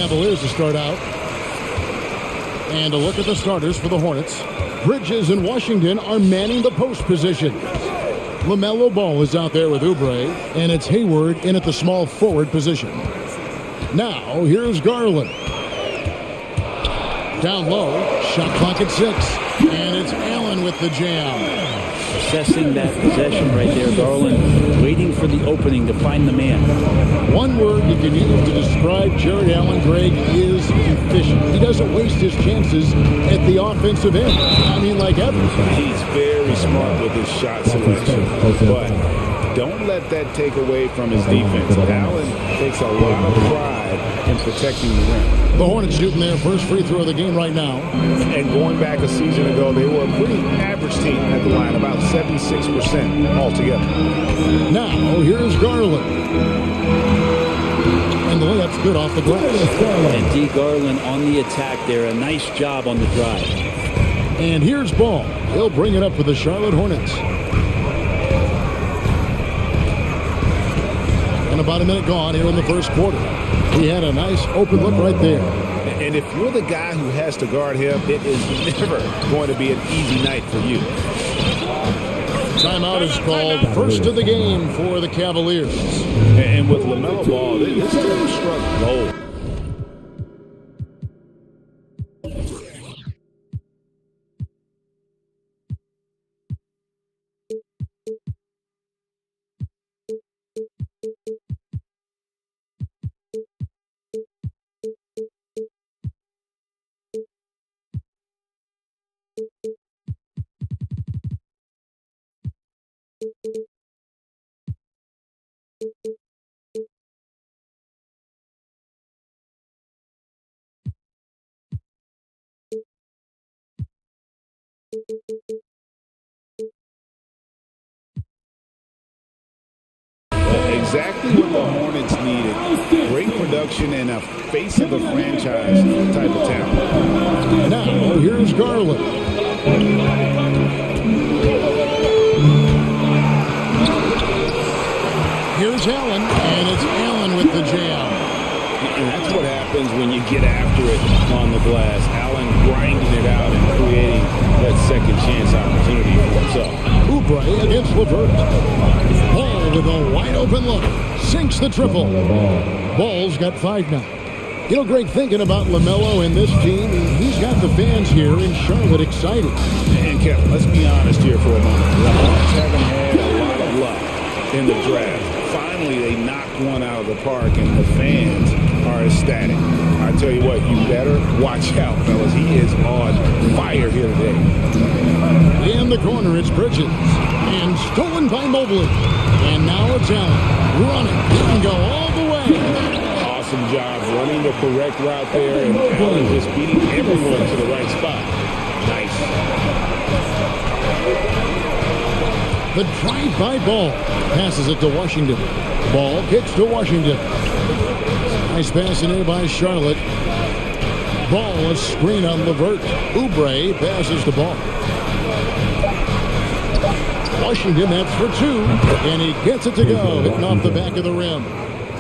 Cavaliers to start out. And a look at the starters for the Hornets. Bridges and Washington are manning the post position. LaMelo Ball is out there with Oubre, and it's Hayward in at the small forward position. Now, here's Garland. Down low, shot clock at 6, and it's Allen with the jam. Assessing that possession right there, Garland, waiting for the opening to find the man. One word you can use to describe Jared Allen, Greg, is efficient. He doesn't waste his chances at the offensive end. I mean, like ever. He's very smart with his shot selection, but don't let that take away from his defense. Allen takes a lot of pride in protecting the rim. The Hornets shooting their first free throw of the game right now. And going back a season ago, they were a pretty average team at the line, about 76% altogether. Now, here's Garland. And the layup's good off the glass. And D. Garland on the attack there. A nice job on the drive. And here's Ball. He'll bring it up for the Charlotte Hornets. And about a minute gone here in the first quarter. He had a nice open look right there. And if you're the guy who has to guard him, it is never going to be an easy night for you. Timeout is called. First of the game for the Cavaliers. And with LaMelo Ball, this team struck gold. Exactly what the Hornets needed. Great production and a face of the franchise type of talent. Now, here's Garland. Here's Allen, and it's Allen with the jam. And that's what happens when you get after it on the glass. Allen grinding it out and creating that second chance opportunity for himself. Oubre against LeVert. Ball with a wide open look. Sinks the triple. Ball's got 5 now. You know, Greg, thinking about LaMelo and this team, he's got the fans here in Charlotte excited. And Kevin, let's be honest here for a moment. The Hornets haven't had a lot of luck in the draft. Finally, they knocked one out of the park, and the fans are ecstatic. I tell you what, you better watch out, fellas. He is on fire here today. In the corner, it's Bridges. And stolen by Mobley. And now it's Allen. Running. He can go all the way. Awesome job running the correct route there, and Allen just beating everyone to the right spot. Nice. The drive-by Ball. Passes it to Washington. Ball kicks to Washington. Nice pass in here by Charlotte. Ball, a screen on LeVert. Oubre passes the ball. Washington, that's for 2. And he gets it to go, hitting off the back of the rim.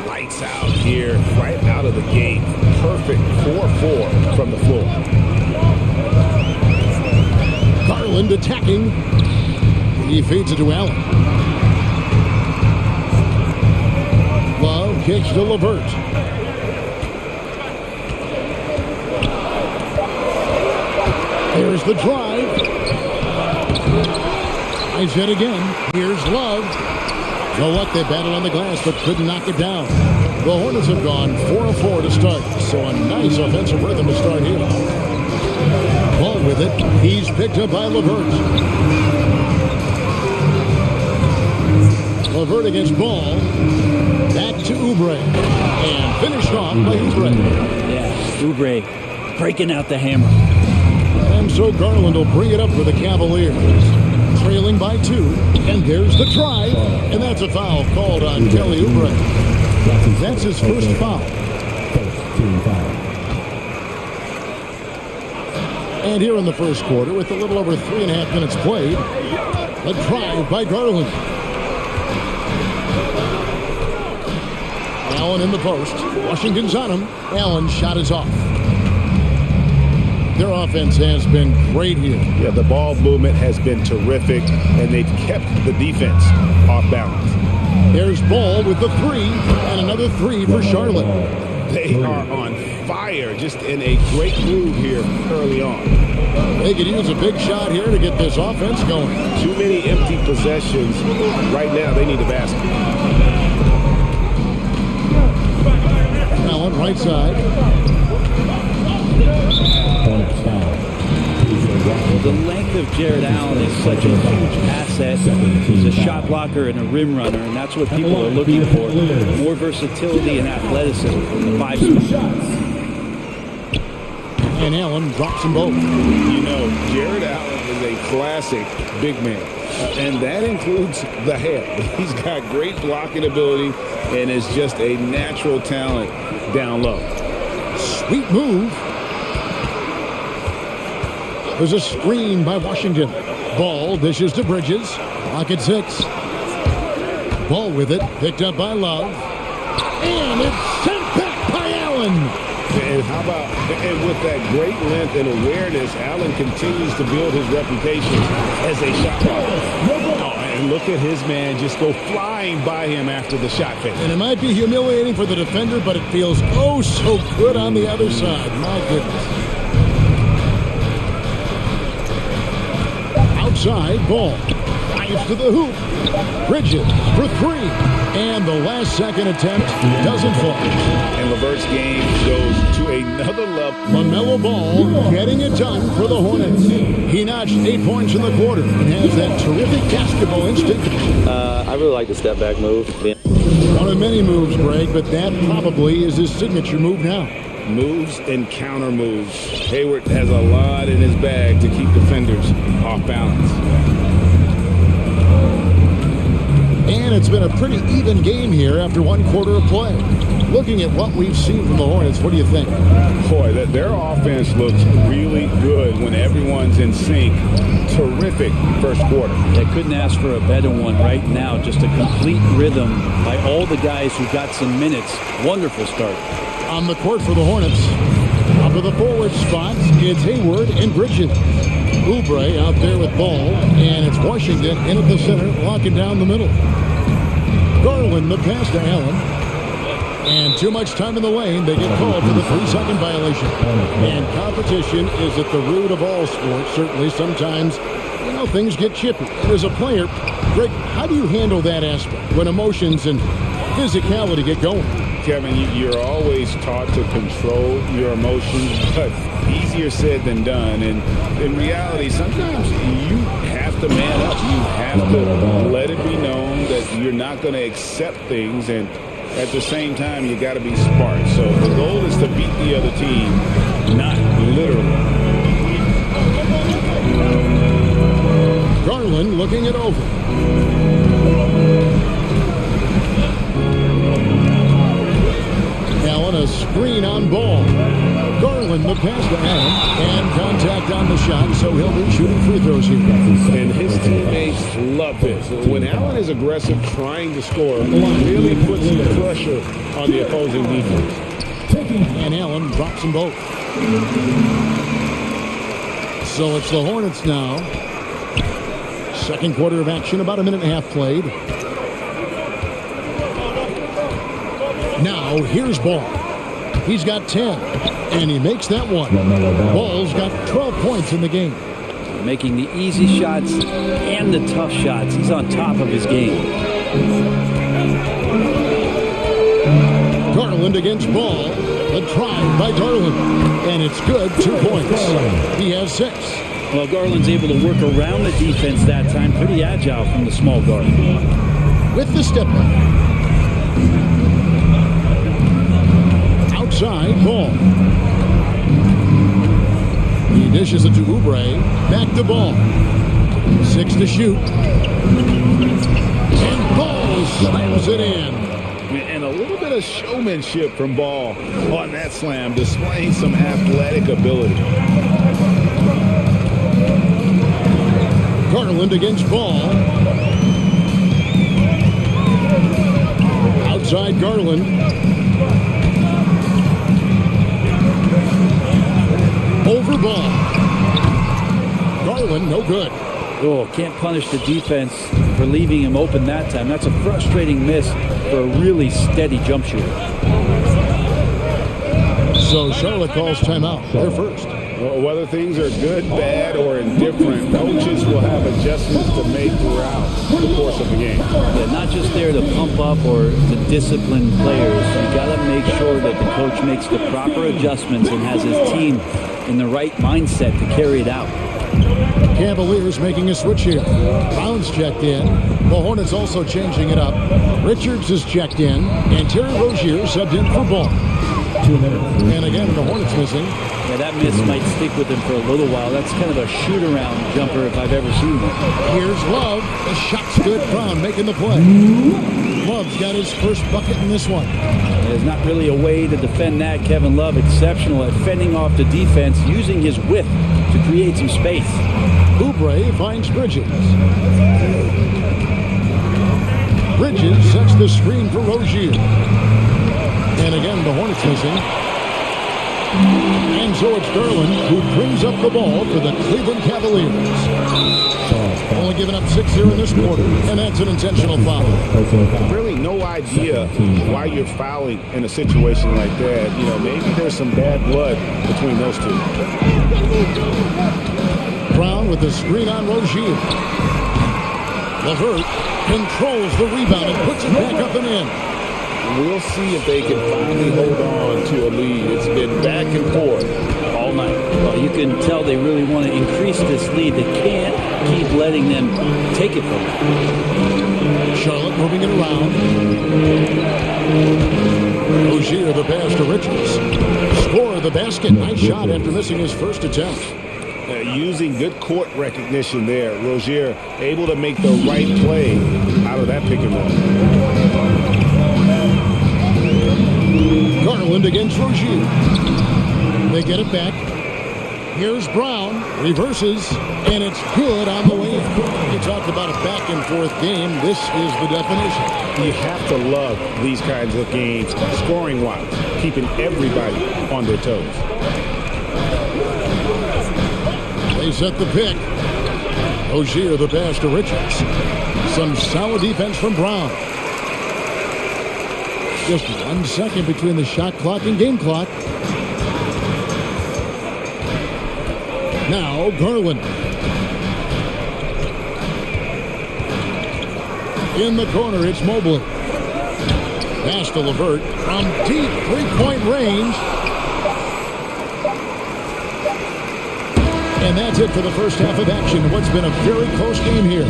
Lights out here, right out of the gate. Perfect 4-4 from the floor. Garland attacking. He feeds it to Allen. Love kicks to LeVert. Here's the drive. Nice hit again. Here's Love. So what? They battled on the glass but couldn't knock it down. The Hornets have gone 4 of 4 to start. So a nice offensive rhythm to start here. Ball with it. He's picked up by LeVert. LeVert against Ball. Back to Oubre. And finished off by Oubre. Yeah, Oubre breaking out the hammer. And so Garland will bring it up for the Cavaliers. Trailing by 2. And there's the drive. And that's a foul called on Kelly Oubre. That's his first foul. And here in the first quarter, with a little over 3.5 minutes played, a drive by Garland. Allen in the post. Washington's on him. Allen's shot is off. Their offense has been great here. Yeah, the ball movement has been terrific, and they've kept the defense off balance. There's Ball with the three, and another three for Charlotte. They are on fire, just in a great groove here early on. They could use a big shot here to get this offense going. Too many empty possessions. Right now, they need a basket. Allen, right side. The length of Jared Allen is such a huge asset. He's a shot blocker and a rim runner, and that's what people are looking for. More versatility and athleticism from the 5 spot. And Allen drops them both. You know, Jared Allen is a classic big man, and that includes the hair. He's got great blocking ability and is just a natural talent down low. Sweet move. There's a screen by Washington. Ball dishes to Bridges. Clock at 6. Ball with it. Picked up by Love. And it's sent back by Allen. And how about, and with that great length and awareness, Allen continues to build his reputation as a shot blocker. Oh, and look at his man just go flying by him after the shot fake. And it might be humiliating for the defender, but it feels oh so good on the other side. My goodness. Outside, Ball fires to the hoop. Bridges for 3. And the last second attempt doesn't fall. And LeVert's game goes to another level. LaMelo Ball getting it done for the Hornets. He notched 8 points in the quarter and has that terrific basketball instinct. I really like the step back move. One of many moves, Greg, but that probably is his signature move now. Moves and counter moves. Hayward has a lot in his bag to keep defenders off balance. And it's been a pretty even game here after 1 quarter of play. Looking at what we've seen from the Hornets, what do you think? Boy, their offense looks really good when everyone's in sync. Terrific first quarter. They couldn't ask for a better one right now. Just a complete rhythm by all the guys who got some minutes. Wonderful start. On the court for the Hornets. Up to the forward spot, it's Hayward and Bridges. Oubre out there with Ball, and it's Washington in at the center, locking down the middle. Garland, the pass to Allen. And too much time in the lane. They get called for the 3-second violation. And competition is at the root of all sports. Certainly, sometimes, things get chippy. And as a player, Greg, how do you handle that aspect when emotions and physicality get going? Kevin, you're always taught to control your emotions, but easier said than done. And in reality, sometimes you have to man up. You have to let it be known that you're not going to accept things. And at the same time, you got to be smart. So the goal is to beat the other team, not literally. Garland looking it over. Allen, a screen on Ball. Garland, the pass to Allen, and contact on the shot, so he'll be shooting free throws here. And his teammates love this. When Allen is aggressive, trying to score, really puts some pressure on the opposing defense. And Allen drops them both. So it's the Hornets now. Second quarter of action, about 1.5 minutes played. Now, here's Ball. He's got 10, and he makes that one. Ball's got 12 points in the game. Making the easy shots and the tough shots. He's on top of his game. Garland against Ball. The drive by Garland, and it's good. 2 points. He has 6. Well, Garland's able to work around the defense that time. Pretty agile from the small guard. With the step back. Outside, Ball. He dishes it to Oubre. Back to Ball. 6 to shoot. And Ball slams it in. And a little bit of showmanship from Ball on that slam, displaying some athletic ability. Garland against Ball. outside Garland. Over ball. Garland, no good. Oh, can't punish the defense for leaving him open that time. That's a frustrating miss for a really steady jump shooter. So Charlotte calls timeout. They're first. Whether things are good, bad, or indifferent, coaches will have adjustments to make throughout the course of the game. Yeah, not just there to pump up or to discipline players. You got to make sure that the coach makes the proper adjustments and has his team in the right mindset to carry it out. Cavaliers making a switch here. Brown's checked in. The Hornets also changing it up. Richards is checked in. And Terry Rozier subbed in for Ball. 2 minutes. And again, the Hornets missing. Yeah, that miss might stick with him for a little while. That's kind of a shoot-around jumper if I've ever seen one. Here's Love. The shot's good. Brown making the play. Love's got his first bucket in this one. There's not really a way to defend that. Kevin Love exceptional at fending off the defense, using his width to create some space. Oubre finds Bridges. Bridges sets the screen for Rozier. And again, the Hornets missing. And so it's Garland who brings up the ball for the Cleveland Cavaliers. Only giving up 6 here in this quarter, and that's an intentional foul. Really no idea why you're fouling in a situation like that. You know, maybe there's some bad blood between those two. Brown with the screen on Rozier. LeVert controls the rebound and puts it back up and in. We'll see if they can finally hold on to a lead. It's been back and forth all night. Well, you can tell they really want to increase this lead. They can't keep letting them take it from them. Charlotte moving it around. Rozier the pass to Richards. Score the basket. Nice shot after missing his first attempt. Using good court recognition there. Rozier able to make the right play out of that pick and roll. Garland against Rozier. They get it back. Here's Brown. Reverses. And it's good on the way in. You talked about a back and forth game. This is the definition. You have to love these kinds of games, scoring-wise, keeping everybody on their toes. They set the pick. Rozier the pass to Richards. Some solid defense from Brown. Just 1 second between the shot clock and game clock. Now Garland. In the corner, it's Mobley. Pass to LeVert from deep three-point range. And that's it for the first half of action. What's been a very close game here.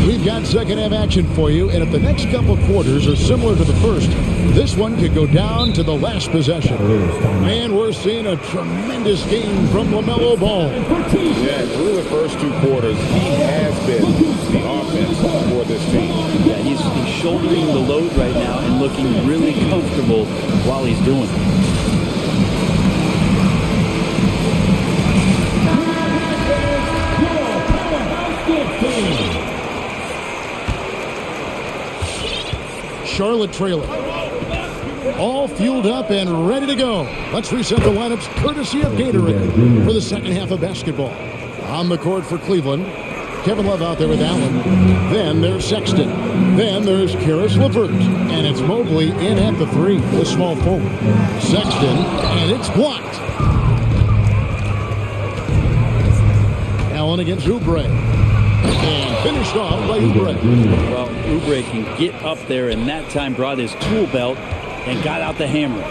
We've got second half action for you, and if the next couple quarters are similar to the first, this one could go down to the last possession. And we're seeing a tremendous game from LaMelo Ball. Yeah, through the first 2 quarters, he has been the offense for this team. Yeah, he's shouldering the load right now and looking really comfortable while he's doing it. Charlotte trailing. All fueled up and ready to go. Let's reset the lineups courtesy of Gatorade for the second half of basketball. On the court for Cleveland, Kevin Love out there with Allen. Then there's Sexton. Then there's Karis LeVert. And it's Mobley in at the 3, the small forward. Sexton, and it's blocked. Allen against Oubre. And finished off by Oubre. Well, Oubre can get up there, and that time brought his tool belt and got out the hammer.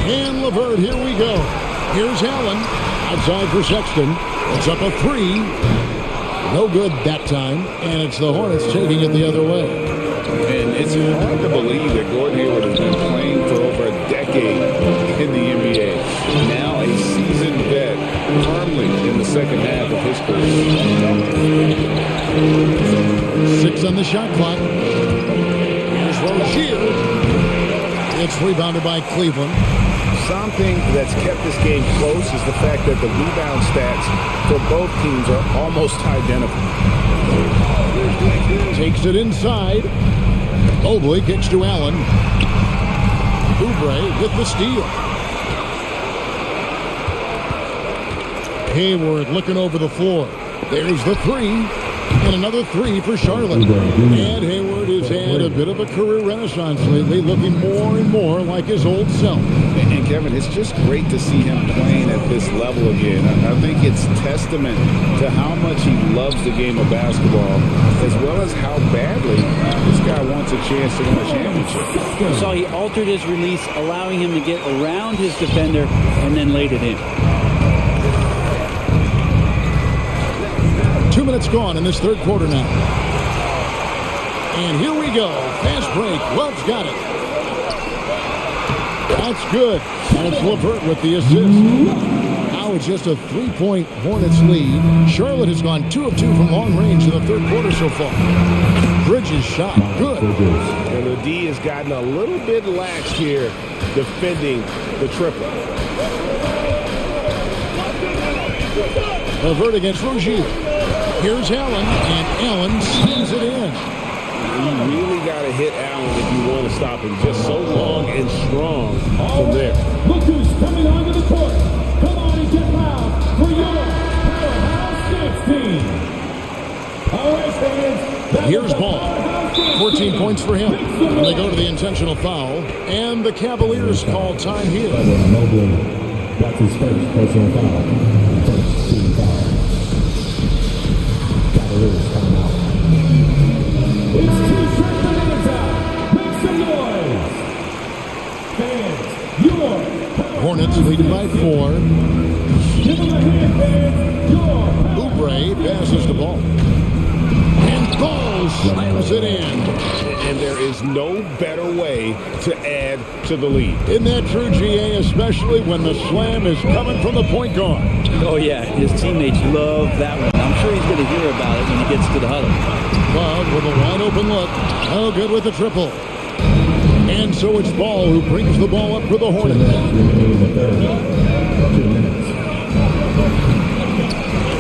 And LeVert, here we go. Here's Allen. Outside for Sexton. It's up a 3. No good that time. And it's the Hornets taking it the other way. And it's hard to believe that Gordon Hayward has been playing for over a decade in the NBA. Now a seasoned vet, firmly in the second half of his career. 6 on the shot clock. Here's Rozier. It's rebounded by Cleveland. Something that's kept this game close is the fact that the rebound stats for both teams are almost identical. Takes it inside. Mobley kicks to Allen. Oubre with the steal. Hayward looking over the floor. There's the three. And another three for Charlotte. And Hayward has had a bit of a career renaissance lately, looking more and more like his old self. And Kevin, it's just great to see him playing at this level again. I think it's testament to how much he loves the game of basketball, as well as how badly this guy wants a chance to win a championship. So he altered his release, allowing him to get around his defender and then laid it in. 2 minutes gone in this third quarter now. And here we go. Fast break. Love's got it. That's good. And it's LeVert with the assist. Now it's just a 3-point Hornets lead. Charlotte has gone 2 of 2 from long range in the third quarter so far. Bridges shot. Good. And the D has gotten a little bit lax here defending the triple. LeVert against Rozier. Here's Allen, and Allen sends it in. You really got to hit Allen if you want to stop him. Just so long and strong from there. Look who's coming onto the court. Come on and get loud for your Powerhouse 16. All right, fans. Here's Ball. 14 points for him. And they go to the intentional foul, and the Cavaliers call time here. That's his first personal foul. First team foul. Cavaliers coming out. It's two-shot time. Make some noise. Fans, your Hornets leading by 4. give them a hand, fans. Your Oubre passes the ball. And Ball slams it in. And there is no better way to add to the lead. Isn't that true, GA, especially when the slam is coming from the point guard? Oh, yeah, his teammates love that one. I'm sure he's going to hear about it when he gets to the huddle. Love with a wide open look. Oh, good with the triple. And so it's Ball who brings the ball up for the Hornets.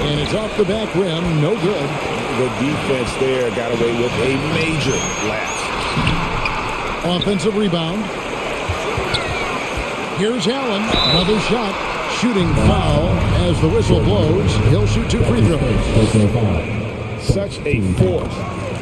And it's off the back rim, no good. The defense there got away with a major lapse. Offensive rebound. Here's Allen, another shot. Shooting foul as the whistle blows. He'll shoot 2 free throws. Such a force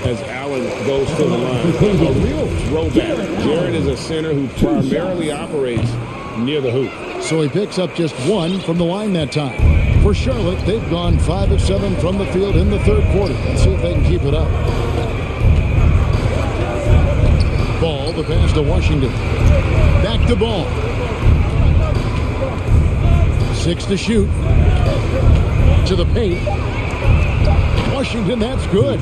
as Allen goes to the line. A real throwback. Jared is a center who primarily operates near the hoop. So he picks up just 1 from the line that time. For Charlotte, they've gone 5 of 7 from the field in the third quarter. Let's see if they can keep it up. Ball, the pass to Washington. Back to Ball. 6 to shoot. To the paint. Washington, that's good.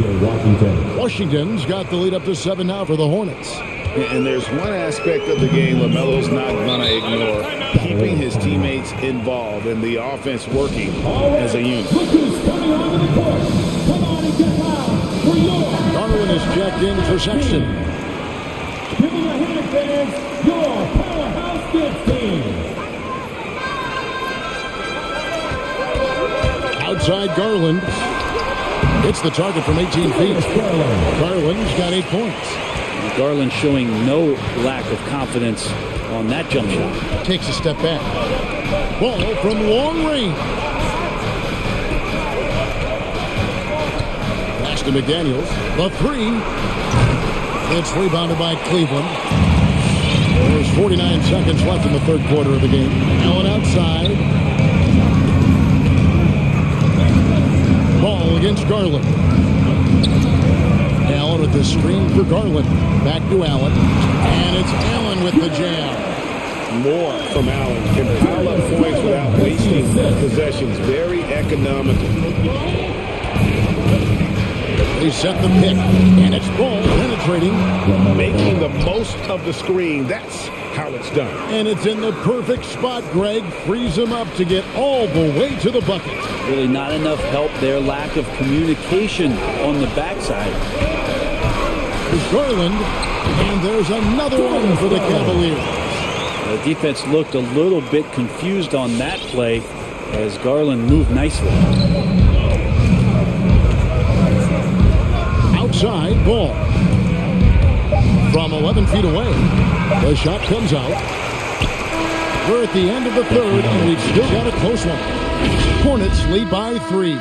Washington's got the lead up to 7 now for the Hornets. And there's one aspect of the game LaMelo's not going to ignore. Keeping his teammates involved and the offense working as a unit. Garland is checked in for Sexton. Give him a hand, fans. Your Powerhouse 15. Outside Garland. Hits the target from 18 feet. Garland's got 8 points. Garland showing no lack of confidence on that jump shot. Takes a step back. Ball from long range. Pass to McDaniels. The 3. It's rebounded by Cleveland. There's 49 seconds left in the third quarter of the game. Allen outside. Ball against Garland. Allen with the screen for Garland. Back to Allen. And it's Allen with the jam. More from Allen. Can pile up points without wasting possessions. Very economical. They set the pick. And it's Ball penetrating. Making the most of the screen. That's how it's done. And it's in the perfect spot. Greg frees him up to get all the way to the bucket. Really not enough help there. Lack of communication on the backside. There's Garland. And there's another one for the Cavaliers. The defense looked a little bit confused on that play as Garland moved nicely. Outside ball. From 11 feet away, the shot comes out. We're at the end of the third, and we've still got a close one. Hornets lead by 3. All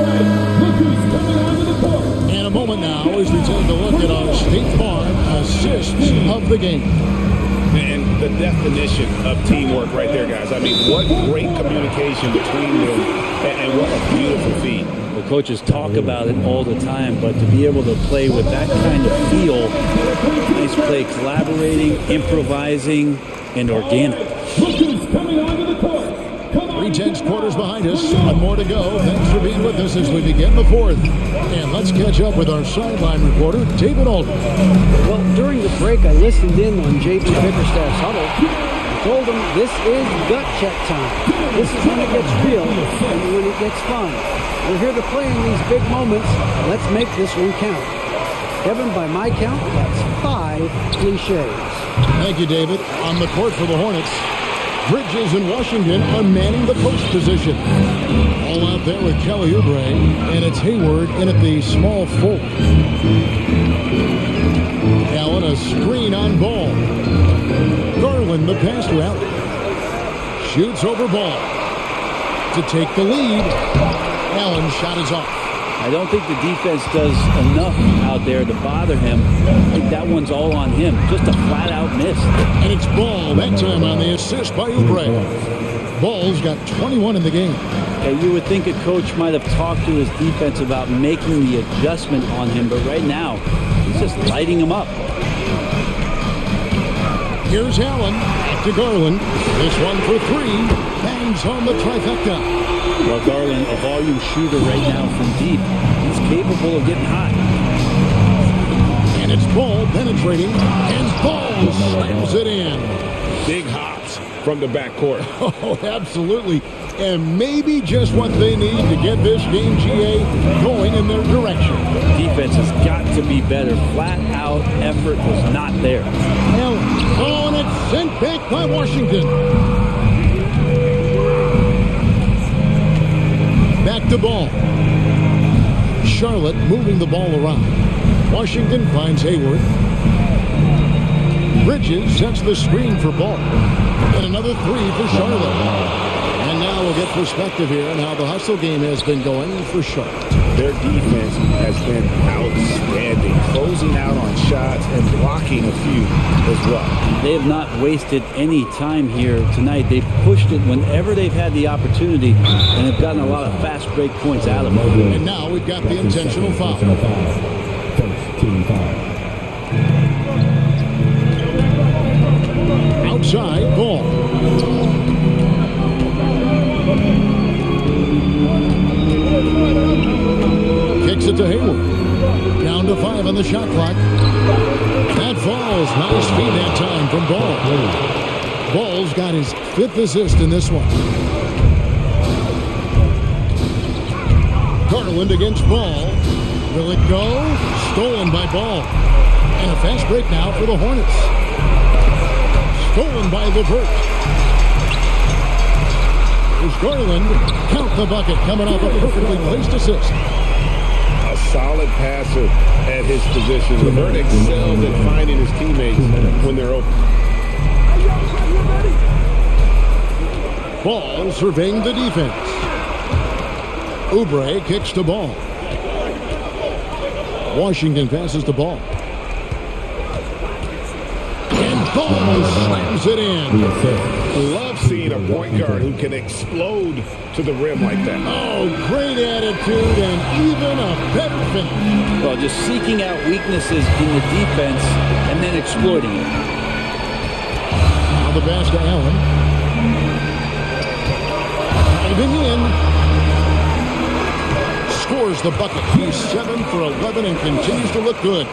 right, look who's coming onto the court. In a moment now, as we take a look at our State Farm assists of the game. And the definition of teamwork right there, guys. I mean, what great communication between them, and what a beautiful feed. The coaches talk about it all the time, but to be able to play with that kind of feel, nice play, collaborating, improvising, and organic. Look who's coming onto the court. Come on. 3 quarters behind us, and more to go. Thanks for being with us as we begin the fourth. And let's catch up with our sideline reporter, David Aldridge. Well, during the break, I listened in on J.B. Bickerstaff's huddle. I told him this is gut check time. This is when it gets real and when it gets fun. We're here to play in these big moments. Let's make this one count. Kevin, by my count, that's 5 cliches. Thank you, David. On the court for the Hornets, Bridges and Washington are manning the post position. All out there with Kelly Oubre, and it's Hayward in at the small forward. Allen, a screen on ball. Garland, the pass route. Shoots over ball. To take the lead. Allen's shot is off. I don't think the defense does enough out there to bother him. I think that one's all on him. Just a flat-out miss. And it's Ball that time on the assist by Oubre. Ball's got 21 in the game. Okay, you would think a coach might have talked to his defense about making the adjustment on him, but right now, he's just lighting him up. Here's Allen. Back to Garland. This one for 3. Bangs home the trifecta. Well, Garland, a volume shooter right now from deep. He's capable of getting hot. And it's Ball penetrating, and Ball slams it in. Big hops from the backcourt. Oh, absolutely. And maybe just what they need to get this game, GA, going in their direction. Defense has got to be better. Flat-out effort was not there. Allen. Oh, and it's sent back by Washington. Back to Ball. Charlotte moving the ball around. Washington finds Hayward. Bridges sets the screen for Ball. And another 3 for Charlotte. And now we'll get perspective here on how the hustle game has been going for Charlotte. Their defense has been outstanding, closing out on shots and blocking a few as well. They have not wasted any time here tonight. They've pushed it whenever they've had the opportunity and have gotten a lot of fast break points out of it. And now we've got the intentional foul. First team foul. Outside Ball. Kicks it to Hayward. Down to 5 on the shot clock. That falls. Nice feed that time from Ball. Ball's got his 5th assist in this one. Garland against Ball. Will it go? Stolen by Ball. And a fast break now for the Hornets. Stolen by LeVert. Here's Garland. Count the bucket coming off a perfectly placed assist. A solid passer at his position. LeVert excelled at finding his teammates when they're open. Ball surveying the defense. Oubre kicks to Ball. Washington passes the ball. And Ball slams it in. Love seeing a point guard who can explode to the rim like that. Oh, great attitude and even a better finish. Well, just seeking out weaknesses in the defense and then exploiting it. Now the pass to Allen. Diving in. Scores the bucket. He's 7 for 11 and continues to look good.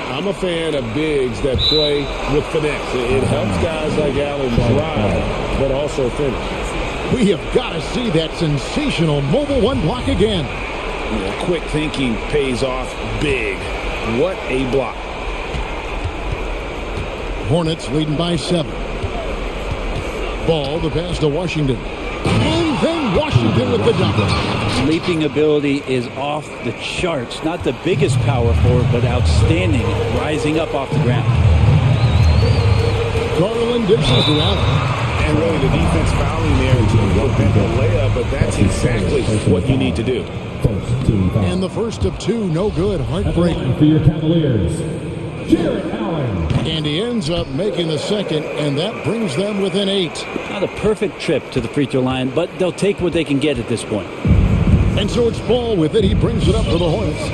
I'm a fan of bigs that play with finesse. It helps guys like Allen drive, but also finish. We have got to see that sensational mobile one block again. Quick thinking pays off big. What a block. Hornets leading by 7. Ball, the pass to Washington. And then Washington with the double. Leaping ability is off the charts. Not the biggest power forward, but outstanding. Rising up off the ground. Garland dishes to Allen. And really the defense fouling there to prevent the layup, but that's exactly what you need to do. And the first of 2, no good. Heartbreaking. For your Cavaliers, Jared Allen. And he ends up making the second, and that brings them within 8. Not a perfect trip to the free throw line, but they'll take what they can get at this point. And so it's Ball with it. He brings it up for the Hornets.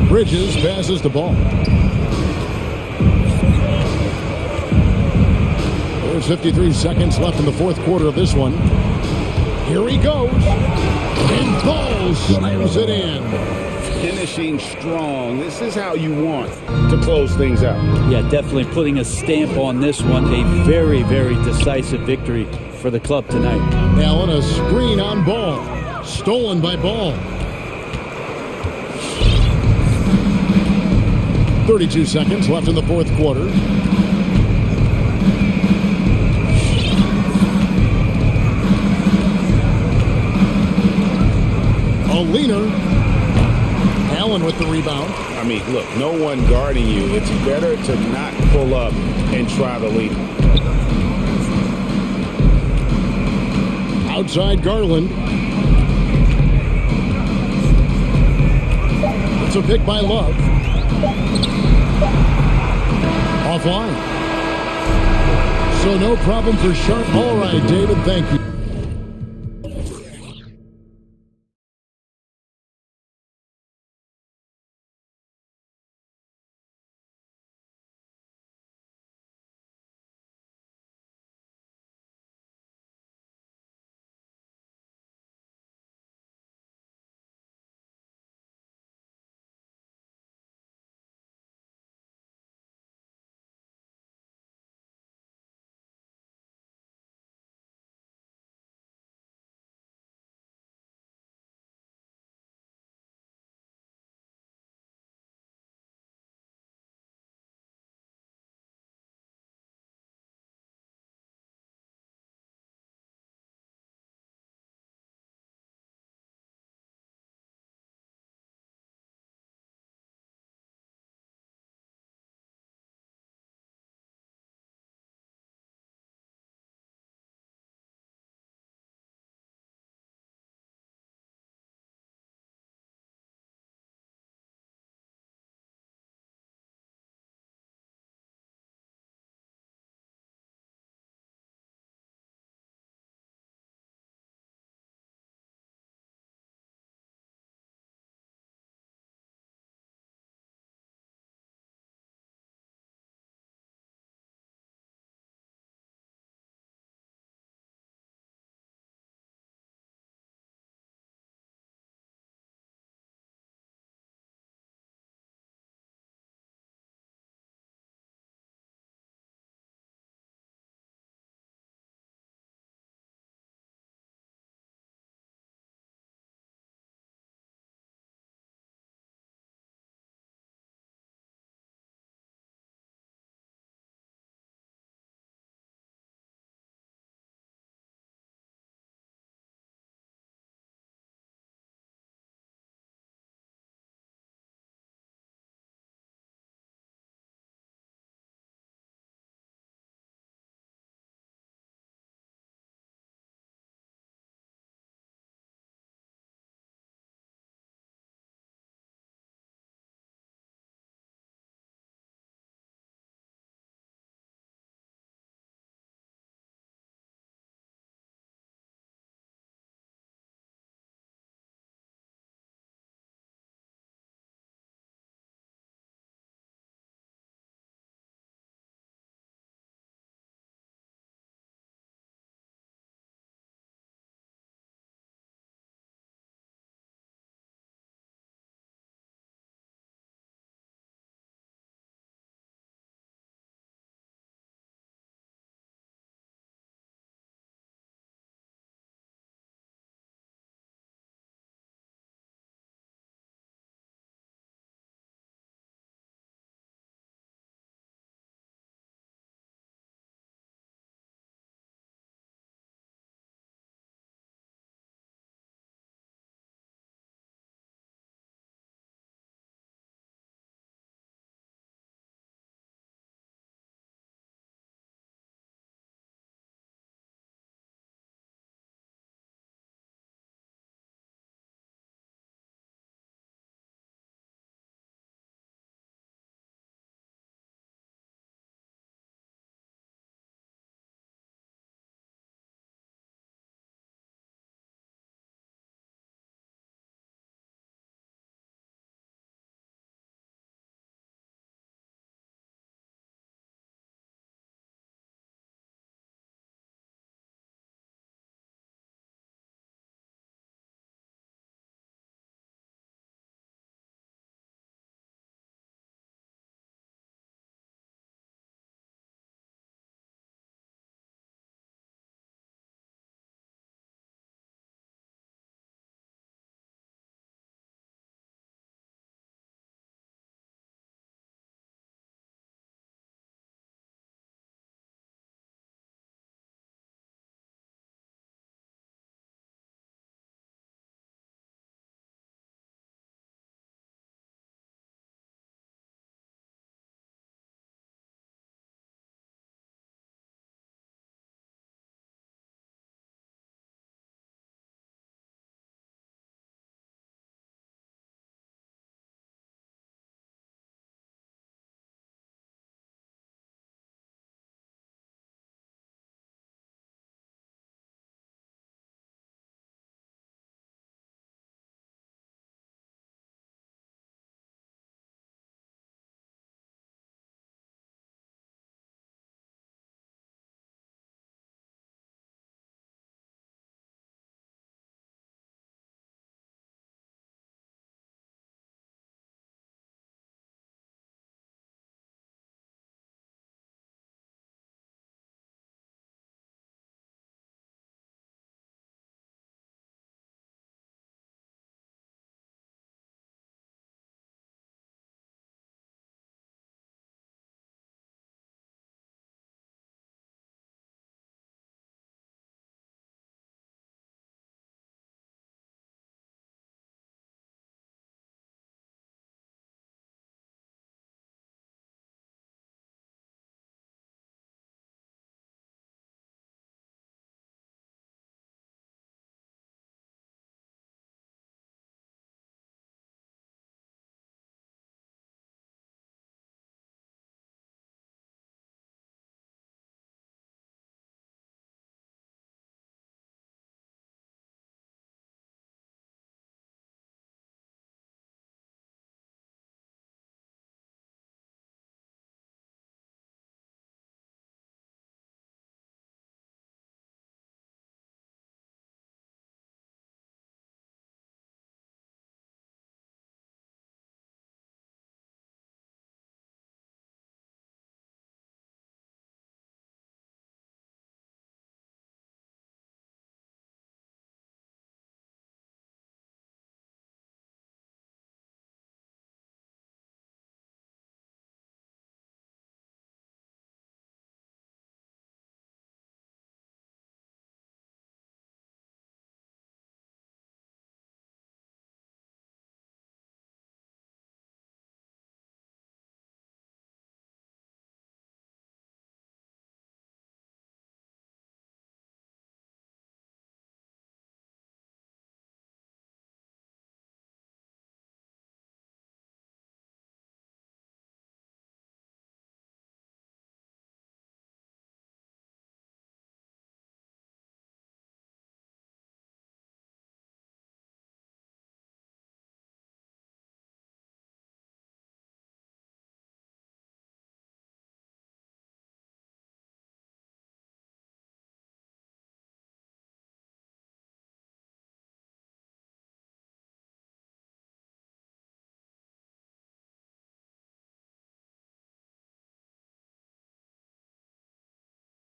Bridges passes the ball. There's 53 seconds left in the fourth quarter of this one. Here he goes. And Ball slams it in. Finishing strong. This is how you want to close things out. Yeah, definitely putting a stamp on this one. A very, very decisive victory for the club tonight. Allen, a screen on Ball. Stolen by Ball. 32 seconds left in the fourth quarter. A leaner. Allen with the rebound. I mean, look, no one guarding you. It's better to not pull up and try the lead. Outside Garland. It's a pick by Love. Offline. So no problem for Sharp. All right, David, thank you.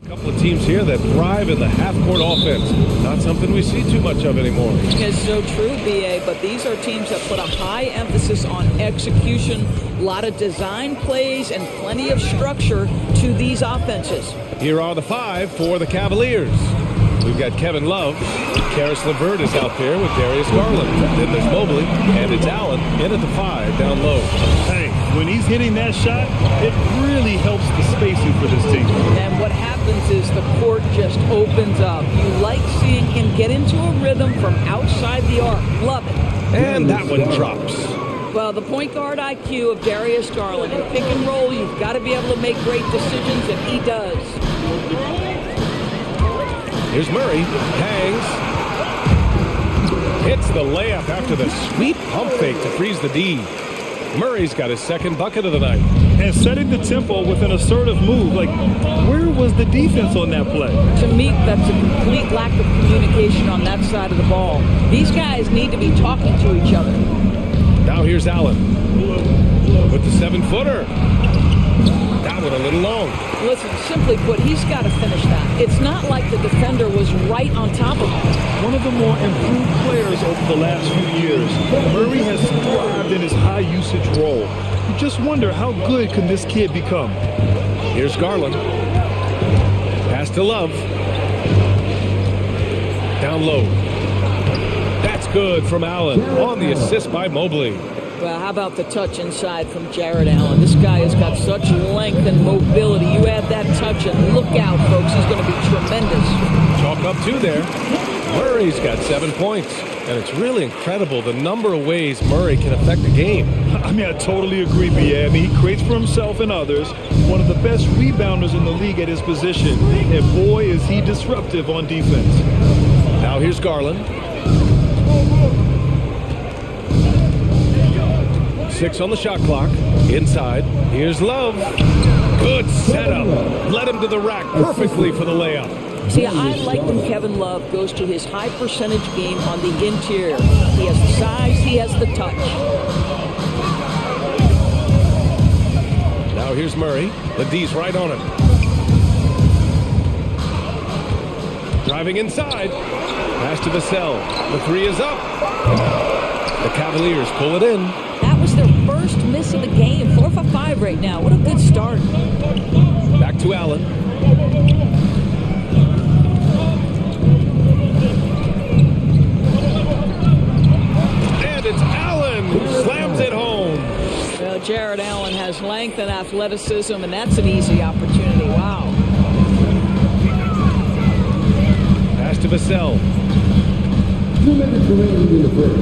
A couple of teams here that thrive in the half-court offense. Not something we see too much of anymore. It's so true, BA, but these are teams that put a high emphasis on execution, a lot of design plays, and plenty of structure to these offenses. Here are the five for the Cavaliers. We've got Kevin Love. Karis LeVert is out there with Darius Garland. Then there's Mobley, and it's Allen in at the 5 down low. Hey, when he's hitting that shot, it really helps the spacing for this team. And what happens is the court just opens up. You like seeing him get into a rhythm from outside the arc. Love it. And that one drops. Well, the point guard IQ of Darius Garland. In pick and roll, you've got to be able to make great decisions, and he does. Here's Murray, hangs, hits the layup after the sweep pump fake to freeze the D. Murray's got his second bucket of the night. And setting the tempo with an assertive move. Like, where was the defense on that play? To me, that's a complete lack of communication on that side of the ball. These guys need to be talking to each other. Now here's Allen with the 7-footer. That one a little long. Listen, simply put, he's got to finish that. It's not like the defender was right on top of him. One of the more improved players over the last few years. Murray has thrived in his high-usage role. You just wonder, how good can this kid become? Here's Garland. Pass to Love. Down low. That's good from Allen on the assist by Mobley. Well, how about the touch inside from Jared Allen? This guy has got such length and mobility. You add that touch and look out, folks. He's going to be tremendous. Chalk up 2 there. Murray's got 7 points. And it's really incredible the number of ways Murray can affect a game. I mean, I totally agree, B.A. I mean, he creates for himself and others. One of the best rebounders in the league at his position. And boy, is he disruptive on defense. Now here's Garland. 6 on the shot clock. Inside. Here's Love. Good setup. Led him to the rack perfectly for the layup. See, I like when Kevin Love goes to his high percentage game on the interior. He has the size, he has the touch. Now here's Murray. The D's right on him. Driving inside. Pass to Vassell. The 3 is up. The Cavaliers pull it in. That was their first miss of the game. 4 for 5 right now. What a good start. Back to Allen. And it's Allen who slams it home. Well, Jared Allen has length and athleticism, and that's an easy opportunity. Wow. Pass to Vassell. 2 minutes remaining in the first.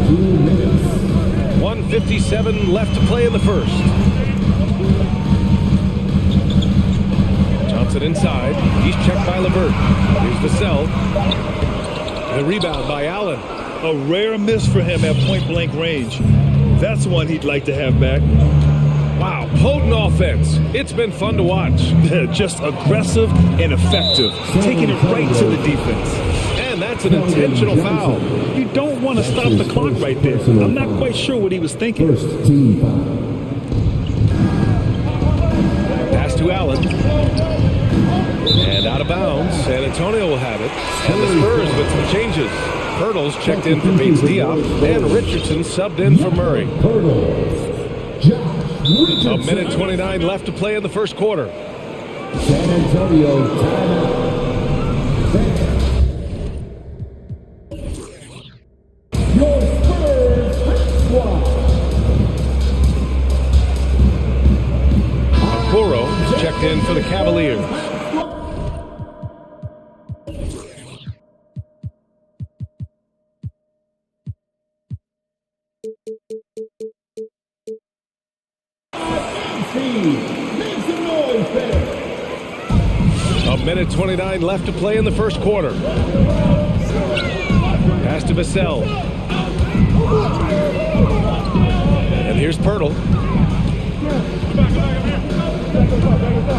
2 minutes. 1:57 left to play in the first. Johnson inside. He's checked by LeVert. Here's Vassell. The rebound by Allen. A rare miss for him at point-blank range. That's one he'd like to have back. Wow, potent offense. It's been fun to watch. Just aggressive and effective. Taking it right to the defense. And that's an intentional foul. You don't want to stop the clock right there. I'm not quite sure what he was thinking. First team foul. Pass to Allen. And out of bounds. San Antonio will have it. And the Spurs with some changes. Hurdles checked in for Bates Diop. And Richardson subbed in for Murray. A minute 29 left to play in the first quarter. San Antonio timeout. Your Spurs squad. Okoro checked in for the Cavaliers. A minute 29 left to play in the first quarter. Pass to Vassell. And here's Pirtle.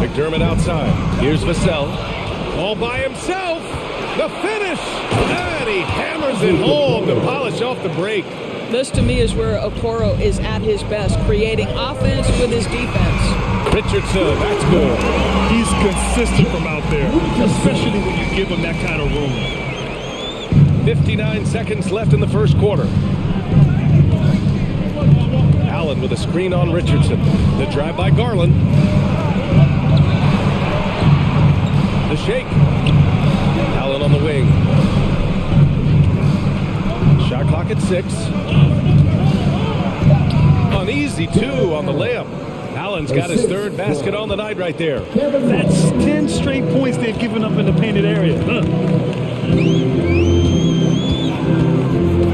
McDermott outside. Here's Vassell. All by himself. The finish. And he hammers it home to polish off the break. This, to me, is where Okoro is at his best, creating offense with his defense. Richardson, that's good. He's consistent from out there, especially when you give him that kind of room. 59 seconds left in the first quarter. Allen with a screen on Richardson. The drive by Garland. The shake. Allen on the wing. Shot clock at 6. Uneasy 2 on the layup. Allen's got his third basket on the night right there. That's 10 straight points they've given up in the painted area.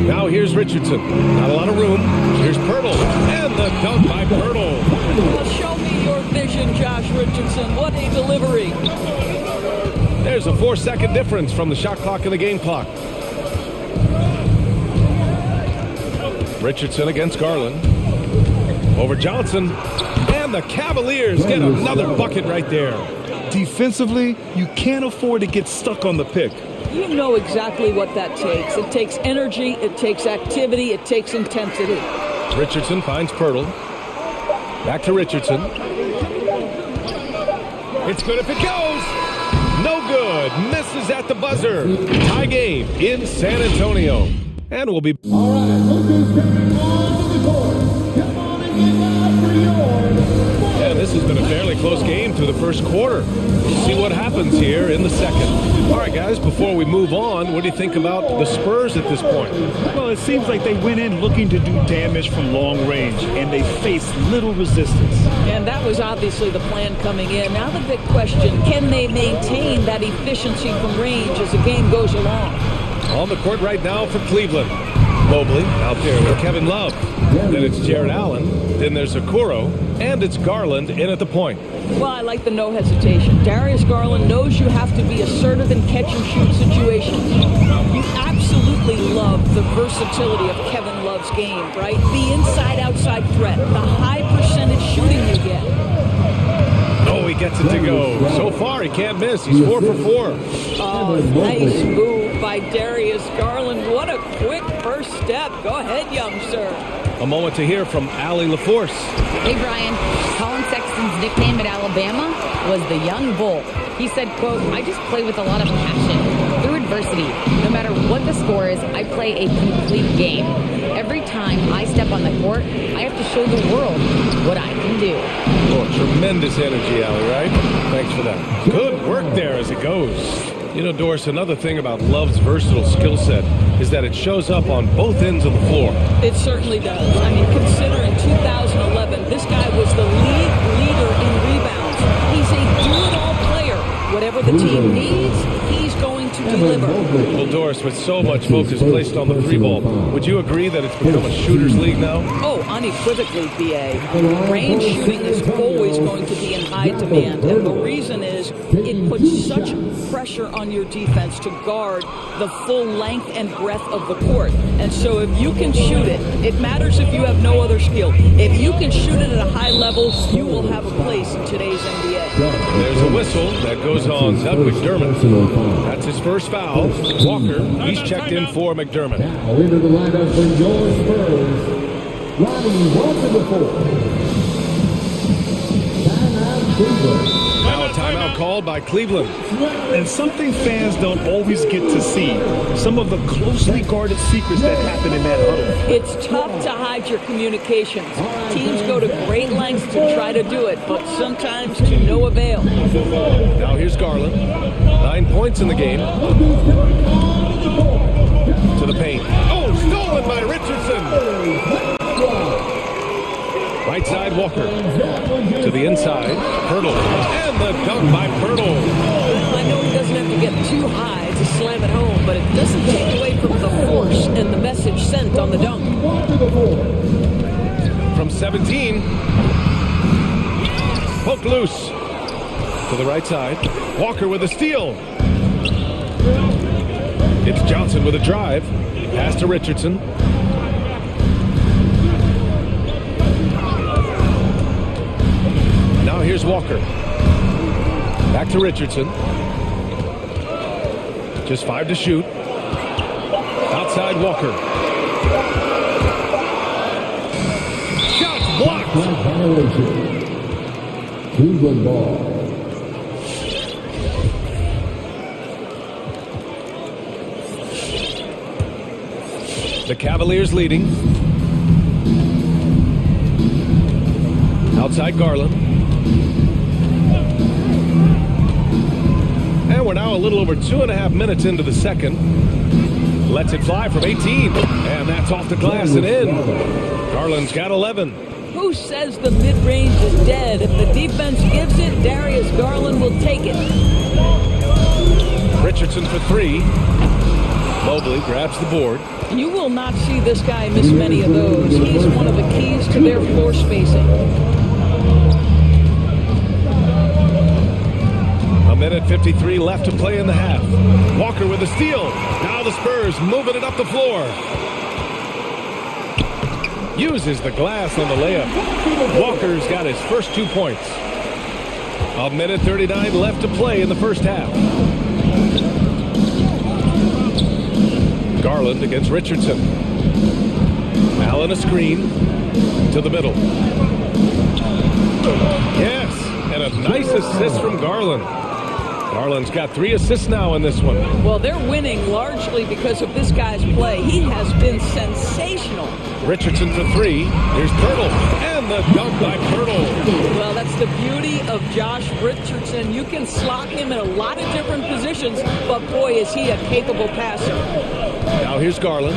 Now here's Richardson. Not a lot of room. Here's Pirtle. And the dunk by Pirtle. Well, show me your vision, Josh Richardson. What a delivery. There's a 4-second difference from the shot clock and the game clock. Richardson against Garland. Over Johnson. And the Cavaliers get another bucket right there. Defensively, you can't afford to get stuck on the pick. You know exactly what that takes. It takes energy, it takes activity, it takes intensity. Richardson finds Pirtle. Back to Richardson. It's good if it goes. No good. Misses at the buzzer. Tie game in San Antonio. And we'll be... All right, look who's coming on to the court. Come on and get loud for yours. Yeah, this has been a fairly close game through the first quarter. We'll see what happens here in the second. All right, guys, before we move on, what do you think about the Spurs at this point? Well, it seems like they went in looking to do damage from long range, and they faced little resistance. And that was obviously the plan coming in. Now the big question, can they maintain that efficiency from range as the game goes along? On the court right now for Cleveland. Mobley out there with Kevin Love. Then it's Jared Allen. Then there's Okoro. And it's Garland in at the point. Well, I like the no hesitation. Darius Garland knows you have to be assertive in catch-and-shoot situations. You absolutely love the versatility of Kevin Love's game, right? The inside-outside threat, the high percentage shooting you get. Oh, he gets it to go. So far, he can't miss. He's 4 for 4. Oh, nice move by Darius Garland. What a quick first step. Go ahead, young sir. A moment to hear from Allie LaForce. Hey, Brian. Colin Sexton's nickname at Alabama was the Young Bull. He said, quote, I just play with a lot of passion. Through adversity, no matter what the score is, I play a complete game. Every time I step on the court, I have to show the world what I can do. Oh, tremendous energy, Allie, right? Thanks for that. Good work there as it goes. You know, Doris, another thing about Love's versatile skill set is that it shows up on both ends of the floor. It certainly does. I mean, consider in 2011, this guy was the league leader in rebounds. He's a do-it-all player. Whatever the team needs, he's going to deliver. Well, Doris, with so much focus placed on the three ball, would you agree that it's become a shooter's league now? Oh, unequivocally, BA. Range shooting is always going to be in high demand, and the reason is it puts such pressure on your defense to guard the full length and breadth of the court. And so if you can shoot it, it matters if you have no other skill. If you can shoot it at a high level, you will have a place in today's NBA. There's a whistle that goes on Doug McDermott. That's his first foul. Walker, he's checked in for McDermott. Now into the lineup for your Spurs, Ronnie Walker the fourth. Timeout Cleveland. Now a timeout called by Cleveland. And something fans don't always get to see, some of the closely guarded secrets that happen in that huddle. It's tough to hide your communications. Teams go to great lengths to try to do it, but sometimes to no avail. Now here's Garland. 9 points in the game. To the paint. Oh, stolen by Richardson. Right side, Walker. To the inside, Pirtle. And the dunk by Pirtle. I know he doesn't have to get too high to slam it home, but it doesn't take away from the force and the message sent on the dunk. From 17. Poked loose. To the right side. Walker with a steal. It's Johnson with a drive. Pass to Richardson. Now here's Walker. Back to Richardson. Just 5 to shoot. Outside Walker. Shots blocked. Cleveland ball. The Cavaliers leading. Outside Garland. And we're now a little over 2.5 minutes into the second. Lets it fly from 18. And that's off the glass and in. Garland's got 11. Who says the mid-range is dead? If the defense gives it, Darius Garland will take it. Richardson for 3. Mobley grabs the board. You will not see this guy miss many of those. He's one of the keys to their floor spacing. A minute 53 left to play in the half. Walker with a steal. Now the Spurs moving it up the floor. Uses the glass on the layup. Walker's got his first 2 points. A minute 39 left to play in the first half. Garland against Richardson. Allen a screen to the middle. Yes, and a nice assist from Garland. Garland's got 3 assists now in this one. Well, they're winning largely because of this guy's play. He has been sensational. Richardson for 3. Here's Pirtle, and the dunk by Pirtle. Well, that's the beauty of Josh Richardson. You can slot him in a lot of different positions, but boy, is he a capable passer. Now here's Garland.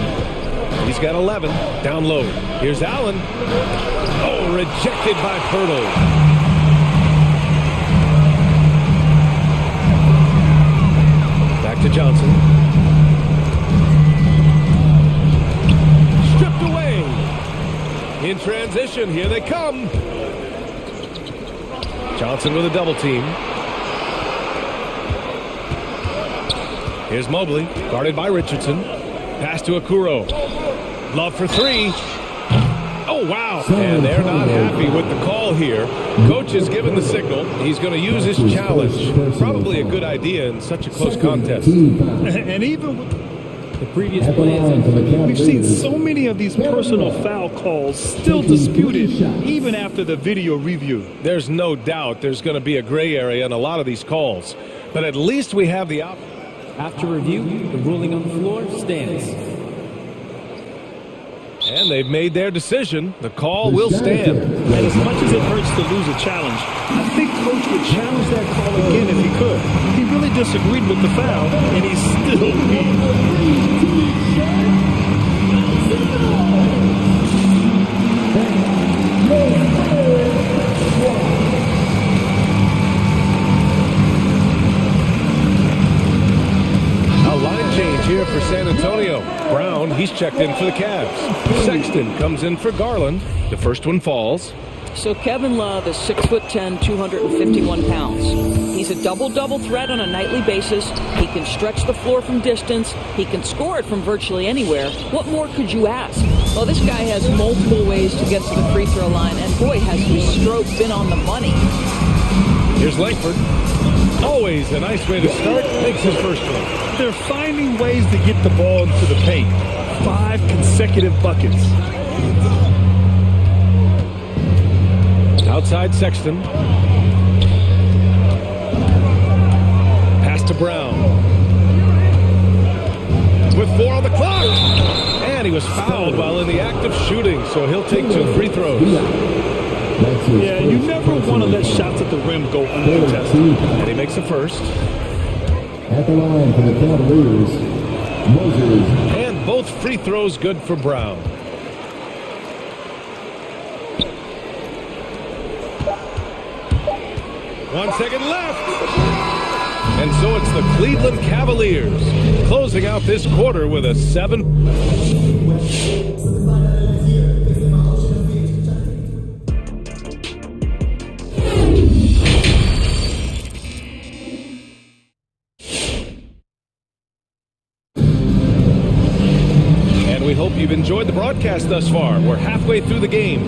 He's got 11. Down low. Here's Allen. Oh, rejected by Pirtle. Back to Johnson. Stripped away. In transition, here they come. Johnson with a double team. Here's Mobley, guarded by Richardson. Pass to Okuro. Love for 3. Oh, wow. And they're not happy with the call here. Coach has given the signal. He's going to use his challenge. Probably a good idea in such a close contest. And even with The previous play is we've seen so many of these personal foul calls still disputed, even after the video review. There's no doubt there's going to be a gray area in a lot of these calls. But at least we have the option. After review, the ruling on the floor stands. And they've made their decision. The call will stand. And as much as it hurts to lose a challenge, I think Coach would challenge that call again if he could. He really disagreed with the foul, and he still Here for San Antonio. Brown, he's checked in for the Cavs. Sexton comes in for Garland. The first one falls. So Kevin Love is 6'10", 251 pounds. He's a double-double threat on a nightly basis. He can stretch the floor from distance. He can score it from virtually anywhere. What more could you ask? Well, this guy has multiple ways to get to the free throw line, and boy, has his stroke been on the money. Here's Langford. Always a nice way to start. Makes his first one. They're finding ways to get the ball into the paint. 5 consecutive buckets. Outside Sexton. Pass to Brown. With 4 on the clock. And he was fouled while in the act of shooting, so he'll take 2 free throws. Yeah, you never want to let shots at the rim go uncontested. And he makes the first. At the line for the Cavaliers, Moses. And both free throws good for Brown. One second left. And so it's the Cleveland Cavaliers closing out this quarter with a 7. Hope you've enjoyed the broadcast thus far. We're halfway through the game.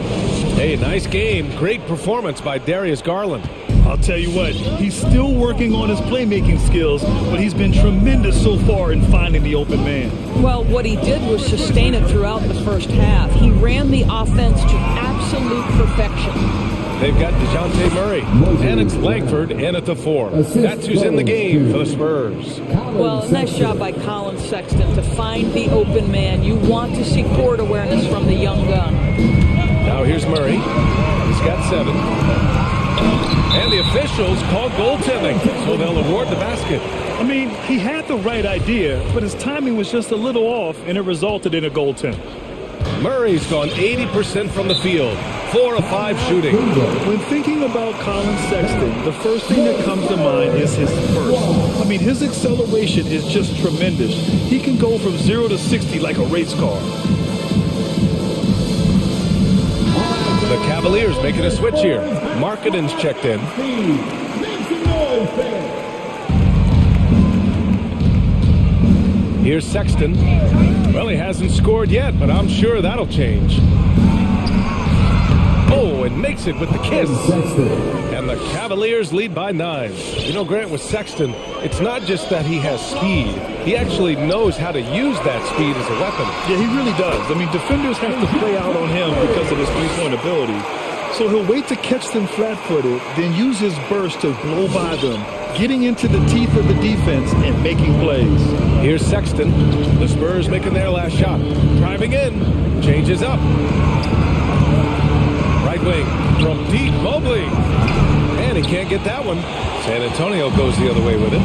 Hey, nice game. Great performance by Darius Garland. I'll tell you what, he's still working on his playmaking skills, but he's been tremendous so far in finding the open man. Well, what he did was sustain it throughout the first half. He ran the offense to absolute perfection. They've got DeJounte Murray, and it's Langford in at the 4. That's who's in the game for the Spurs. Well, nice job by Colin Sexton to find the open man. You want to see court awareness from the young gun. Now here's Murray. He's got 7. And the officials call goaltending, so they'll award the basket. I mean, he had the right idea, but his timing was just a little off, and it resulted in a goaltend. Murray's gone 80% from the field, 4 of 5 shooting. When thinking about Colin Sexton, the first thing that comes to mind is his burst. I mean, his acceleration is just tremendous. He can go from 0 to 60 like a race car. The Cavaliers making a switch here. Markkanen's checked in. Here's Sexton. Well, he hasn't scored yet, but I'm sure that'll change. Oh, and makes it with the kiss. And the Cavaliers lead by 9. You know, Grant, with Sexton, it's not just that he has speed. He actually knows how to use that speed as a weapon. Yeah, he really does. I mean, defenders have to play out on him because of his three-point ability. So he'll wait to catch them flat-footed, then use his burst to blow by them, getting into the teeth of the defense and making plays. Here's Sexton. The Spurs making their last shot. Driving in. Changes up. Right wing from deep. Mobley. And he can't get that one. San Antonio goes the other way with it.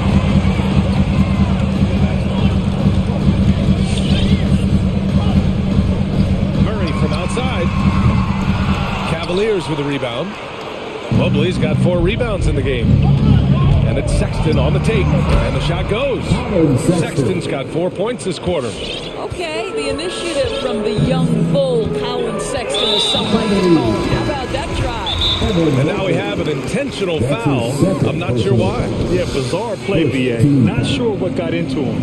Murray from outside. Cavaliers with a rebound. Mobley's got 4 rebounds in the game. And it's Sexton on the take. And the shot goes. Sexton's got 4 points this quarter. Okay, the initiative from the young bull, Colin Sexton, is something to call. How about that drive? And now we have an intentional foul. I'm not sure why. Yeah, bizarre play, B.A. Not sure what got into him.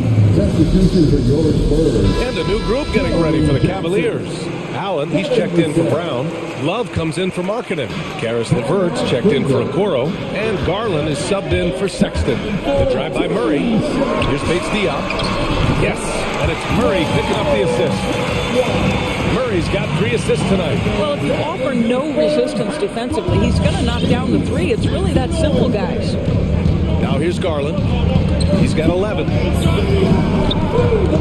And a new group getting ready for the Cavaliers. Allen, he's checked in for Brown. Love comes in for Markkanen. Karis LeVert's checked in for Okoro. And Garland is subbed in for Sexton. The drive by Murray. Here's Bates Diop. Yes, and it's Murray picking up the assist. Murray's got 3 assists tonight. Well, if you offer no resistance defensively, he's going to knock down the 3. It's really that simple, guys. Now here's Garland. He's got 11.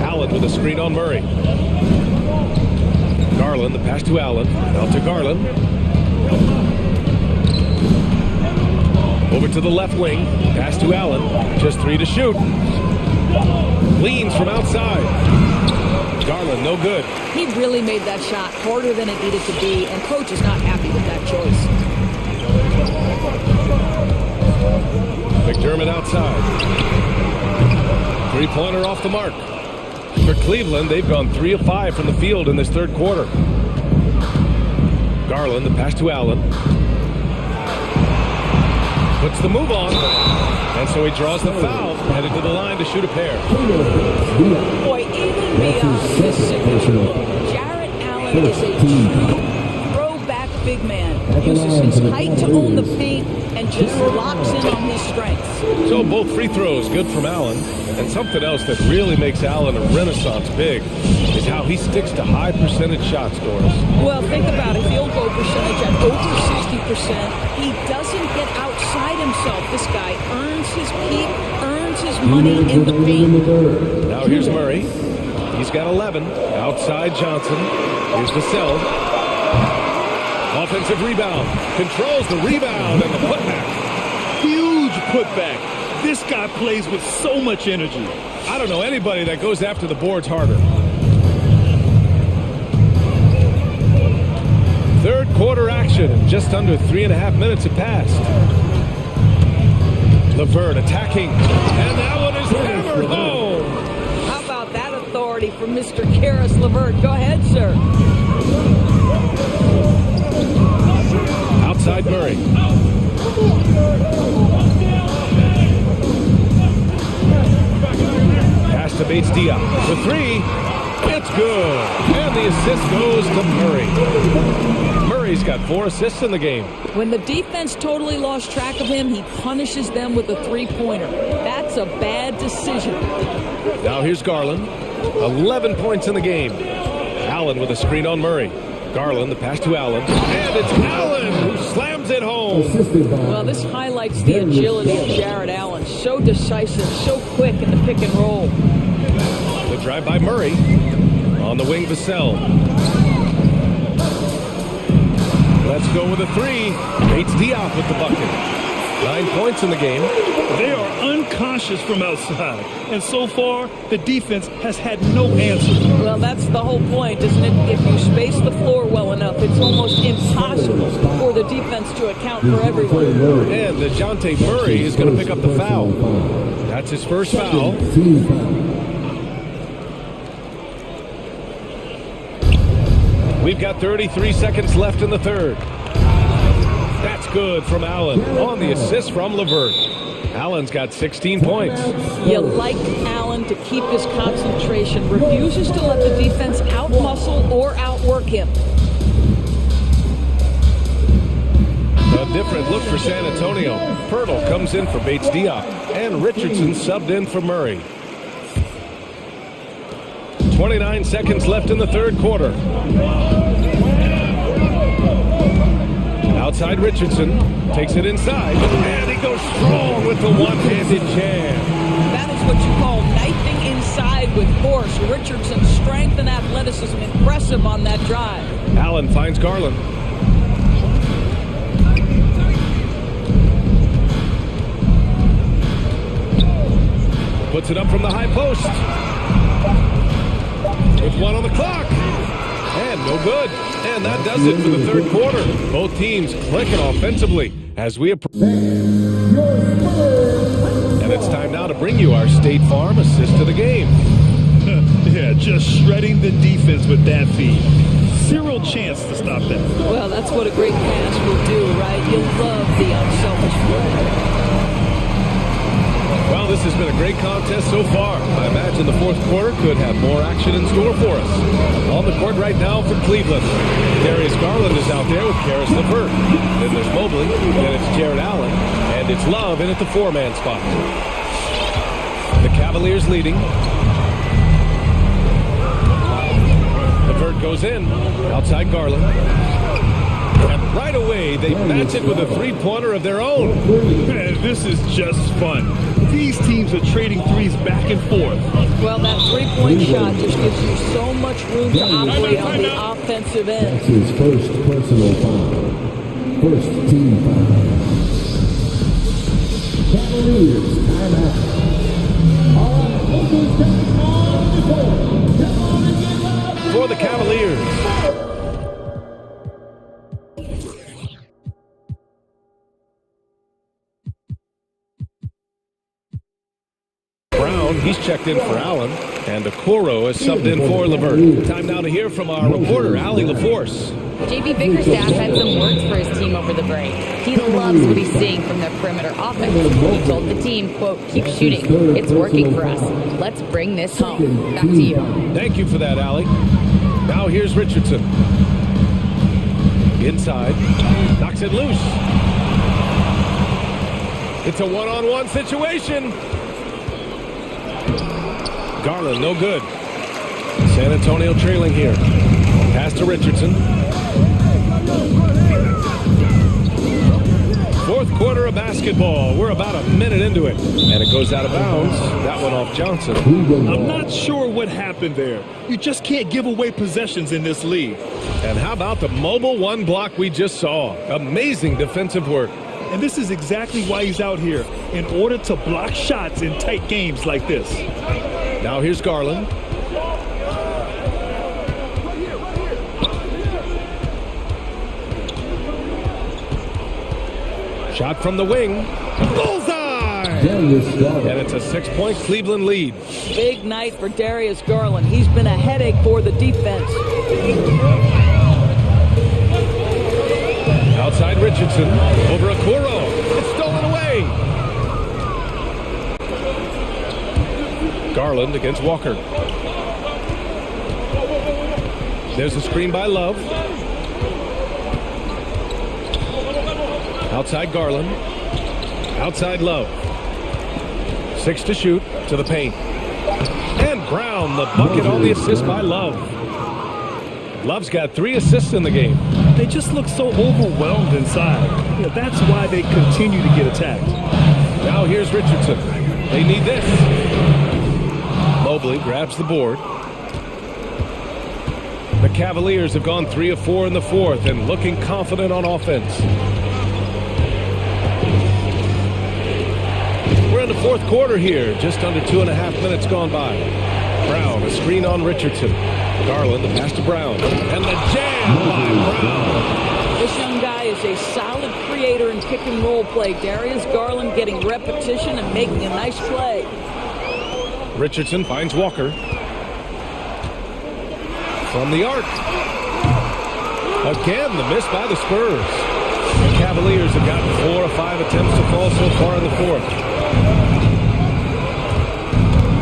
Allen with a screen on Murray. Garland, the pass to Allen. Out to Garland. Over to the left wing. Pass to Allen. Just 3 to shoot. Leans from outside. Garland, no good. He really made that shot harder than it needed to be, and coach is not happy with that choice. McDermott outside. 3-pointer off the mark. For Cleveland, they've gone 3 of 5 from the field in this third quarter. Garland, the pass to Allen. Puts the move on. And so he draws the foul, headed to the line to shoot a pair. Boy, even beyond his signature, Jarrett Allen is a true throwback big man. Uses his height to own the paint and just locks in on his strengths. So both free throws good from Allen. And something else that really makes Allen a renaissance big is how he sticks to high percentage shots, Doris. Well, think about it. Field goal percentage at over 60%. He doesn't get outside himself. This guy earns his keep, earns his money in the paint. Now here's Murray. He's got 11. Outside Johnson. Here's Vassell. Offensive rebound. Controls the rebound and the putback. Huge putback. This guy plays with so much energy. I don't know anybody that goes after the boards harder. Third quarter action. Just under 3.5 minutes have passed. LeVert attacking. And that one is hammered home. How about that authority from Mr. Karis LeVert? Go ahead, sir. Outside Murray. Pass to Bates Diop. The 3. It's good. And the assist goes to Murray. Murray's got 4 assists in the game. When the defense totally lost track of him, he punishes them with a 3-pointer. That's a bad decision. Now here's Garland. 11 points in the game. Allen with a screen on Murray. Garland, the pass to Allen. And it's Allen who slams it home. Well, this highlights the agility of Jared Allen. So decisive, so quick in the pick and roll. The drive by Murray. On the wing, Vassell. Let's go with a three. Bates Diop with the bucket. 9 points in the game. They are unconscious from outside, and so far, the defense has had no answer. Well, that's the whole point, isn't it? If you space the floor well enough, it's almost impossible for the defense to account for everyone. And DeJounte Murray is going to pick up the foul. That's his first foul. We've got 33 seconds left in the third. That's good from Allen on the assist from LeVert. Allen's got 16 points. You like Allen to keep his concentration, refuses to let the defense outmuscle or outwork him. A different look for San Antonio. Pirtle comes in for Bates Diop, and Richardson subbed in for Murray. 29 seconds left in the third quarter. Outside Richardson, takes it inside, and he goes strong with the one-handed jam. That is what you call knifing inside with force. Richardson's strength and athleticism impressive on that drive. Allen finds Garland. Puts it up from the high post. With one on the clock. And no good. And that does it for the third quarter. Both teams clicking offensively as we approach. And it's time now to bring you our State Farm assist of the game. Yeah, just shredding the defense with that feed. Zero chance to stop that. Well, that's what a great pass will do, right? You love the unselfish play. Well, this has been a great contest so far. I imagine the fourth quarter could have more action in store for us. On the court right now for Cleveland. Darius Garland is out there with Karis LeVert. Then there's Mobley, then it's Jared Allen, and it's Love in at the four-man spot. The Cavaliers leading. LeVert goes in, outside Garland. And right away, they match it with a three-pointer of their own. Man, this is just fun. These teams are trading threes back and forth. Well, that three-point shot just gives you so much room to operate on the offensive end. That's his first personal foul. First team foul. Cavaliers, timeout. All right, look who's coming on the court. Come on and get loud. For the Cavaliers. He's checked in for Allen, and Okoro is subbed in for LeVert. Time now to hear from our reporter, Allie LaForce. JB Bickerstaff had some words for his team over the break. He loves what he's seeing from their perimeter offense. He told the team, quote, keep shooting. It's working for us. Let's bring this home. Back to you. Thank you for that, Allie. Now here's Richardson. Inside. Knocks it loose. It's a one-on-one situation. Garland, no good. San Antonio trailing here. Pass to Richardson. Fourth quarter of basketball. We're about a minute into it. And it goes out of bounds. That one off Johnson. I'm not sure what happened there. You just can't give away possessions in this league. And how about the mobile one block we just saw? Amazing defensive work. And this is exactly why he's out here, in order to block shots in tight games like this. Now here's Garland. Shot from the wing. Bullseye! And it's a 6-point Cleveland lead. Big night for Darius Garland. He's been a headache for the defense. Outside Richardson. Over Okoro. It's stolen away. Garland against Walker. There's a screen by Love. Outside Garland. Outside Love. 6 to shoot to the paint. And Brown, the bucket on the assist by Love. Love's got 3 assists in the game. They just look so overwhelmed inside. That's why they continue to get attacked. Now here's Richardson. They need this. Mobley grabs the board. The Cavaliers have gone 3 of 4 in the fourth and looking confident on offense. We're in the fourth quarter here, just under 2.5 minutes gone by. Brown, a screen on Richardson. Garland, the pass to Brown. And the jam by Brown. This young guy is a solid creator in pick and roll play. Darius Garland getting repetition and making a nice play. Richardson finds Walker. From the arc. Again, the miss by the Spurs. The Cavaliers have gotten 4 of 5 attempts to fall so far in the fourth.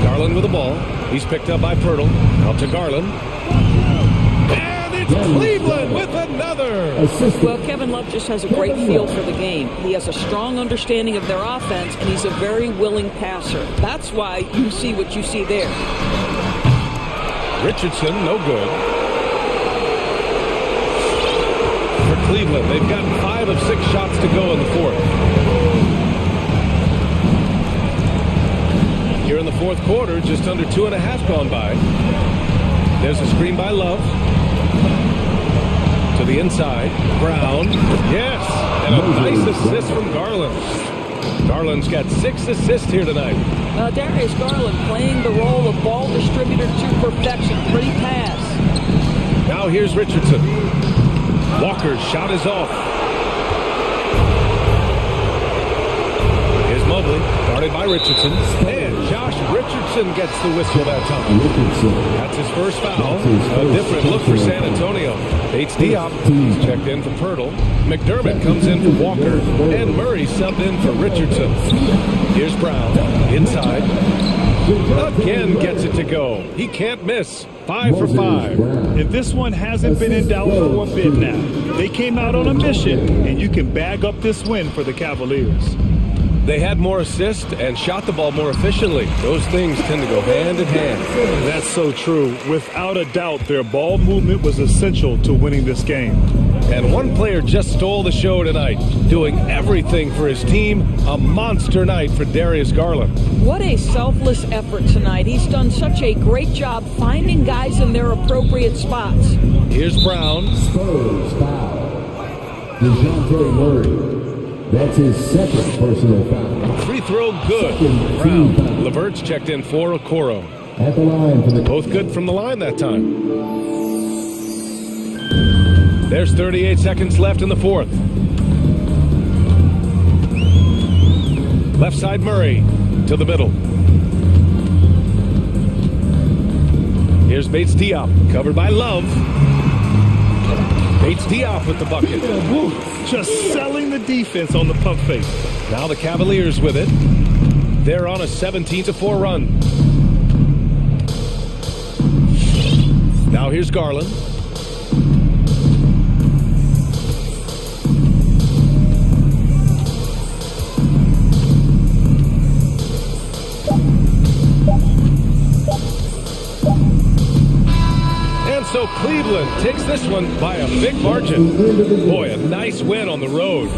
Garland with the ball. He's picked up by Pirtle. Out to Garland. And it's Cleveland with another. Well, Kevin Love just has a great feel for the game. He has a strong understanding of their offense, and he's a very willing passer. That's why you see what you see there. Richardson, no good. For Cleveland, they've gotten 5 of 6 shots to go in the fourth. Here in the fourth quarter, just under 2.5 gone by. There's a screen by Love. To the inside. Brown. Yes! And a nice assist from Garland. Garland's got 6 assists here tonight. Darius Garland playing the role of ball distributor to perfection. Pretty pass. Now here's Richardson. Walker's shot is off. Here's Mobley, guarded by Richardson. And Josh Richardson gets the whistle that time. That's his first foul. A different look for San Antonio. Bates Diop, he's checked in for Pirtle. McDermott comes in for Walker. And Murray subbed in for Richardson. Here's Brown, inside. Again gets it to go. He can't miss. 5 for 5. And this one hasn't been in doubt for a bit now. They came out on a mission, and you can bag up this win for the Cavaliers. They had more assists and shot the ball more efficiently. Those things tend to go hand in hand. That's so true. Without a doubt, their ball movement was essential to winning this game. And one player just stole the show tonight, doing everything for his team. A monster night for Darius Garland. What a selfless effort tonight. He's done such a great job finding guys in their appropriate spots. Here's Brown. Spurs foul. DeJounte Murray. That's his second personal foul. Free throw good. Brown. Levert's checked in for Okoro. At the line for the Both good from the line that time. There's 38 seconds left in the fourth. Left side Murray to the middle. Here's Bates Diop, covered by Love. Bates Diop with the bucket. Woo, just selling the defense on the pump fake. Now the Cavaliers with it. They're on a 17-4 run. Now here's Garland. So Cleveland takes this one by a big margin. Boy, a nice win on the road.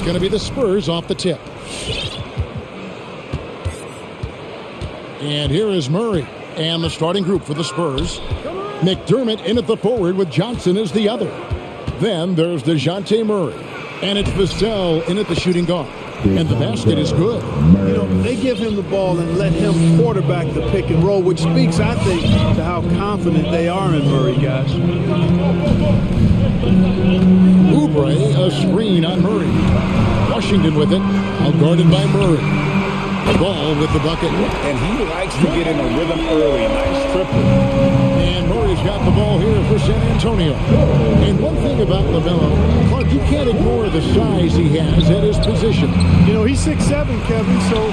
It's going to be the Spurs off the tip. And here is Murray and the starting group for the Spurs. McDermott in at the forward with Johnson as the other. Then there's DeJounte Murray. And it's Vassell in at the shooting guard. And the basket is good. You know, they give him the ball and let him quarterback the pick and roll, which speaks, I think, to how confident they are in Murray, guys. Oubre, a screen on Murray. Washington with it, outguarded by Murray. The ball with the bucket. And he likes to get in a rhythm early. Nice triple. And Murray's got the ball here for San Antonio. And one thing about LaMelo, Clark, you can't ignore the size he has at his position. You know, he's 6'7", Kevin, so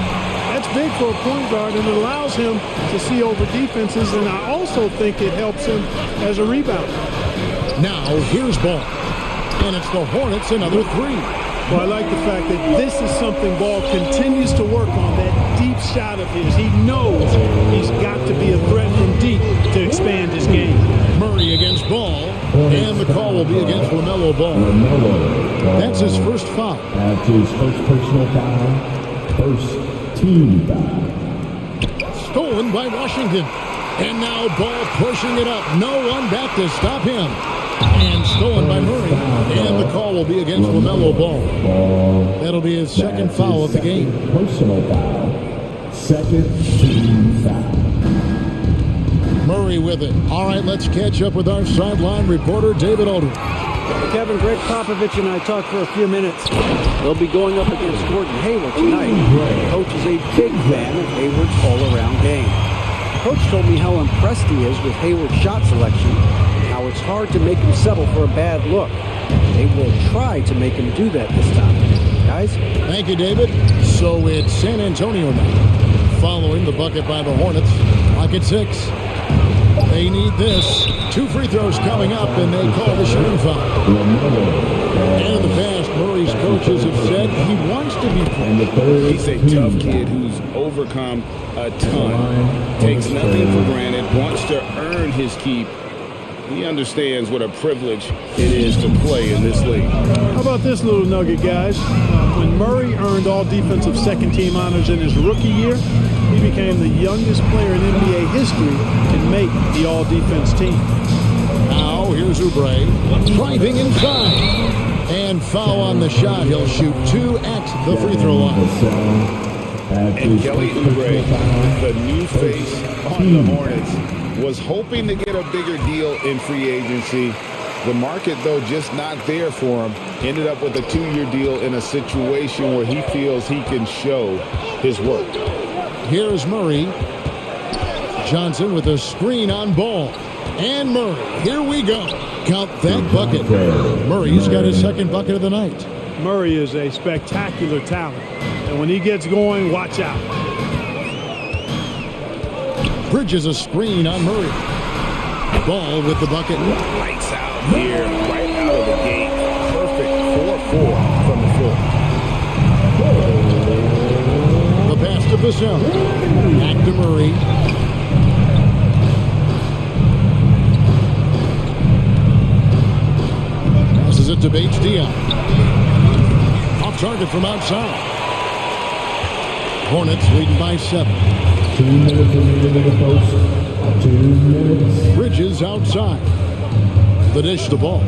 that's big for a point guard, and it allows him to see over defenses, and I also think it helps him as a rebounder. Now, here's Ball. And it's the Hornets, another three. Well, I like the fact that this is something Ball continues to work on, that deep shot of his. He knows he's got to be a threat from deep to expand his game. Murray against Ball, and the call will be against LaMelo Ball. That's his first foul. That's his first personal foul, first team foul. Stolen by Washington. And now Ball pushing it up. No one back to stop him. And stolen by Murray. And the call will be against LaMelo Ball. That'll be his second foul of the game. Personal foul. Second team foul. Murray with it. All right, let's catch up with our sideline reporter, David Aldridge. Kevin, Greg Popovich and I talked for a few minutes. They'll be going up against Gordon Hayward tonight. The coach is a big fan of Hayward's all-around game. The coach told me how impressed he is with Hayward's shot selection, how it's hard to make him settle for a bad look. They will try to make him do that this time. Guys? Thank you, David. So it's San Antonio now, following the bucket by the Hornets. Clock at 6. They need this. 2 free throws coming up, and they call the shooting foul. And in the past, Murray's coaches have said he wants to be played. He's a tough kid who's overcome a ton, takes nothing for granted, wants to earn his keep. He understands what a privilege it is to play in this league. How about this little nugget, guys? When Murray earned all defensive second-team honors in his rookie year, he became the youngest player in NBA history to make the all-defense team. Now, here's Oubre, driving inside. And foul on the shot. He'll shoot 2 at the free throw line. And Kelly Oubre, the new face on the Hornets, was hoping to get a bigger deal in free agency. The market, though, just not there for him. Ended up with a 2-year deal in a situation where he feels he can show his work. Here's Murray. Johnson with a screen on Ball. And Murray, here we go. Count that bucket. Murray's got his second bucket of the night. Murray is a spectacular talent. And when he gets going, watch out. Bridges a screen on Murray. Ball with the bucket. Lights out here, right out of the gate. Perfect 4-4 from the floor. The pass to Vassell. Back to Murray. Passes it to Bates Diop. Off target from outside. Hornets leading by 7. 2 minutes remaining in the post. 2 minutes. Bridges outside. The dish the ball.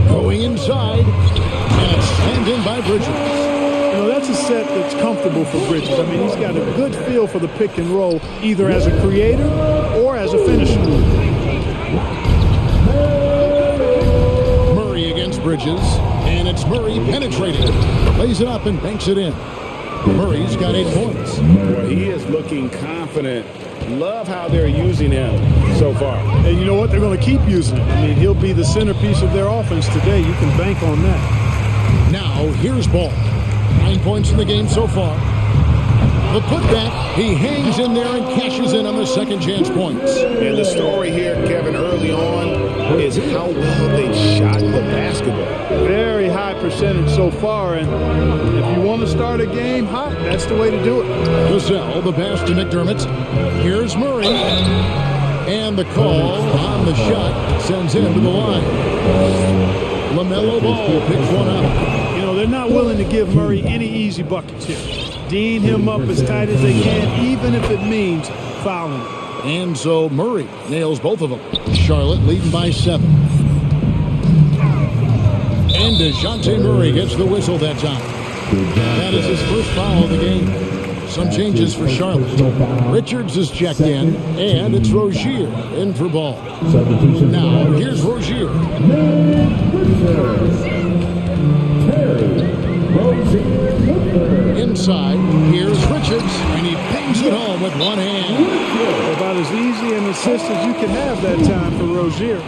Going inside. And it's slammed in by Bridges. You know, that's a set that's comfortable for Bridges. I mean, he's got a good feel for the pick and roll, either as a creator or as a finisher. Murray against Bridges. And it's Murray penetrating. Lays it up and banks it in. Murray's got 8 points. Well, he is looking confident. Love how they're using him so far. And you know what? They're going to keep using him. I mean, he'll be the centerpiece of their offense today. You can bank on that. Now, here's Ball. 9 points in the game so far. The putback, he hangs in there and cashes in on the second chance points. And the story here, Kevin, early on is how well they shot the basketball. Very high percentage so far, and if you want to start a game hot, that's the way to do it. Vassell, the pass to McDermott. Here's Murray. And the call on the shot sends him to the line. LaMelo Ball picks one up. You know, they're not willing to give Murray any easy buckets here. Dean him up as tight as they can, even if it means fouling. And so Murray nails both of them. Charlotte leading by 7. And DeJounte Murray gets the whistle that time. That is his first foul of the game. Some changes for Charlotte. Richards is checked in, and it's Rozier in for Ball. Now, here's Rozier. Inside, here's Richards, and he pings it home with one hand. About as easy an assist as you can have that time for Rozier.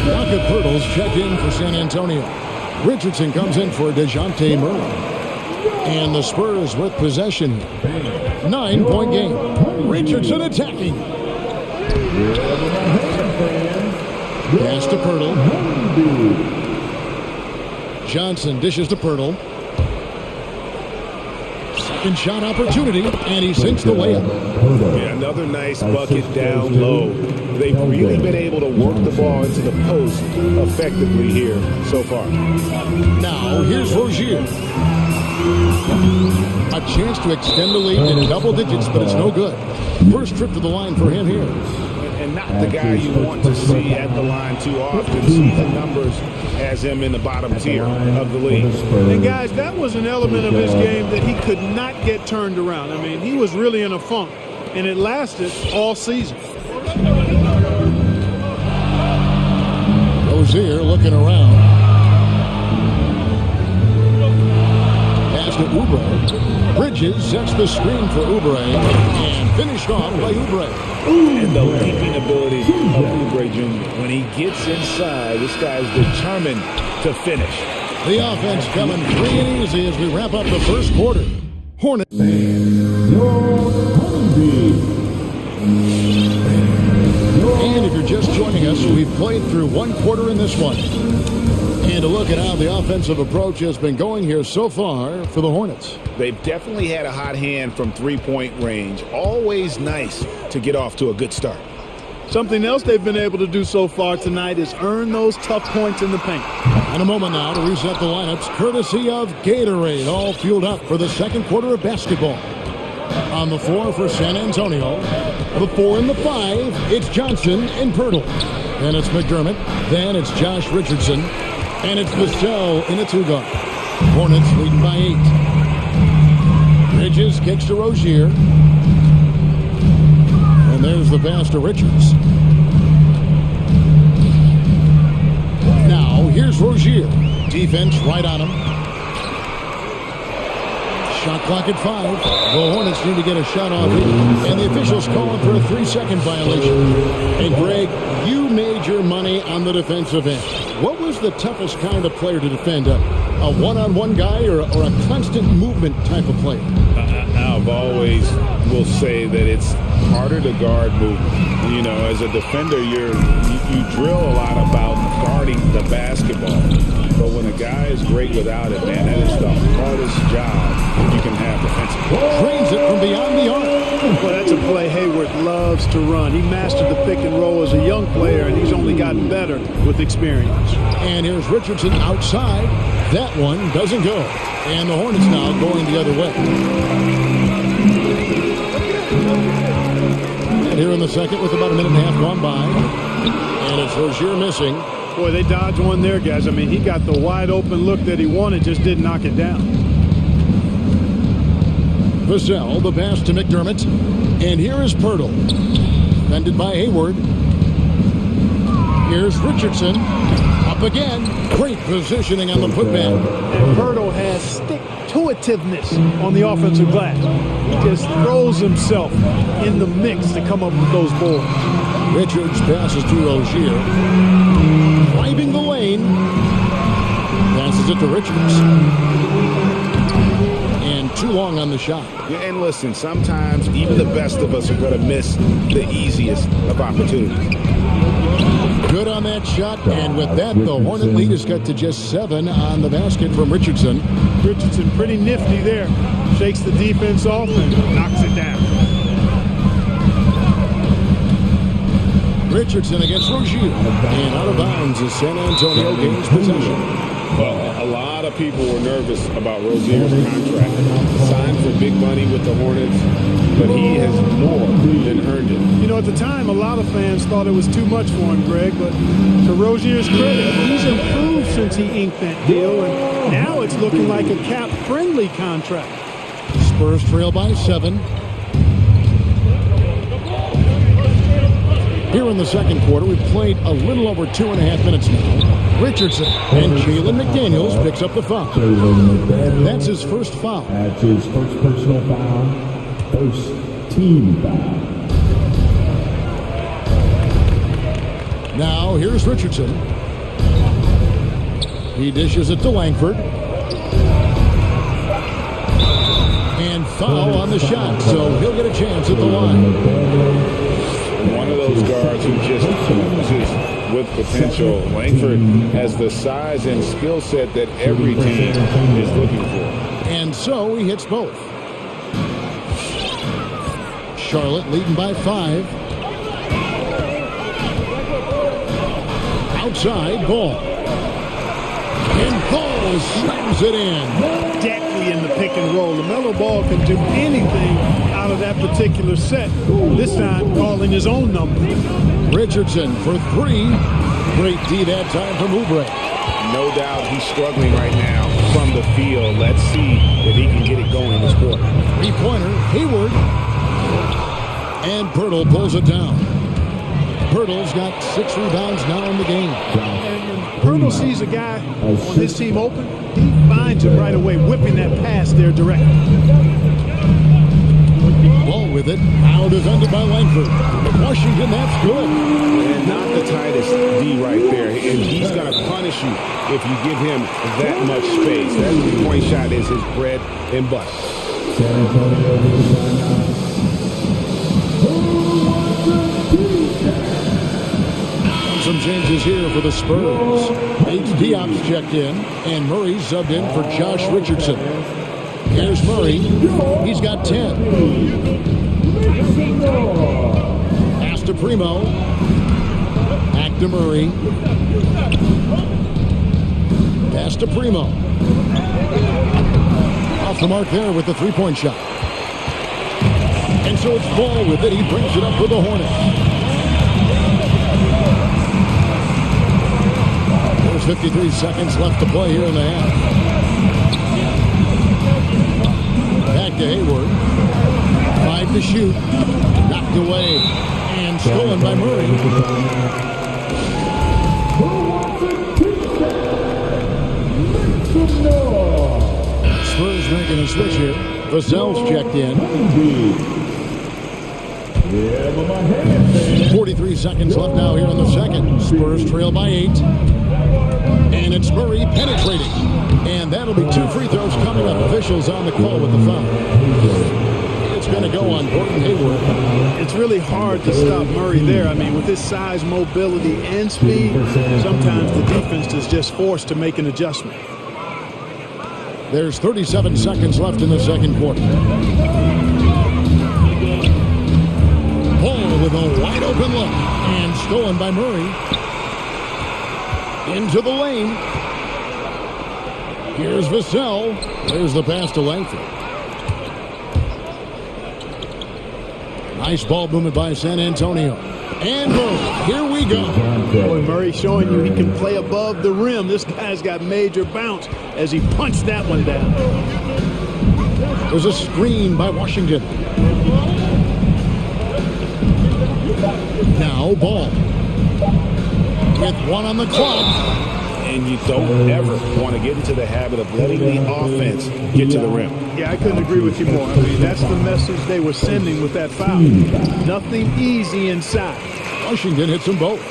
Rocket Pirtles check in for San Antonio. Richardson comes in for DeJounte Murray. And the Spurs with possession here. 9-point game. Richardson attacking. Pass to Pirtle. Johnson dishes to Pirtle. Second shot opportunity, and he sinks the layup. Yeah, another nice bucket down low. They've really been able to work the ball into the post effectively here so far. Now, here's Rozier. A chance to extend the lead in double digits, but it's no good. First trip to the line for him here. And not the guy you want to see at the line too often. See the numbers has him in the bottom tier of the league. And guys, that was an element of his game that he could not get turned around. I mean, he was really in a funk, and it lasted all season. Rozier looking around. Pass to Oubre. Bridges sets the screen for Oubre and finished off by Oubre. And the leaping ability of Oubre Jr. When he gets inside, this guy's determined to finish. The offense coming free and easy as we wrap up the first quarter. Hornets. And if you're just joining us, we've played through one quarter in this one. And a look at how the offensive approach has been going here so far for the Hornets. They've definitely had a hot hand from three-point range. Always nice to get off to a good start. Something else they've been able to do so far tonight is earn those tough points in the paint. In a moment now to reset the lineups, courtesy of Gatorade, all fueled up for the second quarter of basketball. On the floor for San Antonio, the 4 and the 5, it's Johnson and Pirtle. Then it's McDermott, then it's Josh Richardson, and it's Vassell in a 2-guard. Hornets leading by 8. Bridges kicks to Rozier. And there's the pass to Richards. Now, here's Rozier. Defense right on him. Shot clock at 5. The Hornets need to get a shot off here. And the officials calling for a 3-second violation. And Greg, you made your money on the defensive end. What was the toughest kind of player to defend? A one-on-one guy or a constant movement type of player? I've always will say that it's harder to guard movement. You know, as a defender, you drill a lot about guarding the basketball. But when a guy is great without it, man, that is the hardest job you can have defensively. Trains it from beyond the arc. Well, that's a play Hayward loves to run. He mastered the pick and roll as a young player, and he's only gotten better with experience. And here's Richardson outside. That one doesn't go. And the Hornets now going the other way. And here in the second with about a minute and a half gone by. And it's Rozier missing. Boy, they dodged one there, guys. I mean, he got the wide open look that he wanted, just didn't knock it down. Vassell, the pass to McDermott. And here is Pirtle. Defended by Hayward. Here's Richardson. Up again. Great positioning on the putback. And Pirtle has stick-to-itiveness on the offensive glass. He just throws himself in the mix to come up with those boards. Richards passes to Rozier. Driving the lane. Passes it to Richards. And 2 long on the shot. Yeah, and listen, sometimes even the best of us are going to miss the easiest of opportunities. Good on that shot, and with that, the Hornet lead has got to just 7 on the basket from Richardson. Richardson pretty nifty there. Shakes the defense off and knocks it down. Richardson against Rozier, and out of bounds as San Antonio gains possession. Well, a lot of people were nervous about Rozier's contract. Signed for big money with the Hornets, but he has more than earned it. You know, at the time, a lot of fans thought it was too much for him, Greg, but to Rozier's credit, he's improved since he inked that deal, and now it's looking like a cap-friendly contract. Spurs trail by 7. Here in the second quarter, we've played a little over 2.5 minutes now. Richardson and Jalen McDaniels picks up the foul. That's his first foul. That's his first personal foul, first team foul. Now, here's Richardson. He dishes it to Langford. And foul on the shot, so he'll get a chance at the line. One of those guards who just oozes with potential. Langford has the size and skill set that every team is looking for. And so he hits both. Charlotte leading by 5. Outside, Ball. And Ball slams it in. Deadly in the pick and roll. LaMelo Ball can do anything out of that particular set. This time calling his own number. Richardson for 3. Great D that time from Oubre. No doubt he's struggling right now from the field. Let's see if he can get it going this quarter. 3-pointer, Hayward. And Pirtle pulls it down. Pirtle's got 6 rebounds now in the game. And Pirtle sees a guy on his team open. He finds him right away, whipping that pass there directly. Ball with it, now defended by Langford. Washington, that's good. And not the tightest D right there. And he's going to punish you if you give him that much space. That 3-point shot is his bread and butter. San Antonio with the timeout. Some changes here for the Spurs. Nate Diop's checked in, and Murray subbed in for Josh Richardson. Here's Murray. He's got 10. Pass to Primo. Back to Murray. Pass to Primo. Off the mark there with the 3-point shot. And so it's Ball with it. He brings it up for the Hornets. There's 53 seconds left to play here in the half. Back to Hayward. 5 to shoot. Knocked away. And stolen by Murray. Spurs making a switch here. Vassell's checked in. 43 seconds left now here in the second. Spurs trail by 8. And it's Murray penetrating. And that'll be 2 free throws coming up. Officials on the call with the foul. It's going to go on Gordon Hayward. It's really hard to stop Murray there. I mean, with his size, mobility, and speed, sometimes the defense is just forced to make an adjustment. There's 37 seconds left in the second quarter. Ball with a wide open look. And stolen by Murray. Into the lane. Here's Vassell. There's the pass to Langford. Nice ball movement by San Antonio. And Murray. Here we go. Boy, Murray showing you he can play above the rim. This guy's got major bounce as he punched that one down. There's a screen by Washington. Now Ball. With 1 on the clock. And you don't ever want to get into the habit of letting the offense get to the rim. Yeah, I couldn't agree with you more. I mean, that's the message they were sending with that foul. Nothing easy inside. Washington hits them both.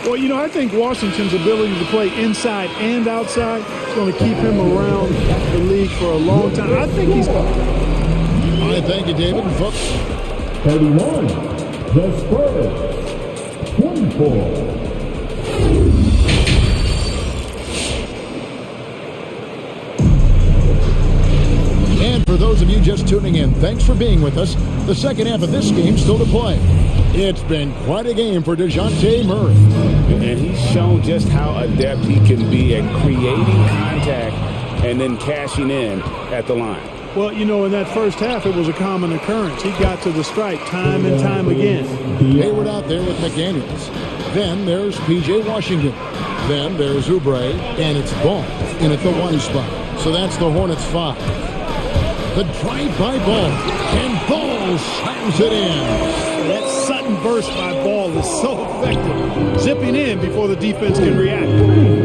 Well, you know, I think Washington's ability to play inside and outside is going to keep him around the league for a long time. I think he's... All right, thank you, David. Folks. 31, the Spurs, 24. And for those of you just tuning in, thanks for being with us. The second half of this game still to play. It's been quite a game for DeJounte Murray. And he's shown just how adept he can be at creating contact and then cashing in at the line. Well, you know, in that first half, it was a common occurrence. He got to the stripe time and time again. Hayward out there with McDaniels. Then there's P.J. Washington. Then there's Oubre, and it's Ball in at the 1 spot. So that's the Hornets 5. The drive-by Ball, and Ball slams it in. That sudden burst by Ball is so effective. Zipping in before the defense can react.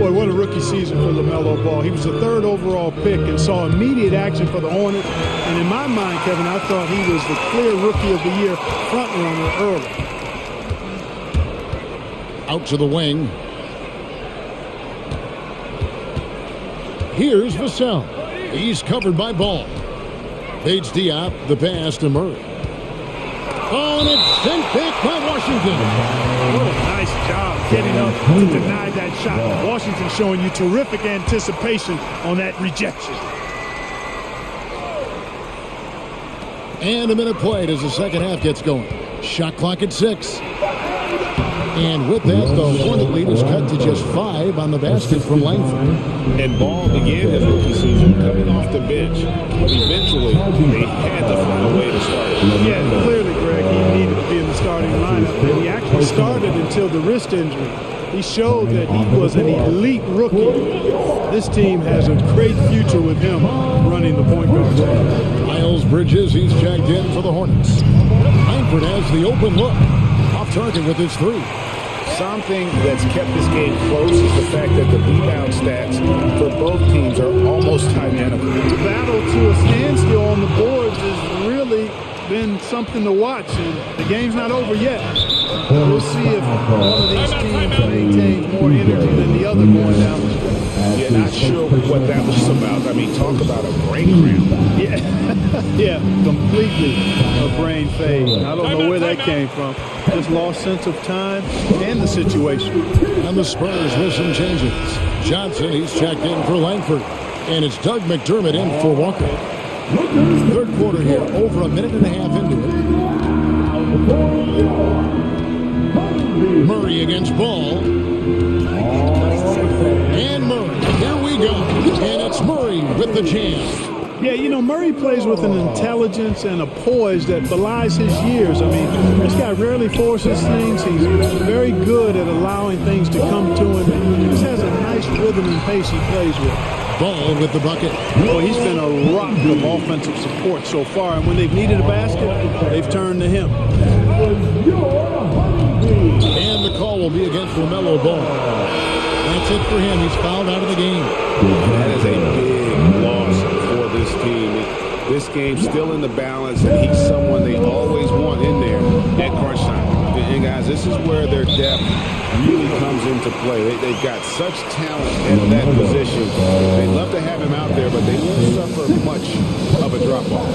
Boy, what a rookie season for LaMelo Ball. He was the 3rd overall pick and saw immediate action for the Hornets. And in my mind, Kevin, I thought he was the clear rookie of the year front runner early. Out to the wing. Here's Vassell. He's covered by Ball. Paige Diop, the pass to Murray. Oh, and it's sent back by Washington. What a nice job getting up to deny that shot. Washington showing you terrific anticipation on that rejection. And a minute played as the second half gets going. Shot clock at 6. And with that, the Hornet lead is cut to just 5 on the basket from Langford. And Ball began his rookie season coming off the bench, but eventually they had to find a way to start. Yeah, clearly, Greg, he needed to be in the starting lineup. And he actually started until the wrist injury. He showed that he was an elite rookie. This team has a great future with him running the point guard. Miles Bridges, he's checked in for the Hornets. Langford has the open look. Off target with his 3. Something that's kept this game close is the fact that the rebound stats for both teams are almost identical. The battle to a standstill on the boards has really been something to watch, and the game's not over yet. We'll see if one of these teams maintains more energy than the other going down the stretch. You're not sure what that was about. I mean, talk about a brain cramp. Yeah, yeah, completely a brain fade. I don't know where that came from. Just lost sense of time and the situation. And the Spurs with some changes. Johnson, he's checked in for Langford. And it's Doug McDermott in for Walker. Third quarter here, over a minute and a half into it. Murray against Ball. And Murray, here we go. And it's Murray with the jam. Yeah, you know, Murray plays with an intelligence and a poise that belies his years. I mean, this guy rarely forces things. He's very good at allowing things to come to him. He just has a nice rhythm and pace he plays with. Ball with the bucket. Well, he's been a rock of offensive support so far, and when they've needed a basket, they've turned to him. And the call will be against LaMelo Ball. That's it for him. He's fouled out of the game. That is a big loss for this team. This game's still in the balance, and he's someone they always want in there at crunch time. And guys, this is where their depth really comes into play. They've got such talent at that position. They'd love to have him out there, but they won't suffer much of a drop-off.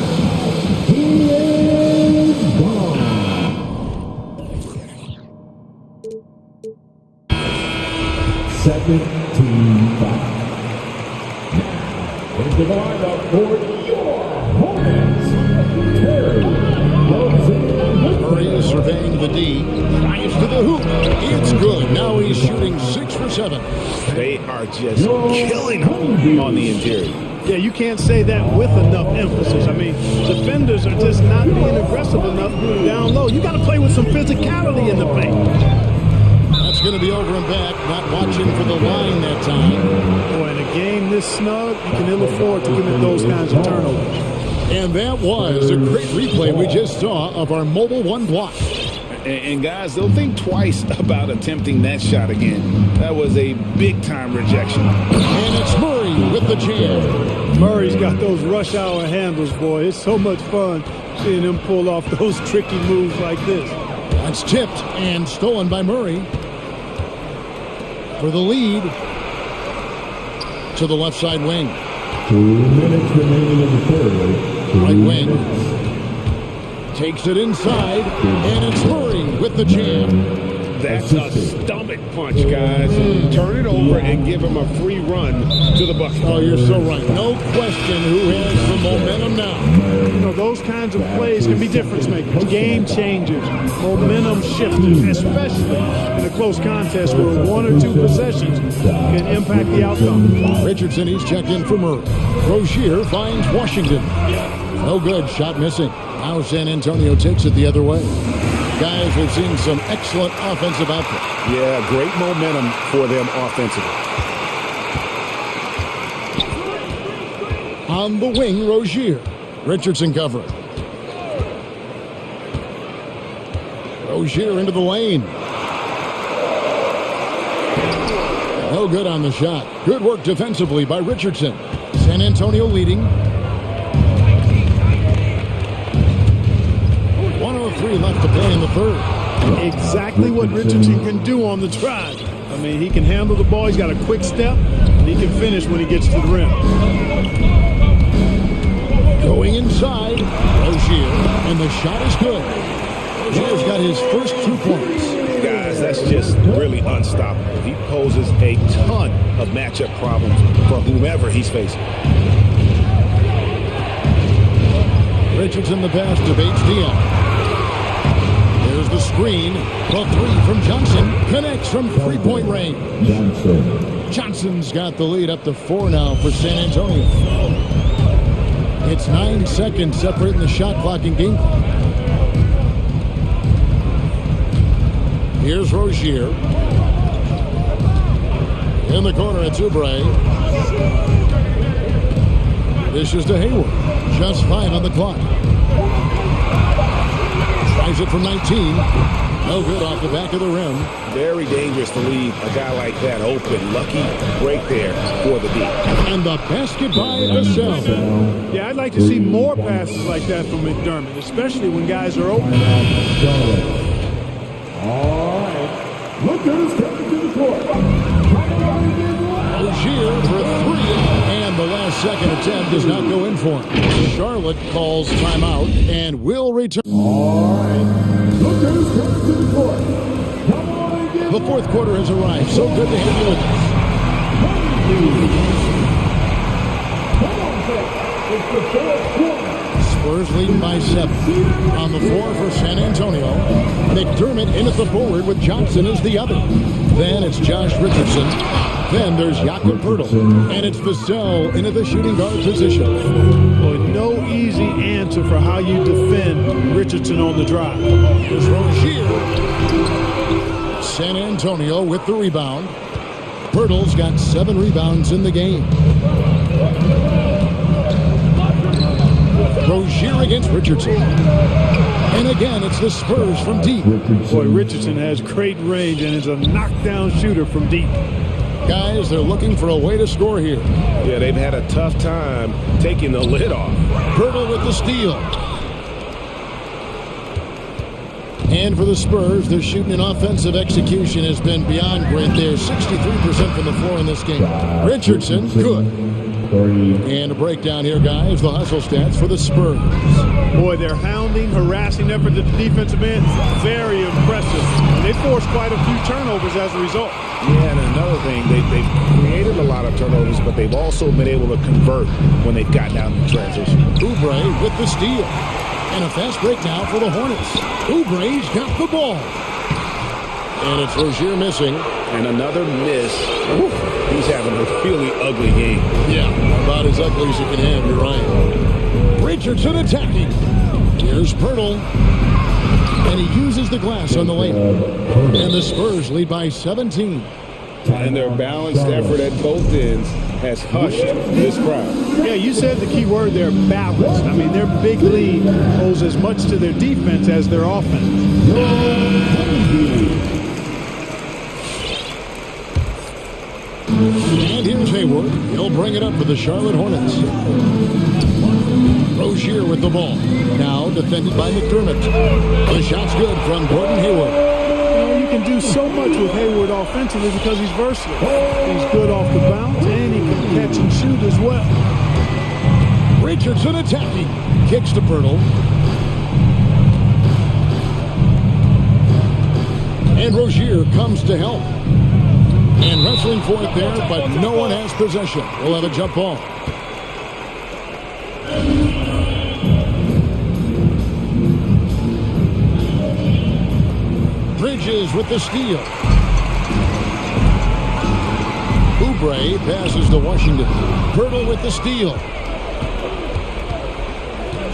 He is gone. Second team foul. Now, into the lineup for your Hornets, Terry Rozier. Murray is surveying the D. Drives to the hoop. It's good. Now he's shooting 6 for 7. They are just killing him on the interior. Yeah, you can't say that with enough emphasis. I mean, defenders are just not being aggressive enough down low. You got to play with some physicality in the paint. That's going to be over and back. Not watching for the line that time. Boy, in a game this snug, you can ill afford to commit those kinds of turnovers. And that was a great replay we just saw of our mobile 1 block. And guys, they'll think twice about attempting that shot again. That was a big-time rejection. And it's Murray with the jam. Murray's got those rush hour handles, boy. It's so much fun seeing him pull off those tricky moves like this. That's tipped and stolen by Murray. for the lead. To the left side wing. 2 minutes remaining in the third. Right wing. Takes it inside, and it's Murray with the jam. That's a stomach punch, guys. Turn it over and give him a free run to the bucket. Oh, you're so right. No question who has the momentum now. You know, those kinds of plays can be difference makers, game changers, momentum shifters, especially in a close contest where 1 or 2 possessions can impact the outcome. Richardson, he's checked in for Murray. Rozier finds Washington. No good. Shot missing. Now San Antonio takes it the other way. Guys, we've seen some excellent offensive output. Yeah, great momentum for them offensively. On the wing, Rozier. Richardson covering. Rozier into the lane. No good on the shot. Good work defensively by Richardson. San Antonio leading. 1:03 left to play in the third. Exactly what Richardson can do on the drive. I mean, he can handle the ball. He's got a quick step, and he can finish when he gets to the rim. Going inside, Rozier, and the shot is good. Rozier's got his first 2 points. Guys, that's just really unstoppable. He poses a ton of matchup problems for whomever he's facing. Richardson the pass to Bates Dion. There's the screen. The 3 from Johnson connects from 3-point range. Johnson's got the lead up to 4 now for San Antonio. It's 9 seconds separating the shot clock and game clock. Here's Rozier. In the corner, it's Oubre. This is to Hayward. Just 5 on the clock. Tries it from 19. No good off the back of the rim. Very dangerous to leave a guy like that open. Lucky break there for the D. And the basket by Vassell. Yeah, I'd like to see more passes like that from McDermott, especially when guys are open. All right. Lookers coming to the court. Rozier for 3, and the last second attempt does not go in for him. Charlotte calls timeout and will return. All right. Lookers coming to the court. Come on and get The fourth quarter has arrived. So good to have you with us. Come on, folks. It's the fourth quarter. Spurs leading by 7. On the floor for San Antonio, McDermott in at the forward with Johnson as the other. Then it's Josh Richardson. Then there's Jakob Poeltl. And it's Vassell into the shooting guard position. Well, no easy answer for how you defend Richardson on the drive. Here's Rozier. San Antonio with the rebound. Poeltl's got 7 rebounds in the game. Rozier against Richardson. And again, it's the Spurs from deep. Boy, Richardson has great range and is a knockdown shooter from deep. Guys, they're looking for a way to score here. Yeah, they've had a tough time taking the lid off. Poeltl with the steal. And for the Spurs, their shooting and offensive execution has been beyond great there. 63% from the floor in this game. Richardson, good. And a breakdown here, guys. The hustle stats for the Spurs. Boy, their hounding, harassing effort at the defensive end, very impressive. They forced quite a few turnovers as a result. Yeah, and another thing, they've created a lot of turnovers, but they've also been able to convert when they've gotten out in transition. Oubre with the steal. And a fast break now for the Hornets. Oubre's got the ball. And it's Rozier missing. And another miss. Ooh, he's having a really ugly game. Yeah, about as ugly as you can have, you're right. Richardson attacking. Here's Poeltl. And he uses the glass on the lane. And the Spurs lead by 17. And their balanced effort at both ends has hushed this crowd. Yeah, you said the key word there, balanced. I mean, their big lead owes as much to their defense as their offense. And here's Hayward. He'll bring it up for the Charlotte Hornets. Rozier with the ball. Now defended by McDermott. The shot's good from Gordon Hayward. You can can do so much with Hayward offensively because he's versatile. He's good off the bounce, and he can catch and shoot as well. Richardson attacking. Kicks to Pirtle. And Rozier comes to help. And wrestling for it there, but no one has possession. We'll have a jump ball. Bridges with the steal. Oubre passes to Washington. Pirtle with the steal.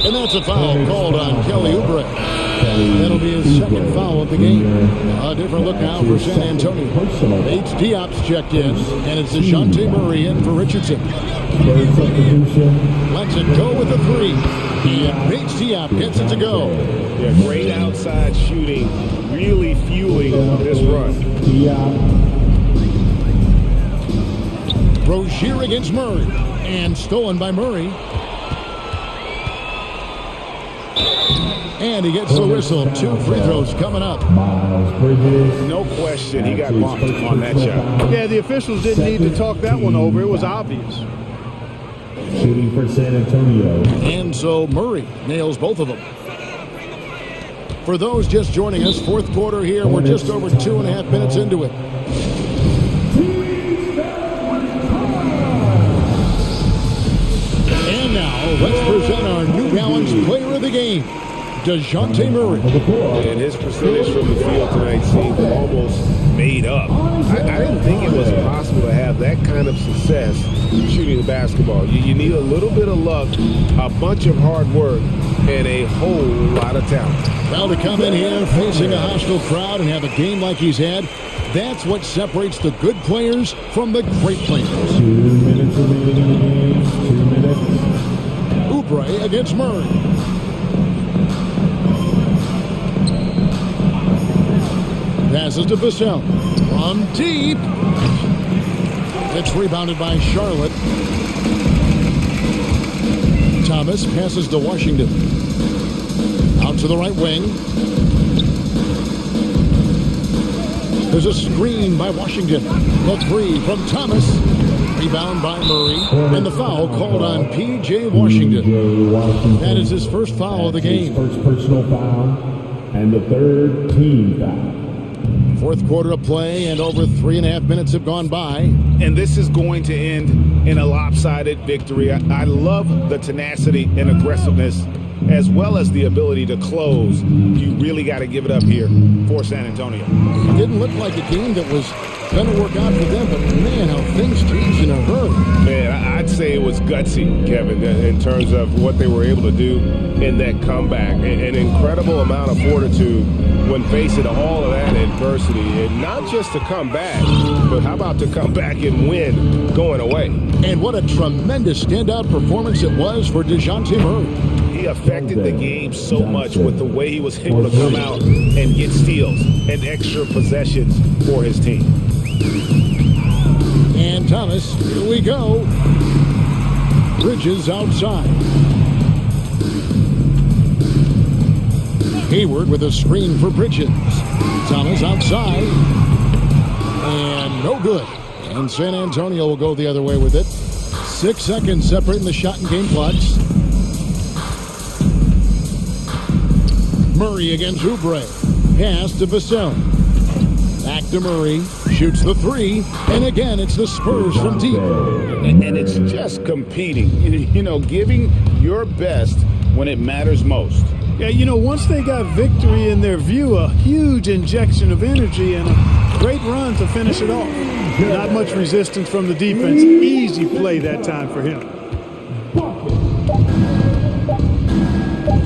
And that's a foul called on Kelly Oubre. That'll be his second foul of the game. A different look now for San Antonio. Bates Diop's checked in, and it's DeJounte Murray in for Richardson. Lets it go with the three. Bates Diop gets it to go. Yeah, great outside shooting, really fueling this run. Rozier against Murray, and stolen by Murray. And he gets the whistle. 2 free throws coming up. No question, he got bumped on that shot. Yeah, the officials didn't need to talk that one over. It was obvious. Shooting for San Antonio. And so Murray nails both of them. For those just joining us, fourth quarter here. We're just over 2.5 minutes into it. And now, let's present our New Balance player of the game, DeJounte Murray. And his percentage from the field tonight seemed almost made up. I didn't think it was possible to have that kind of success shooting the basketball. You need a little bit of luck, a bunch of hard work, and a whole lot of talent. Well, to come in here facing a hostile crowd and have a game like he's had, that's what separates the good players from the great players. 2 minutes remaining in the game. 2 minutes. Oubre against Murray. Passes to Vassell. From deep. It's rebounded by Charlotte. Thomas passes to Washington. Out to the right wing. There's a screen by Washington. The three from Thomas. Rebound by Murray. And the foul called on P.J. Washington. That is his first foul of the game. First personal foul and the third team foul. Fourth quarter of play, and over 3.5 minutes have gone by. And this is going to end in a lopsided victory. I love the tenacity and aggressiveness, as well as the ability to close. You really got to give it up here for San Antonio. It didn't look like a game that was going to work out for them, but man, how things changed in a hurry. Man, I'd say it was gutsy, Kevin, in terms of what they were able to do in that comeback. An incredible amount of fortitude when facing all of that adversity. And not just to come back, but how about to come back and win going away? And what a tremendous standout performance it was for DeJounte Murray. He affected the game so much with the way he was able to come out and get steals and extra possessions for his team. And Thomas, here we go. Bridges outside. Hayward with a screen for Bridges. Thomas outside. And no good. And San Antonio will go the other way with it. 6 seconds separating the shot and game clocks. Murray against Oubre. Pass to Vassell. Back to Murray. Shoots the three. And again, it's the Spurs from deep. And it's just competing. You know, giving your best when it matters most. Yeah, you know, once they got victory in their view, a huge injection of energy and a great run to finish it off. Not much resistance from the defense. Easy play that time for him.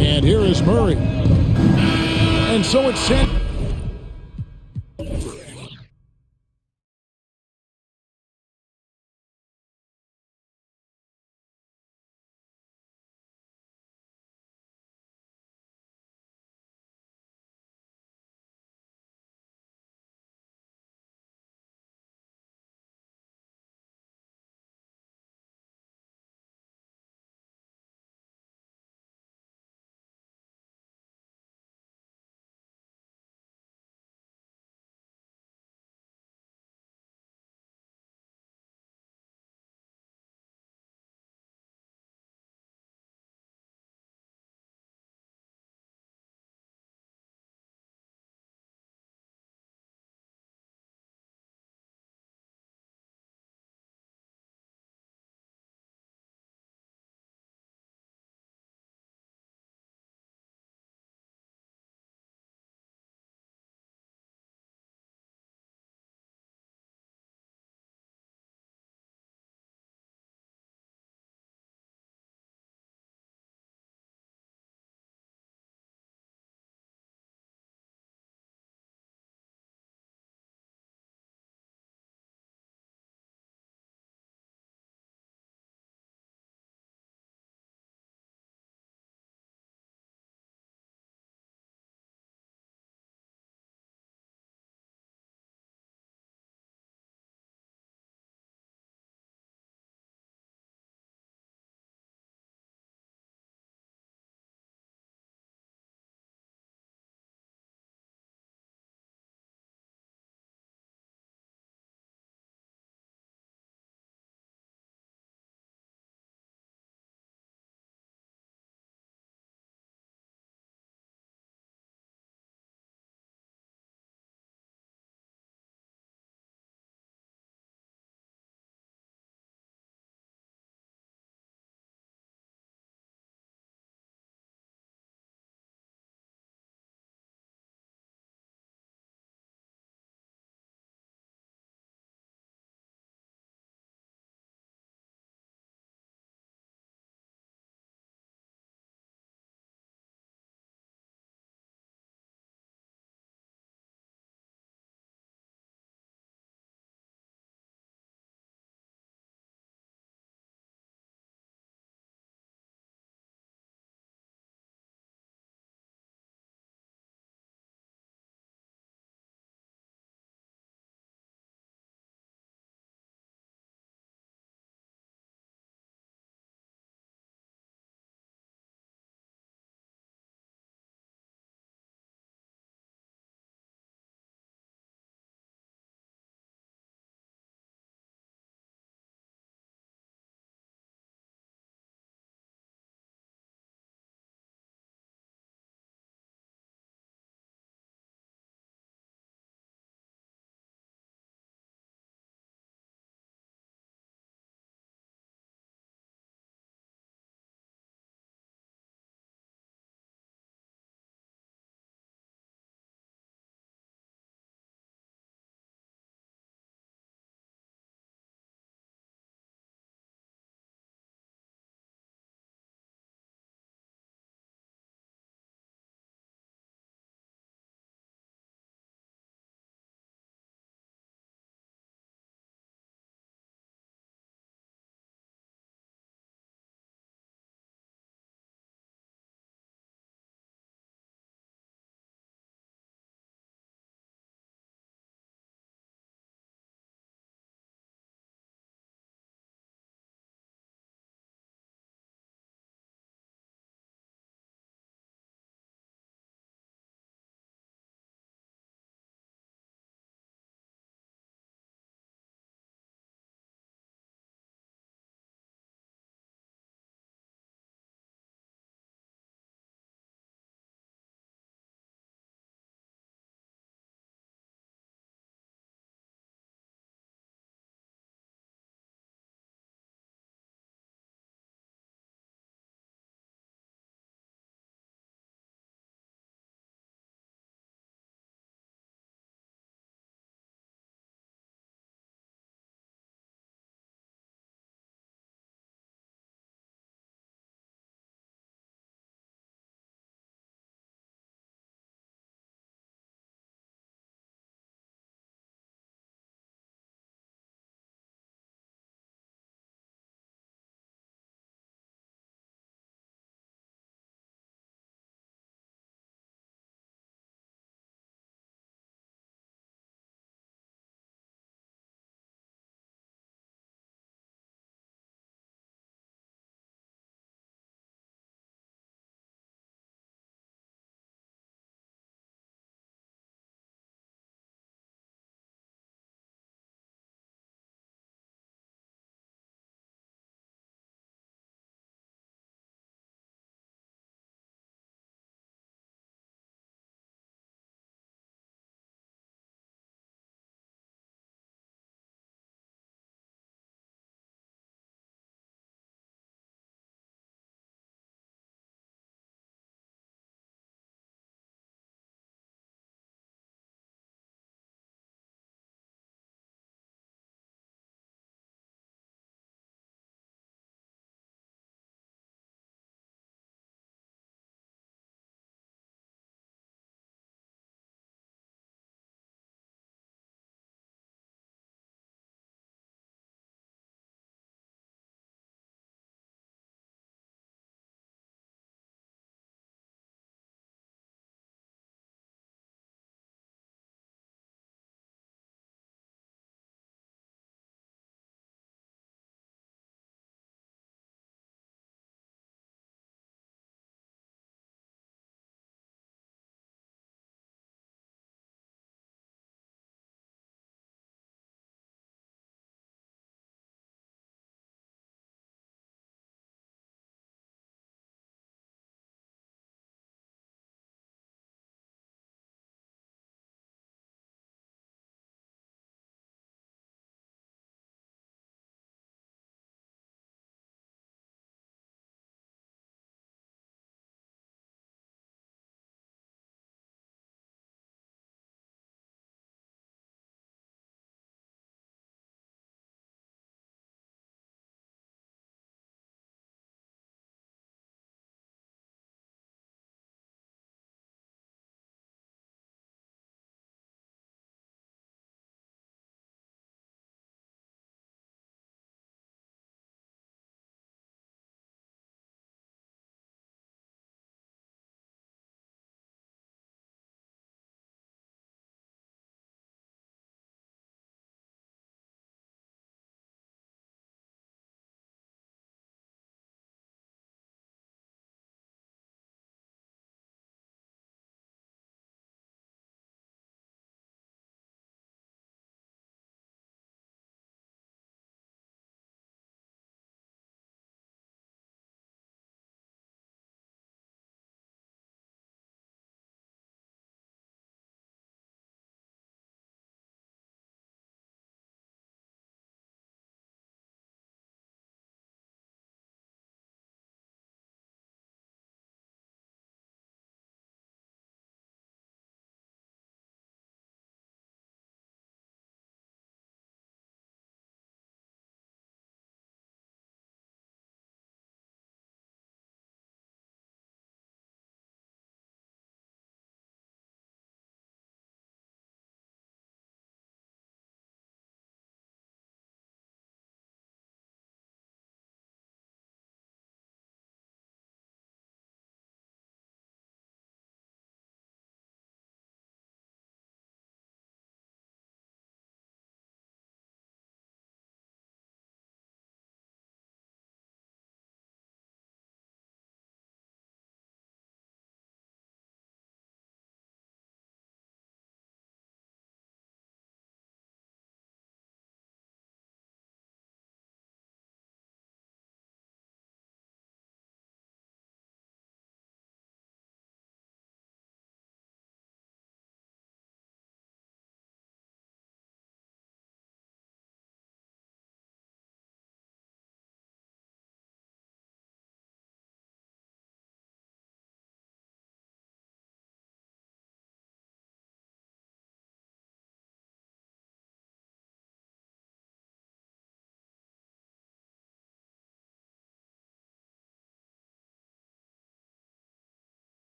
And here is Murray. And so it's San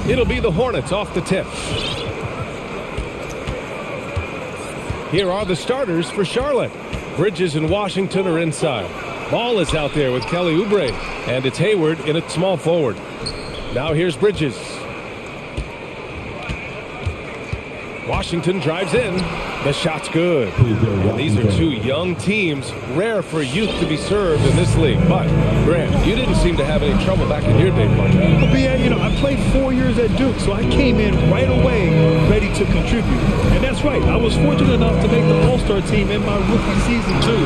It'll be the Hornets off the tip. Here are the starters for Charlotte. Bridges and Washington are inside. Ball is out there with Kelly Oubre, and it's Hayward in at small forward. Now here's Bridges. Washington drives in. The shot's good. And these are two young teams, rare for youth to be served in this league. But, Grant, you didn't seem to have any trouble back in your day, Mark. Well, BA, I played 4 years at Duke, so I came in right away ready to contribute. And that's right. I was fortunate enough to make the All-Star team in my rookie season, too.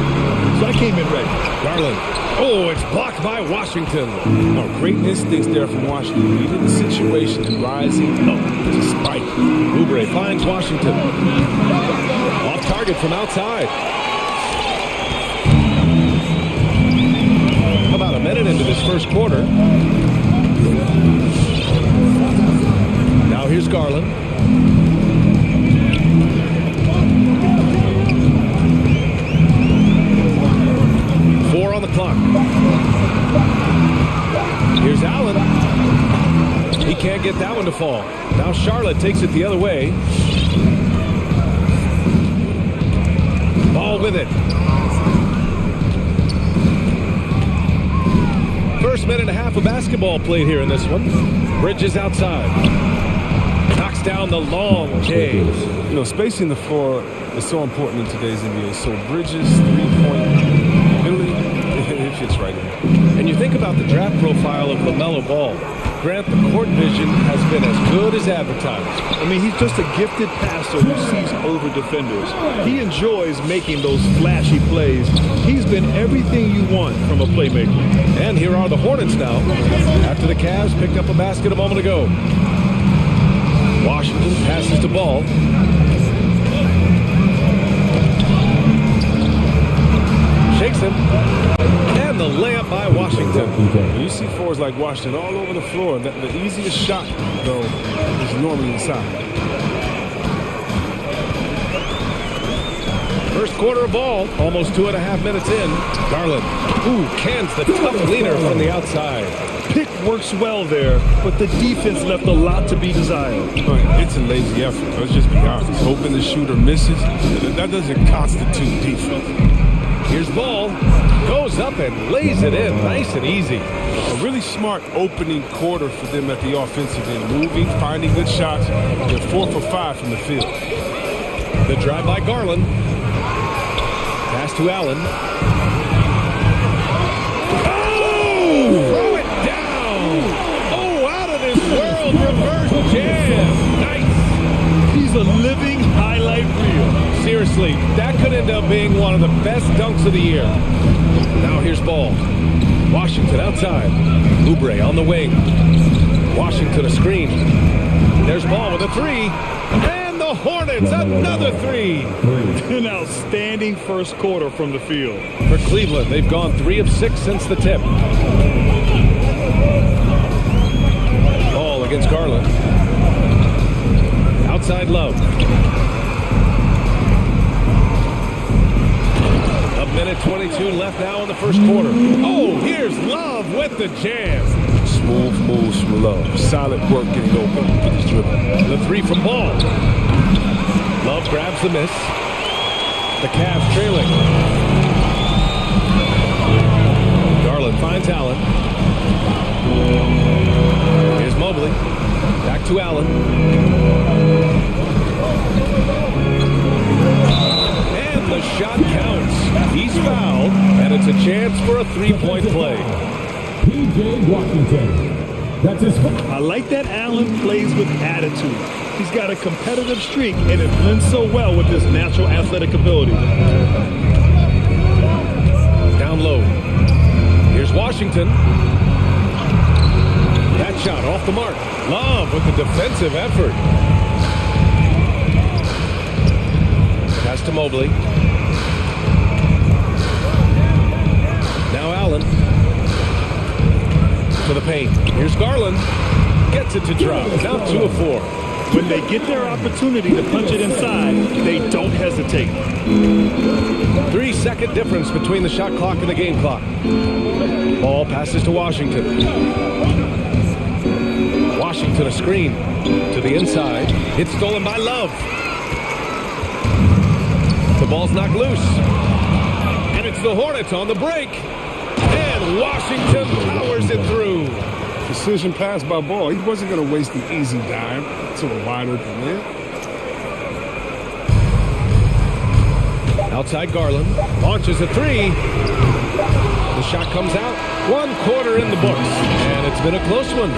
So I came in ready. Garland. Oh, it's blocked by Washington. No, great instincts there from Washington. Reading the situation and rising up to spike. Oubre finds Washington. Off target from outside. About a minute into this first quarter. Now here's Garland. Four on the clock. Here's Allen. He can't get that one to fall. Now Charlotte takes it the other way. Ball with it. First minute and a half of basketball played here in this one. Bridges outside. Knocks down the long J. Spacing the floor is so important in today's NBA. So Bridges, three-point ability, it fits right in. And you think about the draft profile of LaMelo Ball. Grant, the court vision has been as good as advertised. I mean, he's just a gifted passer who sees over defenders. He enjoys making those flashy plays. He's been everything you want from a playmaker. And here are the Hornets now, after the Cavs picked up a basket a moment ago. Washington passes to Ball. Shakes him. And the layup by Washington. You see fours like Washington all over the floor. The easiest shot, though, is normally inside. First quarter of ball, almost 2.5 minutes in. Garland, cans the tough leaner from the outside. Pick works well there, but the defense left a lot to be desired. It's a lazy effort. Let's just be honest. Hoping the shooter misses, that doesn't constitute defense. Here's Ball. Goes up and lays it in. Nice and easy. A really smart opening quarter for them at the offensive end. Moving, finding good shots. They're 4 for 5 from the field. The drive by Garland. Pass to Allen. Oh! Throw it down! Oh, out of this world. Reverse jam. Nice. He's a living highlight reel. Seriously, that could end up being one of the best dunks of the year. Now here's Ball. Washington outside. Oubre on the wing. Washington a screen. There's Ball with a three. And the Hornets another three. An outstanding first quarter from the field. For Cleveland, they've gone 3 of 6 since the tip. Ball against Garland. Outside Love. Minute 22 left now in the first quarter. Oh, here's Love with the jam. Smooth moves from Love. Solid work getting open with his dribble. The three from Ball. Love grabs the miss. The Cavs trailing. Garland finds Allen. Here's Mobley. Back to Allen. The shot counts. He's fouled, and it's a chance for a three-point play. P.J. Washington. That's his. I like that Allen plays with attitude. He's got a competitive streak, and it blends so well with his natural athletic ability. Down low. Here's Washington. That shot off the mark. Love with the defensive effort. Pass to Mobley. Now Allen. To the paint. Here's Garland. Gets it to drop. Now 2 of 4. When they get their opportunity to punch it inside, they don't hesitate. 3-second difference between the shot clock and the game clock. Ball passes to Washington. Washington a screen to the inside. It's stolen by Love. The ball's knocked loose. And it's the Hornets on the break. And Washington powers it through. Precision pass by Ball. He wasn't going to waste an easy dive to a wide open man. Outside Garland. Launches a three. The shot comes out. 1 quarter in the books. And it's been a close one.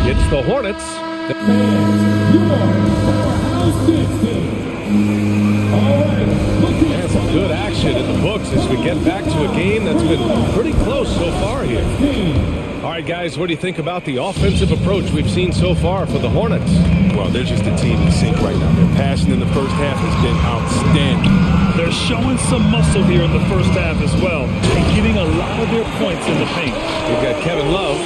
It's the Hornets. And some good action in the books as we get back to a game that's been pretty close so far here. All right, guys, what do you think about the offensive approach we've seen so far for the Hornets? Well, they're just a team in sync right now. Their passion in the first half has been outstanding. They're showing some muscle here in the first half as well, and getting a lot of their points in the paint. We've got Kevin Love.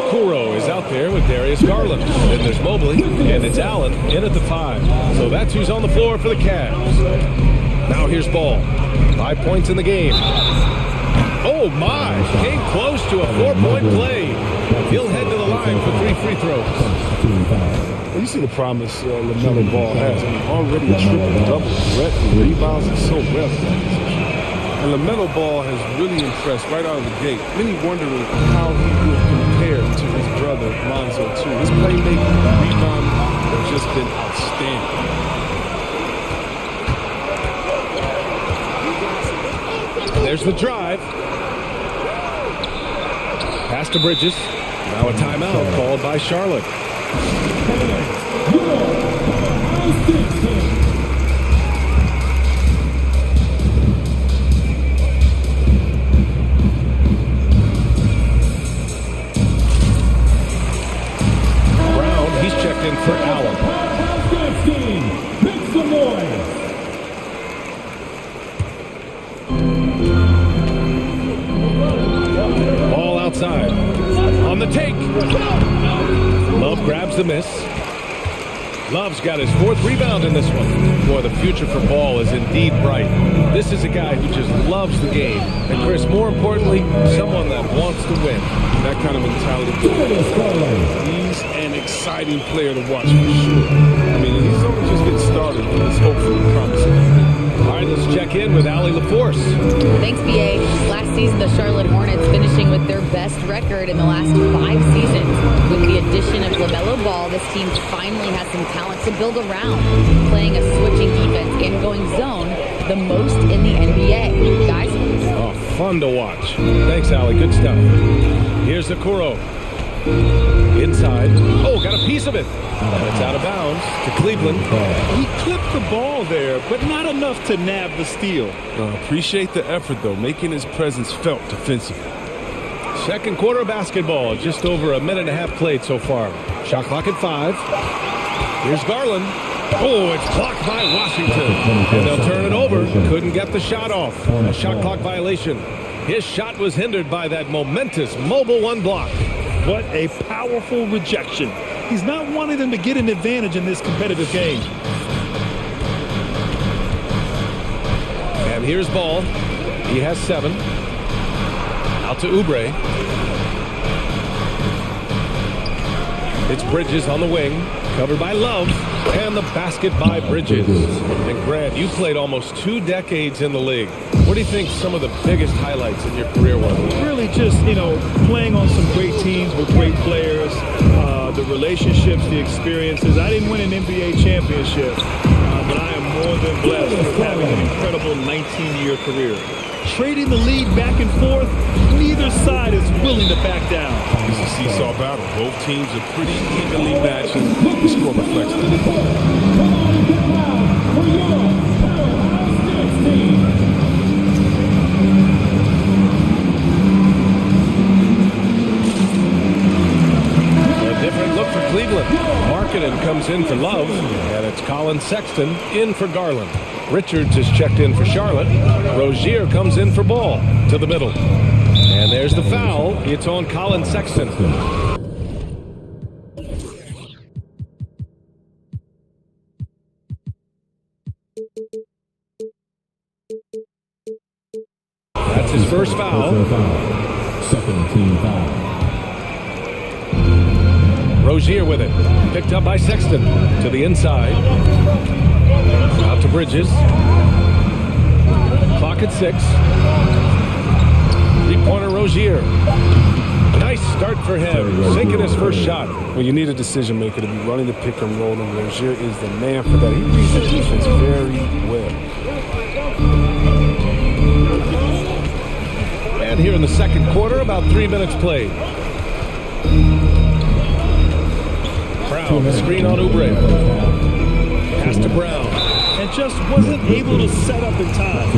Okuro is out there with Darius Garland. Then there's Mobley, and it's Allen in at the 5. So that's who's on the floor for the Cavs. Now here's Ball. 5 points in the game. Oh my! Came close to a 4-point play. He'll head to the line for 3 free throws. Well, you see the promise LaMelo Ball has. I mean, already a triple-double threat and rebounds is so relevant. And LaMelo Ball has really impressed right out of the gate. Many wondering how he would compare to his brother Lonzo too. His playmaking and rebounding have just been outstanding. There's the drive. Pass to Bridges. Now a timeout called by Charlotte. Brown, he's checked in for Allen. Ball outside. On the take. Love grabs the miss. Love's got his 4th rebound in this one. Boy, the future for Ball is indeed bright. This is a guy who just loves the game. And Chris, more importantly, someone that wants to win. That kind of mentality. He's an exciting player to watch for sure. I mean, he's only just getting started, but it's hopefully promising. All right, let's check in with Allie LaForce. Thanks, BA. Last season, the Charlotte Hornets finishing with their best record in the last 5 seasons. With the addition of LaMelo Ball, this team finally has some talent to build around, playing a switching defense and going zone the most in the NBA. Guys? Oh, fun to watch. Thanks, Allie. Good stuff. Here's Okuro. Inside. Oh, got a piece of it. And it's out of bounds to Cleveland. He clipped the ball there, but not enough to nab the steal. Appreciate the effort, though, making his presence felt defensively. Second quarter basketball. Just over a minute and a half played so far. Shot clock at 5. Here's Garland. Oh, it's blocked by Washington. And they'll turn it over. Couldn't get the shot off. A shot clock violation. His shot was hindered by that momentous mobile 1 block. What a powerful rejection. He's not wanting them to get an advantage in this competitive game. And here's Ball. He has 7. Out to Oubre. It's Bridges on the wing. Covered by Love. And the basket by Bridges. And Grant, you played almost 2 decades in the league. What do you think some of the biggest highlights in your career were? Really just, playing on some great teams with great players, the relationships, the experiences. I didn't win an NBA championship, but I am more than blessed with having an incredible 19-year career. Trading the lead back and forth, neither side is willing to back down. It's a seesaw battle. Both teams are pretty evenly matched, and the score reflects that. Different look for Cleveland. Markkanen comes in for Love, and it's Colin Sexton in for Garland. Richards is checked in for Charlotte. Rozier comes in for Ball to the middle. And there's the foul. It's on Colin Sexton. That's his first foul. Second team foul. Rozier with it. Picked up by Sexton. To the inside. Out to Bridges. Clock at 6. Three-pointer Rozier. Nice start for him. Sinking his first shot. When you need a decision maker to be running the pick and roll, and Rozier is the man for that. He reads the defense very well. And here in the second quarter, about 3 minutes played. Brown, the screen on Oubre. Pass to Brown. And just wasn't able to set up in time.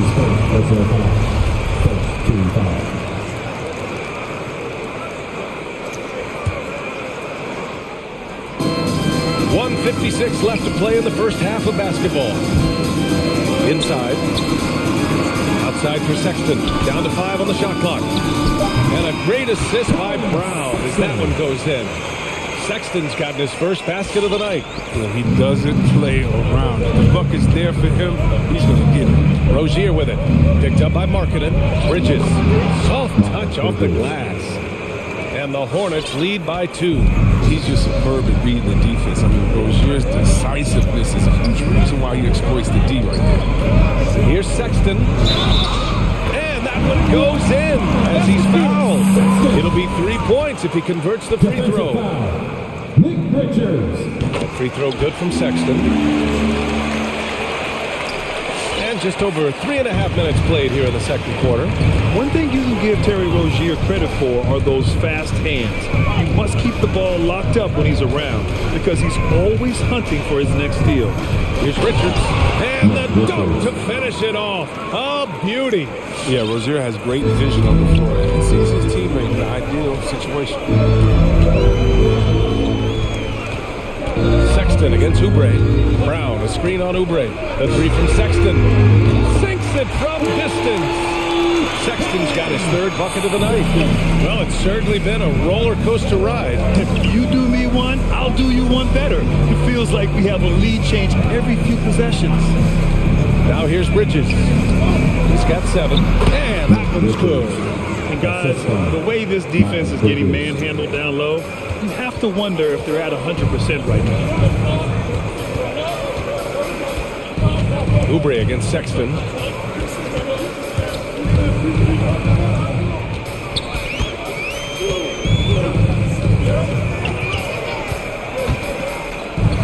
1:56 left to play in the first half of basketball. Inside. Outside for Sexton. Down to 5 on the shot clock. And a great assist by Brown as that one goes in. Sexton's gotten his first basket of the night. He doesn't play around. If the bucket's there for him, he's going to get it. Rozier with it. Picked up by Markkanen. Bridges. Soft touch off the glass. And the Hornets lead by 2. He's just superb at reading the defense. I mean, Rozier's decisiveness is a huge reason why he exploits the D right there. Here's Sexton. And that one goes in as he's fouled. It'll be 3 points if he converts the free throw. That free throw good from Sexton. And just over 3.5 minutes played here in the second quarter. One thing you can give Terry Rozier credit for are those fast hands. You must keep the ball locked up when he's around because he's always hunting for his next steal. Here's Richards. And the dunk to finish it off. A beauty. Yeah, Rozier has great vision on the floor and sees his teammate in the ideal situation. Sexton against Oubre. Brown, a screen on Oubre. The three from Sexton. Sinks it from distance. Sexton's got his third bucket of the night. Well, it's certainly been a roller coaster ride. If you do me one, I'll do you one better. It feels like we have a lead change every few possessions. Now here's Bridges. He's got 7. And that one's good. And guys, the way this defense is getting manhandled down low, you have to wonder if they're at 100% right now. Oubre against Sexton.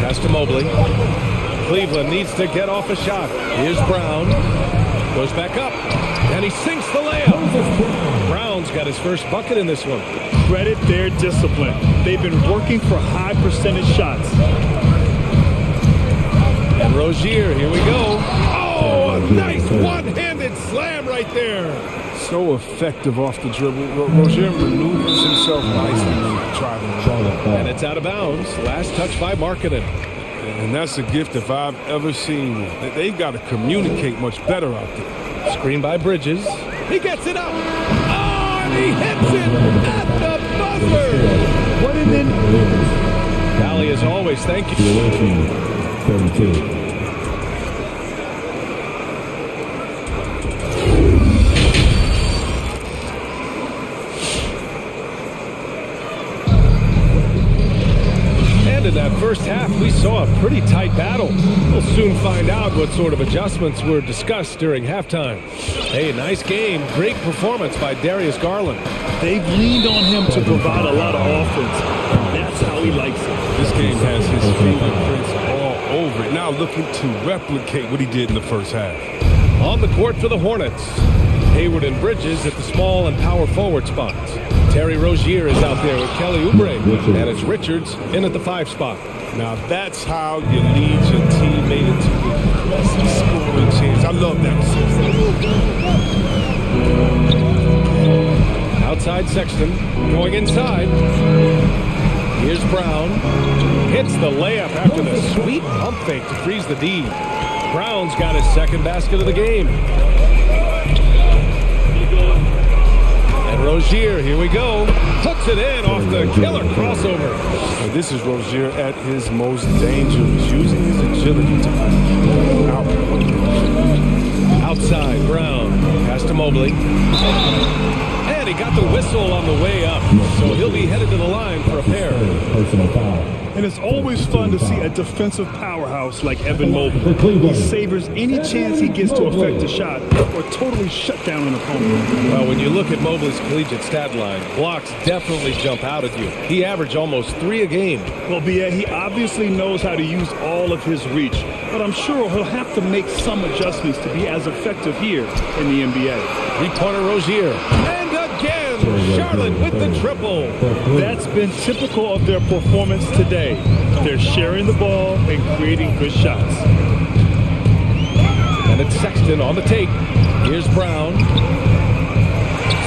Pass to Mobley. Cleveland needs to get off a shot. Here's Brown. Goes back up. And he sinks the layup. Brown's got his first bucket in this one. Credit their discipline. They've been working for high percentage shots. And Rozier, here we go. Oh, a nice one-handed slam right there. So effective off the dribble. Rozier maneuvers himself nicely driving the ball. And it's out of bounds. Last touch by Markkanen. And that's a gift if I've ever seen one. They've got to communicate much better out there. Screen by Bridges. He gets it up. Oh, and he hits it at the buzzer. What an in. Valley, as always, thank you. 32. In that first half, we saw a pretty tight battle. We'll soon find out what sort of adjustments were discussed during halftime. Hey, nice game. Great performance by Darius Garland. They've leaned on him to provide a lot of offense. That's how he likes it. This game has his fingerprints all over it. Now looking to replicate what he did in the first half. On the court for the Hornets. Hayward and Bridges at the small and power forward spots. Terry Rozier is out there with Kelly Oubre, and it's Richards in at the 5 spot. Now that's how you lead your teammate into a scoring chance. I love that. Outside Sexton, going inside. Here's Brown. Hits the layup after the sweet pump fake to freeze the D. Brown's got his second basket of the game. And Rozier, here we go. Hooks it in off the killer crossover. And this is Rozier at his most dangerous, using his agility to out. Outside, Brown. Pass to Mobley. And he got the whistle on the way up, so he'll be headed to the line for a pair. And it's always fun to see a defensive powerhouse like Evan Mobley. He savors any chance he gets to affect a shot or totally shut down an opponent. Well, when you look at Mobley's collegiate stat line, blocks definitely jump out at you. He averaged almost 3 a game. Well, B.A., he obviously knows how to use all of his reach, but I'm sure he'll have to make some adjustments to be as effective here in the NBA. Three-pointer Rozier. And again, Charlotte with the triple. That's been typical of their performance today. They're sharing the ball and creating good shots. And it's Sexton on the take. Here's Brown.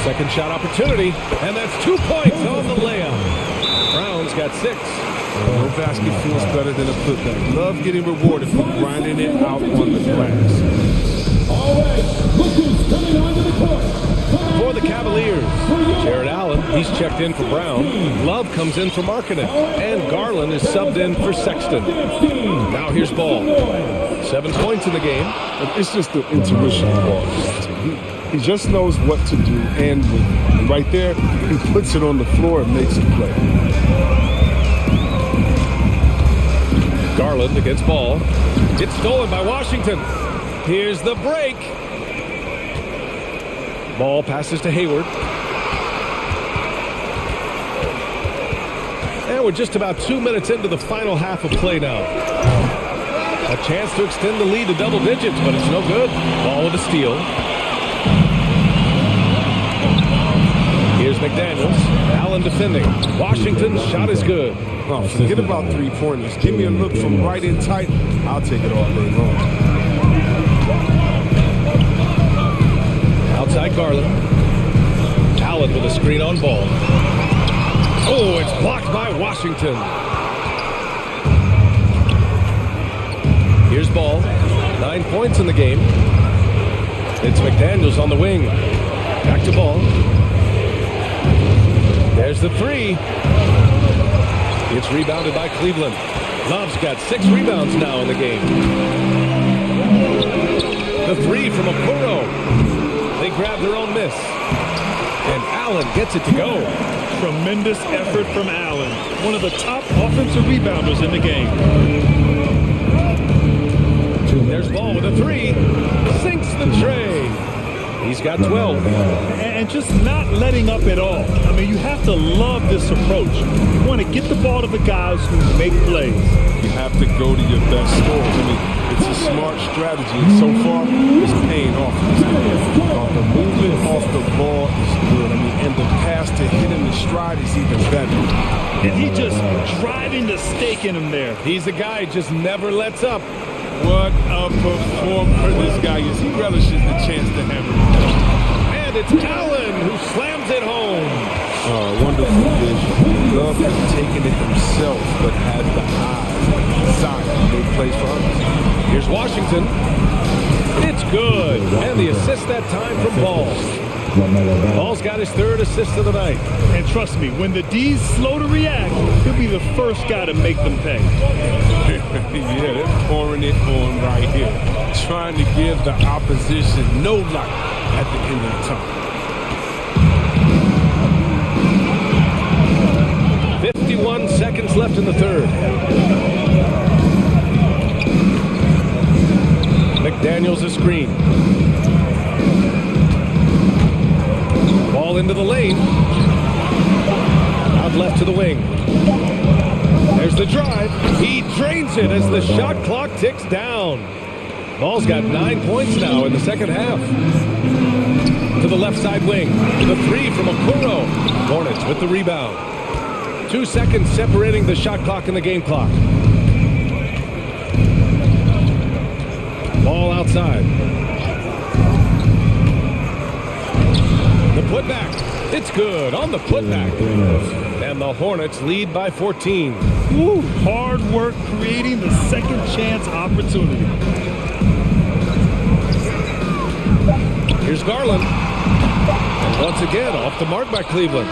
Second shot opportunity. And that's 2 points on the layup. Brown's got 6. No basket feels better than a putback. Love getting rewarded for grinding it out on the glass. All right, look who's coming onto the court. For the Cavaliers, Jared Allen, he's checked in for Brown. Love comes in for Markkanen. And Garland is subbed in for Sexton. Now here's Ball. 7 points in the game. It's just the intuition of Ball. He just knows what to do, and right there, he puts it on the floor and makes it play. Garland against Ball. It's stolen by Washington. Here's the break. Ball passes to Hayward. And we're just about 2 minutes into the final half of play now. A chance to extend the lead to double digits, but it's no good. Ball with a steal. Here's McDaniels. Allen defending. Washington's shot is good. Oh, forget about three-pointers. Give me a look from right in tight. I'll take it all day long. Outside Garland. Allen with a screen on Ball. Oh, it's blocked by Washington. Here's Ball. 9 points in the game. It's McDaniels on the wing. Back to Ball. There's the three. It's rebounded by Cleveland. Love's got 6 rebounds now in the game. The three from Okoro. They grab their own miss. And Allen gets it to go. Tremendous effort from Allen, one of the top offensive rebounders in the game. There's Ball with a three. Sinks the tray. He's got 12. And just not letting up at all. I mean, you have to love this approach. You want to get the ball to the guys who make plays. You have to go to your best scorers. I mean, it's a smart strategy. And so far, it's paying off. The movement off the ball is good. I mean, and the pass to hit in the stride is even better. And he just driving the stake in him there. He's a guy who just never lets up. What a performer this guy is. He relishes the chance to hammer. And it's Allen who slams it home. Oh, wonderful vision. Love has taken it himself, but has the eyes, desire to make plays for others. Here's Washington. It's good. And the assist that time from Ball. Ball's got his 3rd assist of the night. And trust me, when the D's slow to react, he'll be the first guy to make them pay. Yeah, they're pouring it on right here. Trying to give the opposition no light at the end of the tunnel. 51 seconds left in the 3rd. McDaniels a screen. Ball into the lane. Out left to the wing. There's the drive. He drains it as the shot clock ticks down. Ball's got 9 points now in the second half. To the left side wing. The three from Okoro. Hornets with the rebound. 2 seconds separating the shot clock and the game clock. Ball outside. The putback. It's good on the putback. And the Hornets lead by 14. Woo, hard work creating the second chance opportunity. Here's Garland. And once again, off the mark by Cleveland.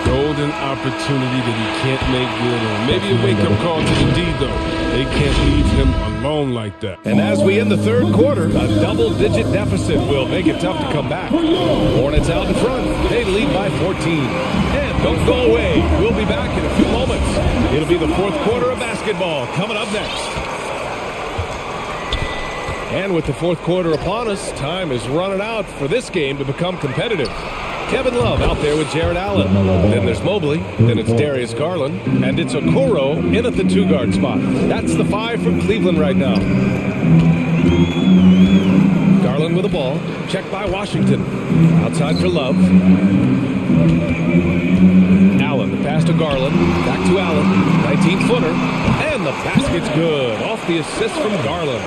golden opportunity that he can't make good on. Maybe a wake-up call to the D, though. They can't leave him alone like that. And as we end the third quarter, a double-digit deficit will make it tough to come back. Hornets out in front. They lead by 14. And don't go away. We'll be back in a few moments. It'll be the fourth quarter of basketball coming up next. And with the fourth quarter upon us, time is running out for this game to become competitive. Kevin Love out there with Jared Allen. Then there's Mobley. Then it's Darius Garland. And it's Okoro in at the two-guard spot. That's the five from Cleveland right now. Garland with the ball. Checked by Washington. Outside for Love. Allen, the pass to Garland. Back to Allen. 19-footer. And the basket's good. Off the assist from Garland.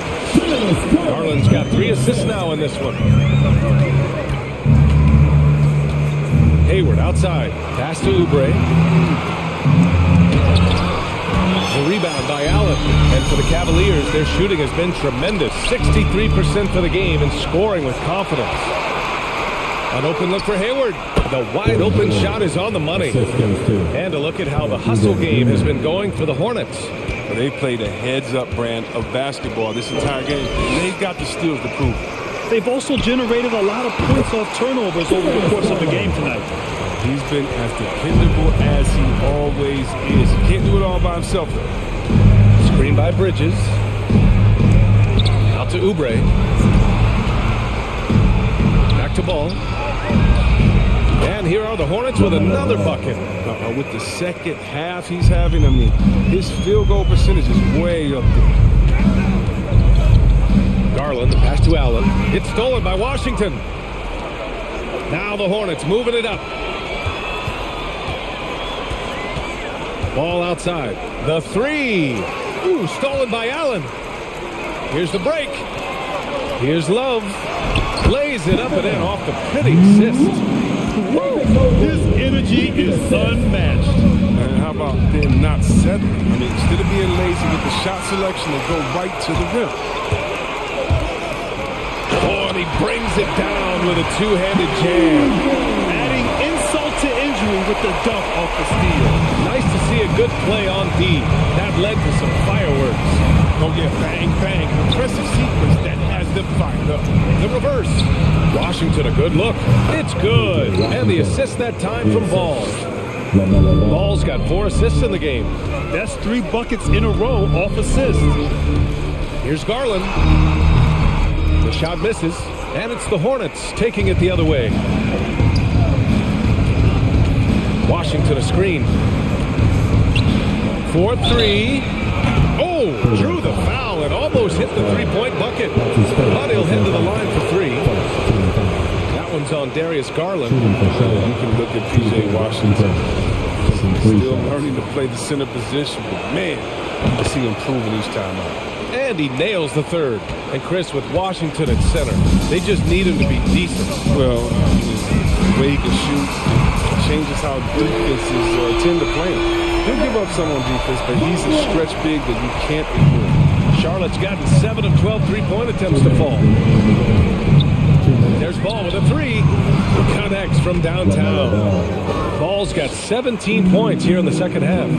Garland's got 3 assists now in this one. Hayward outside. Pass to Oubre. The rebound by Allen. And for the Cavaliers, their shooting has been tremendous. 63% for the game and scoring with confidence. An open look for Hayward. The wide open shot is on the money. And a look at how the hustle game has been going for the Hornets. Well, they played a heads-up brand of basketball this entire game. And they've got the skills to prove it. They've also generated a lot of points off turnovers over the course of the game tonight. He's been as dependable as he always is. He can't do it all by himself, though. Screen by Bridges. Out to Oubre. Back to Ball. And here are the Hornets with another bucket. With the second half he's having, I mean, his field goal percentage is way up there. Garland, the pass to Allen. It's stolen by Washington. Now the Hornets moving it up. Ball outside. The three. Ooh, stolen by Allen. Here's the break. Here's Love. Lays it up and in off the pretty assist. His energy is unmatched. And how about them not settling? I mean, instead of being lazy with the shot selection, they go right to the rim. Oh, and he brings it down with a two-handed jam. Adding insult to injury with the dunk off the steal. Nice to see a good play on D. That led to some fireworks. Oh, yeah, bang, bang. Impressive sequence that has them fired up. The reverse. Washington, a good look. It's good. And the assist that time from Ball. Ball's got 4 assists in the game. That's 3 buckets in a row off assist. Here's Garland. The shot misses. And it's the Hornets taking it the other way. Washington a screen. 4-3. Oh, drew the foul and almost hit the three-point bucket. But he'll head to the line for 3. That one's on Darius Garland. You can look at P.J. Washington. Still learning to play the center position, but man, you can see him improving each time out. And he nails the third. And Chris, with Washington at center, they just need him to be decent. Well, the way he can shoot changes how defenses tend to play him. He'll give up some on defense, but he's a stretch big that you can't ignore. Charlotte's gotten 7 of 12 three-point attempts to fall. There's Ball with a 3. Connects from downtown. Ball's got 17 points here in the second half.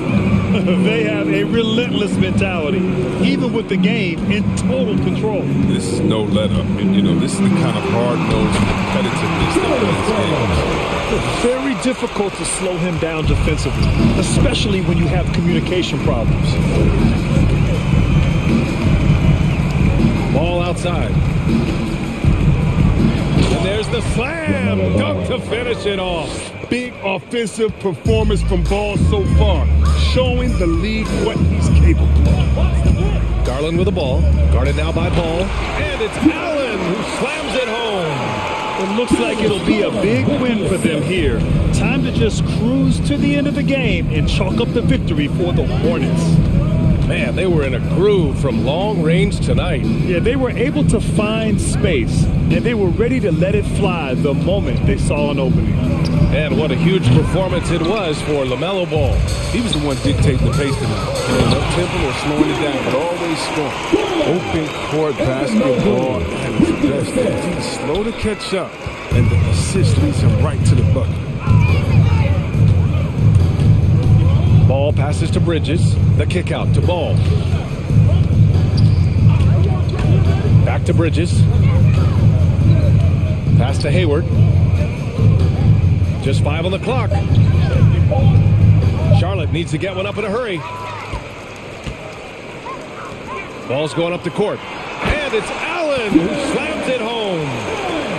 They have a relentless mentality, even with the game in total control. This is no let-up. You know, this is the kind of hard-nosed competitiveness that wins games. It's very difficult to slow him down defensively, especially when you have communication problems. Ball outside. And there's the slam dunk to finish it off. Big offensive performance from Ball so far, showing the league what he's capable of. Garland with the ball, guarded now by Ball, and it's Allen who slams it home. It looks like it'll be a big win for them here. Time to just cruise to the end of the game and chalk up the victory for the Hornets. Man, they were in a groove from long range tonight. Yeah, they were able to find space, and they were ready to let it fly the moment they saw an opening. And what a huge performance it was for LaMelo Ball. He was the one dictating the pace tonight. No tempo or slowing it down, but always scoring. Open court basketball at his best. He's slow to catch up, and the assist leads him right to the bucket. Ball passes to Bridges. The kick out to Ball. Back to Bridges. Pass to Hayward. Just 5 on the clock. Charlotte needs to get one up in a hurry. Ball's going up the court. And it's Allen who slams it home.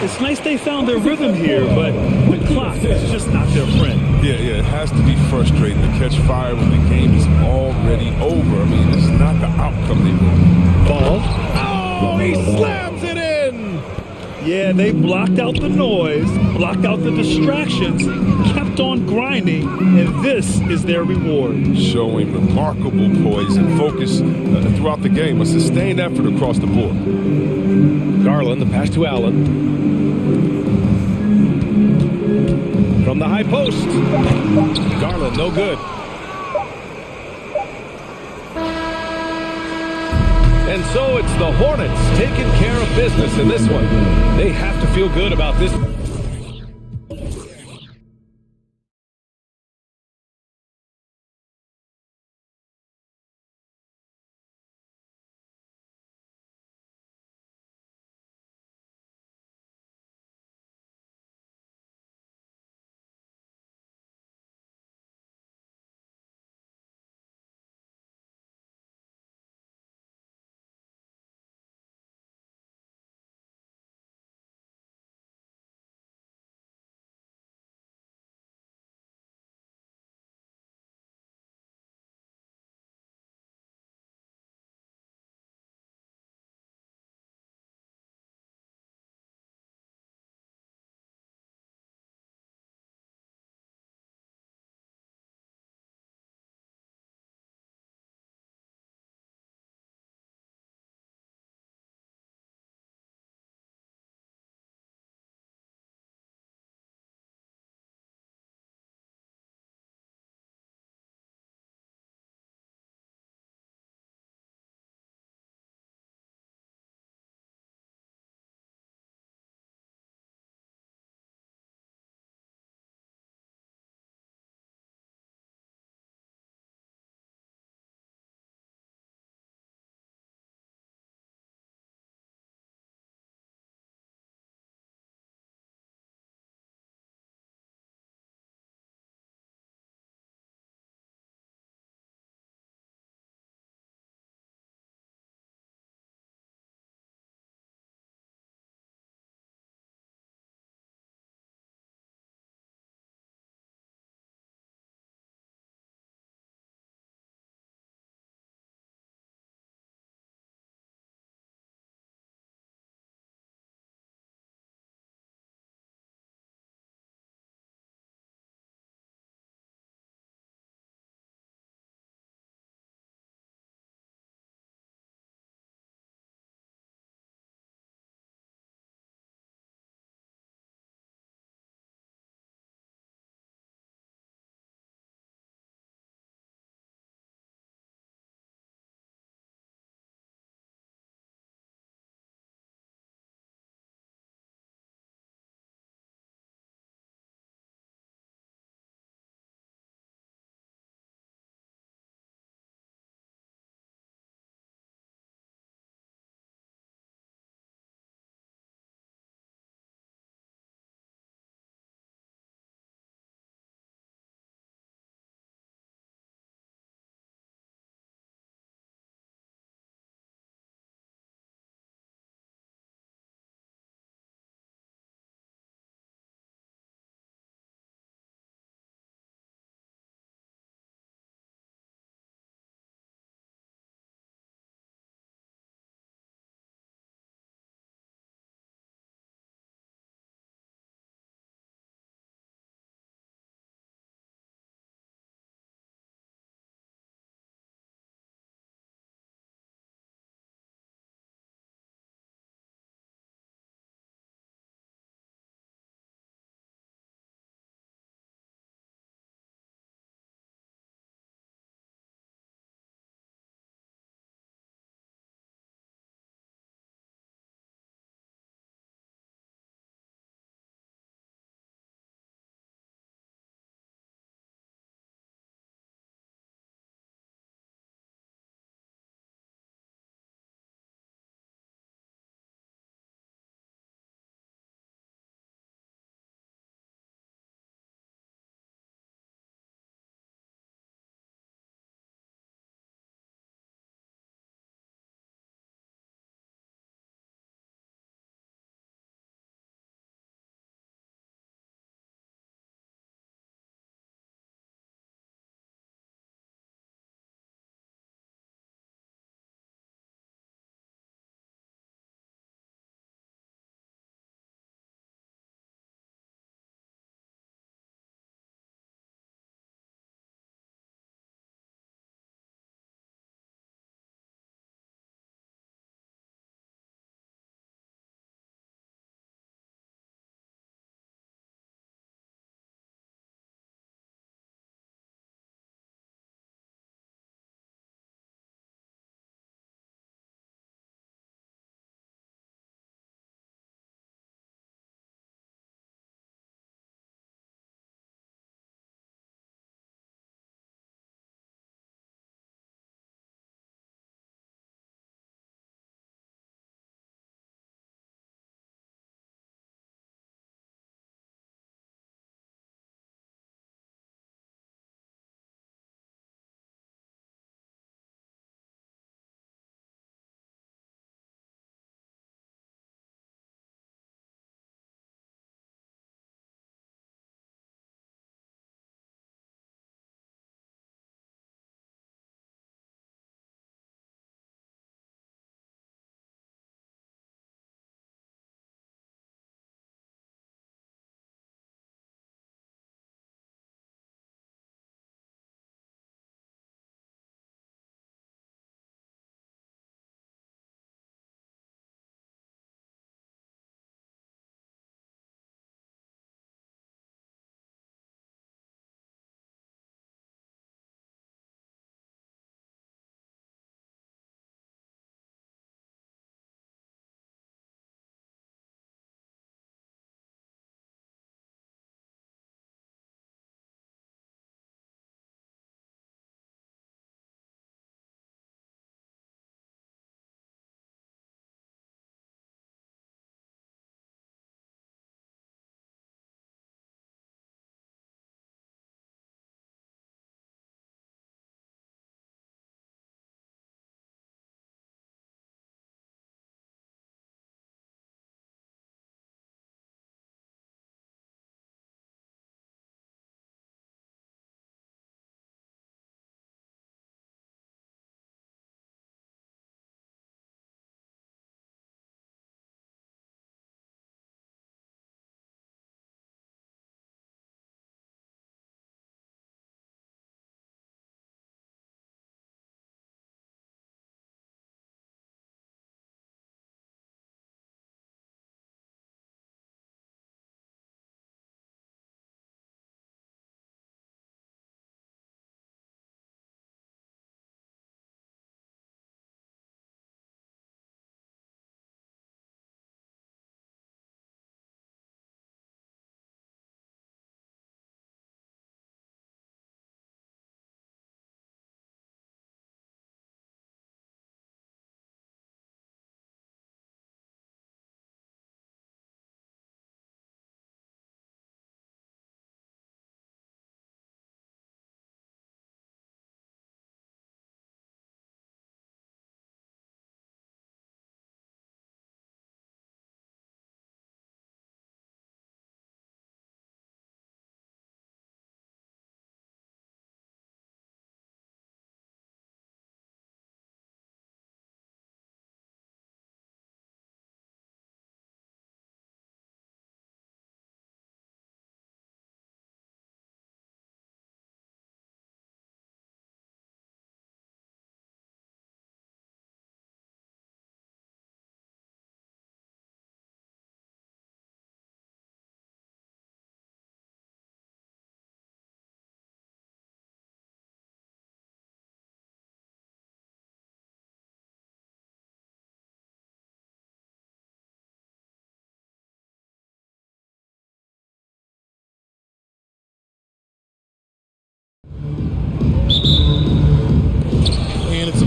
It's nice they found their rhythm here, but the clock is just not their friend. Yeah, it has to be frustrating to catch fire when the game is already over. I mean, it's not the outcome they want. Ball. Oh, he slams it in! Yeah, they blocked out the noise, blocked out the distractions, kept on grinding, and this is their reward. Showing remarkable poise and focus throughout the game. A sustained effort across the board. Garland, the pass to Allen. From the high post. Garland, no good. And so it's the Hornets taking care of business in this one. They have to feel good about this.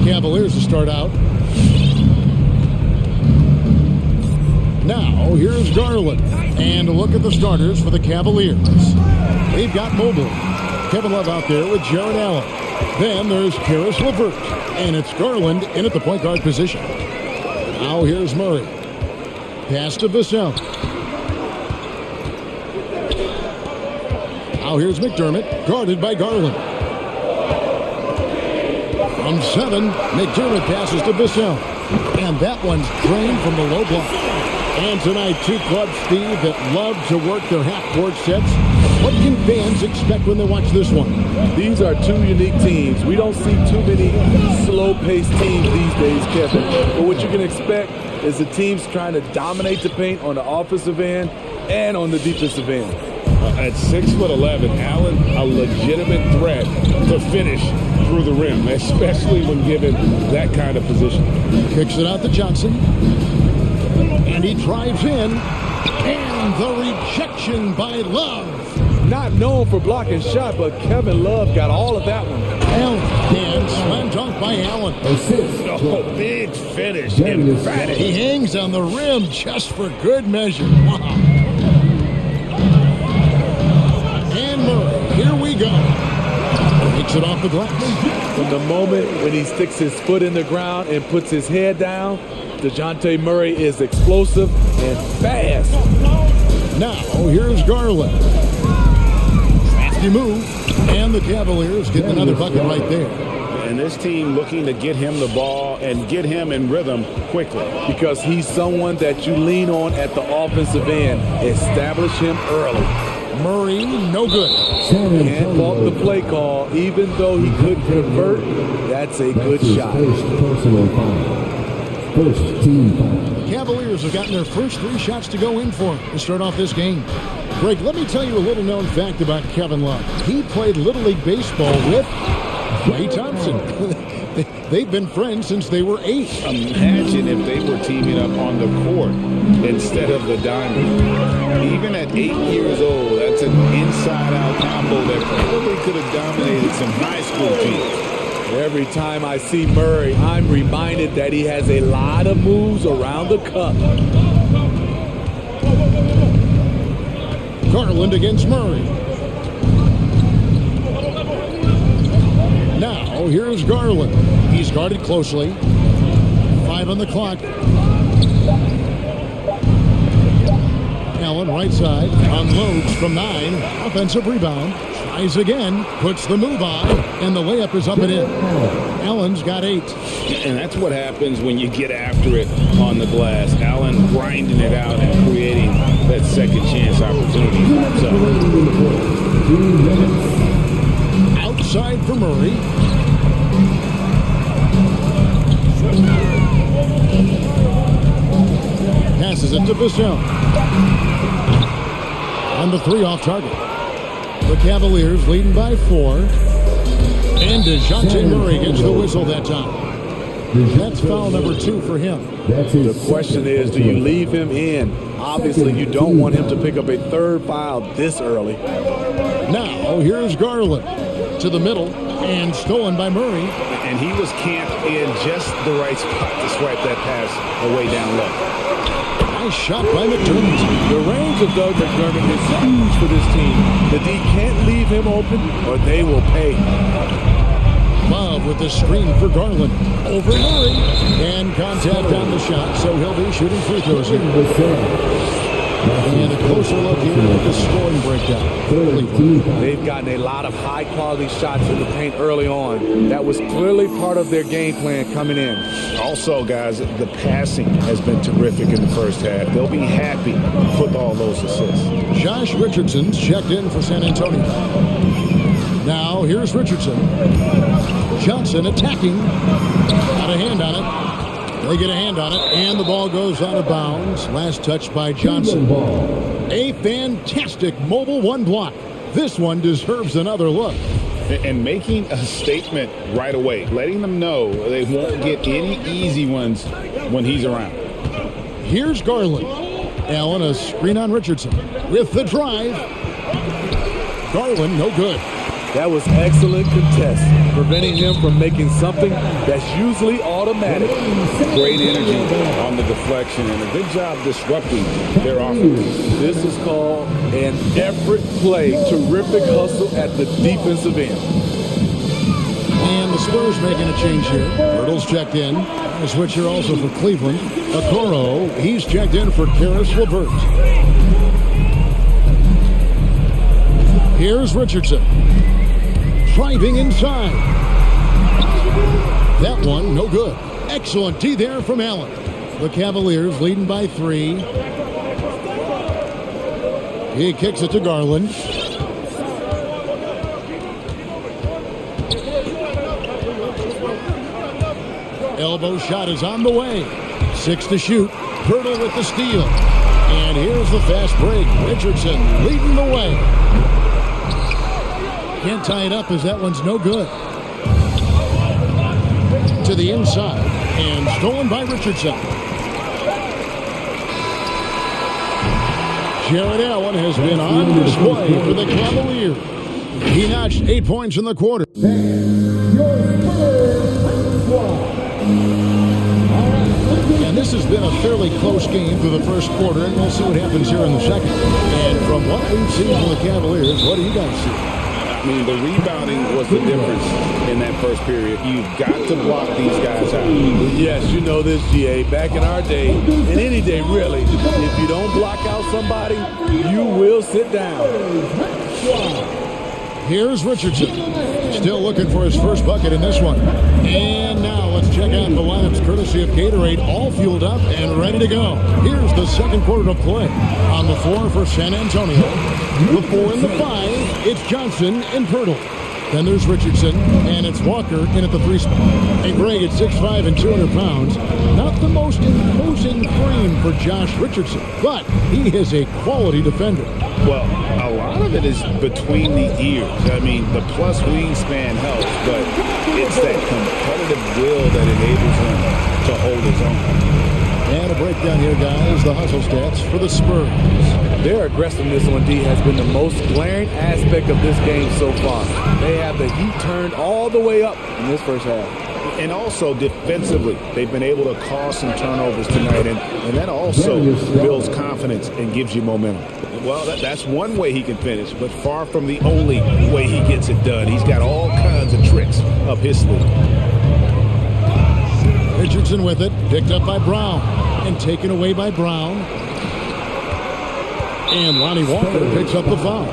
Cavaliers to start out. Now, here's Garland. And a look at the starters for the Cavaliers. They've got Mobley. Kevin Love out there with Jared Allen. Then there's Karis LeVert. And it's Garland in at the point guard position. Now here's Murray. Pass to Vassell. Now here's McDermott, guarded by Garland. From 7, McDermott passes to Vassell. And that one's drained from the low block. And tonight, two clubs, Steve, that love to work their half-court sets. What can fans expect when they watch this one? These are two unique teams. We don't see too many slow-paced teams these days, Kevin. But what you can expect is the teams trying to dominate the paint on the offensive end and on the defensive end. At 6'11", Allen, a legitimate threat to finish through the rim, especially when given that kind of position. Kicks it out to Johnson. And he drives in. And the rejection by Love. Not known for blocking shot, but Kevin Love got all of that one. Allen, and slam dunk by Allen. Oh, big finish, emphatic. He hangs on the rim just for good measure. Wow. And Murray, here we go. Takes it off the glass. From the moment when he sticks his foot in the ground and puts his head down, DeJounte Murray is explosive and fast. Now, here's Garland. Crafty move. And the Cavaliers get another bucket right there. And this team looking to get him the ball and get him in rhythm quickly. Because he's someone that you lean on at the offensive end. Establish him early. Murray, no good. Can't fault the play call. Even though he couldn't convert, that's a good shot. The Cavaliers have gotten their first 3 shots to go in for to start off this game. Greg, let me tell you a little known fact about Kevin Love. He played Little League Baseball with Ray Thompson. They've been friends since they were 8. Imagine if they were teaming up on the court instead of the diamond. Even at 8 years old, that's an inside-out combo that probably could have dominated some high school teams. Every time I see Murray, I'm reminded that he has a lot of moves around the cup. Garland against Murray. Now, here's Garland. He's guarded closely. 5 on the clock. Allen, right side, unloads from 9. Offensive rebound. Tries again. Puts the move on. And the layup is up and in. Allen's got 8. And that's what happens when you get after it on the glass. Allen grinding it out and creating that second chance opportunity for himself. Outside for Murray. Passes it to Vassell. On the 3 off target. The Cavaliers leading by 4. And DeJounte Murray gets the whistle that time. That's foul number 2 for him. The question is, do you leave him in? Obviously, you don't want him to pick up a 3rd foul this early. Now, here's Garland to the middle and stolen by Murray. And he was camped in just the right spot to swipe that pass away down low. Nice shot by McDermott. The range of Doug McDermott is huge for this team. The D can't leave him open or they will pay. Love with the screen for Garland. Over Murray. And contact on the shot, so he'll be shooting free throws here. And a closer look here at the scoring breakdown. They've gotten a lot of high-quality shots in the paint early on. That was clearly part of their game plan coming in. Also, guys, the passing has been terrific in the first half. They'll be happy with all those assists. Josh Richardson's checked in for San Antonio. Now, here's Richardson. Johnson attacking. Got a hand on it. They get a hand on it, and the ball goes out of bounds. Last touch by Johnson. A fantastic mobile 1 block. This one deserves another look. And making a statement right away, letting them know they won't get any easy ones when he's around. Here's Garland. Allen, a screen on Richardson with the drive. Garland, no good. That was excellent contest, preventing him from making something that's usually automatic. Great energy on the deflection and a good job disrupting their offense. This is called an effort play. Terrific hustle at the defensive end. And the Spurs making a change here. Hurdle's checked in. A switcher also for Cleveland. Okoro, he's checked in for Karis LeVert. Here's Richardson. Driving inside. That one, no good. Excellent D there from Allen. The Cavaliers leading by 3. He kicks it to Garland. Elbow shot is on the way. 6 to shoot. Hurdle with the steal. And here's the fast break. Richardson leading the way. Can't tie it up as that one's no good. To the inside. And stolen by Richardson. Jared Allen has been on display for the Cavaliers. He notched 8 points in the quarter. And this has been a fairly close game through the first quarter, and we'll see what happens here in the second. And from what we've seen from the Cavaliers, what do you guys see? I mean, the rebounding was the difference in that first period. You've got to block these guys out. Yes, you know this, GA. Back in our day, and any day really, if you don't block out somebody, you will sit down. Here's Richardson. Still looking for his first bucket in this one. And now let's check out the lineups courtesy of Gatorade, all fueled up and ready to go. Here's the second quarter of play. On the floor for San Antonio. The 4 and the 5, it's Johnson and Pirtle. Then there's Richardson, and it's Walker in at the 3 spot. And Greg at 6'5" and 200 pounds. Not the most imposing frame for Josh Richardson, but he is a quality defender. Well, a lot of it is between the ears. I mean, the plus wingspan helps, but it's that competitive will that enables him to hold his own. And a breakdown here, guys. The hustle stats for the Spurs. Their aggressiveness on D has been the most glaring aspect of this game so far. They have the heat turned all the way up in this first half. And also defensively, they've been able to cause some turnovers tonight, and that also builds confidence and gives you momentum. Well, that's one way he can finish, but far from the only way he gets it done. He's got all kinds of tricks up his sleeve. Richardson with it, picked up by Brown, and taken away by Brown. And Lonnie Walker picks up the foul.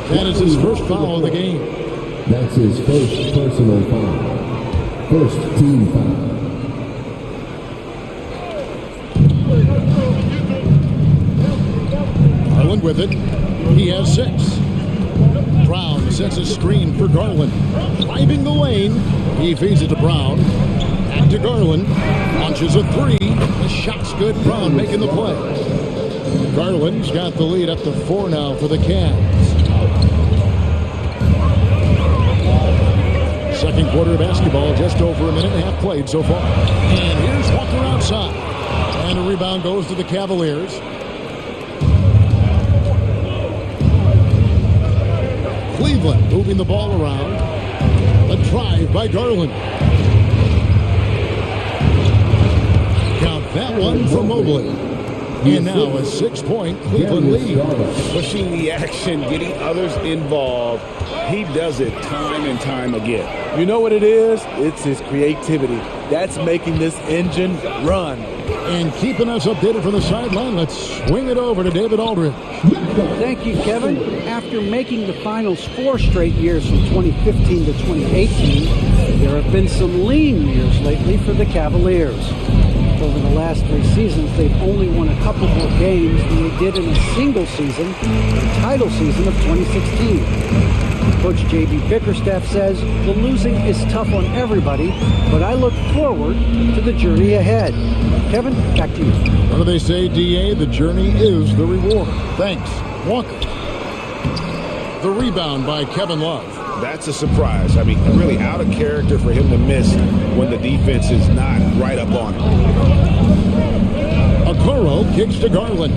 That is his first foul of the game. That's his first personal foul. First team foul. Garland with it. He has 6. Brown sets a screen for Garland. Driving the lane. He feeds it to Brown. Back to Garland. Launches a 3. The shot's good. Brown making the play. Garland's got the lead up to 4 now for the Cavs. Second quarter of basketball, just over a minute and a half played so far. And here's Walker outside. And a rebound goes to the Cavaliers. Cleveland moving the ball around. A drive by Garland. Count that one for Mobley. And now a 6-point Cleveland lead. Pushing the action, getting others involved. He does it time and time again. You know what it is? It's his creativity. That's making this engine run. And keeping us updated from the sideline, let's swing it over to David Aldridge. Thank you, Kevin. After making the finals 4 straight years from 2015 to 2018, there have been some lean years lately for the Cavaliers. Over the last 3 seasons, they've only won a couple more games than they did in a single season, the title season of 2016. Coach J.B. Bickerstaff says the losing is tough on everybody, but I look forward to the journey ahead. Kevin, back to you. What do they say, D.A.? The journey is the reward. Thanks, Walker. The rebound by Kevin Love. That's a surprise. I mean, really out of character for him to miss when the defense is not right up on him. Okoro kicks to Garland.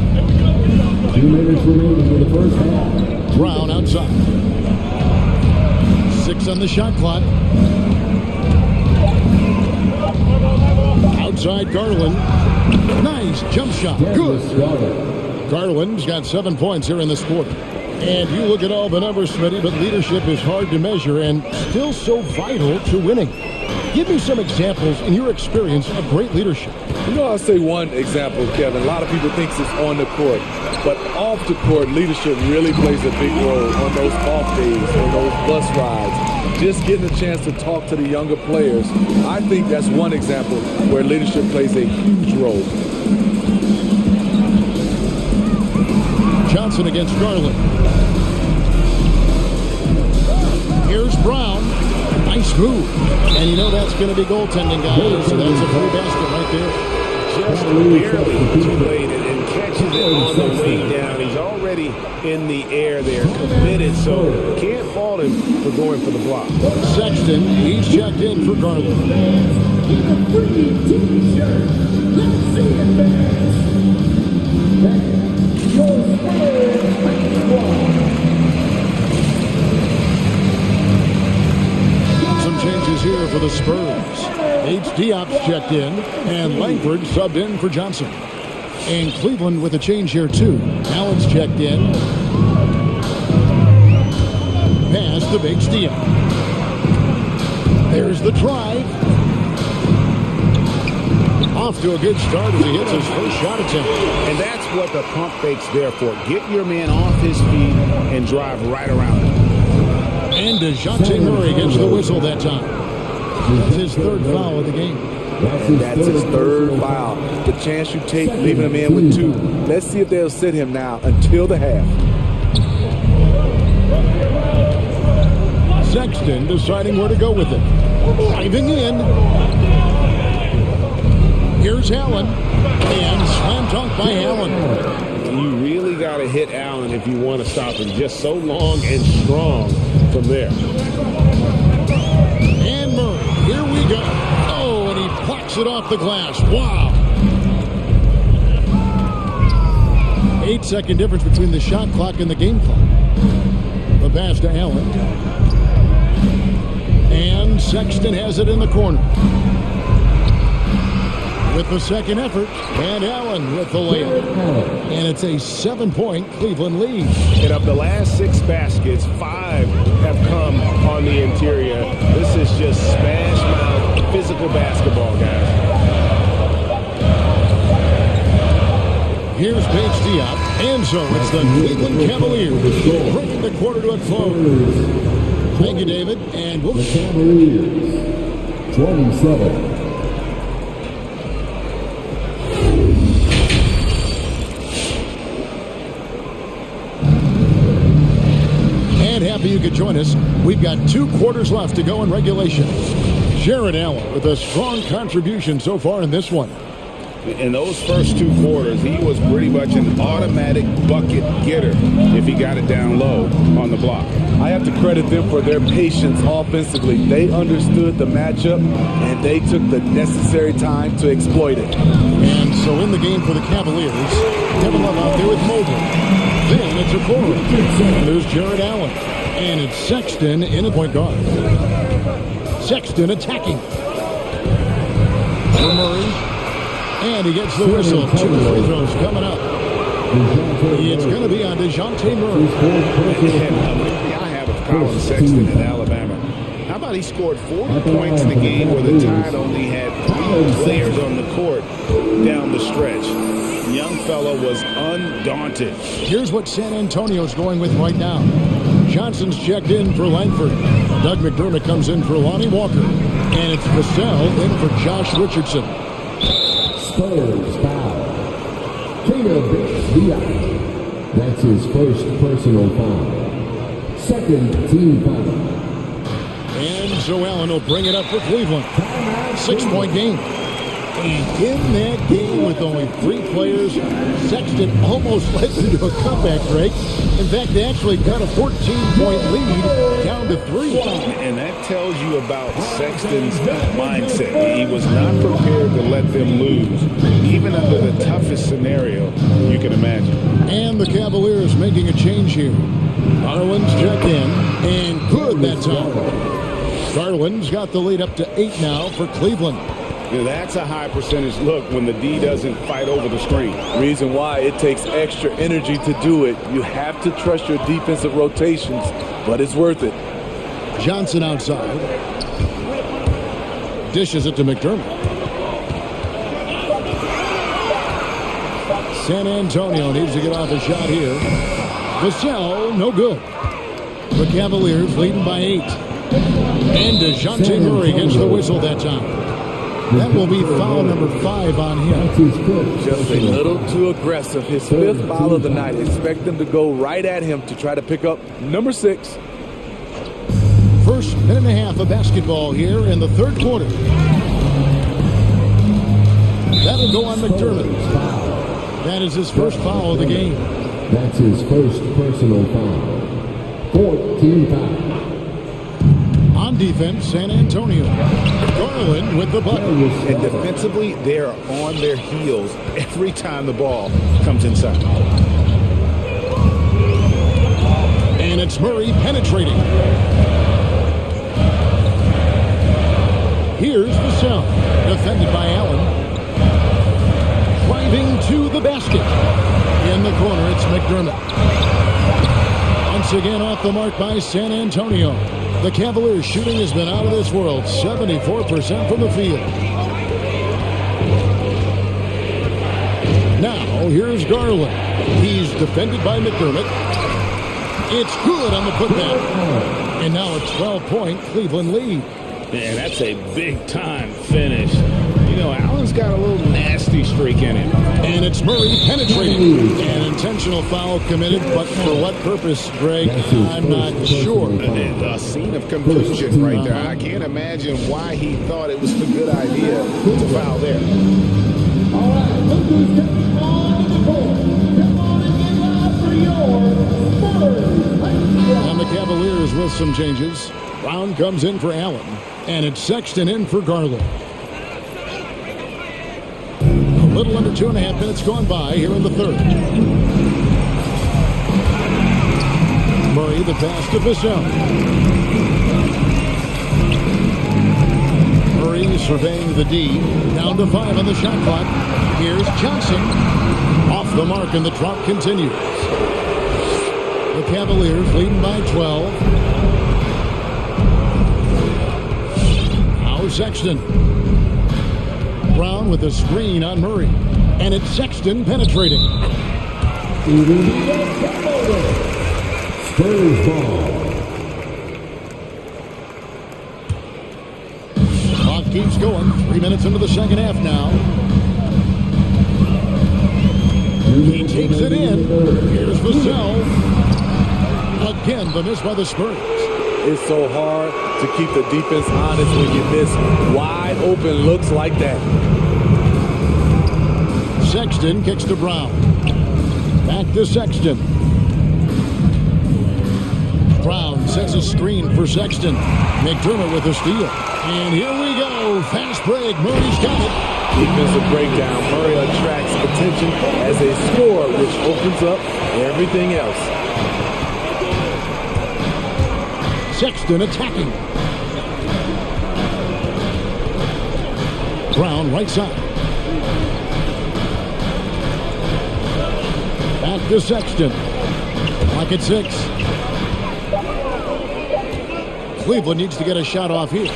2 minutes remaining for the first half. Brown outside. on the shot clock. Outside Garland. Nice jump shot. Good. Garland's got 7 points here in this quarter. And you look at all the numbers, Smitty, but leadership is hard to measure and still so vital to winning. Give me some examples in your experience of great leadership. You know, I'll say one example, Kevin. A lot of people think it's on the court, but off the court, leadership really plays a big role on those off days, on those bus rides. Just getting a chance to talk to the younger players. I think that's one example where leadership plays a huge role. Johnson against Garland. Here's Brown. Nice move. And you know that's going to be goaltending, guys. So that's a free basket right there. Just barely too late and catches it on the way down. He's already in the air there, committed, so can't fault him for going for the block. Sexton, he's checked in for Garland. Changes here for the Spurs. Diop's checked in, and Langford subbed in for Johnson. And Cleveland with a change here too. Allen's checked in. Pass to Big Diop. There's the drive. Off to a good start as he hits his first shot attempt. And that's what the pump fake's there for. Get your man off his feet and drive right around him. And DeJounte Murray gets the whistle that time. That's his third foul of the game. And that's his third foul. The chance you take leaving him in with 2. Let's see if they'll sit him now until the half. Sexton deciding where to go with it. Diving in. Here's Allen. And slam dunk by Allen. You really got to hit Allen if you want to stop him. Just so long and strong from there. And Murray, here we go. Oh, and he plucks it off the glass. Wow. 8-second difference between the shot clock and the game clock. The pass to Allen. And Sexton has it in the corner. With the second effort, and Allen with the layup. And it's a 7-point Cleveland lead. And of the last 6 baskets, 5 have come on the interior. This is just smash mouth physical basketball, guys. Here's Paige Diop. And so it's the Cleveland Cavaliers bringing the quarter to a close. Thank you, David. And we'll... The Cavaliers, 27. Happy you could join us. We've got 2 quarters left to go in regulation. Jared Allen with a strong contribution so far in this one. In those first 2 quarters, he was pretty much an automatic bucket getter if he got it down low on the block. I have to credit them for their patience offensively. They understood the matchup, and they took the necessary time to exploit it. And so in the game for the Cavaliers, Kevin Love out there with Mobley. Then it's a corner. And there's Jared Allen. And it's Sexton in a point guard. Sexton attacking. For Murray. And he gets the whistle. 2 free throws coming up. It's going to be on DeJounte Murray. I have of Colin Sexton in Alabama. How about he scored 40 points in the game where the Tide only had 3 players on the court down the stretch. Young fella was undaunted. Here's what San Antonio's going with right now. Johnson's checked in for Langford. Doug McDermott comes in for Lonnie Walker. And it's Vassell in for Josh Richardson. Spurs foul. Diop. That's his first personal foul. Second team foul. And so Allen will bring it up for Cleveland. 6-point game. And in that game with only 3 players, Sexton almost led them to a comeback break. In fact, they actually cut a 14-point lead down to 3. And that tells you about Sexton's mindset. He was not prepared to let them lose, even under the toughest scenario you can imagine. And the Cavaliers making a change here. Garland's checked in, and good that time. Garland's got the lead up to 8 now for Cleveland. Yeah, that's a high percentage look when the D doesn't fight over the screen. Reason why it takes extra energy to do it. You have to trust your defensive rotations, but it's worth it. Johnson outside. Dishes it to McDermott. San Antonio needs to get off a shot here. Vassell, no good. The Cavaliers leading by 8. And DeJounte Murray gets the whistle that time. That will be foul number 5 on him. Just a little too aggressive. His 5th foul of the night. Expect them to go right at him to try to pick up number 6. First minute and a half of basketball here in the 3rd quarter. That'll go on McDermott. That is his first foul of the game. That's his first personal foul. 14 foul. On defense, San Antonio. Garland with the bucket. And defensively, they're on their heels every time the ball comes inside. And it's Murray penetrating. Here's Vassell, defended by Allen. Driving to the basket. In the corner, it's McDermott. Once again off the mark by San Antonio. The Cavaliers shooting has been out of this world, 74% from the field. Now, here's Garland. He's defended by McDermott. It's good on the putback. And now a 12-point Cleveland lead. Man, that's a big-time finish. You know, Allen's got a little nasty streak in him. And it's Murray penetrating. An intentional foul committed, but for what purpose, Greg, I'm not sure. A scene of confusion right there. I can't imagine why he thought it was a good idea to foul there. All right, look who's coming on the court. Come on and get loud for your first. And the Cavaliers with some changes. Brown comes in for Allen. And it's Sexton in for Garland. A little under 2.5 minutes gone by here in the 3rd. Murray, the pass to Vassell. Murray surveying the D. Down to 5 on the shot clock. Here's Johnson. Off the mark, and the drought continues. The Cavaliers leading by 12. Now Sexton. Brown with a screen on Murray. And it's Sexton penetrating. Spurs ball. Clock keeps going. 3 minutes into the second half now. He takes it in. Here's Vassell. Again, the miss by the Spurs. It's so hard to keep the defense honest when you miss wide open looks like that. Sexton kicks to Brown. Back to Sexton. Brown sets a screen for Sexton. McDermott with a steal. And here we go. Fast break. Murray's got it. Defensive breakdown. Murray attracts attention as a scorer, which opens up everything else. Sexton attacking. Brown right side. Back to Sexton. Clock at 6. Cleveland needs to get a shot off here.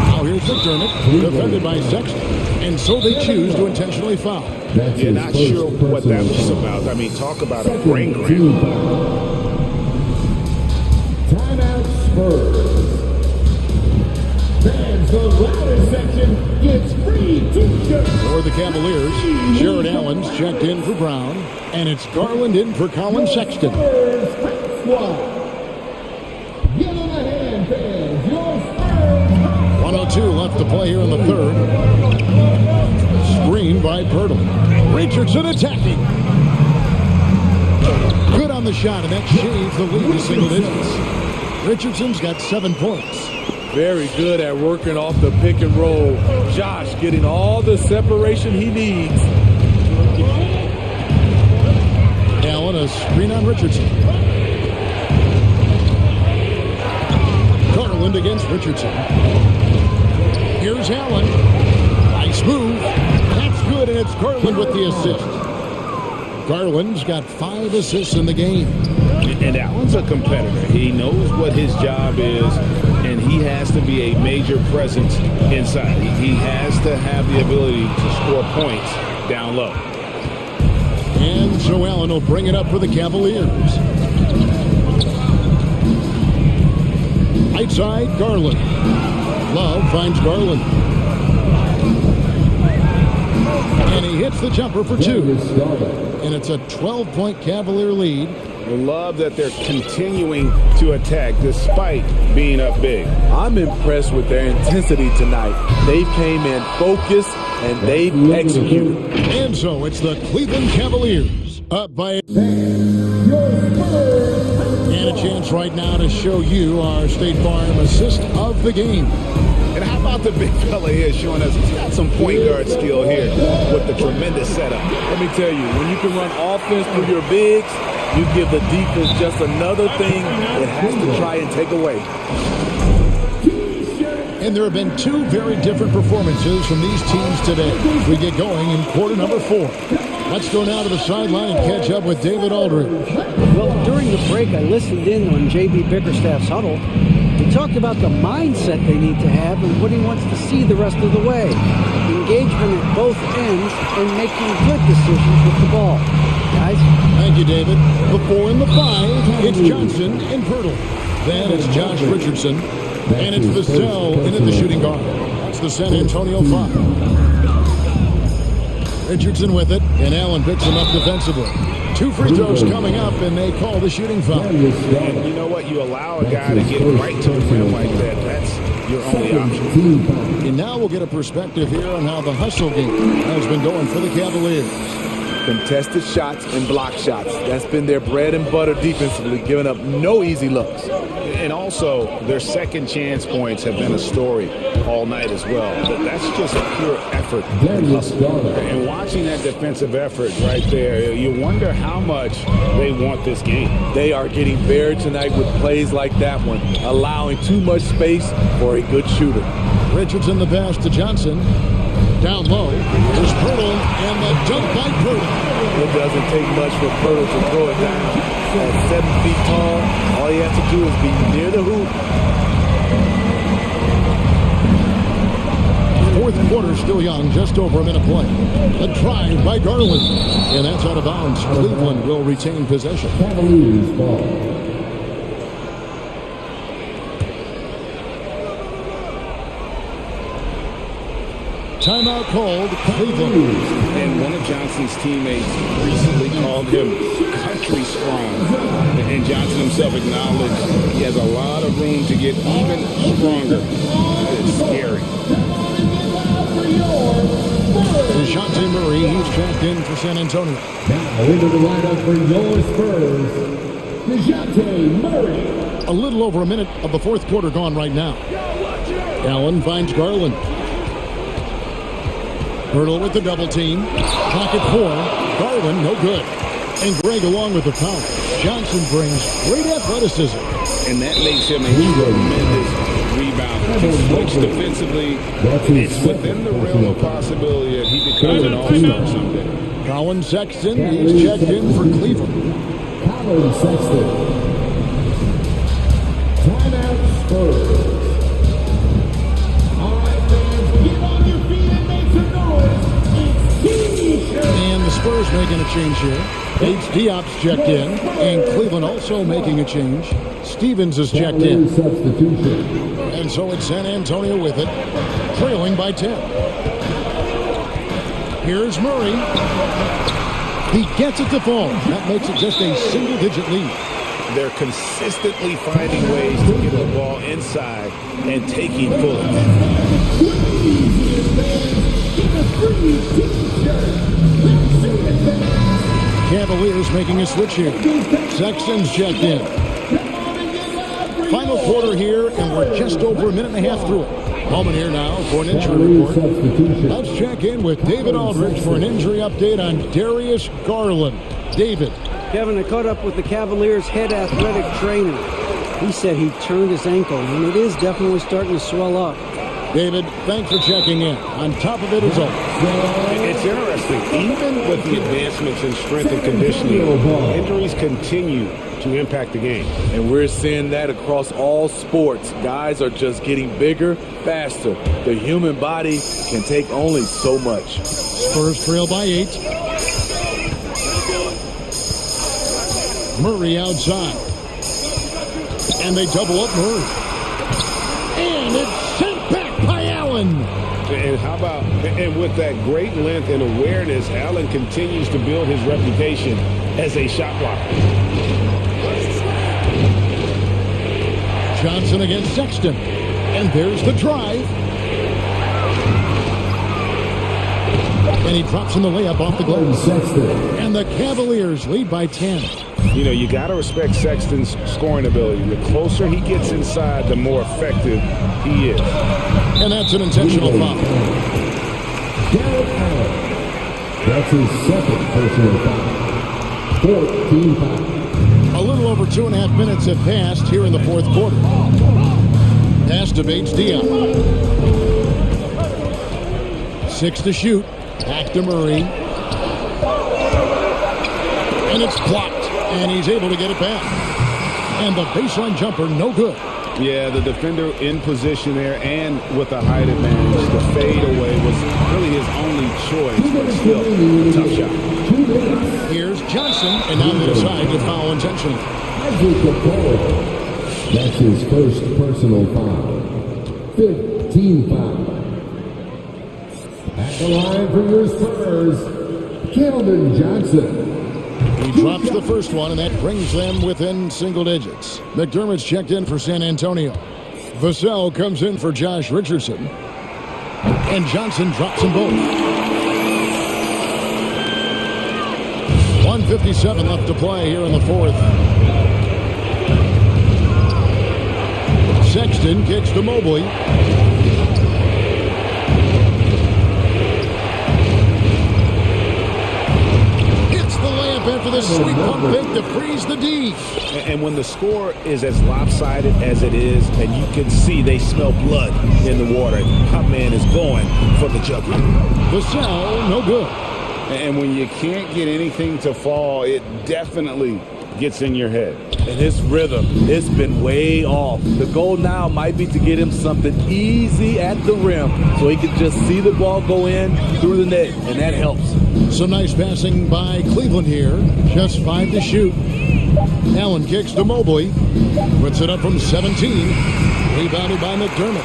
Now here's McDermott, defended by Sexton. And so they choose to intentionally foul. You're not sure what that was about. I mean, talk about a brain cramp. Timeout Spurs. Fans, the louder section gets free t-shirts. For the Cavaliers, Jared Allen's checked in for Brown. And it's Garland in for Colin Sexton. Give them a hand, fans. Your Spurs. 2 left to play here in the third. Screen by Pirtle. Richardson attacking. Good on the shot, and that shaves the lead to single digits. Richardson's got 7 points. Very good at working off the pick and roll. Josh getting all the separation he needs. Allen, a screen on Richardson. Garland against Richardson. Here's Allen. Nice move. That's good, and it's Garland with the assist. Garland's got 5 assists in the game. And Allen's a competitor. He knows what his job is, and he has to be a major presence inside. He has to have the ability to score points down low. And so Allen will bring it up for the Cavaliers. Right side, Garland. Love finds Garland. And he hits the jumper for 2. And it's a 12-point Cavalier lead. I love that they're continuing to attack despite being up big. I'm impressed with their intensity tonight. They came in focused and they executed. And so it's the Cleveland Cavaliers up by... And a chance right now to show you our State Farm assist of the game. And how about the big fella here showing us he's got some point guard skill here with the tremendous setup. Let me tell you, when you can run offense through your bigs, you give the defense just another thing it has to try and take away. And there have been 2 very different performances from these teams today. We get going in quarter number 4. Let's go now to the sideline and catch up with David Aldridge. Well, during the break, I listened in on J.B. Bickerstaff's huddle. He talked about the mindset they need to have and what he wants to see the rest of the way. Engagement at both ends and making good decisions with the ball. Guys? Thank you, David. The 4 and the 5, it's Johnson and Pirtle. Then it's Josh Richardson. And it's Vassell in at the shooting guard. That's the San Antonio 5. Richardson with it, and Allen picks him up defensively. 2 free throws coming up, and they call the shooting foul. And you know what? You allow a guy to get right to the rim like that. That's your only option. And now we'll get a perspective here on how the hustle game has been going for the Cavaliers. Contested shots and block shots. That's been their bread and butter defensively, giving up no easy looks. And also, their second chance points have been a story all night as well. But that's just pure effort and hustle. And watching that defensive effort right there, you wonder how much they want this game. They are getting buried tonight with plays like that one, allowing too much space for a good shooter. Richardson the pass to Johnson. Down low, there's Pirtle, and the dunk by Pirtle. It doesn't take much for Pirtle to throw it down. At 7 feet tall, all he has to do is be near the hoop. Fourth quarter still young, just over a minute play. A drive by Garland, and that's out of bounds. Cleveland will retain possession. Cavaliers ball. Timeout called Cleveland. And one of Johnson's teammates recently called him country strong. And Johnson himself acknowledged he has a lot of room to get even stronger. It's scary. DeJounte Murray, he's checked in for San Antonio. Now into the lineup for your Spurs, DeJounte Murray. A little over a minute of the fourth quarter gone right now. Allen finds Garland. Pirtle with the double team. Pocket 4. Garland, no good. And Greg along with the foul. Johnson brings great athleticism. And that makes him a tremendous rebounder. He switched defensively. It's within the realm of possibility that he becomes an all-star someday. Colin Sexton, he's checked in for Cleveland. Colin Sexton. Timeout Spurs. And the Spurs making a change here. H. Diop's checked in. And Cleveland also making a change. Stevens is checked in. And so it's San Antonio with it. Trailing by 10. Here's Murray. He gets it to fall. That makes it just a single-digit lead. they're consistently finding ways to get the ball inside and taking full. Cavaliers making a switch here. Sexton's checked in. Final quarter here, and we're just over a minute and a half through it. Moment here now for an injury report. Let's check in with David Aldridge for an injury update on Darius Garland. David. Kevin, I caught up with the Cavaliers' head athletic trainer. He said he turned his ankle, and it is definitely starting to swell up. David, thanks for checking in. On top of it is all. It's interesting. Even with the advancements in strength and conditioning, injuries continue to impact the game. And we're seeing that across all sports. Guys are just getting bigger, faster. The human body can take only so much. Spurs trail by 8. Murray outside. And they double up Murray. And it's sent back by Allen. And how about, and with that great length and awareness, Allen continues to build his reputation as a shot blocker. Johnson against Sexton. And there's the drive. And he drops in the layup off the glass. And the Cavaliers lead by 10. You know, you got to respect Sexton's scoring ability. The closer he gets inside, the more effective he is. And that's an intentional foul. That's his second personal foul. 14 fouls. A little over 2.5 minutes have passed here in the fourth quarter. Pass to Bates Diop. 6 to shoot. Back to Murray. And it's blocked. And he's able to get it back. And the baseline jumper, no good. Yeah, the defender in position there and with a height advantage. The fadeaway was really his only choice, but still a tough shot. Here's Johnson, and now they decide to foul intentionally. That's his first personal foul. 15 fouls. At the line for your Spurs, Keldon Johnson. He drops the first one, and that brings them within single digits. McDermott's checked in for San Antonio. Vassell comes in for Josh Richardson. And Johnson drops them both. 1:57 left to play here in the fourth. Sexton kicks to Mobley. After the sweet pump fake to freeze the D. And when the score is as lopsided as it is, and you can see they smell blood in the water, my man is going for the jugular. Vassell, no good. And when you can't get anything to fall, it definitely gets in your head. And his rhythm, it's been way off. The goal now might be to get him something easy at the rim so he can just see the ball go in through the net, and that helps. Some nice passing by Cleveland here. Just 5 to shoot. Allen kicks to Mobley. Puts it up from 17. Rebounded by McDermott.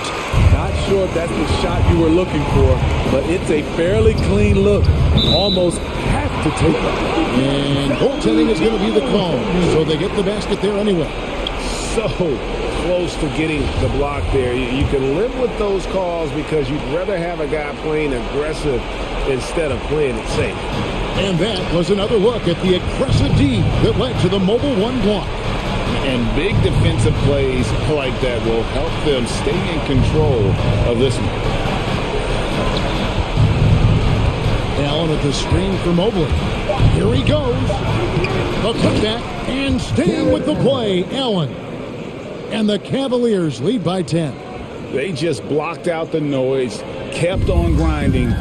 Not sure if that's the shot you were looking for, but it's a fairly clean look. Almost have to take it. And goaltending is going to be the call. So they get the basket there anyway. So close to getting the block there. You can live with those calls because you'd rather have a guy playing aggressive instead of playing it safe. And that was another look at the aggressive D that led to the Mobile 1 block. And big defensive plays like that will help them stay in control of this one. Allen at the screen for Mobley. Here he goes. The putback and staying with the play, Allen. And the Cavaliers lead by 10. They just blocked out the noise, kept on grinding,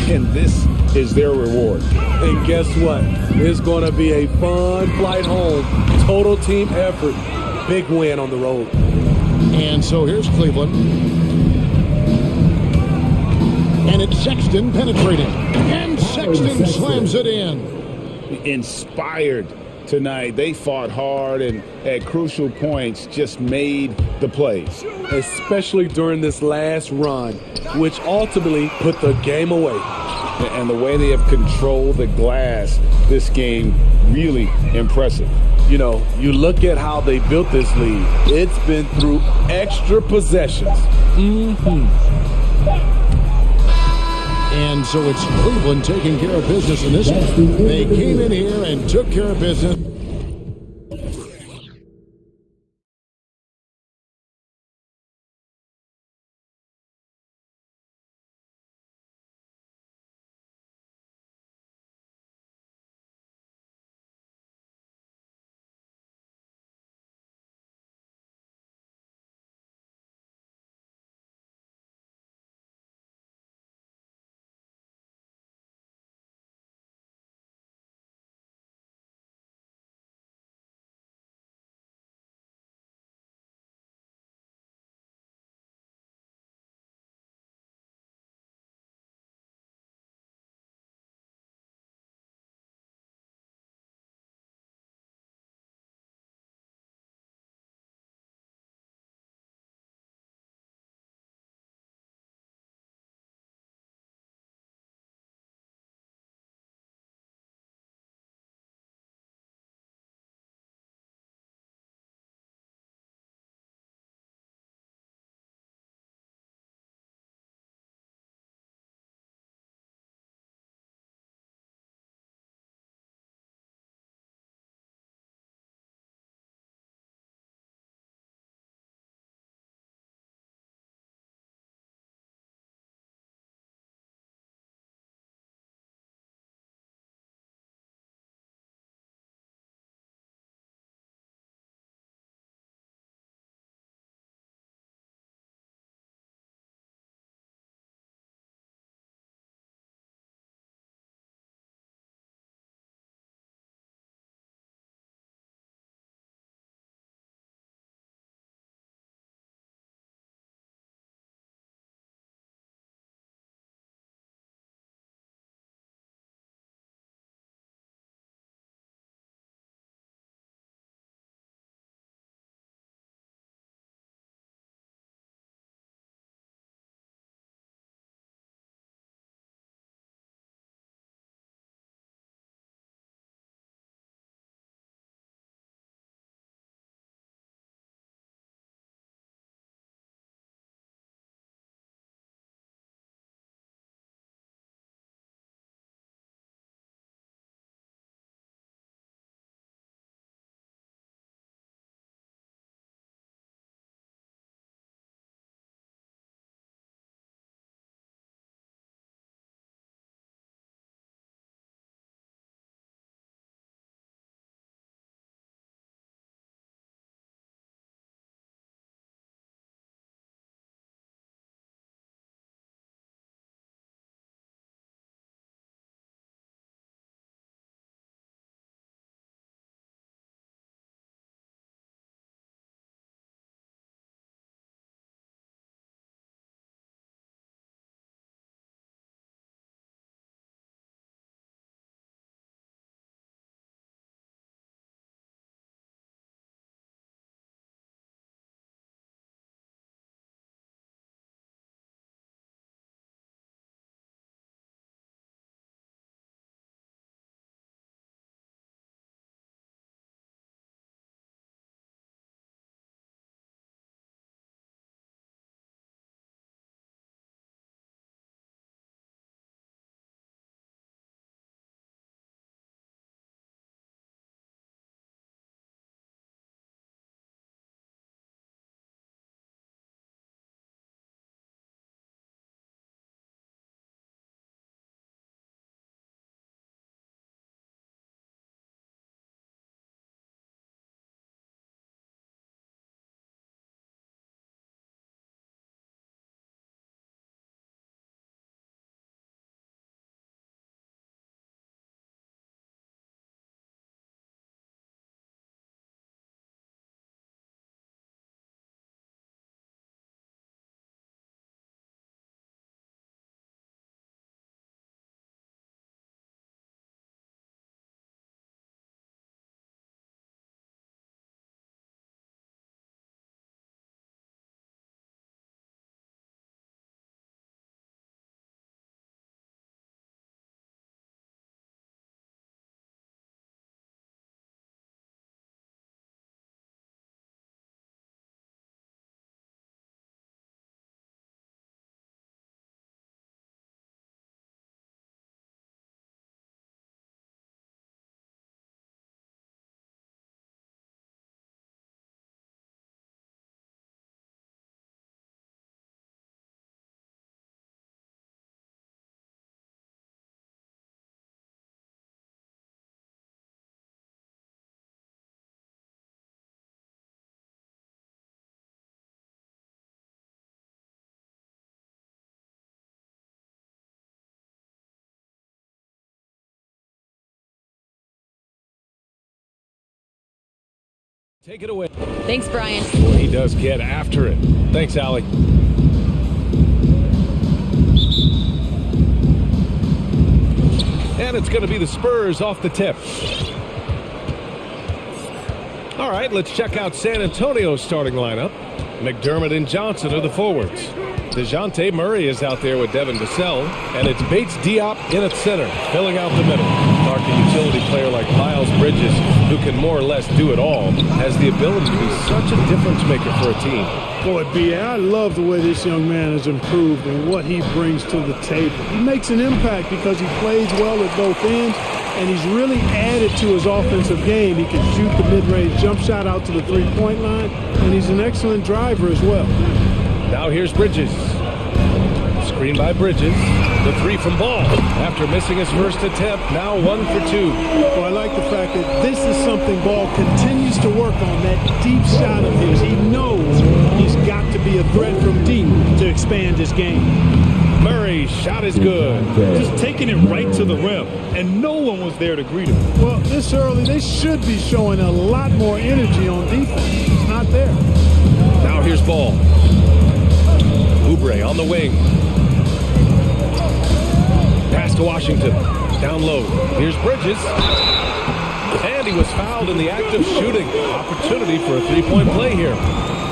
and this is their reward. And guess what? It's going to be a fun flight home. Total team effort. Big win on the road. And so here's Cleveland. And it's Sexton penetrating. And Sexton slams it in. Inspired tonight. They fought hard and at crucial points just made the plays. Especially during this last run, which ultimately put the game away. And the way they have controlled the glass this game, really impressive. you know, you look at how they built this league. It's been through extra possessions. And so it's Cleveland taking care of business in this one. They came in here and took care of business. Take it away. Thanks, Brian. Boy, he does get after it. Thanks, Allie. And it's going to be the Spurs off the tip. All right, let's check out San Antonio's starting lineup. McDermott and Johnson are the forwards. DeJounte Murray is out there with Devin Vassell, and it's Bates Diop in at center, filling out the middle. Clark, a utility player like Miles Bridges, who can more or less do it all, has the ability to be such a difference maker for a team. Boy, B.A., I love the way this young man has improved and what he brings to the table. He makes an impact because he plays well at both ends, and he's really added to his offensive game. He can shoot the mid-range jump shot out to the three-point line, and he's an excellent driver as well. Now here's Bridges. Screen by Bridges. The three from Ball. After missing his first attempt, now 1 for 2. Well, I like the fact that this is something Ball continues to work on, that deep shot of his. He knows he's got to be a threat from deep to expand his game. Murray's shot is good. Just taking it right to the rim, and no one was there to greet him. Well, this early, they should be showing a lot more energy on defense. It's not there. Now here's Ball. Oubre on the wing. Pass to Washington. Down low. Here's Bridges. And he was fouled in the act of shooting. Opportunity for a three-point play here.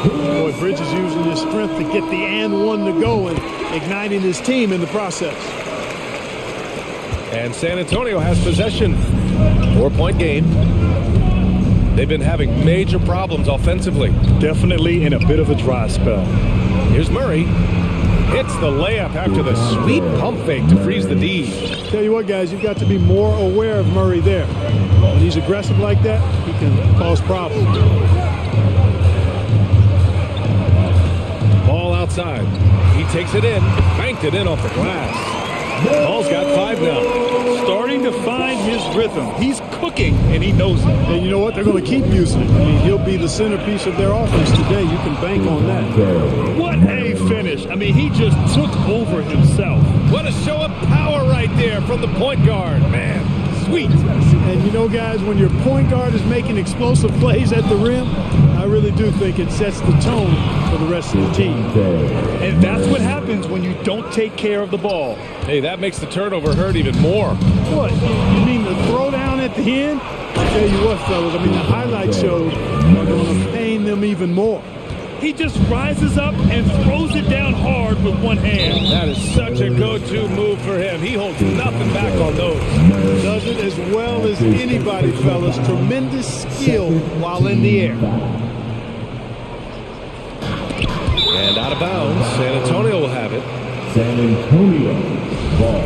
Boy, Bridges using his strength to get the and one to go and igniting his team in the process. And San Antonio has possession. 4-point game. They've been having major problems offensively. Definitely in a bit of a dry spell. Here's Murray. Hits the layup after the sweet pump fake to freeze the D. Tell you what, guys, you've got to be more aware of Murray there. When he's aggressive like that, he can cause problems. Ball outside. He takes it in. Banked it in off the glass. Ball's got 5 now. Starting to find his rhythm. He's cooking, and he knows it. And you know what? They're going to keep using it. I mean, he'll be the centerpiece of their offense today. You can bank on that. What a finish. I mean, he just took over himself. What a show of power right there from the point guard. Man, sweet. And you know, guys, when your point guard is making explosive plays at the rim, I really do think it sets the tone for the rest of the team. And that's what happens when you don't take care of the ball. Hey, that makes the turnover hurt even more. What? You mean the throwdown at the end? I'll tell you what, fellas, I mean, the highlight shows are going to pain them even more. He just rises up and throws it down hard with one hand. That is such a go-to move for him. He holds nothing back on those. Does it as well as anybody, fellas. Tremendous skill while in the air. And out of bounds, San Antonio will have it. San Antonio ball.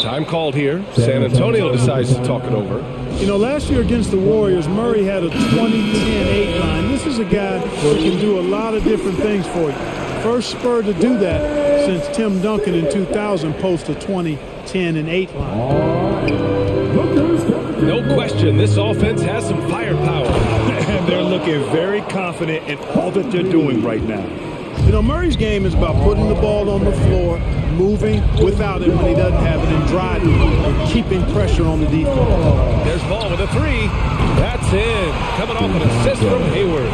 Time called here. San Antonio decides to talk it over. You know, last year against the Warriors, Murray had a 20-10-8 line. This is a guy who can do a lot of different things for you. First Spur to do that since Tim Duncan in 2000 posted a 20-10-8 line. No question, this offense has some firepower. And they're looking very confident in all that they're doing right now. You know, Murray's game is about putting the ball on the floor, moving without it when he doesn't have it, and driving and keeping pressure on the defense. There's Ball with a 3. That's in. Coming off an assist from Hayward.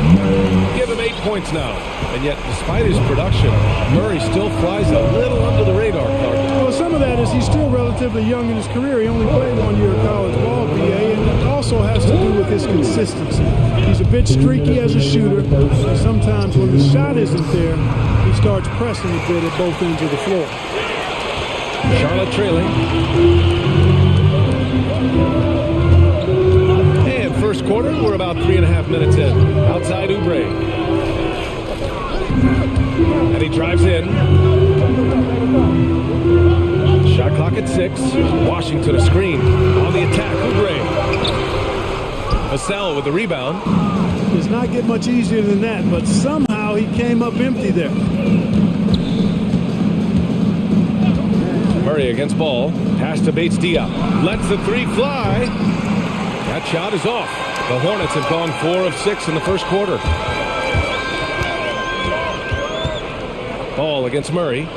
Give him 8 points now. And yet, despite his production, Murray still flies a little under the radar, Clark. Well, some of that is he's still relatively young in his career. He only played 1 year of college ball, BA, and it also has to do with his consistency. He's a bit streaky as a shooter, and sometimes when the shot isn't there, he starts pressing a bit at both ends of the floor. Charlotte trailing. And first quarter, we're about 3.5 minutes in. Outside Oubre. And he drives in. Shot clock at 6. Washington a screen. On the attack, Oubre. Vassell with the rebound. Does not get much easier than that, but somehow he came up empty there. Murray against Ball. Pass to Bates Diop. Lets the 3 fly. That shot is off. The Hornets have gone 4 of 6 in the first quarter. Ball against Murray.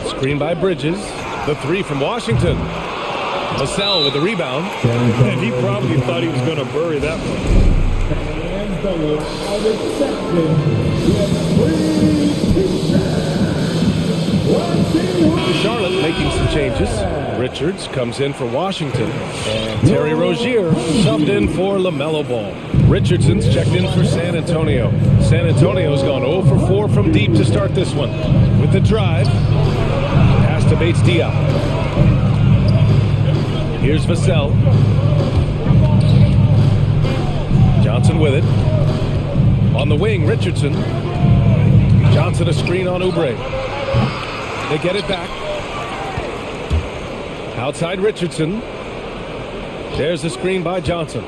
Screen by Bridges. The 3 from Washington. Vassell with the rebound. And he probably thought he was going to bury that one. And the loudest section with Charlotte making some changes. Richards comes in for Washington. And Terry Rozier subbed in for LaMelo Ball. Richardson's checked in for San Antonio. San Antonio's gone 0 for 4 from deep to start this one. With the drive, pass to Bates Diop. Here's Vassell. Johnson with it. On the wing, Richardson. Johnson a screen on Oubre. They get it back. Outside Richardson. There's the screen by Johnson.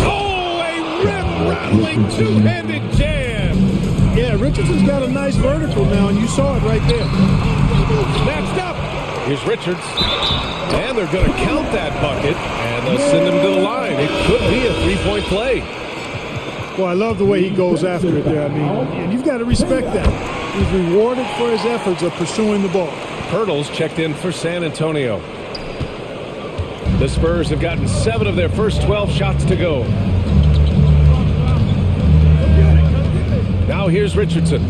Oh, a rip-rattling two-handed jam. Yeah, Richardson's got a nice vertical now, and you saw it right there. Snatched up. Here's Richards. And they're going to count that bucket, and they'll send him to the line. It could be a three-point play. Well, I love the way he goes after it there. I mean, and you've got to respect that. He's rewarded for his efforts of pursuing the ball. Pirtle's checked in for San Antonio. The Spurs have gotten 7 of their first 12 shots to go. Now here's Richardson.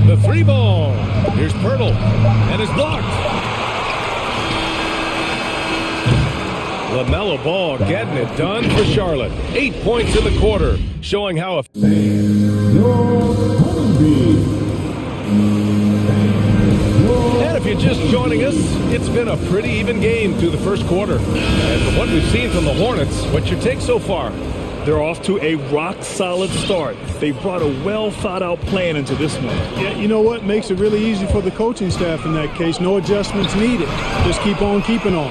The three ball. Here's Pirtle. And it's blocked. LaMelo Ball getting it done for Charlotte. 8 points in the quarter, showing how And if you're just joining us, it's been a pretty even game through the first quarter. And from what we've seen from the Hornets, what's your take so far? They're off to a rock-solid start. They brought a well-thought-out plan into this one. Yeah, you know what? Makes it really easy for the coaching staff in that case. No adjustments needed. Just keep on keeping on.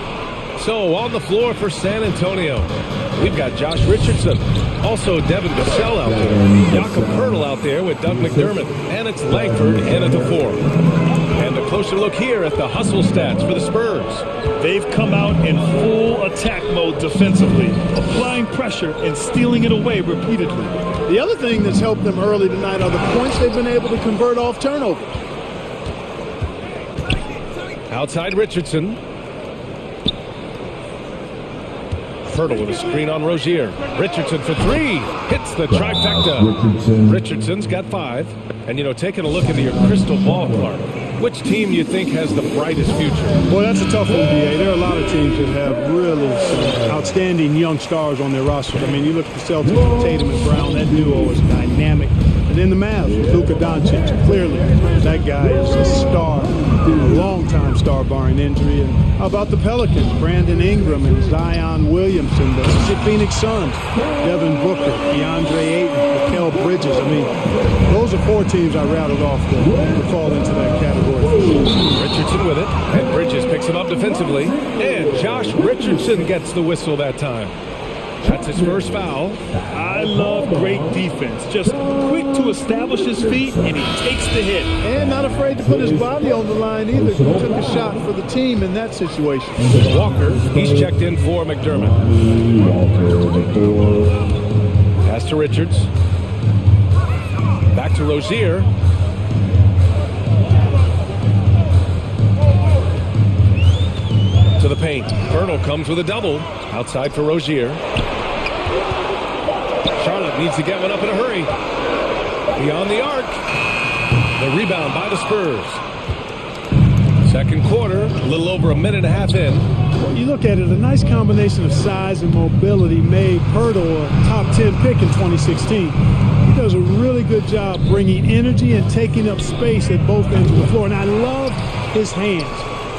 So, on the floor for San Antonio, we've got Josh Richardson. Also, Devin Vassell out there. Jakob Poeltl out there with Doug McDermott. And it's Langford in at the 4. And a closer look here at the hustle stats for the Spurs. They've come out in full attack mode defensively, applying pressure and stealing it away repeatedly. The other thing that's helped them early tonight are the points they've been able to convert off turnover. Outside Richardson. Poeltl with a screen on Rozier. Richardson for 3. Hits the trifecta. Richardson's got 5. And, you know, taking a look into your crystal ball, Clark, which team do you think has the brightest future? Well, that's a tough one, B.A. There are a lot of teams that have really outstanding young stars on their rosters. I mean, you look at the Celtics with Tatum and Brown. That duo is dynamic. And then the Mavs with Luka Doncic. Clearly, that guy is a star, a long-time star barring injury. And how about the Pelicans? Brandon Ingram and Zion Williamson. The Phoenix Suns, Devin Booker, DeAndre Ayton, Mikal Bridges. I mean, those are 4 teams I rattled off that fall into that category. Richardson with it, and Bridges picks him up defensively. And Josh Richardson gets the whistle that time. That's his first foul. I love great defense. Just quick to establish his feet, and he takes the hit. And not afraid to put his body on the line either. He took a shot for the team in that situation. Walker, he's checked in for McDermott. Pass to Richards. Back to Rozier. To the paint. Poeltl comes with a double. Outside for Rozier. Charlotte needs to get one up in a hurry. Beyond the arc. The rebound by the Spurs. Second quarter, a little over a minute and a half in. Well, you look at it, a nice combination of size and mobility made Poeltl a top 10 pick in 2016. He does a really good job bringing energy and taking up space at both ends of the floor. And I love his hands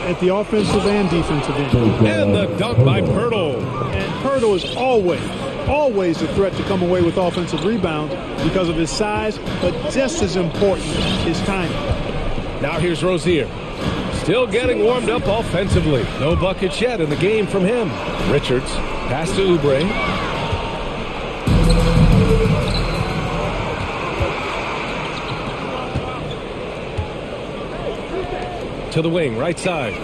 at the offensive and defensive end. And the dunk by Poeltl. And Poeltl is always a threat to come away with offensive rebounds because of his size, but just as important, his timing. Now here's Rozier. Still getting warmed up offensively. No buckets yet in the game from him. Richards, pass to Oubre. To the wing, right side.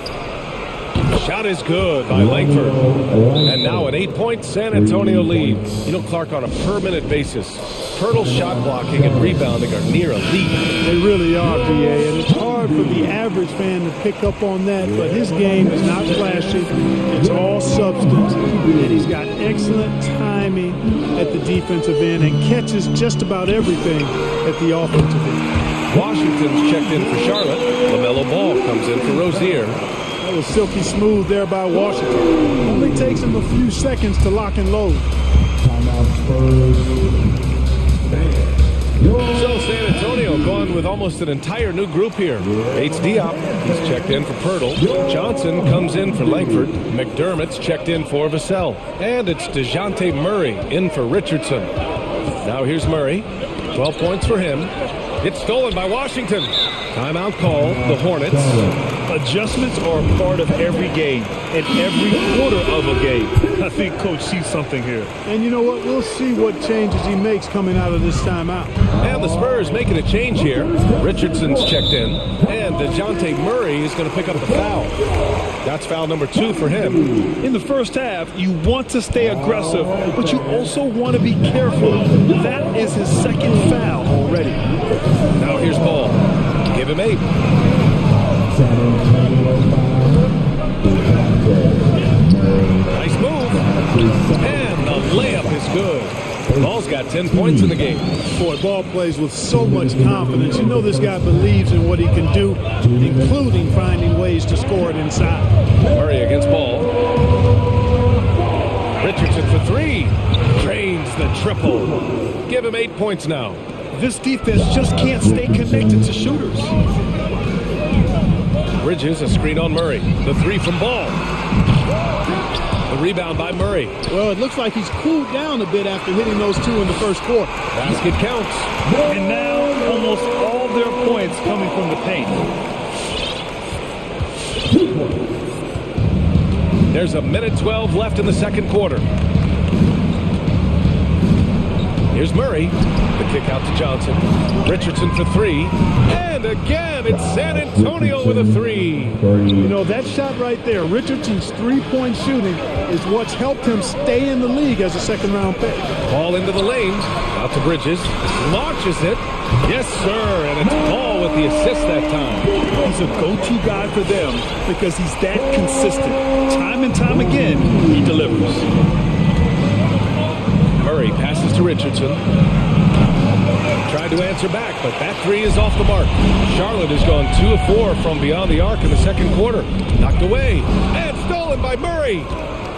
Shot is good by Langford. And now an 8-point San Antonio lead. You know, Clark, on a per-minute basis, Pirtle's shot blocking and rebounding are near elite. They really are, BA, and it's hard for the average fan to pick up on that, but his game is not flashy. It's all substance, and he's got excellent timing at the defensive end and catches just about everything at the offensive end. Washington's checked in for Charlotte. LaMelo Ball comes in for Rozier. That was silky smooth there by Washington. Only takes him a few seconds to lock and load. So San Antonio going with almost an entire new group here. Bates Diop, he's checked in for Pirtle. Johnson comes in for Langford. McDermott's checked in for Vassell. And it's DeJounte Murray in for Richardson. Now here's Murray. 12 points for him. It's stolen by Washington. Timeout call, the Hornets. Adjustments are a part of every game and every quarter of a game. I think Coach sees something here. And you know what? We'll see what changes he makes coming out of this timeout. And the Spurs making a change here. Richardson's checked in. And DeJounte Murray is going to pick up the foul. That's foul number 2 for him. In the first half, you want to stay aggressive, but you also want to be careful. That is his second foul already. Now here's Ball. Give him 8. Nice move. And the layup is good. Ball's got 10 points in the game. Boy, Ball plays with so much confidence. You know this guy believes in what he can do, including finding ways to score it inside. Murray against Ball. Richardson for 3. Drains the triple. Give him 8 points now. This defense just can't stay connected to shooters. Bridges, a screen on Murray. The 3 from Ball. The rebound by Murray. Well, it looks like he's cooled down a bit after hitting those 2 in the first quarter. Basket counts. And now almost all their points coming from the paint. There's a minute 12 left in the second quarter. Here's Murray. The kick out to Johnson. Richardson for 3. And again, it's San Antonio with a 3. You know, that shot right there, Richardson's three-point shooting, is what's helped him stay in the league as a second-round pick. Ball into the lane. Out to Bridges. Launches it. Yes, sir. And it's Ball with the assist that time. He's a go-to guy for them because he's that consistent. Time and time again, he delivers. Murray passes to Richardson. Tried to answer back, but that 3 is off the mark. Charlotte has gone 2 of 4 from beyond the arc in the second quarter. Knocked away and stolen by Murray.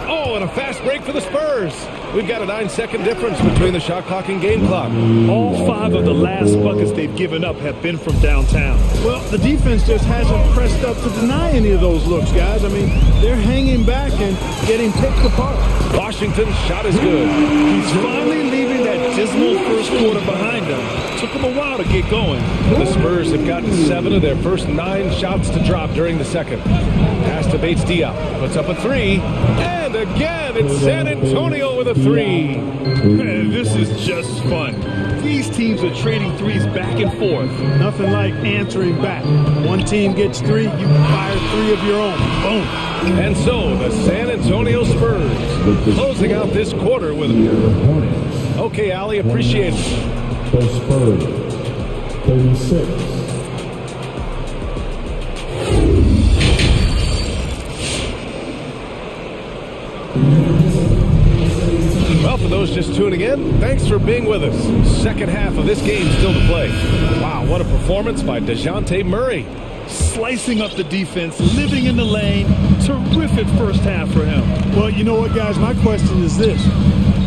Oh, and a fast break for the Spurs. We've got a 9-second difference between the shot clock and game clock. All 5 of the last buckets they've given up have been from downtown. Well, the defense just hasn't pressed up to deny any of those looks, guys. I mean, they're hanging back and getting picked apart. Washington's shot is good. He's finally leaving that dismal first quarter behind him. Took him a while to get going. The Spurs have gotten 7 of their first 9 shots to drop during the second. Pass to Bates Diop. Puts up a 3. And again, it's San Antonio with a 3. Man, this is just fun. These teams are trading threes back and forth. Nothing like answering back. One team gets 3, you fire 3 of your own. Boom. And so the San Antonio Spurs closing out this quarter with a... Okay, Ali, appreciate it. The Spurs, 36. Well, for those just tuning in, thanks for being with us. Second half of this game still to play. Wow, what a performance by DeJounte Murray. Slicing up the defense, living in the lane. Terrific first half for him. Well, you know what, guys? My question is this.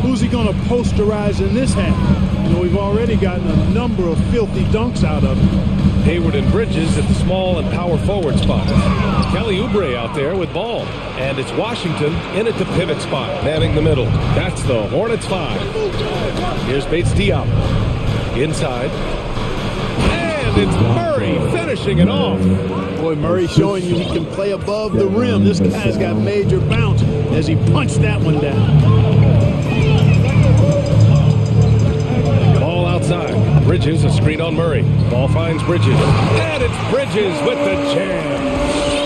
Who's he going to posterize in this half? You know, we've already gotten a number of filthy dunks out of him. Hayward and Bridges at the small and power forward spots. Kelly Oubre out there with Ball. And it's Washington in at the pivot spot, manning the middle. That's the Hornets 5. Here's Bates Diop. Inside. And it's Murray finishing it off. Boy, Murray showing you he can play above the rim. This guy's got major bounce as he punched that one down. Ball outside. Bridges, a screen on Murray. Ball finds Bridges. And it's Bridges with the jam.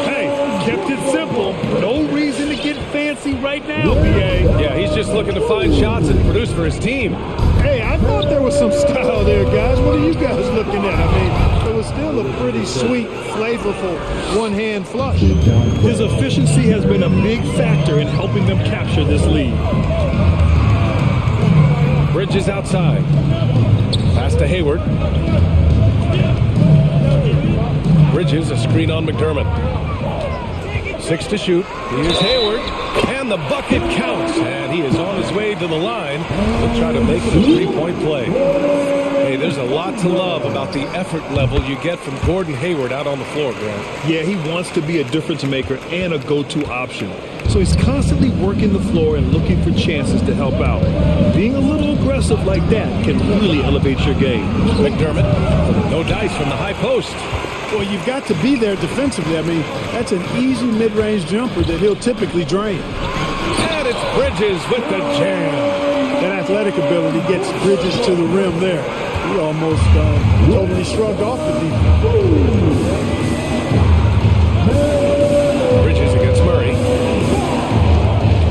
Hey, Kept it simple. No reason to get fancy right now, B.A. Yeah, he's just looking to find shots and produce for his team. Hey, I thought there was some style there, guys. What are you guys looking at? I mean, it was still a pretty sweet, flavorful one-hand flush. His efficiency has been a big factor in helping them capture this lead. Bridges outside. Pass to Hayward. Bridges, a screen on McDermott. 6 to shoot. Here's Hayward. And the bucket counts. And he is on his way to the line to try to make the three-point play. Hey, there's a lot to love about the effort level you get from Gordon Hayward out on the floor, Grant. Yeah, he wants to be a difference maker and a go-to option. So he's constantly working the floor and looking for chances to help out. Being a little aggressive like that can really elevate your game. McDermott, no dice from the high post. Well, you've got to be there defensively. I mean, that's an easy mid-range jumper that he'll typically drain. And it's Bridges with the jam. That athletic ability gets Bridges to the rim there. He almost totally shrugged off the defense. Bridges against Murray.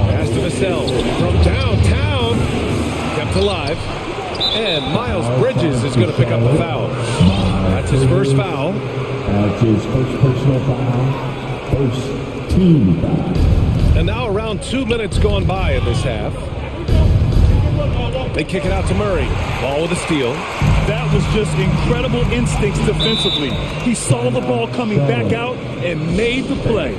Pass to Vassell from downtown. Kept alive. And Miles Bridges is going to pick up the foul. That's his first foul. That's his first personal foul. First team foul. And now around 2 minutes gone by in this half. They kick it out to Murray. Ball with a steal. That was just incredible instincts defensively. He saw the ball coming back out and made the play.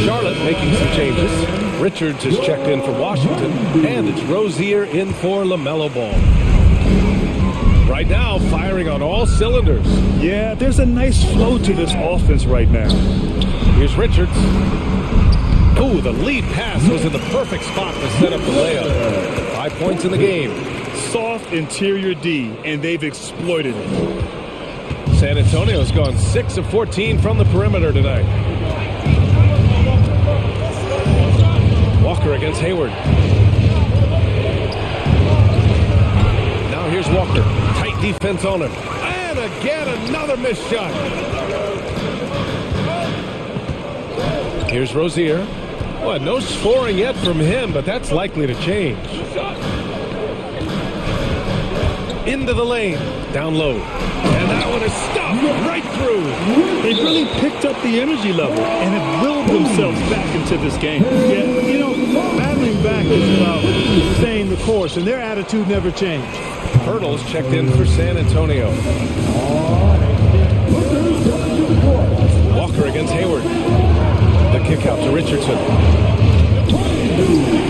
Charlotte making some changes. Richards has checked in for Washington, and it's Rozier in for LaMelo Ball. Right now, firing on all cylinders. Yeah, there's a nice flow to this offense right now. Here's Richards. Oh, the lead pass was in the perfect spot to set up the layup. 5 points in the game. Soft interior D, and they've exploited it. San Antonio's gone 6 of 14 from the perimeter tonight. Walker against Hayward. Now here's Walker. Tight defense on him. And again, another missed shot. Here's Rozier. Well, no scoring yet from him, but that's likely to change. Into the lane. Down low. And that one is stuffed right through. They've really picked up the energy level and have willed themselves back into this game. Yeah, you know, battling back is about staying the course, and their attitude never changed. Hurdles checked in for San Antonio. Walker against Hayward. The kick out to Richardson.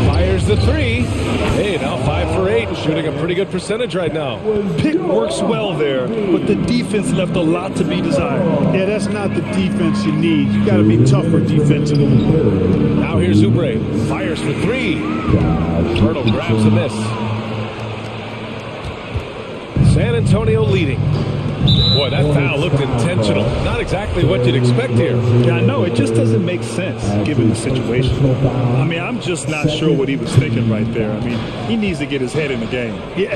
Fires the three. Hey, now 5 for 8, shooting a pretty good percentage right now. Pick works well there, but the defense left a lot to be desired. Yeah, that's not the defense you need. You got to be tougher defensively. Now here's Oubre. Fires for 3. Hurdle grabs a miss. San Antonio leading. Boy, that foul looked intentional. Not exactly what you'd expect here. Yeah, I know. It just doesn't make sense given the situation. I mean, I'm just not sure what he was thinking right there. I mean, he needs to get his head in the game. Yeah,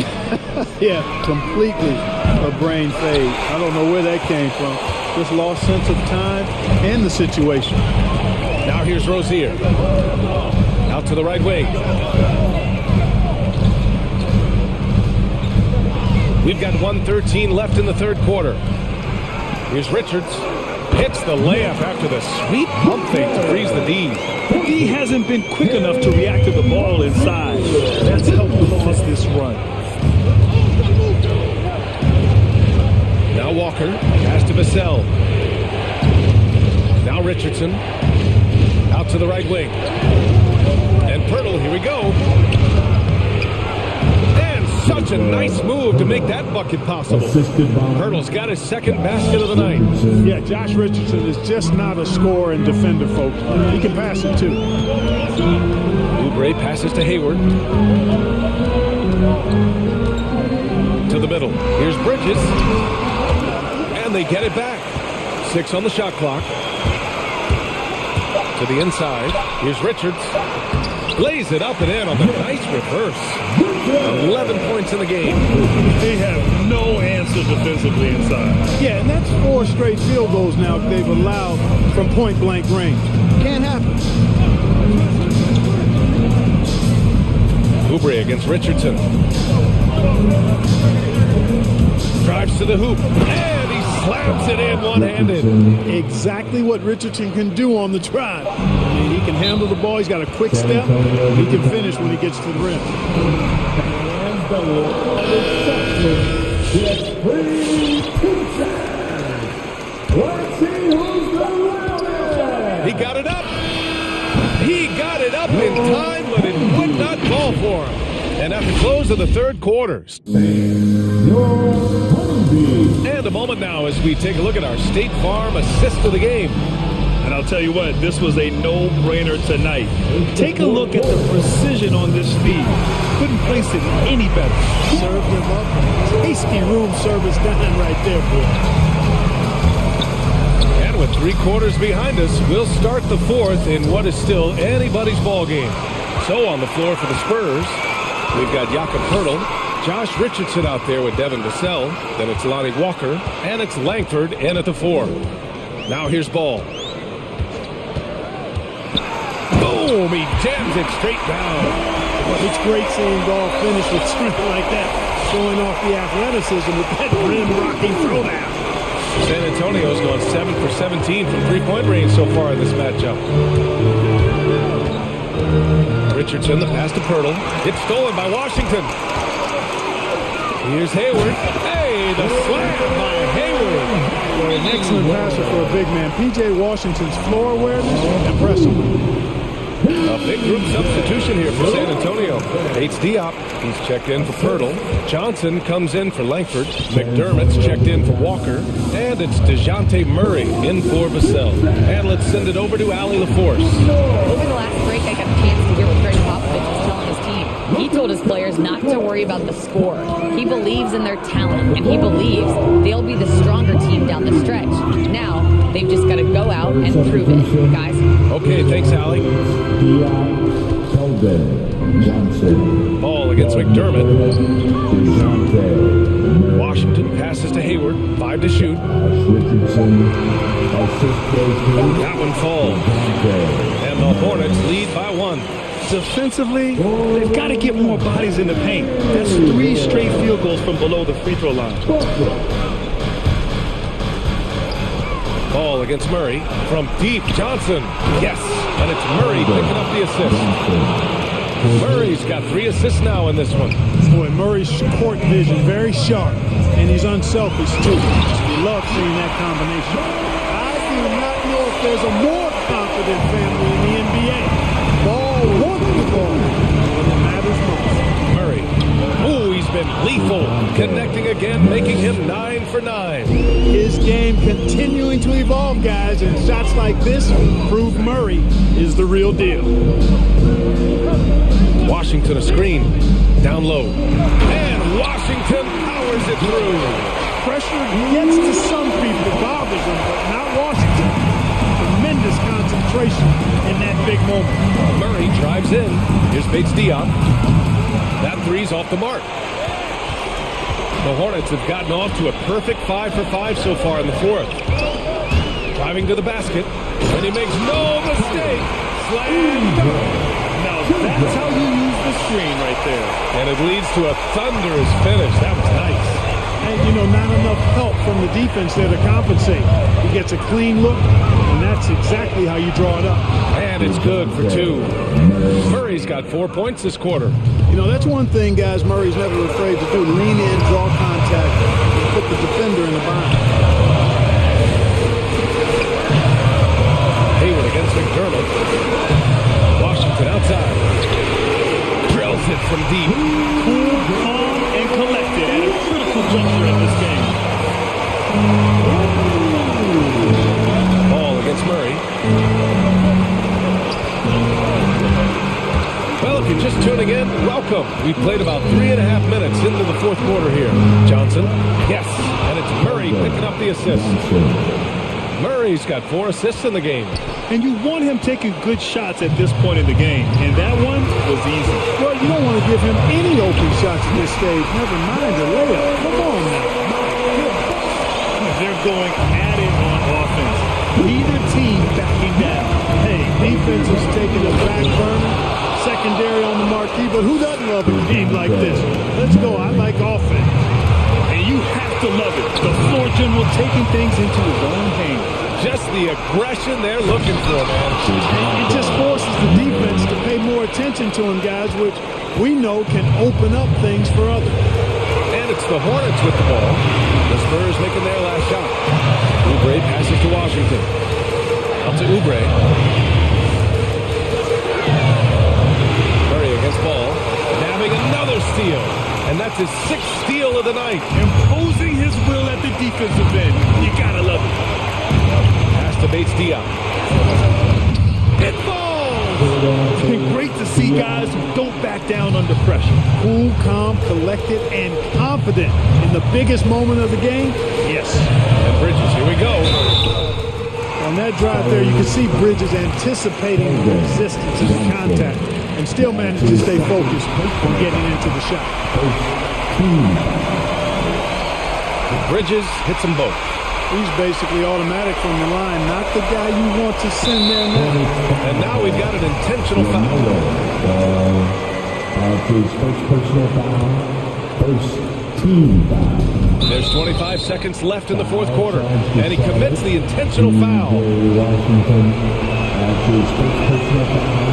yeah, completely a brain fade. I don't know where that came from. Just lost sense of time and the situation. Now here's Rozier. Out to the right wing. We've got 1:13 left in the third quarter. Here's Richards. Hits the layup after the sweet pump fake to freeze the D. The D hasn't been quick enough to react to the ball inside. That's helped cause this run. Now Walker. Pass to Vassell. Now Richardson. Out to the right wing. And Pirtle, here we go. Such a nice move to make that bucket possible. Hurdle's got his second basket of the night. Yeah, Josh Richardson is just not a scorer and defender, folks. He can pass it, too. Oubre passes to Hayward. To the middle. Here's Bridges. And they get it back. 6 on the shot clock. To the inside. Here's Richards. lays it up and in on the nice reverse. 11 points in the game. They have no answer defensively inside. Yeah, and that's 4 straight field goals now they've allowed from point-blank range. Can't happen. Oubre against Richardson. Drives to the hoop, and he slams it in one-handed. Exactly what Richardson can do on the drive. I mean, he can handle the ball. He's got a quick step. He can finish when he gets to the rim. He got it up. He got it up in time, but it would not fall for him. And at the close of the third quarter. And a moment now as we take a look at our State Farm assist of the game. And I'll tell you what, this was a no-brainer tonight. Take a look at the precision on this feed. Couldn't place it any better. Served him up. Tasty room service dime right there, boy. And with 3 quarters behind us, we'll start the fourth in what is still anybody's ball game. So on the floor for the Spurs, we've got Jakob Poeltl, Josh Richardson out there with Devin Vassell. Then it's Lonnie Walker, and it's Langford in at the 4. Now here's Ball. Boom! He jams it straight down. It's great seeing Ball finish with strength like that, showing off the athleticism with that rim-rocking throwdown. San Antonio's gone 7 for 17 from three-point range so far in this matchup. Richardson, the pass to Poeltl. It's stolen by Washington. Here's Hayward. Hey, the slam by Hayward. Well, an excellent passer for a big man. P.J. Washington's floor awareness, impressive. A big group substitution here for San Antonio. It's Diop. He's checked in for Poeltl. Johnson comes in for Langford. McDermott's checked in for Walker. And it's DeJounte Murray in for Vassell. And let's send it over to Allie LaForce. Over the last break, I got a chance to hear what Greg Popovich was telling his team. He told his players not to worry about the score. He believes in their talent, and he believes they'll be the stronger team down the stretch. Now, they've just got to go out and prove it, guys. Okay, thanks, Allie. Ball against McDermott. Washington passes to Hayward. 5 to shoot. That one falls. And the Hornets lead by 1. Defensively, they've got to get more bodies in the paint. That's 3 straight field goals from below the free throw line. Ball against Murray. From deep, Johnson. Yes, and it's Murray picking up the assist. Murray's got 3 assists now in this one. Boy, Murray's court vision very sharp, and he's unselfish too. We love seeing that combination. I do not know if there's a more confident family in the NBA. Ball wants the ball when it matters most. Murray. Oh, he's been lethal. Connecting again, making him 9 for 9. His game continuing to evolve, guys, and shots like this prove Murray is the real deal. Washington a screen. Down low. And Washington powers it through. Pressure gets to some people, bothers them, but not Washington. Tremendous concentration in that big moment. Murray drives in. Here's Bates Diop. That 3's off the mark. The Hornets have gotten off to a perfect 5 for 5 so far in the fourth. Driving to the basket. And he makes no mistake. Slam dunk. Now that's how you use the screen right there. And it leads to a thunderous finish. That was nice. And, you know, not enough help from the defense there to compensate. He gets a clean look, and that's exactly how you draw it up. And it's good for 2. Murray's got 4 points this quarter. You know, that's one thing, guys, Murray's never afraid to do. Lean in, draw contact, put the defender in the bind. Hayward against McDermott. Washington outside. Drills it from deep. Cool, calm, and collected at a critical juncture in this game. Ball against Murray. Well, if you're just tuning in, welcome. We've played about 3.5 minutes into the fourth quarter here. Johnson, yes, and it's Murray picking up the assist. Murray's got 4 assists in the game. And you want him taking good shots at this point in the game. And that one was easy. Well, you don't want to give him any open shots at this stage. Never mind the layup. Come on now. They're going at it on offense. Neither team backing down. Hey, defense is taking a back burner. Secondary on the marquee, but who doesn't love a game like this? Let's go. I like offense. And you have to love it. The floor general taking things into his own hands. Just the aggression they're looking for, man. It just forces the defense to pay more attention to him, guys, which we know can open up things for others. And it's the Hornets with the ball. The Spurs making their last shot. Oubre passes to Washington. Out to Oubre. Murray against ball. Nabbing another steal. And that's his 6th steal of the night. Imposing his will at the defensive end. You gotta love it. Pass to Bates Diop. It falls! Great to see guys who don't back down under pressure. Cool, calm, collected, and confident in the biggest moment of the game. Yes. And Bridges, here we go. On that drive there, you can see Bridges anticipating the resistance and the contact and still managed to stay focused on getting into the shot. Bridges hits them both. He's basically automatic from the line, not the guy you want to send there now. And now we've got an intentional foul. Personal foul. First team foul. There's 25 seconds left in the 4th quarter, and he commits the intentional foul.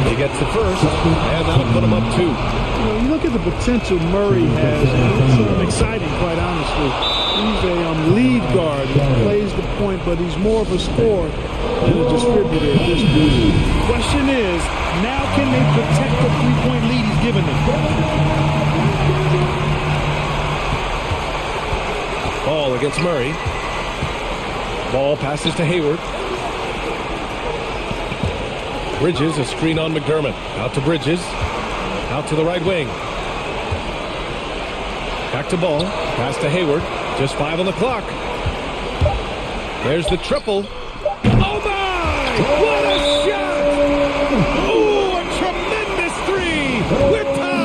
He gets the first, and that'll put him up 2. You know, you look at the potential Murray has. It's exciting, quite honestly. He's a lead guard. He plays the point, but he's more of a scorer than a distributor at this point. Question is, now can they protect the 3-point lead he's given them? Ball against Murray. Ball passes to Hayward. Bridges, a screen on McDermott. Out to Bridges. Out to the right wing. Back to Ball. Pass to Hayward. Just 5 on the clock. There's the triple. Oh my! What a shot! Ooh, a tremendous 3! We're tied!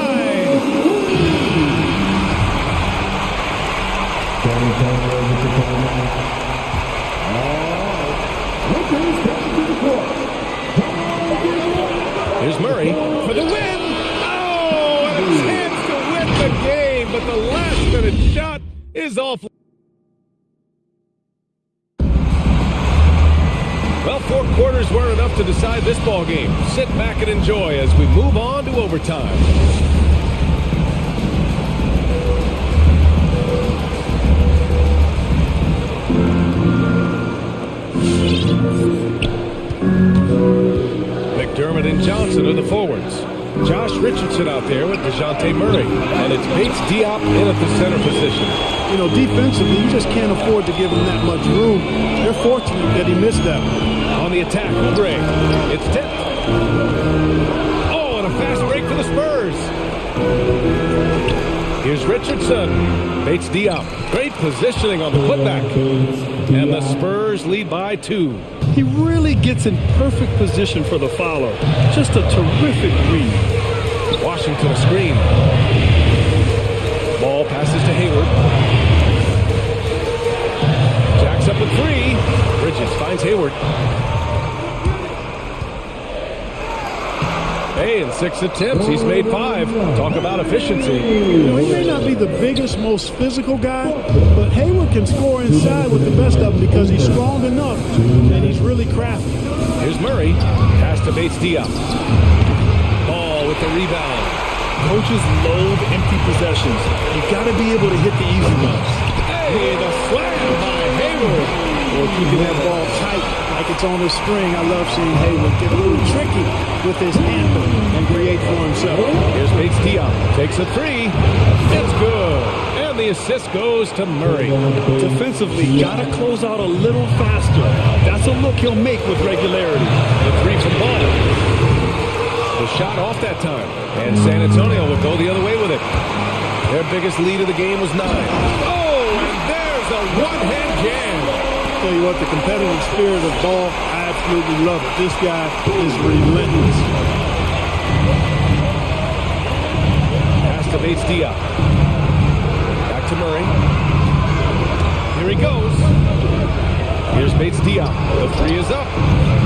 Here's Murray for the win. Oh, and a chance to win the game, but the last-minute shot is off. Well, 4 quarters weren't enough to decide this ball game. Sit back and enjoy as we move on to overtime. McDermott and Johnson are the forwards. Josh Richardson out there with DeJounte Murray. And it's Bates Diop in at the center position. You know, defensively, you just can't afford to give him that much room. They're fortunate that he missed that one. On the attack, Oubre. It's tipped. Oh, and a fast break for the Spurs. Here's Richardson. Bates Diop. Great positioning on the putback. And the Spurs lead by 2. He really gets in perfect position for the follow. Just a terrific read. Washington a screen. Ball passes to Hayward. Jacks up a 3. Bridges finds Hayward. Hey, in 6 attempts, he's made 5. Talk about efficiency. You know, he may not be the biggest, most physical guy, but Hayward can score inside with the best of them because he's strong enough and he's really crafty. Here's Murray. Pass to Bates Diop. Ball with the rebound. Coaches loathe empty possessions. You got to be able to hit the easy ones. Hey, the slam by Hayward. Or keeping that ball tight like it's on a string. I love seeing Hayward get a little tricky with his handle and create for himself. Here's Bates Diop. Takes a 3. It's good. And the assist goes to Murray. Defensively, got to close out a little faster. That's a look he'll make with regularity. The 3 from Ball. The shot off that time. And San Antonio will go the other way with it. Their biggest lead of the game was 9. Oh, and there's a one-hand jam. tell you what, the competitive spirit of Ball, I absolutely love it. This guy is relentless. Pass to Bates Diop. Back to Murray. Here he goes. Here's Bates Diop. The three is up.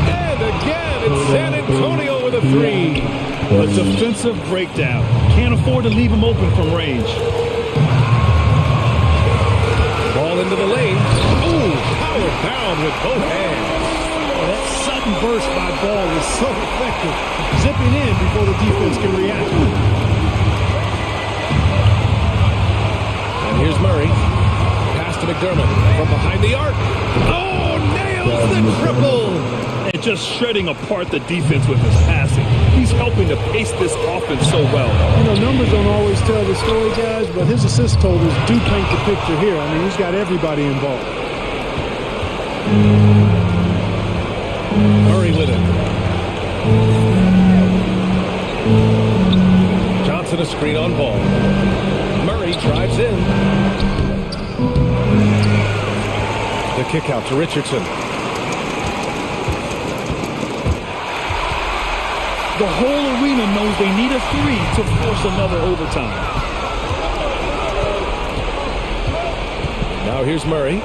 And again, it's San Antonio with a three. A defensive breakdown. Can't afford to leave him open from range. Ball into the lane. Ooh, powered down with both hands. Oh, that sudden burst by Ball is so effective. Zipping in before the defense can react. And here's Murray. Pass to McDermott from behind the arc. Oh, nails the triple. And just shredding apart the defense with his passing. He's helping to pace this offense so well. You know, numbers don't always tell the story, guys, but his assist totals do paint the picture here. I mean, he's got everybody involved. Murray with it. Johnson a screen on Ball. Murray drives in. The kick out to Richardson. The whole arena knows they need a three to force another overtime. Now here's Murray.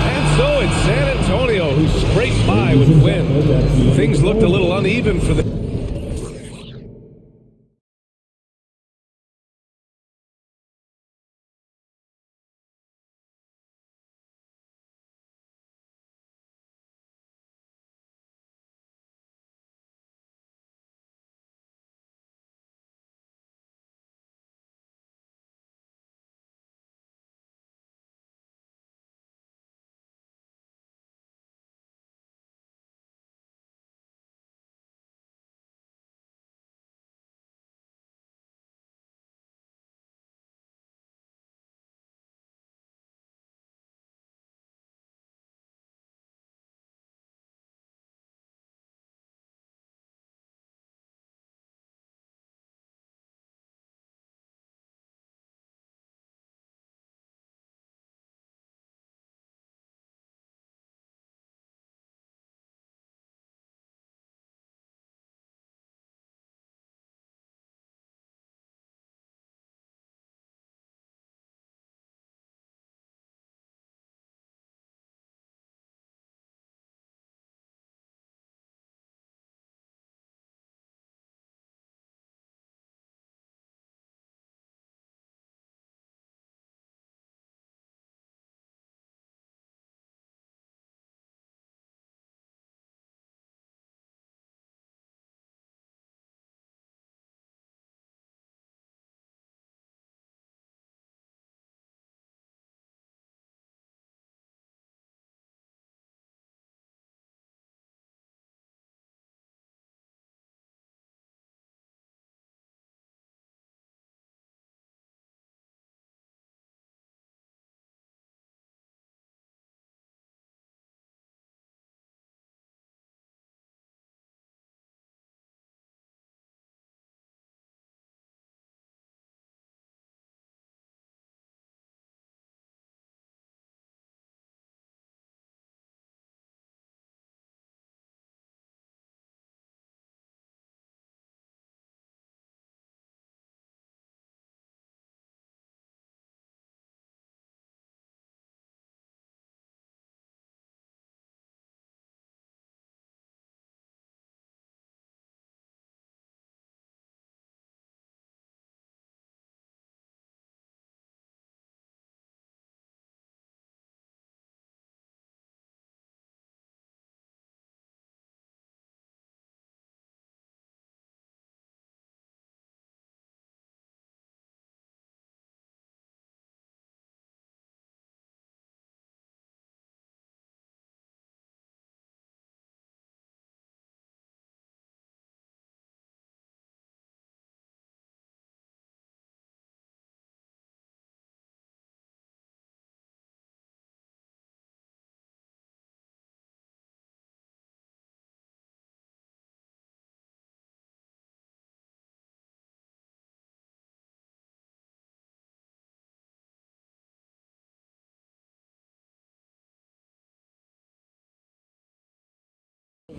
And so it's San Antonio who scraped by with the win. Things looked a little uneven for the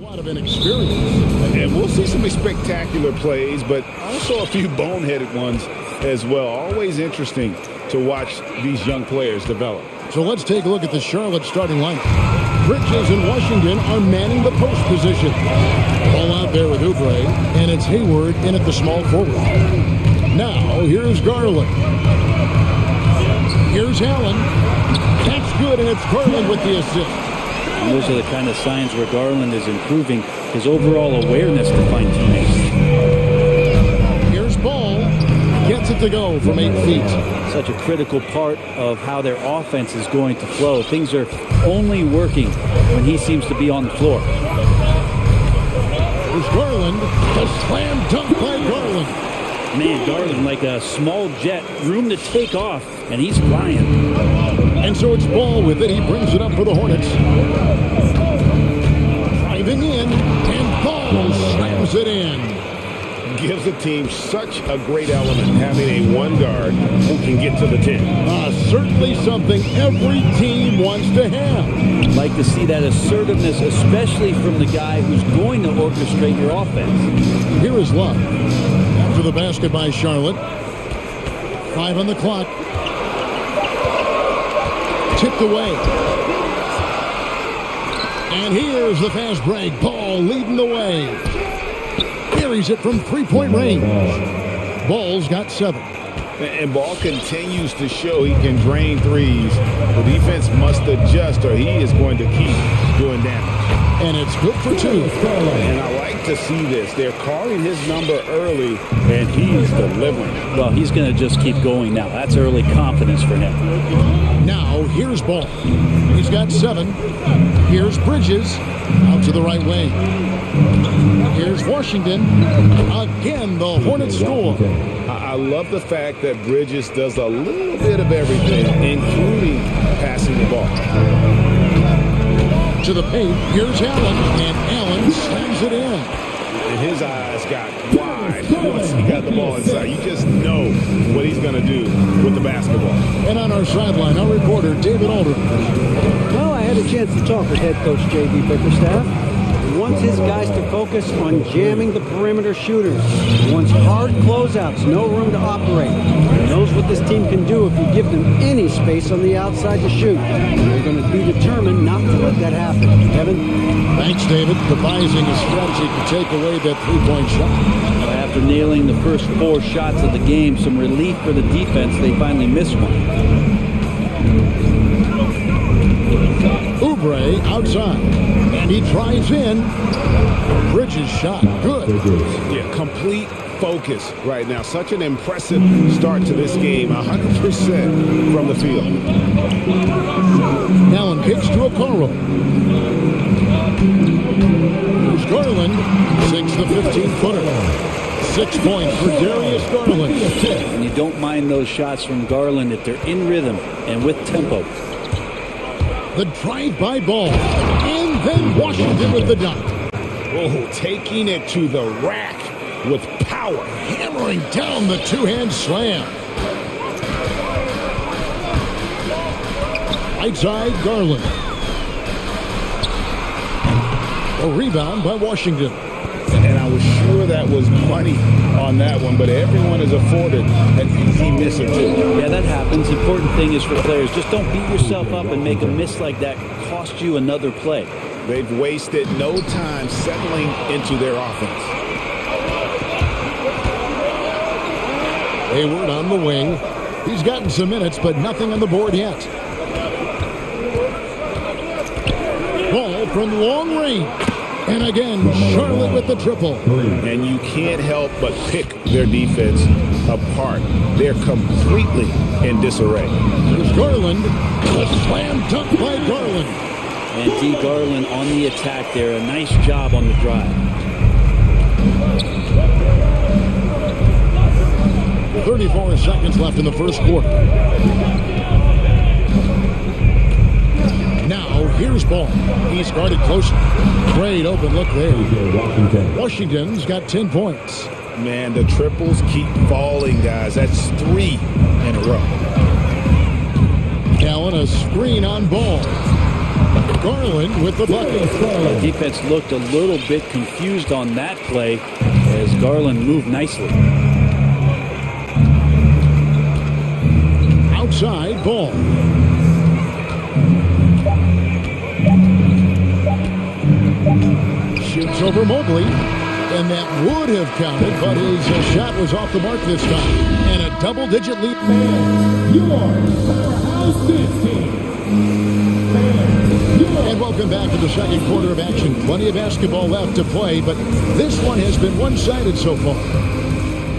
lot of inexperience. And we'll see some spectacular plays, but also a few boneheaded ones as well. Always interesting to watch these young players develop. So let's take a look at the Charlotte starting lineup. Bridges and Washington are manning the post position. Ball out there with Oubre, and it's Hayward in at the small forward. Now, here's Garland. Here's Allen. That's good, and it's Garland with the assist. And those are the kind of signs where Garland is improving his overall awareness to find teammates. Here's Ball. Gets it to go from 8 feet. Such a critical part of how their offense is going to flow. Things are only working when he seems to be on the floor. Here's Garland. A slam dunk by Garland. Man, Garland like a small jet, room to take off, and he's flying. And so it's Ball with it. He brings it up for the Hornets. Driving in, and Ball slams it in. Gives the team such a great element having a one guard who can get to the 10. Certainly something every team wants to have. Like to see that assertiveness, especially from the guy who's going to orchestrate your offense. Here is Love. After the basket by Charlotte. 5 on the clock. Tipped away. And here's the fast break. Ball leading the way. Carries it from three-point range. Ball's got 7. And Ball continues to show he can drain threes. The defense must adjust or he is going to keep doing damage. And it's good for 2. And I like to see this. They're calling his number early, and he's delivering. Well, he's going to just keep going now. That's early confidence for him. Now, here's Ball. He's got 7. Here's Bridges. Out to the right wing. Here's Washington. Again, the Hornets score. I love the fact that Bridges does a little bit of everything, including passing the ball. To the paint, here's Allen, and Allen slams it in. And his eyes got wide once he got the ball inside. You just know what he's going to do with the basketball. And on our sideline, our reporter, David Aldridge. Well, I had a chance to talk with head coach J.B. Bickerstaff. He wants his guys to focus on jamming the perimeter shooters. He wants hard closeouts, no room to operate. He knows what this team can do if you give them any space on the outside to shoot. They're going to be determined not to let that happen. Kevin? Thanks, David. Devising a strategy to take away that three-point shot. After nailing the first 4 shots of the game, some relief for the defense. They finally missed one. Oubre outside, and he drives in. Bridges shot, good. Yeah, complete focus right now. Such an impressive start to this game. 100% from the field. Allen kicks to Okoro. Here's Garland, sinks the 15-footer. 6 points for Darius Garland. And you don't mind those shots from Garland if they're in rhythm and with tempo. The drive-by Ball, and then Washington with the dunk. Oh, taking it to the rack with power. Hammering down the two-hand slam. Right side, Garland. A rebound by Washington. And I was sure that was money on that one, but everyone is afforded an easy miss or two. Yeah, that happens. Important thing is for players, just don't beat yourself up and make a miss like that cost you another play. They've wasted no time settling into their offense. Hayward on the wing. He's gotten some minutes, but nothing on the board yet. Ball from long range. And again, Charlotte with the triple. And you can't help but pick their defense apart. They're completely in disarray. There's Garland. A slam dunk by Garland. And D. Garland on the attack there. A nice job on the drive. 34 seconds left in the first quarter. Now, here's Ball. He's guarded closely. Great open look there. Washington's got 10 points. Man, the triples keep falling, guys. That's 3 in a row. Allen, a screen on Ball. Garland with the bucket. The defense looked a little bit confused on that play as Garland moved nicely. Outside ball. Shoots over Mobley, and that would have counted, but his shot was off the mark this time. And a double-digit lead. Your powerhouse dance team. And welcome back to the second quarter of action. Plenty of basketball left to play, but this one has been one-sided so far.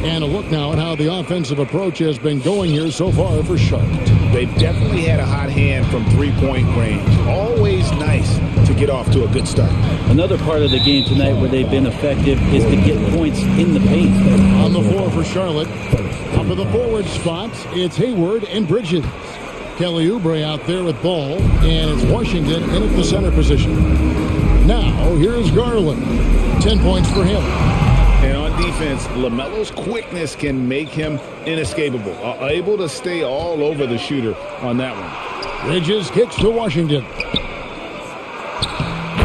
And a look now at how the offensive approach has been going here so far for Charlotte. They've definitely had a hot hand from three-point range. Always nice to get off to a good start. Another part of the game tonight where they've been effective is to get points in the paint. On the floor for Charlotte, up to the forward spot, it's Hayward and Bridges. Kelly Oubre out there with ball, and it's Washington in at the center position. Now, here's Garland. 10 points for him. And on defense, LaMelo's quickness can make him inescapable. Able to stay all over the shooter on that one. Bridges kicks to Washington.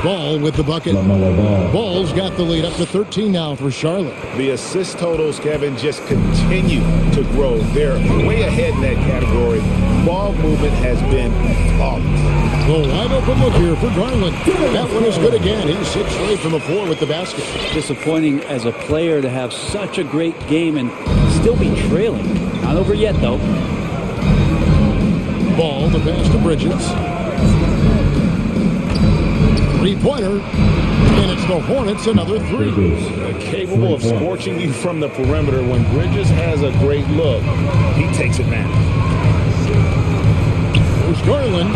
Ball with the bucket. Ball's got the lead up to 13 now for Charlotte. The assist totals, Kevin, just continue to grow. They're way ahead in that category. Ball movement has been flawless. The wide open look here for Garland. That one is good again. He's 6 straight from the floor with the basket. Disappointing as a player to have such a great game and still be trailing. Not over yet, though. Ball, the pass to Bridges. Three-pointer, and it's the Hornets, another three. Capable of scorching you from the perimeter. When Bridges has a great look, he takes it now. There's Garland.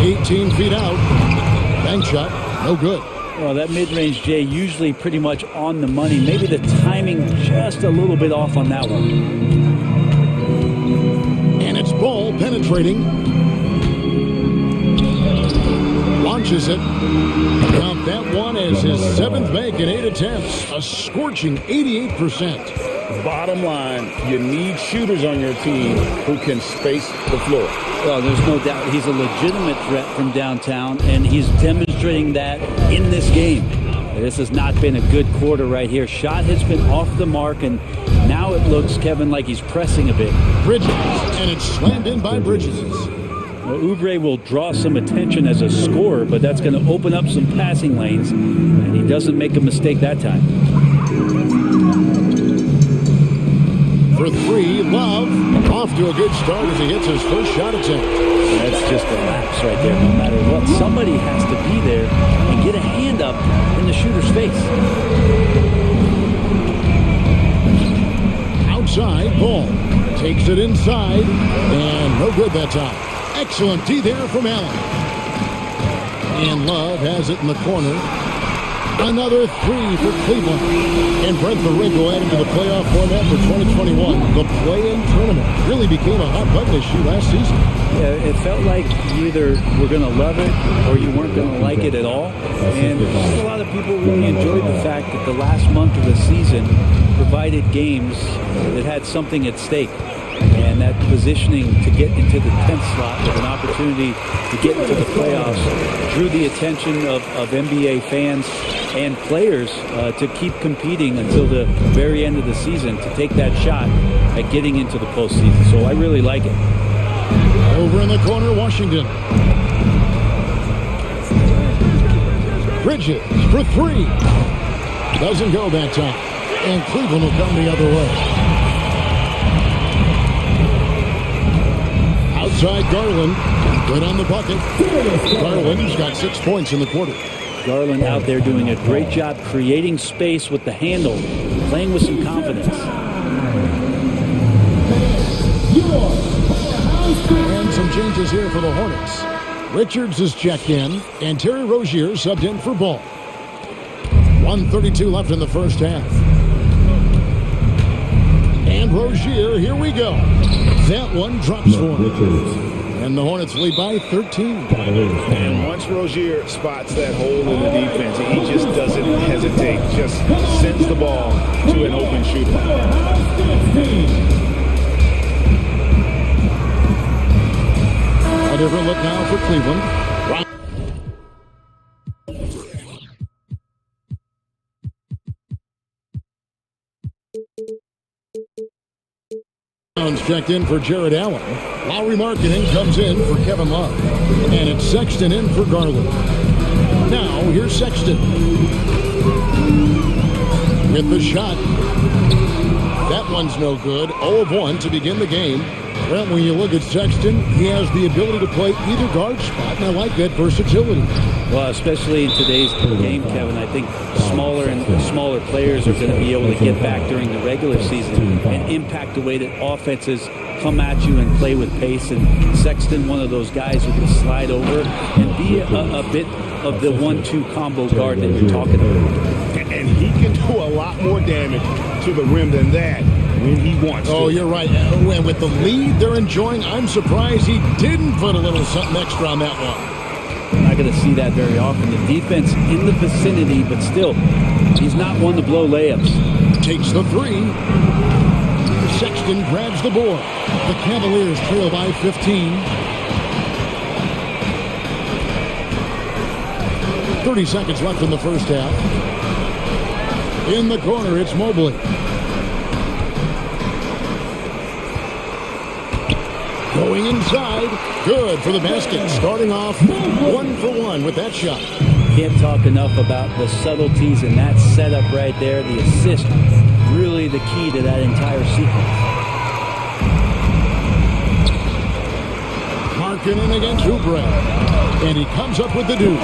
18 feet out. Bank shot, no good. Well, that mid-range, Jay, usually pretty much on the money. Maybe the timing just a little bit off on that one. And it's Ball penetrating. Launches it. Count that one as his 7th make in 8 attempts. A scorching 88%. Bottom line, you need shooters on your team who can space the floor. Well, there's no doubt he's a legitimate threat from downtown, and he's demonstrating that in this game. This has not been a good quarter right here. Shot has been off the mark, and now it looks, Kevin, like he's pressing a bit. Bridges, and it's slammed in by Bridges. Well, Oubre will draw some attention as a scorer, but that's going to open up some passing lanes, and he doesn't make a mistake that time. For three, Love off to a good start as he hits his first shot attempt. That's just a lapse right there. No matter what, somebody has to be there and get a hand up in the shooter's face. Outside, Ball takes it inside, and no good that time. Excellent D there from Allen. And Love has it in the corner. Another three for Cleveland. And Brent the Wrinkle added to the playoff format for 2021. The play-in tournament really became a hot button issue last season. Yeah, it felt like you either were going to love it or you weren't going to like it at all. And I think a lot of people really enjoyed the fact that the last month of the season provided games that had something at stake. And that positioning to get into the 10th slot with an opportunity to get into the playoffs drew the attention of NBA fans and players to keep competing until the very end of the season to take that shot at getting into the postseason. So I really like it. Over in the corner, Washington. Bridges for three. Doesn't go that time. And Cleveland will come the other way. Outside Garland, good on the bucket. Garland's got 6 points in the quarter. Garland out there doing a great job creating space with the handle, playing with some confidence. And some changes here for the Hornets. Richards is checked in, and Terry Rozier subbed in for Ball. 1:32 left in the first half. And Rozier, here we go. That one drops for him. And the Hornets lead by 13. And once Rozier spots that hole in the defense, he just doesn't hesitate. Just sends the ball to an open shooter. 16. different look now for Cleveland. Checked in for Jared Allen. Lowry Marketing comes in for Kevin Love. And it's Sexton in for Garland. Now, here's Sexton. With the shot. That one's no good. 0 of 1 to begin the game. Well, when you look at Sexton, he has the ability to play either guard spot, and I like that versatility. Well, especially in today's game, Kevin, I think smaller and smaller players are going to be able to get back during the regular season and impact the way that offenses come at you and play with pace. And Sexton, one of those guys who can slide over and be a bit of the 1-2 combo guard that you're talking about. And he can do a lot more damage to the rim than that when he wants to. Oh, you're right. And with the lead they're enjoying, I'm surprised he didn't put a little something extra on that one. Not going to see that very often. The defense in the vicinity, but still, he's not one to blow layups. Takes the three. Sexton grabs the board. The Cavaliers trail by 15. 30 seconds left in the first half. In the corner, it's Mobley. Going inside. Good for the basket. Starting off 1 for 1 with that shot. Can't talk enough about the subtleties in that setup right there. The assist, really the key to that entire sequence. Markkanen against Oubre. And he comes up with the deuce.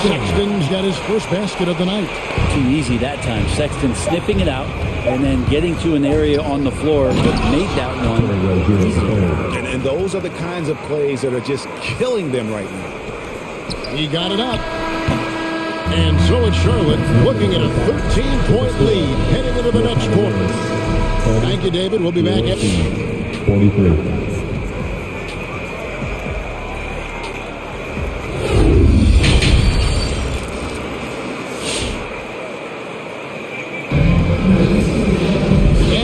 Sexton's got his first basket of the night. Too easy that time. Sexton sniffing it out and then getting to an area on the floor, but made that one easy. And those are the kinds of plays that are just killing them right now. He got it up. And so it's Charlotte looking at a 13-point lead heading into the next quarter. Thank you, David. We'll be back at 43.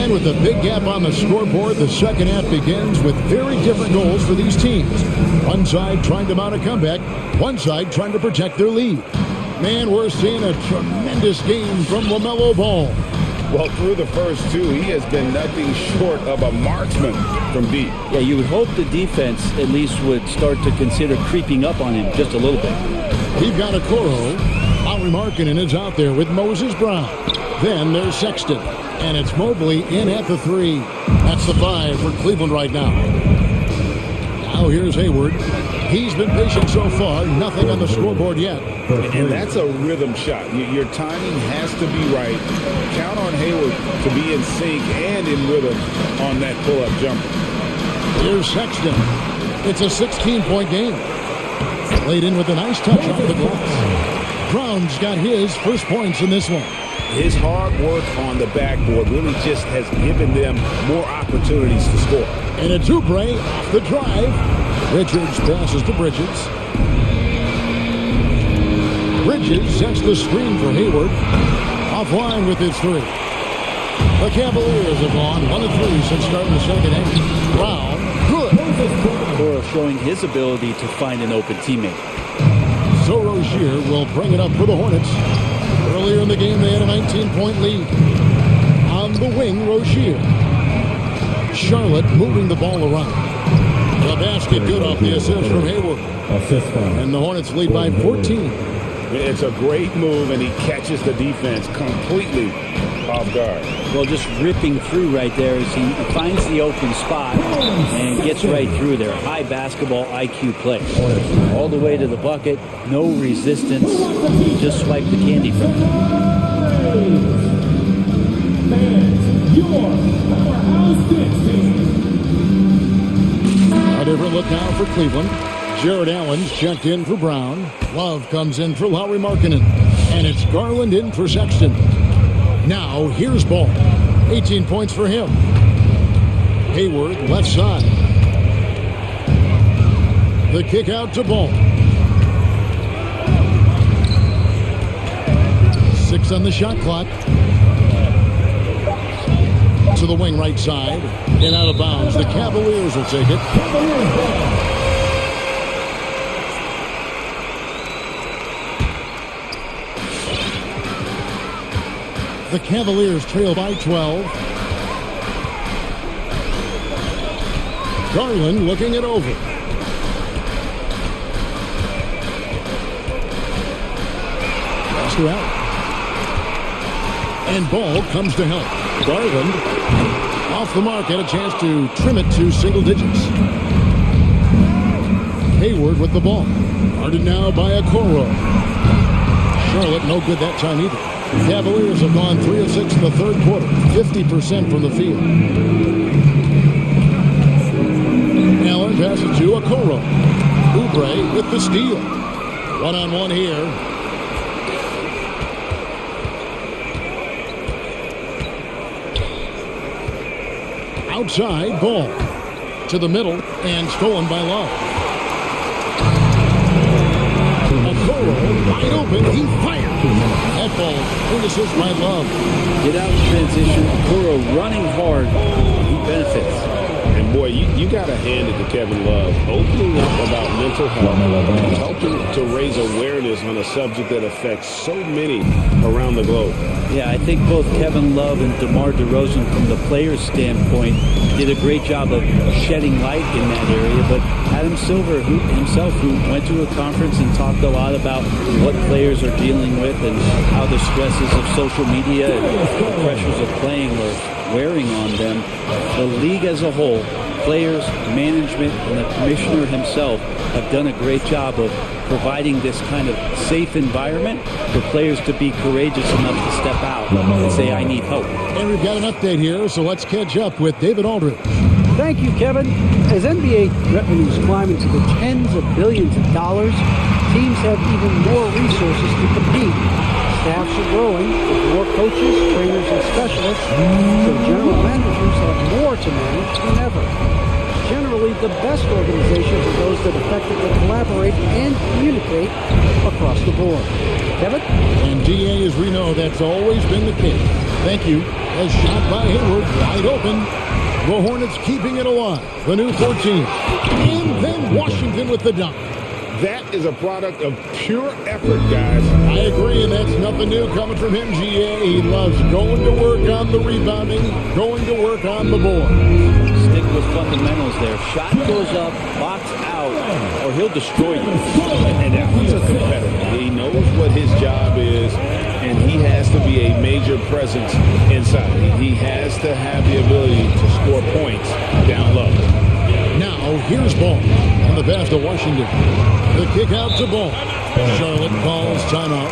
With a big gap on the scoreboard, the second half begins with very different goals for these teams. One side trying to mount a comeback, one side trying to protect their lead. Man, we're seeing a tremendous game from LaMelo Ball. Well, through the first two, he has been nothing short of a marksman from deep. Yeah, you would hope the defense at least would start to consider creeping up on him just a little bit. We've got a Coro. Lowry Markkanen is out there with Moses Brown. Then there's Sexton. And it's Mobley in at the three. That's the 5 for Cleveland right now. Now here's Hayward. He's been patient so far. Nothing on the scoreboard yet. And that's a rhythm shot. Your timing has to be right. Count on Hayward to be in sync and in rhythm on that pull-up jumper. Here's Sexton. It's a 16-point game. Laid in with a nice touch off the glass. Brown's got his first points in this one. His hard work on the backboard really just has given them more opportunities to score. And it's Oubre off the drive. Richards passes to Bridges. Bridges sets the screen for Hayward. Offline with his three. The Cavaliers have gone 1 of 3 since starting the second half. Brown, good. Coro showing his ability to find an open teammate. So Rozier will bring it up for the Hornets. Earlier in the game, they had a 19-point lead. On the wing, Rozier. Charlotte moving the ball around. The basket good off the assist from Hayward. And the Hornets lead by 14. It's a great move, and he catches the defense completely off guard. Well, just ripping through right there as he finds the open spot and gets right through there. High basketball IQ play. All the way to the bucket, no resistance. Just swipe the candy from him. A different look now for Cleveland. Jared Allen's checked in for Brown. Love comes in for Lowry Markkanen. And it's Garland in for Sexton. Now, here's Ball. 18 points for him. Hayward, left side. The kick out to Ball. 6 on the shot clock. To the wing right side. And out of bounds. The Cavaliers will take it. The Cavaliers trail by 12. Garland looking it over. Pass to Allen. And ball comes to help. Garland off the mark, had a chance to trim it to single digits. Hayward with the ball. Guarded now by Okoro. Charlotte no good that time either. Cavaliers have gone 3 of 6 in the third quarter, 50% from the field. Allen passes to Okoro. Oubre with the steal. One-on-one here. Outside, ball to the middle and stolen by Love. Okoro wide open, he fired. That ball finishes by Love. Get out in transition. Okoro running hard. He benefits. And boy, you got to hand it to Kevin Love. Opening up about mental health, helping to raise awareness on a subject that affects so many around the globe. Yeah, I think both Kevin Love and DeMar DeRozan, from the player's standpoint, did a great job of shedding light in that area. But Adam Silver himself, who went to a conference and talked a lot about what players are dealing with and how the stresses of social media and the pressures of playing were wearing on them. The league as a whole, players, management, and the commissioner himself have done a great job of providing this kind of safe environment for players to be courageous enough to step out and say, I need help. And we've got an update here, so let's catch up with David Aldridge. Thank you, Kevin. As NBA revenues climb into the tens of billions of dollars, teams have even more resources to compete. Staffs are growing with more coaches, trainers, and specialists, so general managers have more to manage than ever. Generally, the best organizations are those that effectively collaborate and communicate across the board. Kevin? And DA, as we know, that's always been the case. Thank you. A shot by Hayward, wide open. The Hornets keeping it alive. The new 14. And then Washington with the dunk. That is a product of pure effort, guys. I agree, and that's nothing new coming from him, GA. He loves going to work on the rebounding, going to work on the board. Stick with fundamentals there. Shot goes up, box out, or he'll destroy you. And he's a competitor. He knows what his job is, and he has to be a major presence inside. He has to have the ability to score points down low. Now, here's Ball on the pass to Washington. The kick out to Ball. Charlotte calls timeout.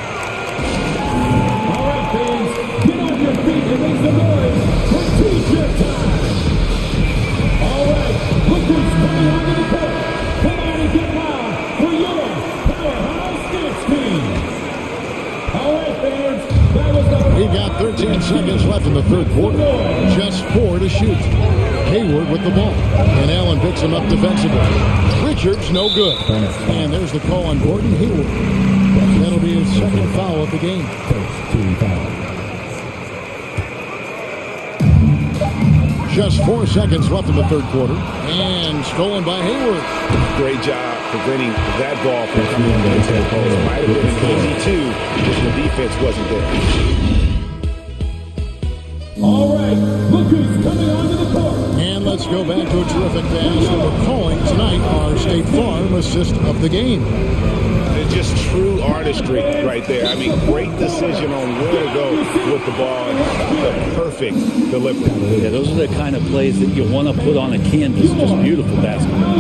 All right, fans, get on your feet and make some noise for T-shirt time. All right, look who's coming onto the court. Come on and get loud for your powerhouse dance team. All right, fans, that was the... We've got 13 seconds left in the third quarter. Just 4 to shoot. Hayward with the ball. And Allen picks him up defensively. Richards, no good. And there's the call on Gordon Hayward. That'll be his second foul of the game. Just 4 seconds left in the third quarter. And stolen by Hayward. Great job preventing that ball from coming into the post. Might have been an easy two if the defense wasn't there. All right, look who's coming onto the court. And let's go back to a terrific pass that we're calling tonight our State Farm assist of the game. It's just true artistry right there. I mean, great decision on where to go with the ball and the perfect delivery. Yeah, those are the kind of plays that you want to put on a canvas. Just beautiful basketball.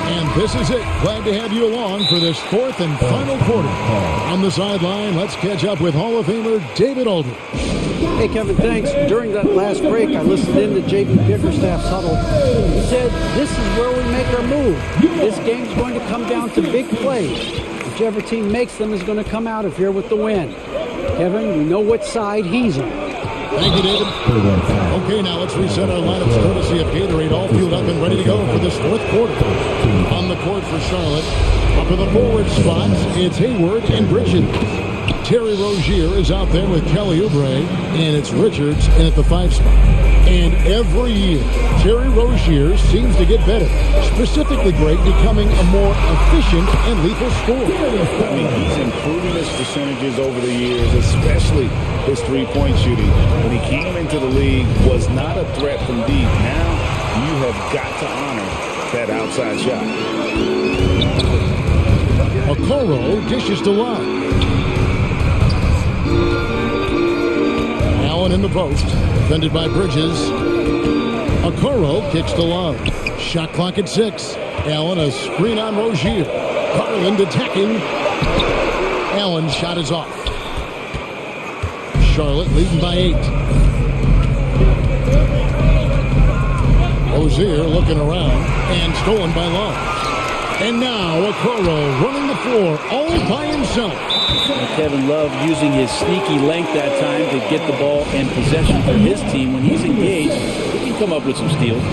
And this is it. Glad to have you along for this fourth and final quarter. On the sideline, let's catch up with Hall of Famer David Aldridge. Hey, Kevin, thanks. During that last break, I listened in to J.B. Bickerstaff's huddle. He said, this is where we make our move. This game's going to come down to big plays. Whichever team makes them is going to come out of here with the win. Kevin, we know what side he's on. Thank you, David. Okay, now let's reset our lineups courtesy of Gatorade, all fueled up and ready to go for this fourth quarter. On the court for Charlotte. Up in the forward spots, it's Hayward and Bridges. Terry Rozier is out there with Kelly Oubre, and it's Richards in at the 5 spot. And every year, Terry Rozier seems to get better. Specifically great, becoming a more efficient and lethal scorer. I mean, he's improving his percentages over the years, especially his three-point shooting. When he came into the league, was not a threat from deep. Now, you have got to honor that outside shot. Okoro dishes to Love. Allen in the post, defended by Bridges. Okoro kicks to Love. Shot clock at 6. Allen a screen on Rozier. Garland attacking. Allen's shot is off. Charlotte leading by 8. Rozier looking around and stolen by Love. And now Okoro running the floor all by himself. Kevin Love using his sneaky length that time to get the ball and possession for his team. When he's engaged, he can come up with some steals.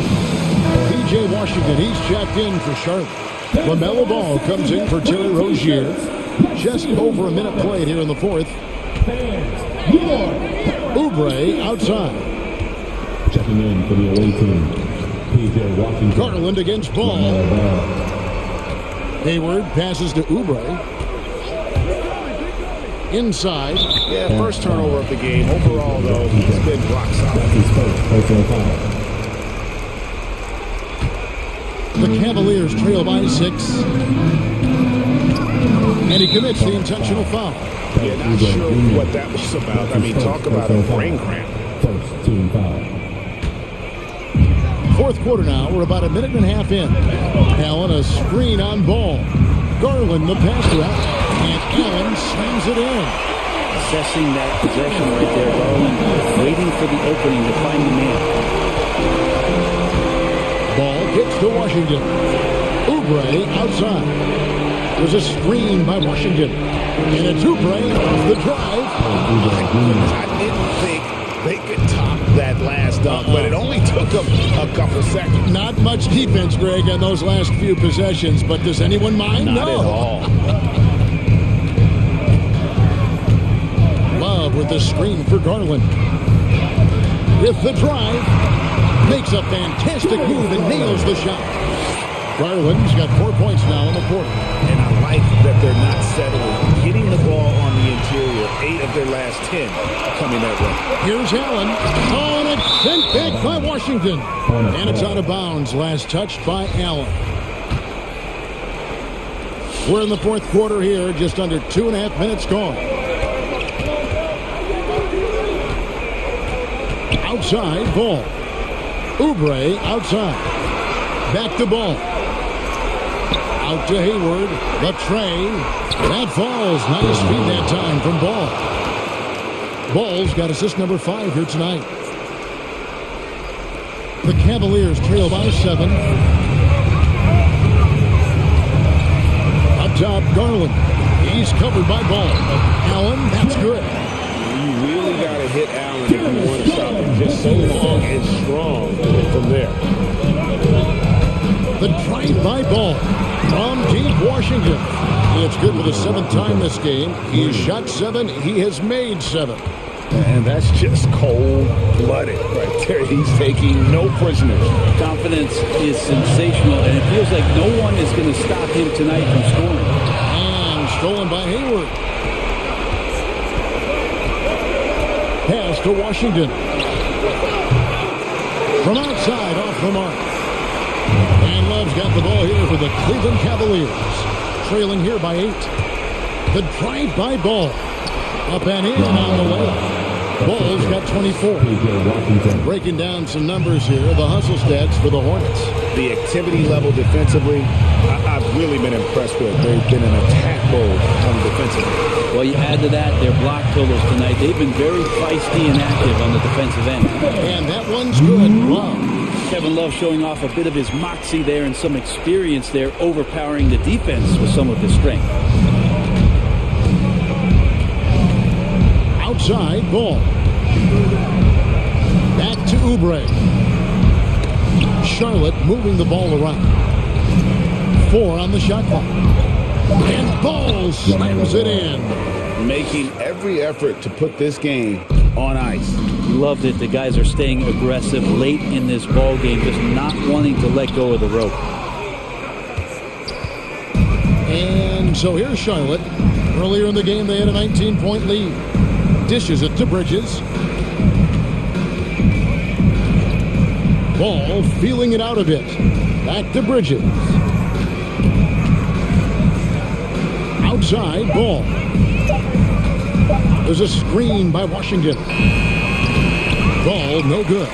P.J. Washington, he's checked in for Charlotte. LaMelo Ball comes in for Terry Rozier. Just over a minute played here in the fourth. Oubre outside. Checking in for the away team, P.J. Washington. Garland against Ball. Hayward passes to Oubre. Inside. Yeah, first turnover of the game. Overall, though, he's been rock solid. The Cavaliers trail by 6. And he commits the intentional foul. Yeah, not sure what that was about. I mean, talk about a brain cramp. First team foul. Fourth quarter now. We're about a minute and a half in. Allen a screen on Ball. Garland the pass route. And Allen slams it in. Assessing that possession right there, Garland, waiting for the opening to find the man. Ball gets to Washington. Oubre outside. There's a screen by Washington. And it's Oubre off the drive. I didn't think they could top that last dunk, but it only took them a couple seconds. Not much defense, Greg, on those last few possessions, but does anyone mind? Not at all. Love with the screen for Garland. With the drive, makes a fantastic move and nails the shot. Garland's got 4 points now in the quarter. And I like that they're not settling. Getting the ball on the interior, 8 of their last 10 coming that way. Here's Allen. Oh, and it's sent back by Washington. And it's out of bounds. Last touched by Allen. We're in the fourth quarter here. Just under 2.5 minutes gone. Outside, Ball. Oubre outside. Back to Ball. Out to Hayward. The tray. That falls. Nice feed that time from Ball. Ball's got assist number 5 here tonight. The Cavaliers trail by 7. Up top, Garland. He's covered by Ball. Allen, that's good. You really got to hit Allen if you want to stop him. Just so long and strong from there. The drive-by Ball from deep Washington. It's good for the 7th time this game. He's shot 7. He has made 7. And that's just cold-blooded right there. He's taking no prisoners. Confidence is sensational, and it feels like no one is going to stop him tonight from scoring. And stolen by Hayward. Pass to Washington. From outside, off the mark. And Love's got the ball here for the Cleveland Cavaliers. Trailing here by 8. The drive-by Ball. Up and in on the way. Ball's got 24. Breaking down some numbers here. The hustle stats for the Hornets. The activity level defensively, I've really been impressed with. They've been in attack mode on the defensive end. Well, you add to that their block totals tonight. They've been very feisty and active on the defensive end. And that one's good. Love. Kevin Love showing off a bit of his moxie there and some experience there, overpowering the defense with some of his strength. Outside, Ball. Back to Oubre. Charlotte moving the ball around. 4 on the shot clock. And Ball slams it in. Making every effort to put this game on ice. Loved it. The guys are staying aggressive late in this ball game, just not wanting to let go of the rope. And so here's Charlotte. Earlier in the game, they had a 19-point lead. Dishes it to Bridges. Ball feeling it out a bit. Back to Bridges. Outside, Ball. There's a screen by Washington. Ball, no good.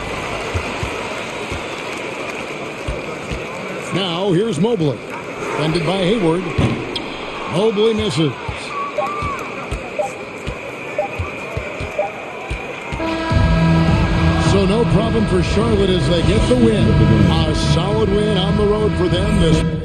Now, here's Mobley. Defended by Hayward. Mobley misses. So no problem for Charlotte as they get the win. A solid win on the road for them this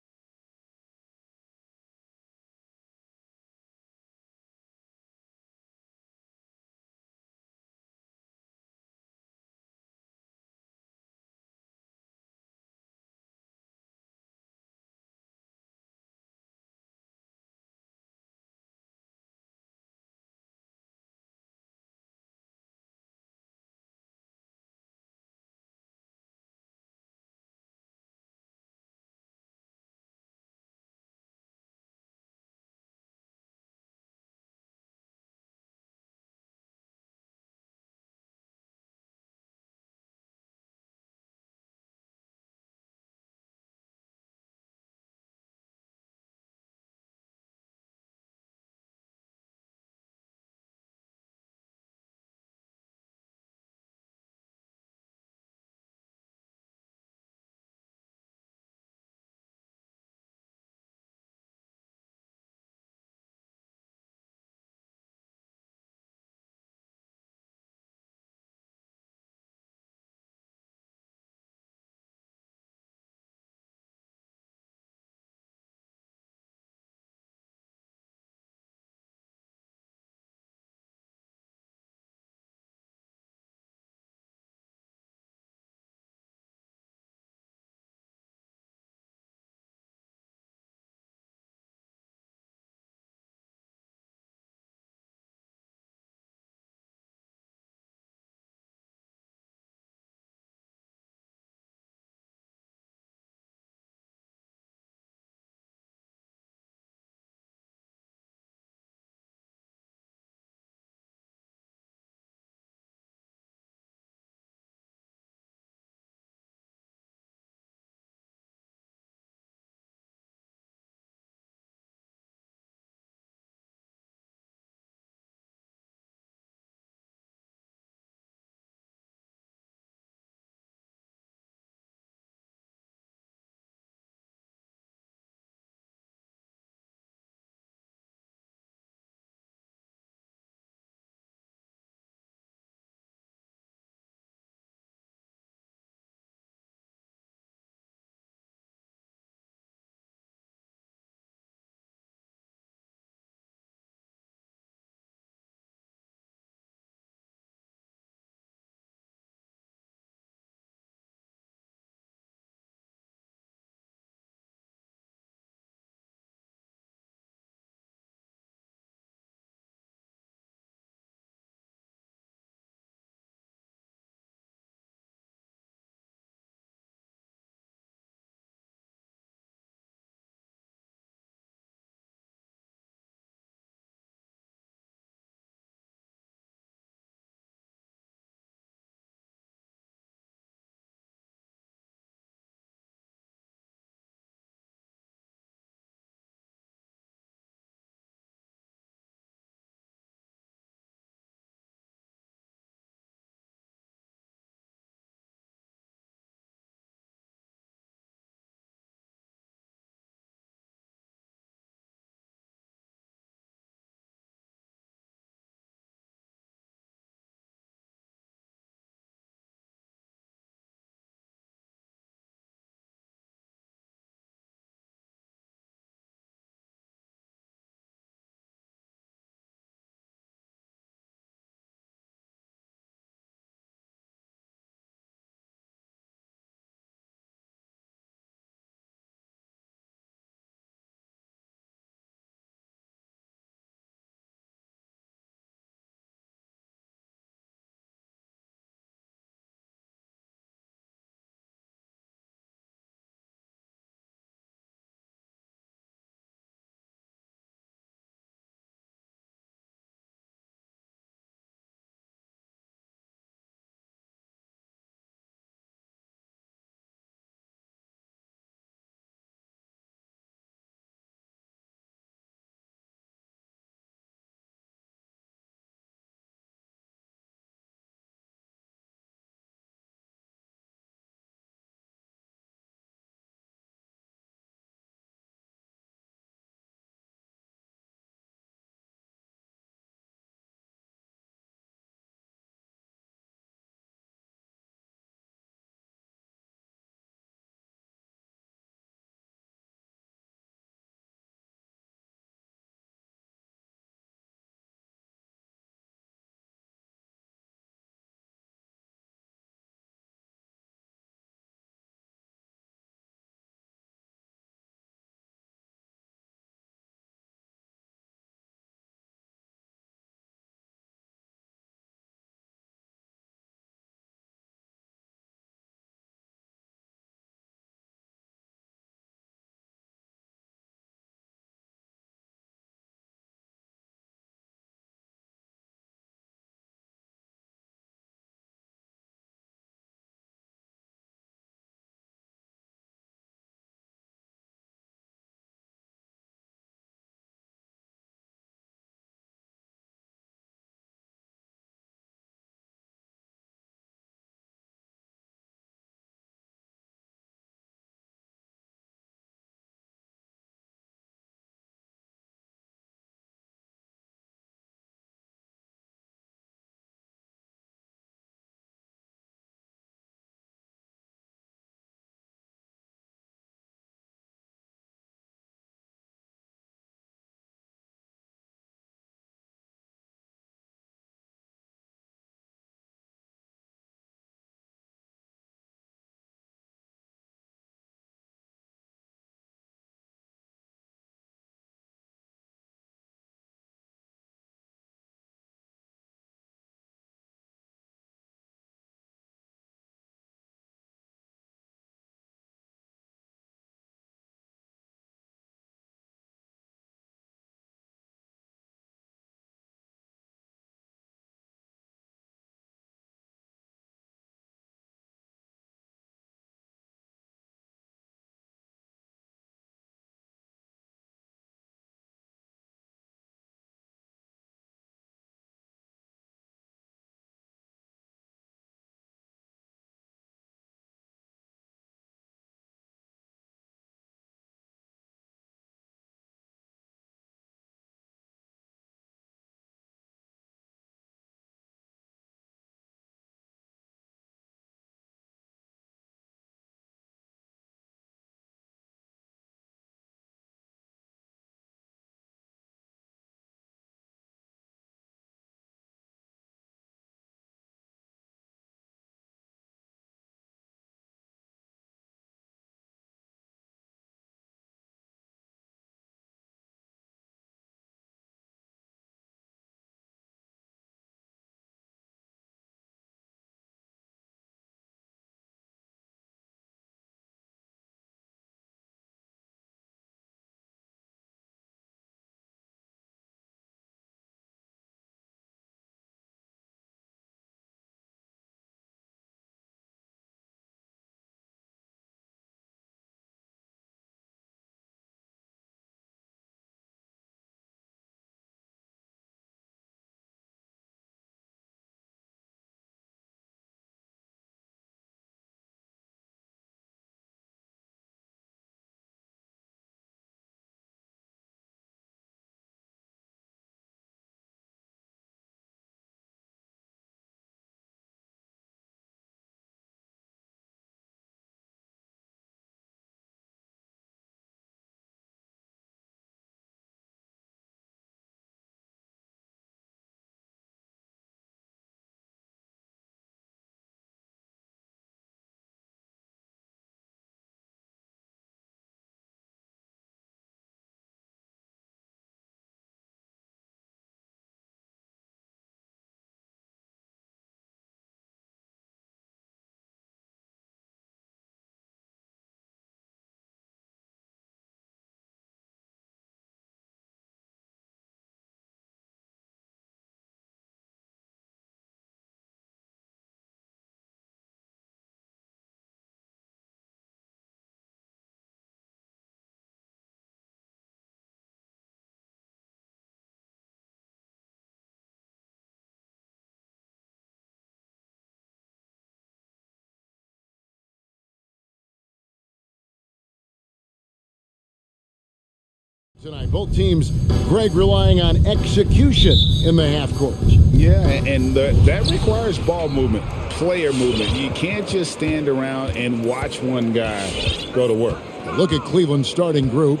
Tonight, both teams, Greg, relying on execution in the half court. Yeah, and that requires ball movement, player movement. You can't just stand around and watch one guy go to work. Look at Cleveland's starting group.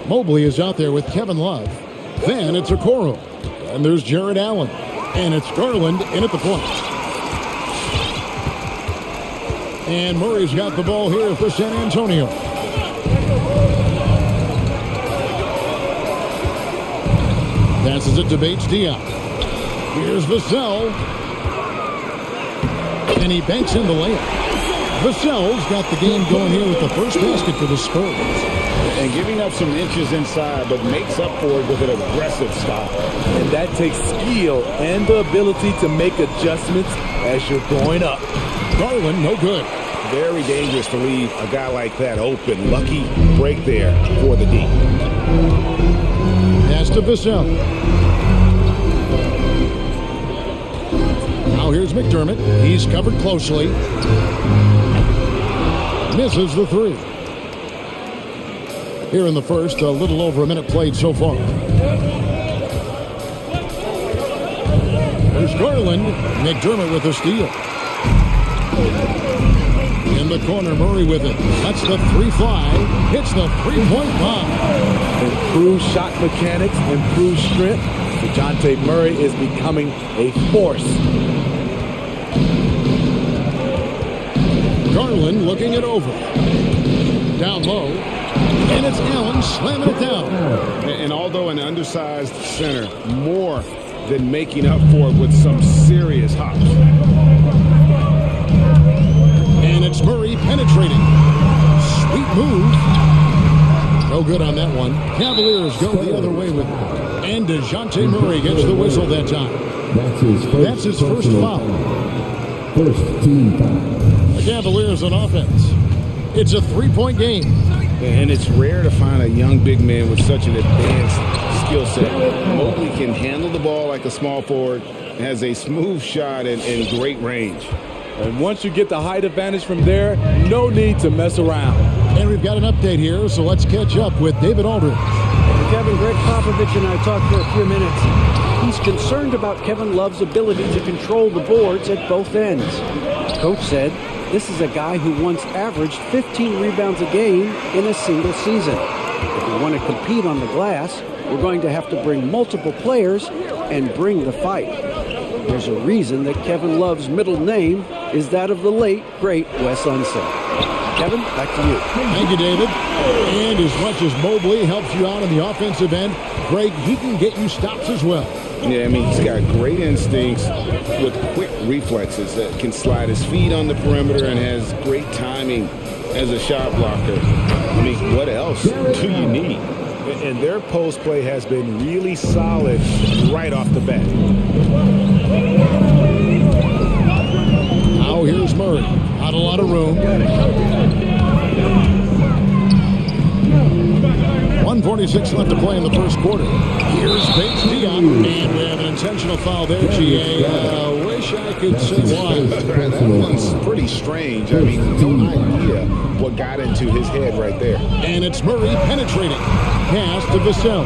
Mobley is out there with Kevin Love. Then it's Okoro. And there's Jared Allen. And it's Garland in at the point. And Murray's got the ball here for San Antonio. Passes it to Bates Diop. Here's Vassell. And he banks in the layup. Vassell's got the game going here with the first basket for the Spurs. And giving up some inches inside, but makes up for it with an aggressive stop. And that takes skill and the ability to make adjustments as you're going up. Garland, no good. Very dangerous to leave a guy like that open. Lucky break there for the D. Pass to Vassell. Now here's McDermott. He's covered closely. Misses the three. Here in the first, a little over a minute played so far. There's Garland. McDermott with a steal. In the corner, Murray with it. That's the three fly. Hits the three-point bomb. Improved shot mechanics, improved strength. DeJounte Murray is becoming a force. Garland looking it over. Down low. And it's Allen slamming it down. And although an undersized center, more than making up for it with some serious hops. And it's Murray penetrating. Sweet move. No good on that one. Cavaliers go the other way with it. And DeJounte Murray gets the whistle that time. That's his first foul. First team foul. The Cavaliers on offense. It's a three-point game. And it's rare to find a young big man with such an advanced skill set. Mobley can handle the ball like a small forward, has a smooth shot and great range. And once you get the height advantage from there, no need to mess around. And we've got an update here, so let's catch up with David Aldridge. Kevin, Greg Popovich and I talked for a few minutes. He's concerned about Kevin Love's ability to control the boards at both ends. Coach said, this is a guy who once averaged 15 rebounds a game in a single season. If we want to compete on the glass, we're going to have to bring multiple players and bring the fight. There's a reason that Kevin Love's middle name is that of the late, great Wes Unseld. Kevin, back to you. Thank you, David. And as much as Mobley helps you out on the offensive end, Greg, he can get you stops as well. Yeah, I mean, he's got great instincts with quick reflexes that can slide his feet on the perimeter and has great timing as a shot blocker. I mean, what else do you need? And their post play has been really solid right off the bat. Now here's Murray. Not a lot of room. 1:46 left to play in the first quarter. Here's Bates Diop. And we have an intentional foul there, GA. Wish I could say why. That one's pretty strange. I mean, no idea what got into his head right there. And it's Murray penetrating. Pass to Vassell.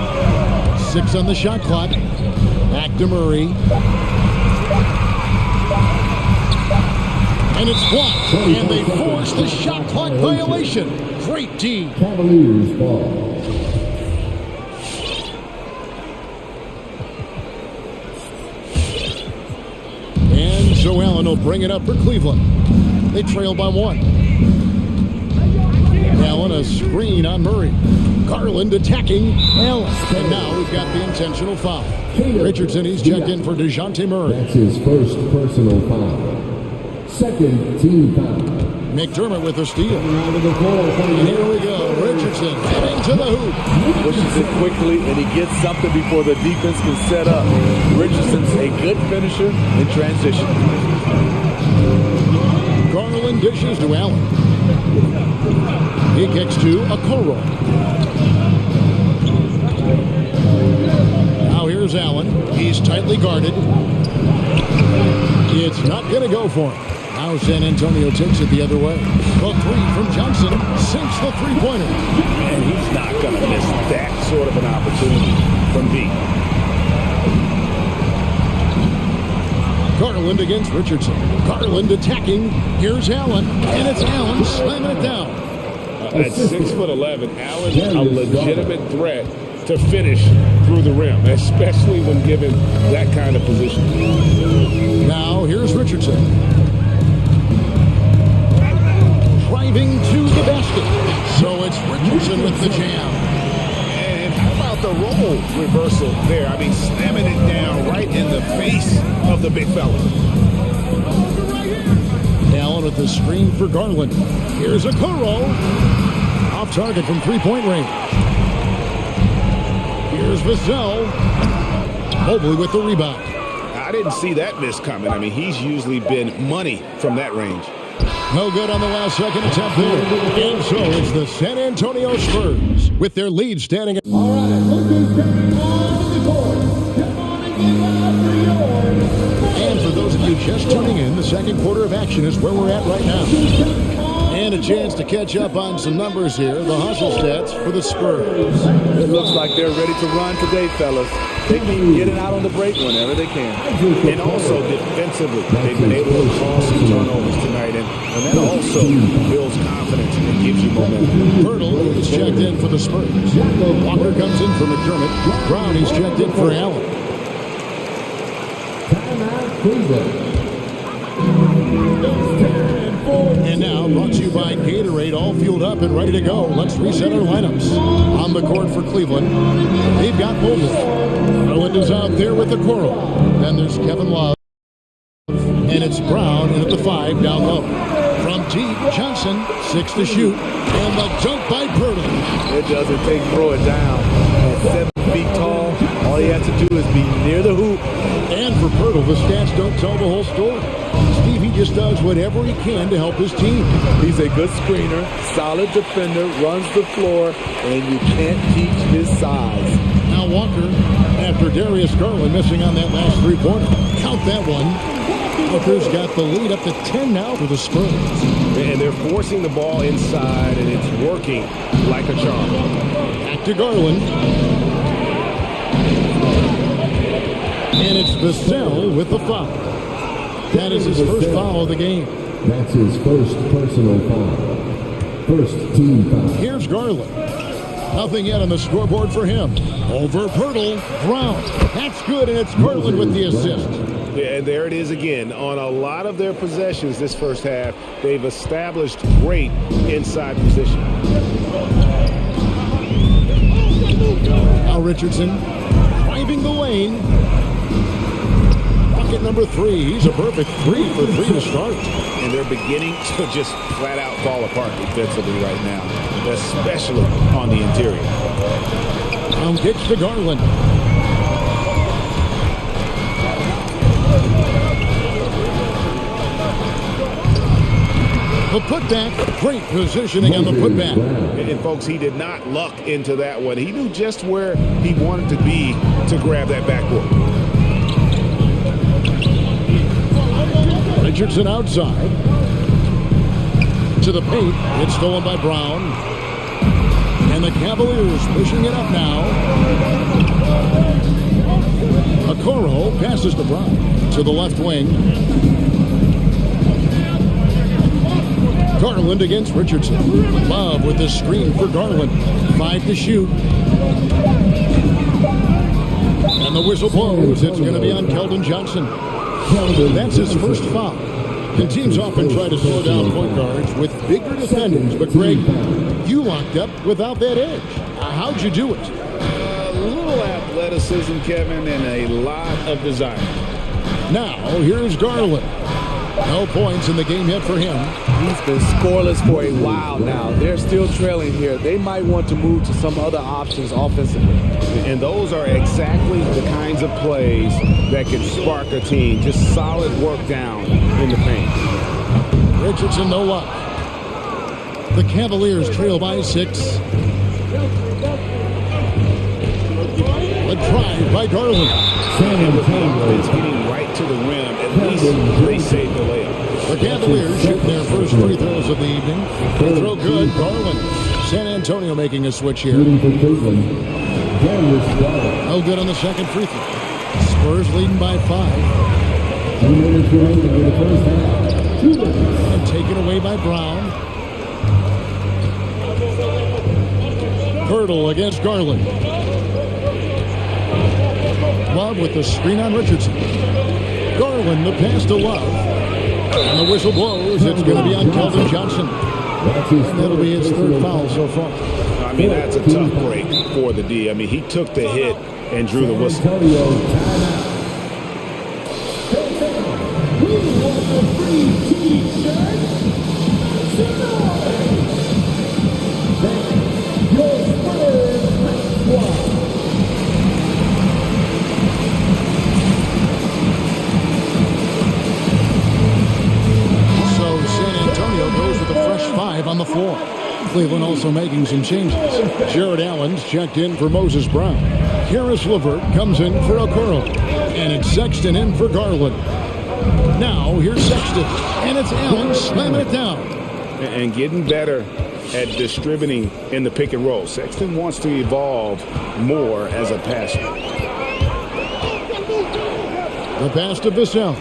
6 on the shot clock. Back to Murray. And it's blocked. And they force the shot clock violation. Great D. Cavaliers ball. And Joe Allen will bring it up for Cleveland. They trail by 1. Allen a screen on Murray. Garland attacking Allen. And now we've got the intentional foul. Richardson, he's checked in for DeJounte Murray. That's his first personal foul. Second team foul. McDermott with a steal. And here we go. Richardson heading to the hoop. Pushes it quickly, and he gets something before the defense can set up. Richardson's a good finisher in transition. Garland dishes to Allen. He kicks to Okoro. Now here's Allen. He's tightly guarded. It's not going to go for him. Now San Antonio takes it the other way. The three from Johnson sinks the three-pointer. And he's not going to miss that sort of an opportunity from B. Garland against Richardson. Garland attacking. Here's Allen. And it's Allen slamming it down. At 6'11", Allen, a legitimate threat to finish through the rim, especially when given that kind of position. Now here's Richardson. Driving to the basket. So it's Richardson with the jam. And how about the role reversal there? I mean, slamming it down right in the face of the big fella. Allen with the screen for Garland. Here's Okoro. Off target from three-point range. Here's Vassell. Mobley with the rebound. I didn't see that miss coming. I mean, he's usually been money from that range. No good on the last second attempt there. And so it's the San Antonio Spurs with their lead standing at... All right, look who's coming on the court. Come on and get loud for yours. And for those of you just tuning in, the second quarter of action is where we're at right now. And a chance to catch up on some numbers here. The hustle stats for the Spurs. It looks like they're ready to run today, fellas. They keep getting out on the break whenever they can. And also defensively, they've been able to cause some turnovers tonight. And that also builds confidence and gives you momentum. Pirtle is checked in for the Spurs. Walker comes in for McDermott. Brown is checked in for Allen. And now, brought to you by Gatorade, all fueled up and ready to go. Let's reset our lineups. On the court for Cleveland, they've got Mobley. Garland is out there with the Okoro. Then there's Kevin Love. And it's Brown in at the 5 down low. From deep, Johnson, 6 to shoot. And the dunk by Pirtle. It doesn't take throw it down. At 7 feet tall, all he has to do is be near the hoop. And for Pirtle, the stats don't tell the whole story. Steve, he just does whatever he can to help his team. He's a good screener, solid defender, runs the floor, and you can't teach his size. Now Walker, after Darius Garland missing on that last three-pointer. Count that one. Walker's got the lead up to 10 now for the Spurs. And they're forcing the ball inside, and it's working like a charm. Back to Garland. And it's Vassell with the foul. That is his first foul of the game. That's his first personal foul. First team foul. Here's Garland. Nothing yet on the scoreboard for him. Over Pirtle. Brown. That's good, and it's Garland with the assist. Yeah, and there it is again. On a lot of their possessions this first half, they've established great inside position. Now Richardson driving the lane. Bucket number 3. He's a perfect 3 for 3 to start. And they're beginning to just flat out fall apart defensively right now, especially on the interior. Down kicks to Garland. The putback, great positioning on the putback. And folks, he did not luck into that one. He knew just where he wanted to be to grab that backboard. Richardson outside. To the paint. It's stolen by Brown. And the Cavaliers pushing it up now. Okoro passes to Brown. To the left wing. Garland against Richardson. Love with the screen for Garland. 5 to shoot. And the whistle blows. It's going to be on Keldon Johnson. That's his first foul. And teams often try to slow down point guards with bigger defenders. But Greg, you locked up without that edge. How'd you do it? A little athleticism, Kevin, and a lot of desire. Now, here's Garland. No points in the game yet for him. He's been scoreless for a while now. They're still trailing here. They might want to move to some other options offensively. And those are exactly the kinds of plays that can spark a team. Just solid work down in the paint. Richardson, no luck. The Cavaliers trail by 6. A drive by Garland. And with the offense getting right to the rim, at least they saved the layup. The Cavaliers shoot their first free throws of the evening. They throw good. Garland. San Antonio making a switch here. No good on the second free throw. Spurs leading by 5. And taken away by Brown. Hurdle against Garland. Love with the screen on Richardson. Garland, the pass to Love. And the whistle blows. It's going to be on Kelvin Johnson. And that'll be his third foul so far. I mean, that's a tough break for the D. I mean, he took the hit and drew the whistle. On the floor. Cleveland also making some changes. Jared Allen's checked in for Moses Brown. Karis LeVert comes in for Okoro. And it's Sexton in for Garland. Now here's Sexton. And it's Allen slamming it down. And getting better at distributing in the pick and roll. Sexton wants to evolve more as a passer. The pass to Vassell.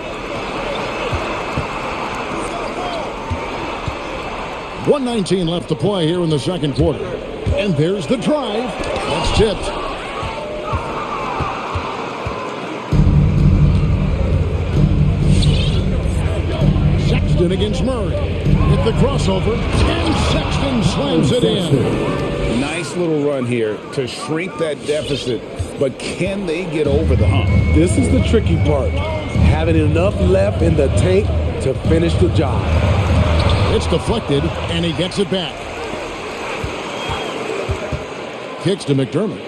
1:19 left to play here in the second quarter. And there's the drive. That's tipped. Sexton against Murray. Hit the crossover. And Sexton slams it in. Nice little run here to shrink that deficit. But can they get over the hump? This is the tricky part. Having enough left in the tank to finish the job. It's deflected, and he gets it back. Kicks to McDermott.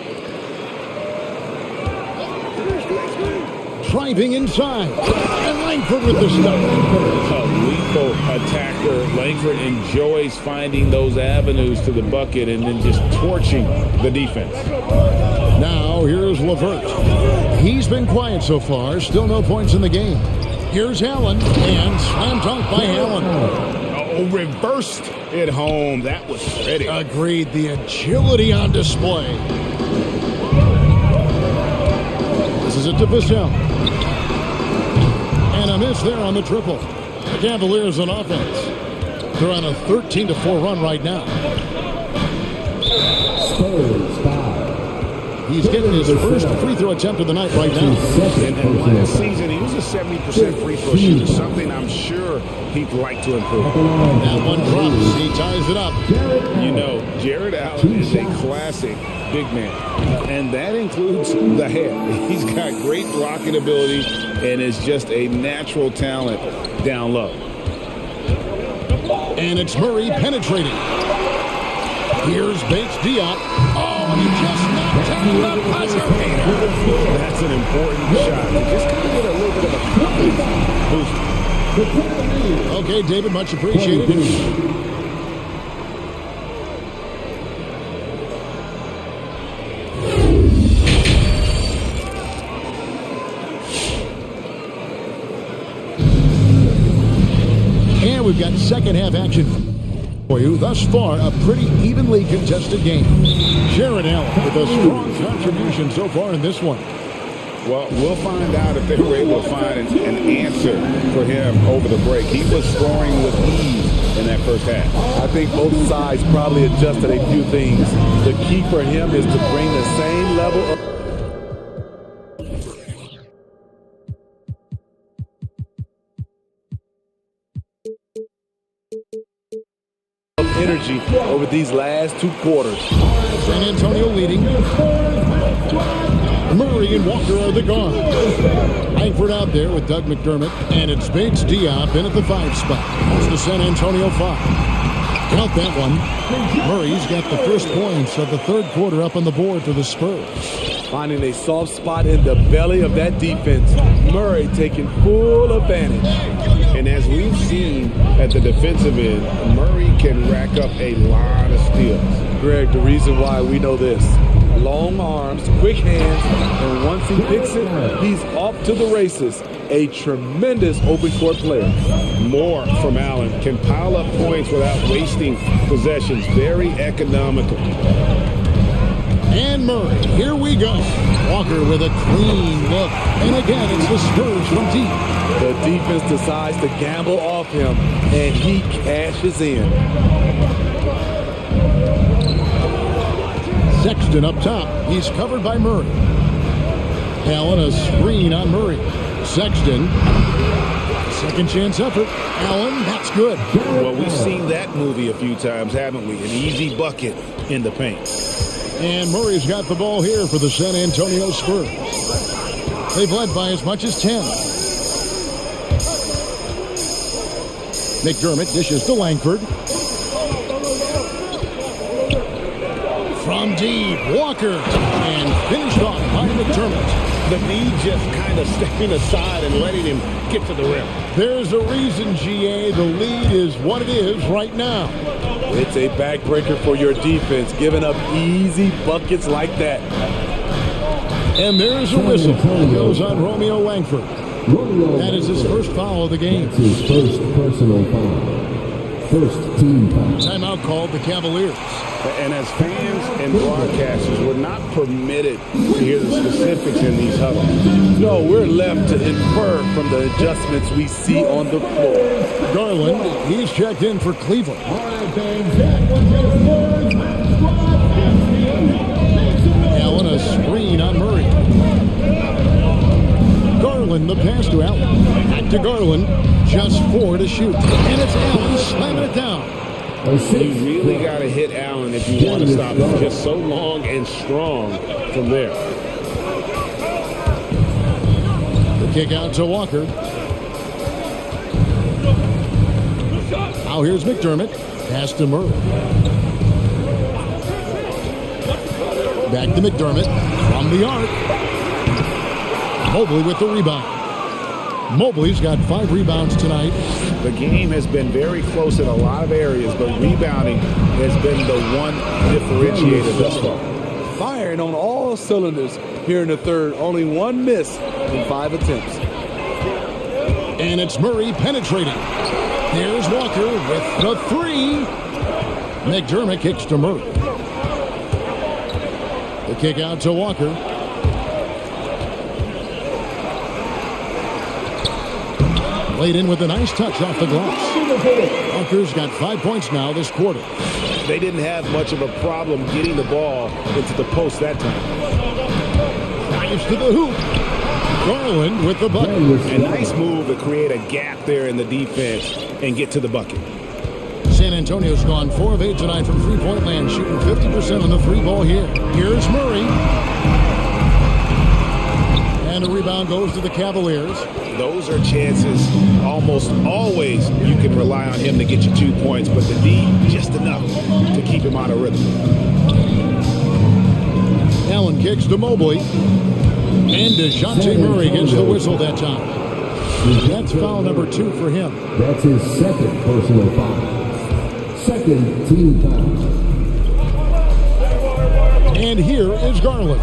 Driving inside. And Langford with the stop. A lethal attacker. Langford enjoys finding those avenues to the bucket and then just torching the defense. Now, here's LeVert. He's been quiet so far. Still no points in the game. Here's Allen, and slam dunk by Allen. Reversed it home. That was pretty. Agreed. The agility on display. This is it to Vassell. And a miss there on the triple. The Cavaliers on offense. They're on a 13-4 run right now. He's getting his first free throw attempt of the night right now. And last season, he was a 70% free throw shooter, something I'm sure he'd like to improve. That one drops. He ties it up. You know, Jared Allen is a classic big man, and that includes the hair. He's got great blocking ability and is just a natural talent down low. And it's Murray penetrating. Here's Bates Diop. Oh, he just knocked down the buzzer beater. That's an important shot. Just kind of get a little bit of a confidence boost. Okay, David, much appreciated. And we've got second half action for you. Thus far, a pretty evenly contested game. Jared Allen with a strong contribution so far in this one. Well, we'll find out if they were able to find an answer for him over the break. He was scoring with ease in that first half. I think both sides probably adjusted a few things. The key for him is to bring the same level of energy over these last two quarters. San Antonio leading. Murray and Walker are the guards. Langford out there with Doug McDermott, and it's Bates Diop in at the 5 spot. It's the San Antonio 5. Count that one. Murray's got the first points of the third quarter up on the board for the Spurs. Finding a soft spot in the belly of that defense. Murray taking full advantage. And as we've seen at the defensive end, Murray can rack up a lot of steals. Greg, the reason why we know this, long arms, quick hands, and once he picks it, he's off to the races. A tremendous open court player. More from Allen. Can pile up points without wasting possessions. Very economical. And Murray, here we go. Walker with a clean look. And again, it's the Spurs from deep. The defense decides to gamble off him, and he cashes in. Sexton up top. He's covered by Murray. Allen, a screen on Murray. Sexton, second chance effort. Allen, that's good. Well, we've seen that movie a few times, haven't we? An easy bucket in the paint. And Murray's got the ball here for the San Antonio Spurs. They've led by as much as 10. McDermott dishes to Langford. From deep, Walker, and finished off by McDermott. The need just kind of stepping aside and letting him get to the rim. There's a reason, GA, the lead is what it is right now. It's a backbreaker for your defense, giving up easy buckets like that. And there's a whistle. It goes on Romeo Langford. That is his first foul of the game. That's his first personal foul. First team foul. Timeout called the Cavaliers. And as fans and broadcasters, we're not permitted to hear the specifics in these huddles. No, we're left to infer from the adjustments we see on the floor. Garland, he's checked in for Cleveland. Allen, a screen on Murray. Garland, the pass to Allen. Back to Garland, just 4 to shoot. And it's Allen slamming it down. You really got to hit Allen if you want to stop him. Just so long and strong from there. The kick out to Walker. Now here's McDermott. Pass to Murray. Back to McDermott from the arc. Mobley with the rebound. Mobley's got 5 rebounds tonight. The game has been very close in a lot of areas, but rebounding has been the one differentiator thus far. Firing on all cylinders here in the third. Only one miss in 5 attempts. And it's Murray penetrating. Here's Walker with the 3. McDermott kicks to Murray. The kick out to Walker. Laid in with a nice touch off the glass. Walker's got 5 points now this quarter. They didn't have much of a problem getting the ball into the post that time. Drives to the hoop. Garland with the bucket. A nice move to create a gap there in the defense and get to the bucket. San Antonio's gone 4 of 8 tonight from three-point land, shooting 50% on the 3 ball here. Here's Murray. And the rebound goes to the Cavaliers. Those are chances almost always you can rely on him to get you 2 points, but the D just enough to keep him out of rhythm. Allen kicks to Mobley. And DeJounte Murray gets the whistle that time. That's foul number 2 for him. That's his second personal foul. Second team foul. And here is Garland.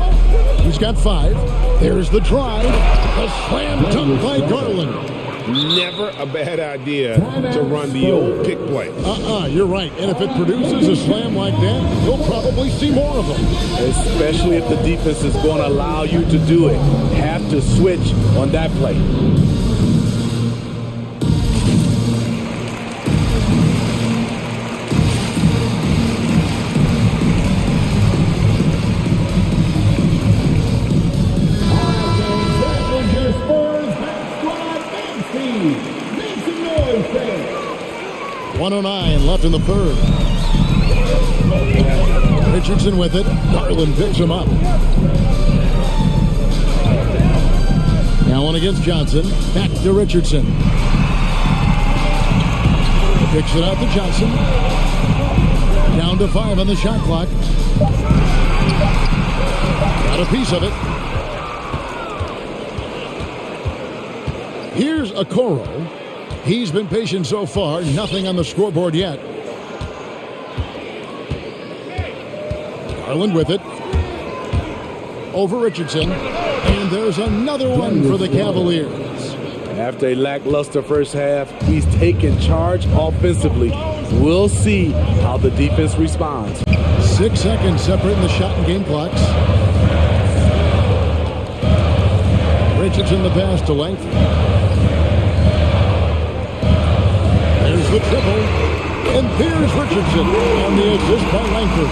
He's got 5. There's the drive. A slam dunk by Garland. Never a bad idea to run the old pick play. You're right. And if it produces a slam like that, you'll probably see more of them. Especially if the defense is going to allow you to do it. Have to switch on that play. .109 left in the third. Richardson with it. Garland picks him up. Allen against Johnson. Back to Richardson. Picks it out to Johnson. Down to 5 on the shot clock. Got a piece of it. Here's Okoro. He's been patient so far. Nothing on the scoreboard yet. Garland with it. over Richardson. And there's another one for the Cavaliers. After a lackluster first half, he's taken charge offensively. We'll see how the defense responds. 6 seconds separating the shot and game clocks. Richardson the pass to length. There's the triple. And there's Richardson on the assist by Langford.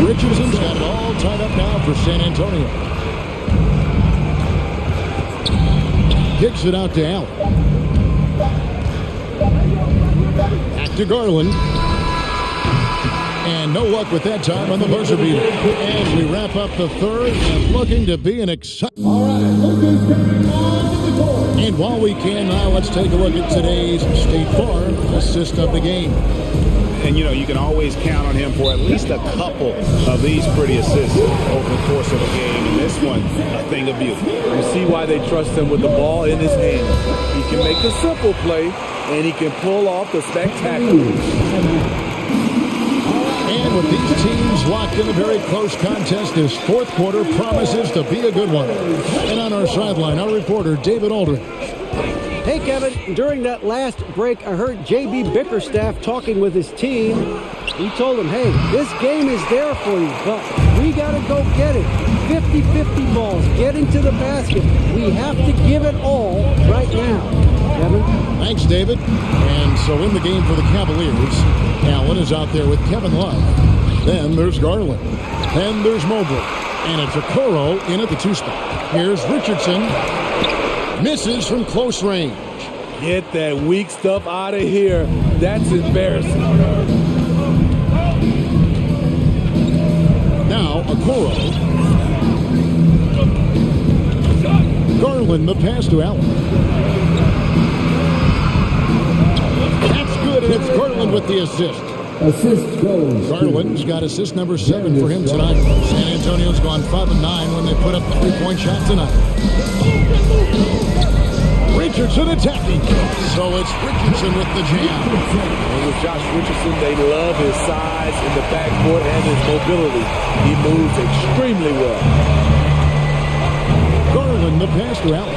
Richardson's got it all tied up now for San Antonio. Kicks it out to Allen. Back to Garland. And no luck with that time on the buzzer beater. As we wrap up the third and looking to be an exciting. And while we can now, let's take a look at today's State Farm assist of the game. And, you know, you can always count on him for at least a couple of these pretty assists over the course of a game. And this one, a thing of beauty. You see why they trust him with the ball in his hand. He can make the simple play, and he can pull off the spectacular. And with these teams locked in a very close contest, this fourth quarter promises to be a good one. And on our sideline, our reporter, David Aldridge. Hey, Kevin, during that last break, I heard J.B. Bickerstaff talking with his team. He told them, hey, this game is there for you, but we got to go get it. 50-50 balls, getting to the basket. We have to give it all right now. Kevin? Thanks, David. And so in the game for the Cavaliers, Allen is out there with Kevin Love. Then there's Garland. Then there's Mobley. And it's Okoro in at the 2 spot. Here's Richardson. Misses from close range. Get that weak stuff out of here. That's embarrassing. Now, Okoro. Garland, the pass to Allen. That's good, and it's Garland with the assist. Assist goes. Garland's got assist number 7 for him tonight. San Antonio's gone 5 of 9 when they put up the 3-point shot tonight. Richardson attacking. So it's Richardson with the jam. And with Josh Richardson, they love his size in the backcourt and his mobility. He moves extremely well. Garland, the pass to Allen.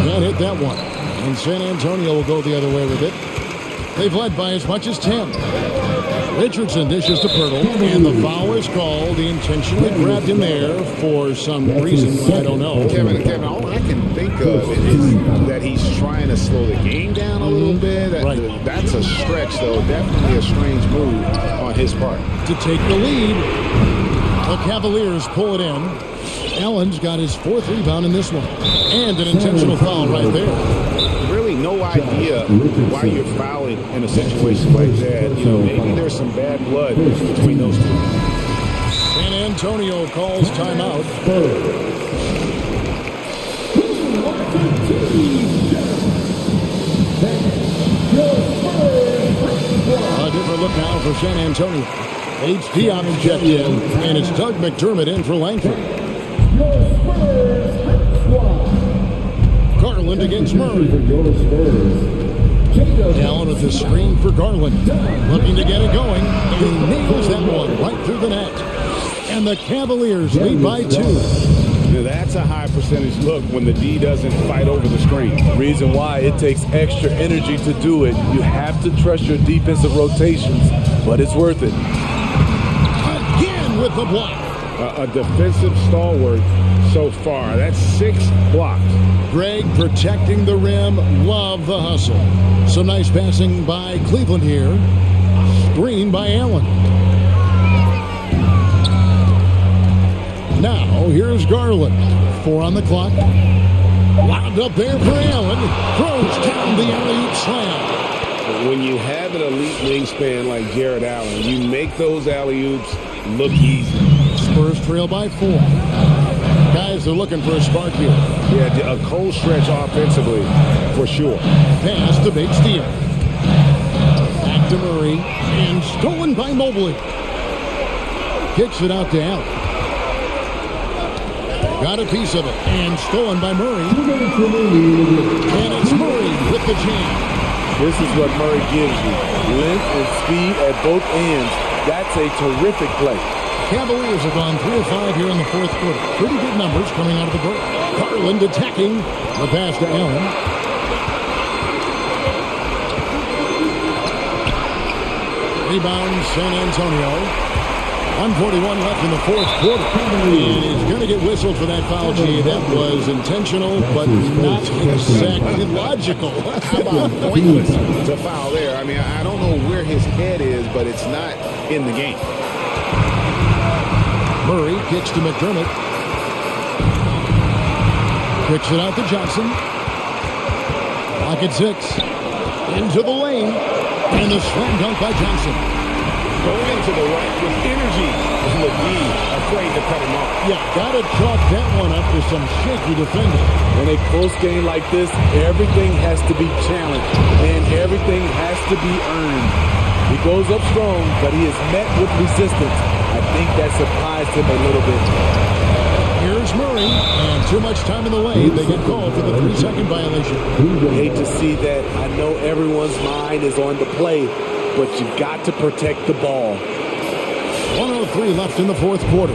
Can't hit that one. And San Antonio will go the other way with it. They've led by as much as 10. Richardson dishes to Pirtle, and the foul is called. He intentionally grabbed him there for some reason, I don't know. Kevin, all I can think of is that he's trying to slow the game down a little bit. That's a stretch, though. Definitely a strange move on his part. To take the lead, the Cavaliers pull it in. Allen's got his 4th rebound in this one. And an intentional foul right there. Really no idea why you're fouling in a situation like that. You know, maybe there's some bad blood between those two. San Antonio calls timeout. A different look now for San Antonio. H.D. checked in, and it's Doug McDermott in for Langford. Garland against Murray. Allen with the screen for Garland. Looking to get it going, and he nails that one right through the net. And the Cavaliers lead by 2. Now that's a high percentage look when the D doesn't fight over the screen. Reason why it takes extra energy to do it. You have to trust your defensive rotations, but it's worth it. Again with the block. A defensive stalwart so far. That's 6 blocks. Greg protecting the rim. Love the hustle. Some nice passing by Cleveland here. Screen by Allen. Now, here's Garland. 4 on the clock. Wound up there for Allen. Throws down the alley-oop slam. When you have an elite wingspan like Jared Allen, you make those alley-oops look easy. Spurs trail by 4. Guys are looking for a spark here. Yeah, a cold stretch offensively, for sure. Pass to Big Steel. Back to Murray, and stolen by Mobley. Kicks it out to Allen. Got a piece of it, and stolen by Murray. And it's Murray with the jam. This is what Murray gives you. Length and speed at both ends. That's a terrific play. Cavaliers have gone 3 of 5 here in the fourth quarter. Pretty good numbers coming out of the break. Garland attacking. The pass to Allen. Rebound, San Antonio. 141 left in the fourth quarter. And he's going to get whistled for that foul, G. That was intentional, but not exactly logical. How about pointless to foul there? I mean, I don't know where his head is, but it's not in the game. Murray kicks to McDermott. Kicks it out to Johnson. Clock at 6. Into the lane. And a slam dunk by Johnson. Going into the right with energy. McGee afraid to cut him off. Yeah, gotta chalk that one up to some shaky defending. In a close game like this, everything has to be challenged and everything has to be earned. He goes up strong, but he is met with resistance. I think that surprised him a little bit. Here's Murray, and too much time in the lane. They get called for the 3-second violation. I hate to see that. I know everyone's mind is on the play, but you've got to protect the ball. 103 left in the fourth quarter.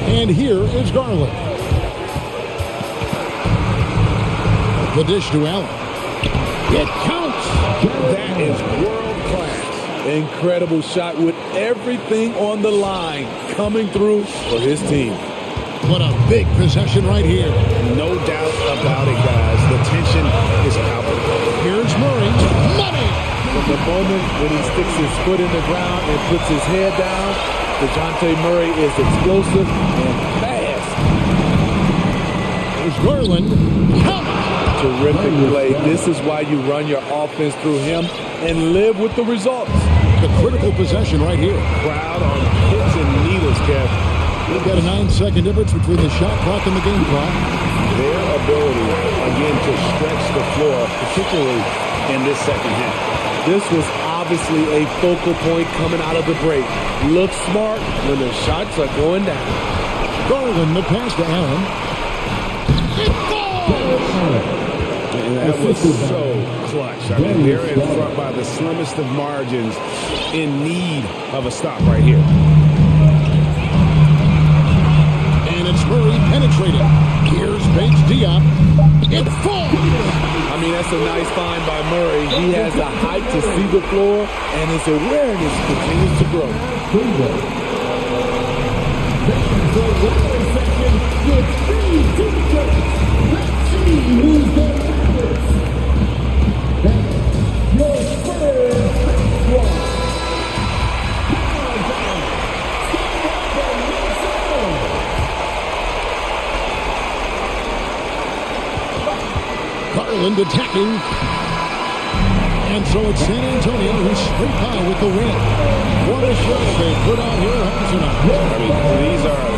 And here is Garland. The dish to Allen. It counts. That is world class. Incredible shot with everything on the line coming through for his team. What a big possession right here. No doubt about it, guys. The tension is palpable. Here's Murray. Money! From the moment when he sticks his foot in the ground and puts his head down, DeJounte Murray is explosive and fast. There's Garland. Count! Terrific play. This is why you run your offense through him and live with the results. The critical possession right here. Crowd on pins and needles, Kev. We've got a 9-second difference between the shot clock and the game clock. Their ability, again, to stretch the floor, particularly in this second half. This was obviously a focal point coming out of the break. Look smart when the shots are going down. Garland, the pass to Allen. It falls! And that was so clutch. I mean, they're in front by the slimmest of margins, in need of a stop right here. And it's Murray penetrating. Here's Bates Diop. It falls! I mean, that's a nice find by Murray. He has the height to see the floor, and his awareness continues to grow. Garland attacking. And so it's San Antonio who's straight by with the win. What a show they put on here tonight. I mean, these are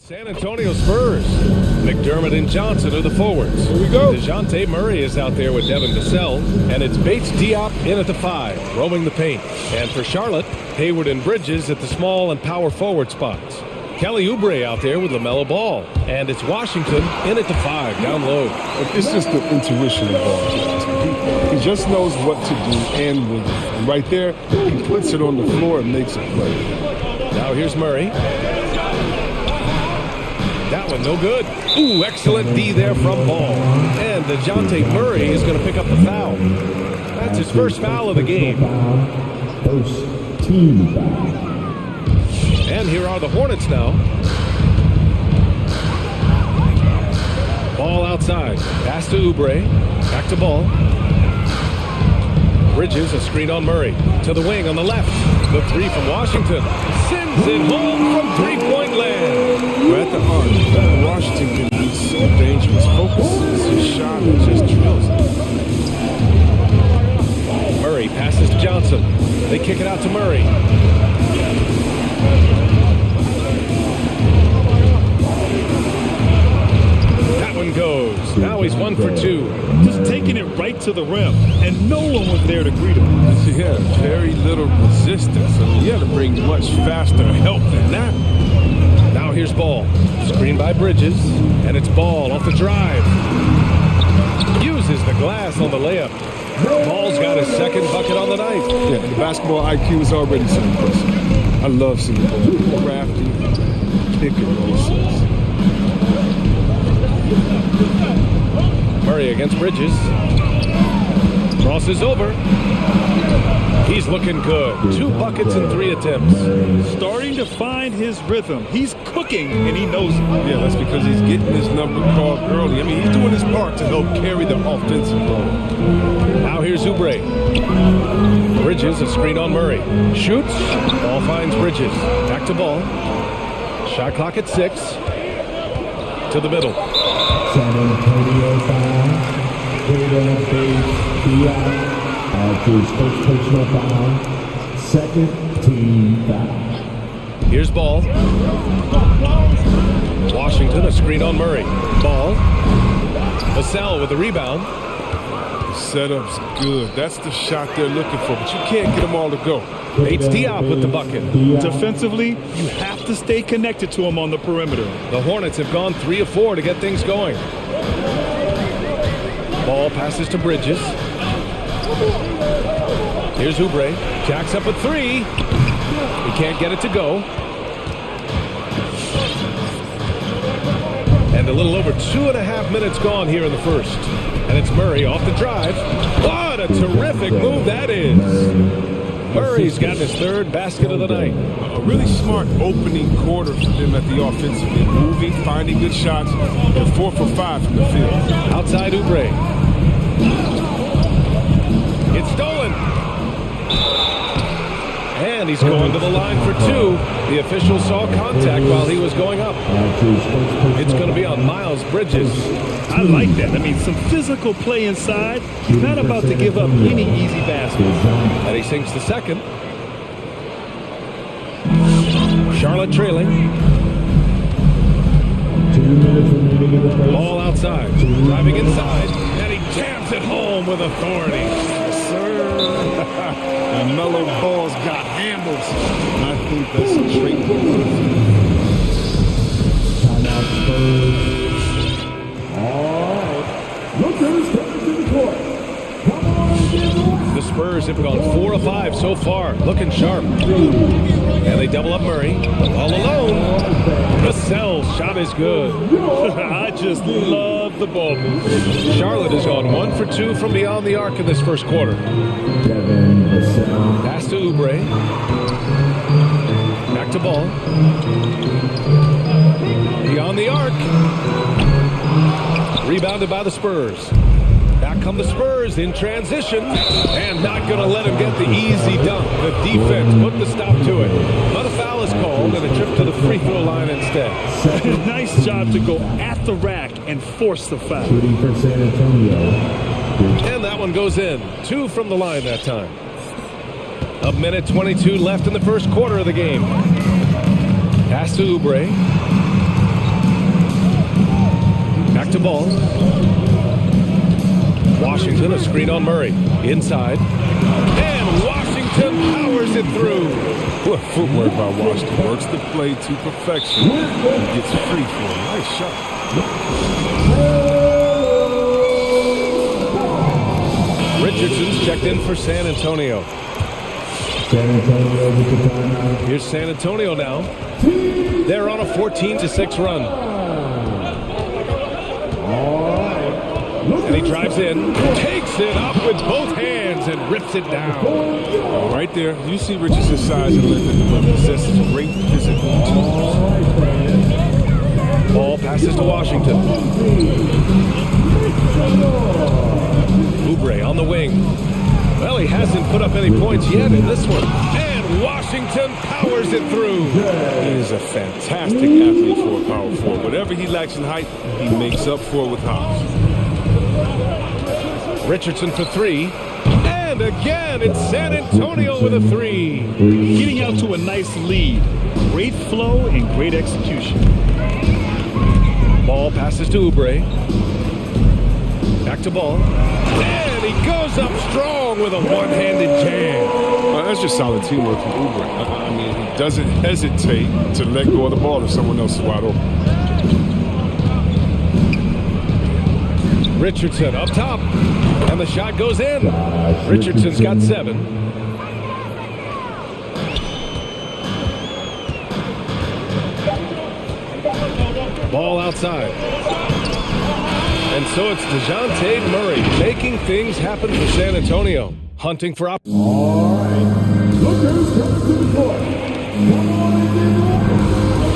San Antonio Spurs. McDermott and Johnson are the forwards. Here we go. DeJounte Murray is out there with Devin Vassell, and it's Bates Diop in at the 5, roaming the paint. And for Charlotte, Hayward and Bridges at the small and power forward spots. Kelly Oubre out there with LaMelo Ball, and it's Washington in at the 5, down low. It's just the intuition involved. He just knows what to do and when. And right there, he puts it on the floor and makes a play. Now here's Murray. That one no good. Ooh, excellent D there from Ball. And DeJounte Murray is going to pick up the foul. That's his first foul of the game. First team foul. And here are the Hornets now. Ball outside. Pass to Oubre. Back to Ball. Bridges, a screen on Murray. To the wing on the left. The 3 from Washington. Sends it home from three-point land. We're at the arc. Washington can be so dangerous. Focuses his shot and just drills it. Murray passes to Johnson. They kick it out to Murray. That one goes. Now he's 1 for 2. Just taking it right to the rim, and no one was there to greet him. Yeah, very little resistance. I mean, you had to bring much faster help than that. Now here's Ball. Screen by Bridges, and it's Ball off the drive. Uses the glass on the layup. Ball's got his second bucket on the night. Yeah, the basketball IQ is already so impressive. I love seeing Ball. Crafty, pick and roll sets. Murray against Bridges. Crosses over. He's looking good. 2 buckets in 3 attempts. Starting to find his rhythm. He's cooking, and he knows it. Yeah, that's because he's getting his number called early. I mean, he's doing his part to help carry the offensive ball. Now here's Oubre. Bridges, a screen on Murray. Shoots. Ball finds Bridges. Back to Ball. Shot clock at 6. To the middle. San Antonio foul. His first personal foul. Second team foul. Here's Ball. Washington, a screen on Murray. Ball. Vassell with the rebound. The setup's good. That's the shot they're looking for, but you can't get them all to go. Bates Diop with the bucket. Defensively, you have to stay connected to him on the perimeter. The Hornets have gone 3 of 4 to get things going. Ball passes to Bridges. Here's Oubre. Jacks up a 3. He can't get it to go. And a little over 2.5 minutes gone here in the first. And it's Murray off the drive. What a terrific move that is. Murray's gotten his 3rd basket of the night. A really smart opening quarter for them at the offensive end. Moving, finding good shots. They're 4 for 5 from the field. Outside Oubre. It's stolen. And he's going to the line for 2. The official saw contact while he was going up. It's going to be on Miles Bridges. I like that. I mean, some physical play inside. He's not about to give up any easy baskets. And he sinks the second. Charlotte trailing. 2 minutes remaining in the first. Ball outside. Driving inside. And he jams it home with authority. Yes, sir. And Melo Ball's got handles. And I think that's a trait. Timeout Spurs. Lookers coming to the court. Come on, the Spurs have gone 4 of 5 so far, looking sharp. And they double up Murray, all alone. Vassell's shot is good. I just love the ball move. Charlotte has gone 1 for 2 from beyond the arc in this first quarter. Pass to Oubre. Back to Ball. Beyond the arc. Rebounded by the Spurs. Back come the Spurs in transition, and not going to let him get the easy dunk. The defense put the stop to it. But a foul is called and a trip to the free throw line instead. Nice job to go at the rack and force the foul. Shooting for San Antonio. And that one goes in. 2 from the line that time. 1:22 left in the first quarter of the game. Pass to Oubre. Back to ball. Washington, a screen on Murray. Inside. And Washington powers it through. What footwork by Washington. Works the play to perfection. And gets free for a nice shot. Richardson's checked in for San Antonio. Here's San Antonio now. They're on a 14-6 run. And he drives in, takes it up with both hands and rips it down. Right there, you see Richardson's size and length, but possesses great physical tools. Ball passes to Washington. Oubre on the wing. Well, he hasn't put up any points yet in this one. And Washington powers it through. He is a fantastic athlete for a power forward. Whatever he lacks in height, he makes up for it with hops. Richardson for three. And again, it's San Antonio with a three. Getting out to a nice lead. Great flow and great execution. Ball passes to Oubre. Back to ball. And he goes up strong with a one-handed jam. That's just solid teamwork from Oubre. I mean, he doesn't hesitate to let go of the ball if someone else is wide open. Richardson up top. And the shot goes in. Richardson's got 7. Ball outside. And so it's DeJounte Murray making things happen for San Antonio. Hunting for up.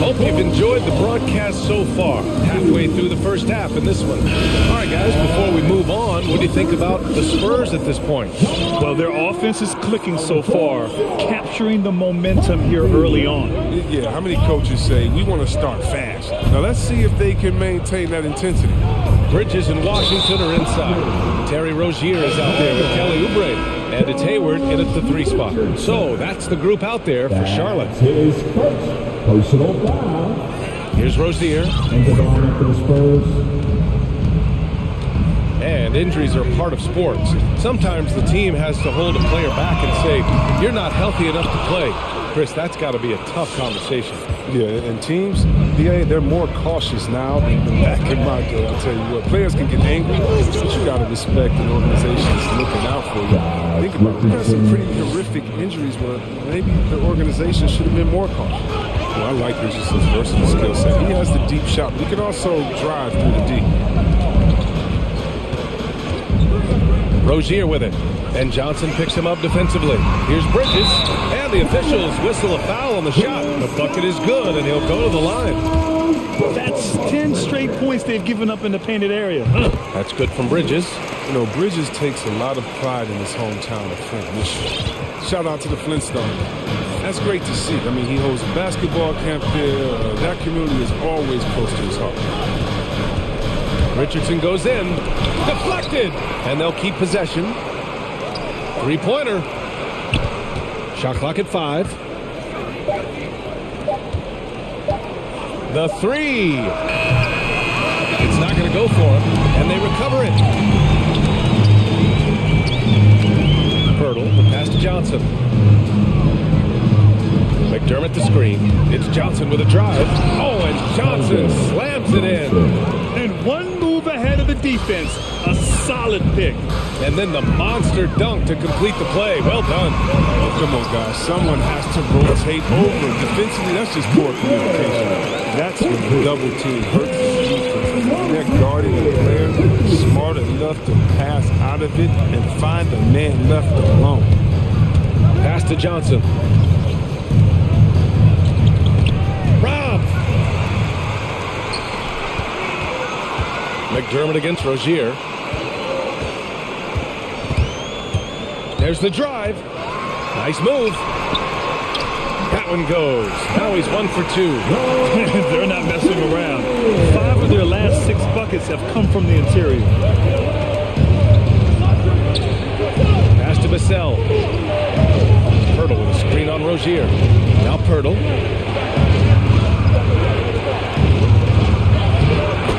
Hope you've enjoyed the broadcast so far. Halfway through the first half in this one. All right, guys, before we move on, what do you think about the Spurs at this point? Well, their offense is clicking so far, capturing the momentum here early on. Yeah, how many coaches say, we want to start fast? Now, let's see if they can maintain that intensity. Bridges and Washington are inside. Terry Rozier is out there with Kelly Oubre. And it's Hayward in at the 3 spot. So that's the group out there for Charlotte. Personal foul. Here's Rozier. And the line up for the Spurs. And injuries are part of sports. Sometimes the team has to hold a player back and say, you're not healthy enough to play. Chris, that's got to be a tough conversation. Yeah, and teams, they're more cautious now than back in my day. I'll tell you what, players can get angry, but you got to respect an organization that's looking out for you. Think about it. We've had some pretty horrific injuries where maybe the organization should have been more cautious. Well, I like Richardson's versatile skill set. He has the deep shot, but he can also drive through the D. Rozier with it. And Johnson picks him up defensively. Here's Bridges. And the officials whistle a foul on the shot. The bucket is good, and he'll go to the line. That's 10 straight points they've given up in the painted area. That's good from Bridges. You know, Bridges takes a lot of pride in his hometown of Flint, Michigan. Shout out to the Flintstones. That's great to see. I mean, he holds a basketball camp there. That community is always close to his heart. Richardson goes in. Deflected. And they'll keep possession. 3-pointer. Shot clock at 5. The 3. It's not going to go for him. And they recover it. Pirtle, the pass to Johnson. McDermott the screen. It's Johnson with a drive. Oh, and Johnson slams it in. And one move ahead of the defense. A solid pick. And then the monster dunk to complete the play. Well done. Oh, come on, guys. Someone has to rotate over. Defensively, that's just poor communication. That's when the double team hurts the defense. They're guarding the player smart enough to pass out of it and find the man left alone. Pass to Johnson. Rob! McDermott against Rozier. There's the drive. Nice move. That one goes. Now he's 1 for 2. They're not messing around. 5 of their last 6 buckets have come from the interior. Pass to Bissell. Pirtle with a screen on Rozier. Now Pirtle.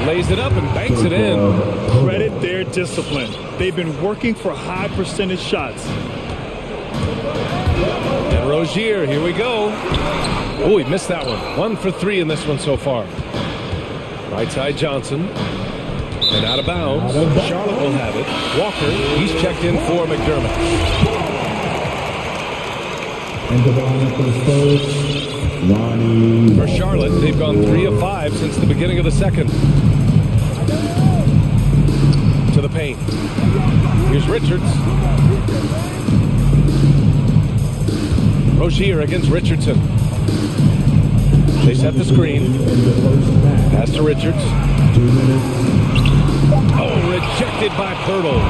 Lays it up and banks it in. Credit their discipline. They've been working for high percentage shots. And Rozier, here we go. Oh, he missed that one. 1 for 3 in this one so far. Right side Johnson. And out of bounds. Charlotte will have it. Walker, he's checked in for McDermott. And the ball for the Spurs, Ronnie. For Charlotte, they've gone 3 of 5 since the beginning of the second. To the paint. Here's Richards. Rozier against Richardson. They set the screen. Pass to Richards. 2 minutes. Oh, rejected by Pirtle.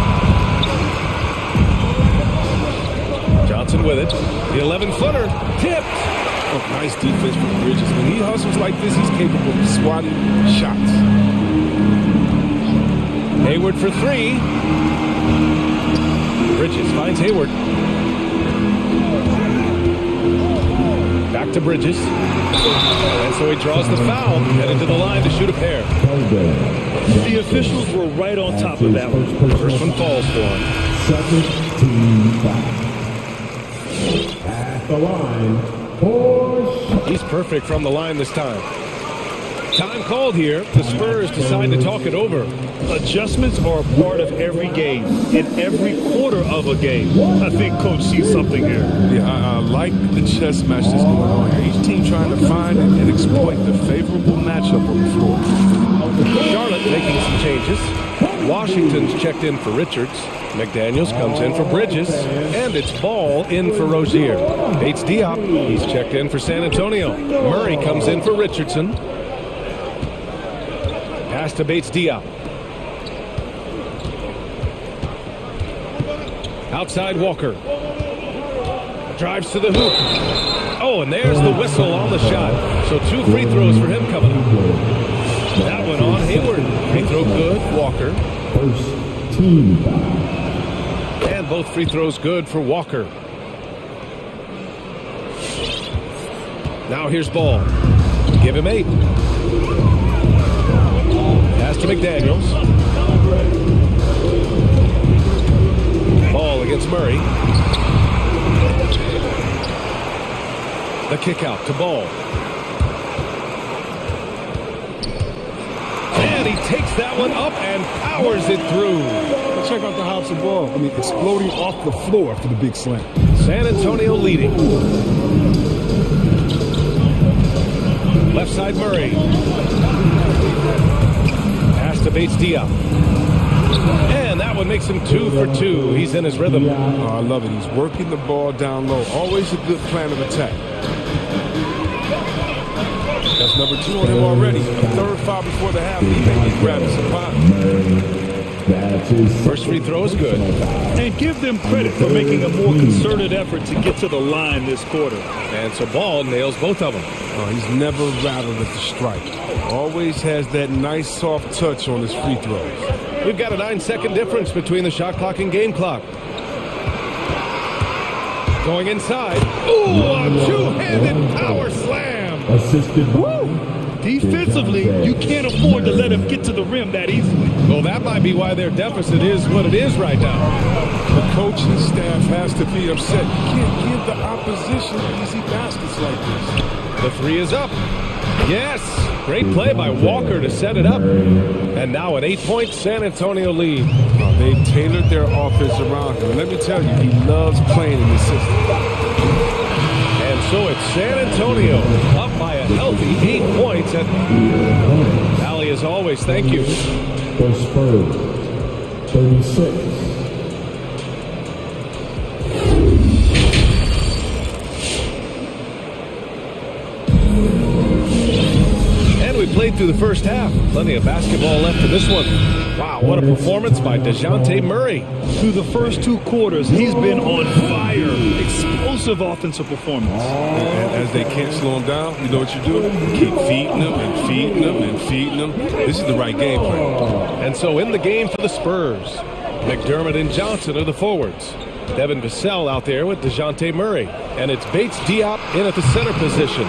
Johnson with it. The 11-footer. Tipped. Oh, nice defense from Bridges. When he hustles like this, he's capable of swatting shots. Hayward for 3. Bridges finds Hayward. Back to Bridges. And so he draws the foul. Headed to the line to shoot a pair. The officials were right on top of that one. First one falls for him. Second team foul. At the line. He's perfect from the line this time. Time called here. The Spurs decide to talk it over. Adjustments are a part of every game, in every quarter of a game. I think Coach sees something here. Yeah, I like the chess match that's going on here. Each team trying to find and exploit the favorable matchup on the floor. Charlotte making some changes. Washington's checked in for Richards. McDaniels comes in for Bridges. And it's Ball in for Rozier. Bates Diop, he's checked in for San Antonio. Murray comes in for Richardson. Pass to Bates Diop. Outside Walker. Drives to the hoop. Oh, and there's the whistle on the shot. So 2 free throws for him coming up. That one on Hayward. Free throw good. Walker. First team foul. And both free throws good for Walker. Now here's Ball. Give him 8. Pass to McDaniels. Ball against Murray. The kick out to Ball. And he takes that one up and powers it through. Check out the house of ball. I mean, exploding off the floor after the big slam. San Antonio leading. Left side Murray. Pass to Bates Diop. And that one makes him 2 for 2. He's in his rhythm. Oh, I love it. He's working the ball down low. Always a good plan of attack. That's number 2 on him already. A third foul before the half. He may be grabbing some pop. First free throw is good. And give them credit for making a more concerted effort to get to the line this quarter. And so Ball nails both of them. Oh, he's never rattled at the strike. Always has that nice soft touch on his free throws. We've got a 9-second difference between the shot clock and game clock. Going inside. Ooh, a 2-handed power slam. Assisted. Defensively, you can't afford to let him get to the rim that easily. Well, that might be why their deficit is what it is right now. The coaching staff has to be upset. You can't give the opposition easy baskets like this. The 3 is up. Yes! Great play by Walker to set it up. And now an 8-point San Antonio lead. They've tailored their offense around him. Let me tell you, he loves playing in this system. And so it's San Antonio up by a healthy 8 points. And Allie, as always, thank you. For Spurs, 36. We played through the first half. Plenty of basketball left in this one. Wow, what a performance by DeJounte Murray. Through the first 2 quarters, he's been on fire. Explosive offensive performance. And as they can't slow him down, you know what you do? Keep feeding them and feeding them and feeding them. This is the right game plan. And so in the game for the Spurs, McDermott and Johnson are the forwards. Devin Vassell out there with DeJounte Murray. And it's Bates Diop in at the center position.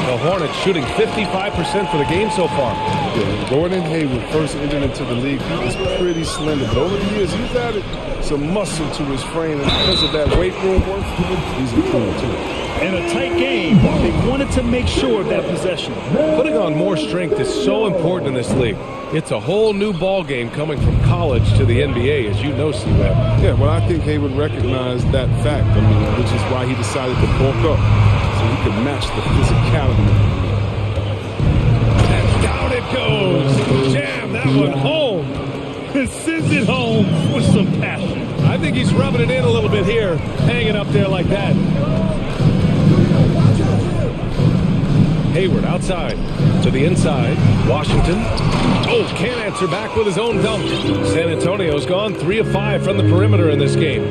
The Hornets shooting 55% for the game so far. Yeah, Gordon Hayward first entered into the league, he was pretty slender, but over the years he's added some muscle to his frame, and because of that weight room work, he's improved too. In a tight game, they wanted to make sure of that possession. Putting on more strength is so important in this league. It's a whole new ball game coming from college to the NBA, as you know, C-Web. Yeah, well, I think Hayward recognized that fact, which is why he decided to bulk up, so he could match the physicality. And down it goes. Jam that one home. Sends it home with some passion. I think he's rubbing it in a little bit here, hanging up there like that. Hayward outside to the inside. Washington. Oh, can't answer back with his own dunk. San Antonio's gone 3 of 5 from the perimeter in this game.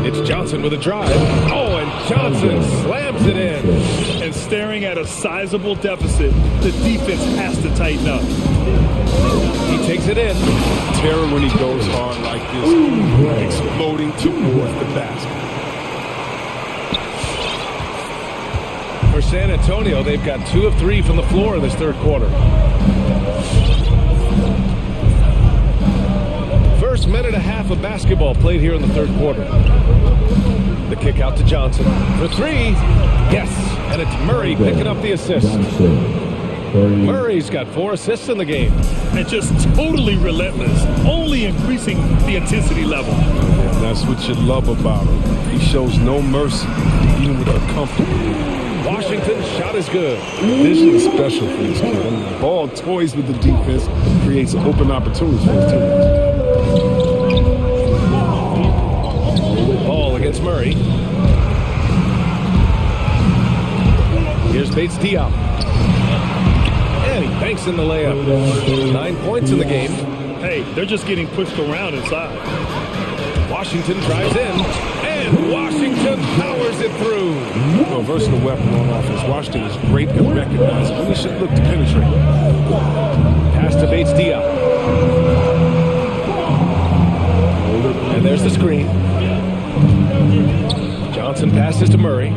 It's Johnson with a drive. Oh, and Johnson slams it in. And staring at a sizable deficit, the defense has to tighten up. He takes it in. Terror when he goes hard like this, exploding towards the basket. For San Antonio, they've got 2 of 3 from the floor in this third quarter. First minute and a half of basketball played here in the third quarter. The kick out to Johnson for 3. Yes, and it's Murray picking up the assist. Murray's got 4 assists in the game. And just totally relentless, only increasing the intensity level. Yeah, that's what you love about him. He shows no mercy, even with a comfortable. Washington's shot is good. Vision is special for this kid. The ball toys with the defense, creates open opportunities for his teammates. Ball against Murray. Here's Bates Diop. And he banks in the layup. 9 points in the game. Hey, they're just getting pushed around inside. Washington drives in. And Washington powers it through. A versatile weapon on offense. Washington is great at recognizing when he should look to penetrate. Pass to Bates Diop. And there's the screen. Johnson passes to Murray.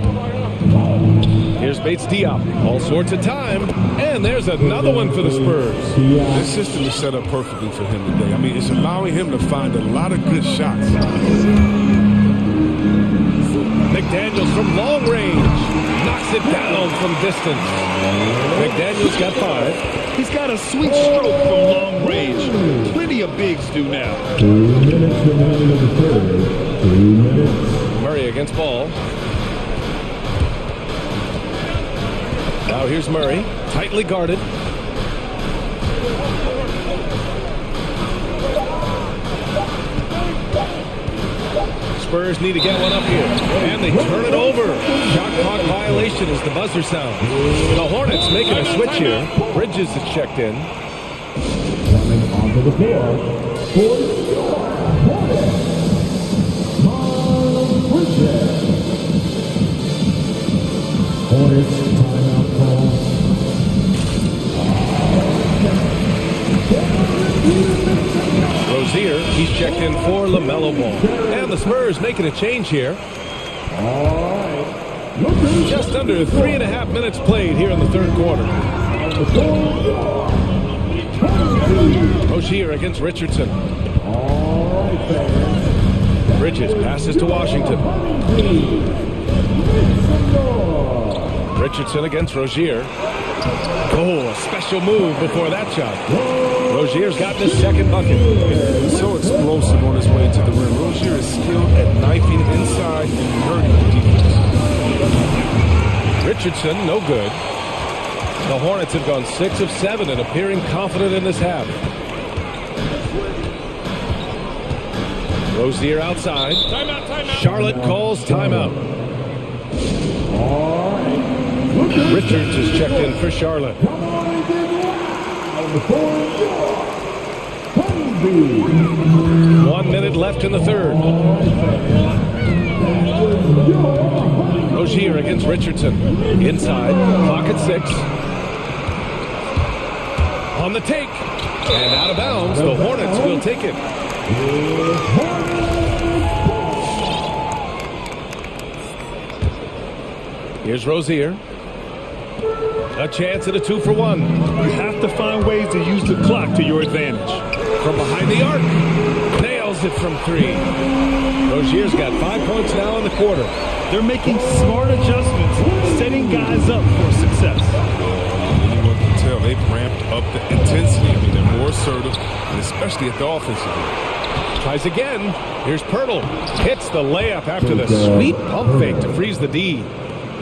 Here's Bates Diop. All sorts of time. And there's another one for the Spurs. This system is set up perfectly for him today. I mean, it's allowing him to find a lot of good shots. McDaniels from long range. Knocks it down from distance. McDaniels got 5. He's got a sweet stroke from long range. Plenty of bigs do now. 2 minutes remaining of the third. 3 minutes. Murray against Ball. Now here's Murray. Tightly guarded. Spurs need to get one up here. And they turn it over. Shot clock violation as the buzzer sounds. The Hornets making a switch here. Bridges is checked in. Coming onto the floor. Hornets timeout call. Rozier, he's checked in for LaMelo Ball. And the Spurs making a change here. Just under 3.5 minutes played here in the third quarter. Rozier against Richardson. Bridges passes to Washington. Richardson against Rozier. Oh, a special move before that shot. Rozier's got his second bucket. He's so explosive on his way to the rim. Rozier is skilled at knifing inside and hurting the defense. Richardson, no good. The Hornets have gone 6 of 7 and appearing confident in this half. Rozier outside. Timeout. Charlotte calls timeout. Richards is checked in for Charlotte. 1 minute left in the third. Rozier against Richardson. Inside. Clock at 6. On the take. And out of bounds. The Hornets will take it. Here's Rozier. A chance at a 2-for-1. You have to find ways to use the clock to your advantage. From behind the arc. Nails it from 3. Rozier's got 5 points now in the quarter. They're making smart adjustments, setting guys up for success. Anyone can tell they've ramped up the intensity. I mean, they're more assertive, and especially at the offensive end. Tries again. Here's Pirtle. Hits the layup after the sweet pump fake to freeze the D.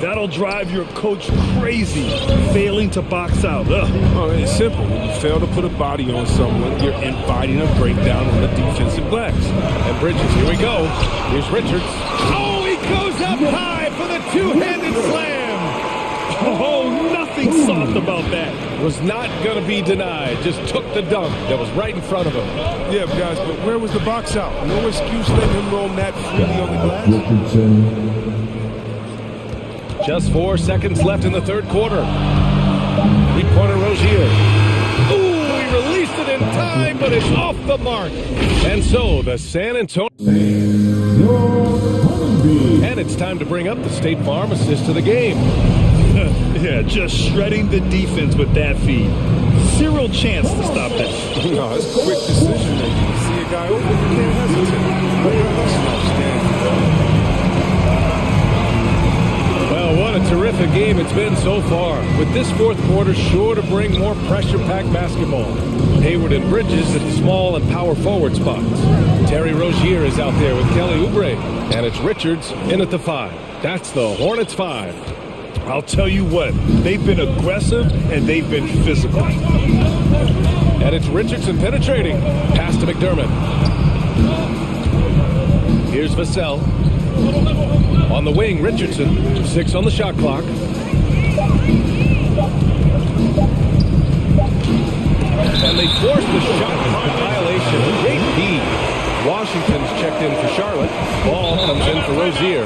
That'll drive your coach crazy, failing to box out. Ugh. Oh, it's simple. When you fail to put a body on someone, you're inviting a breakdown on the defensive glass. And Bridges, here we go. Here's Richards. Oh, he goes up high for the two-handed slam. Oh, nothing soft about that. Was not going to be denied. Just took the dunk that was right in front of him. Yeah, guys, but where was the box out? No excuse letting him roam that freely on the glass. Just 4 seconds left in the third quarter. Three-pointer Rozier. Ooh, he released it in time, but it's off the mark. And so the San Antonio... And it's time to bring up the State Farm assist to the game. Yeah, just shredding the defense with that feed. Zero chance to stop that. No, it's quick decision making. You see a guy open, you can't hesitate. That's an outstanding. Well, what a terrific game it's been so far. With this fourth quarter sure to bring more pressure-packed basketball. Hayward and Bridges at the small and power forward spots. Terry Rozier is out there with Kelly Oubre. And it's Richards in at the 5. That's the Hornets 5. I'll tell you what, they've been aggressive and they've been physical. And it's Richardson penetrating. Pass to McDermott. Here's Vassell. On the wing, Richardson. 6 on the shot clock. And they forced the shot clock violation. Great D. Washington's checked in for Charlotte. Ball comes in for Rozier.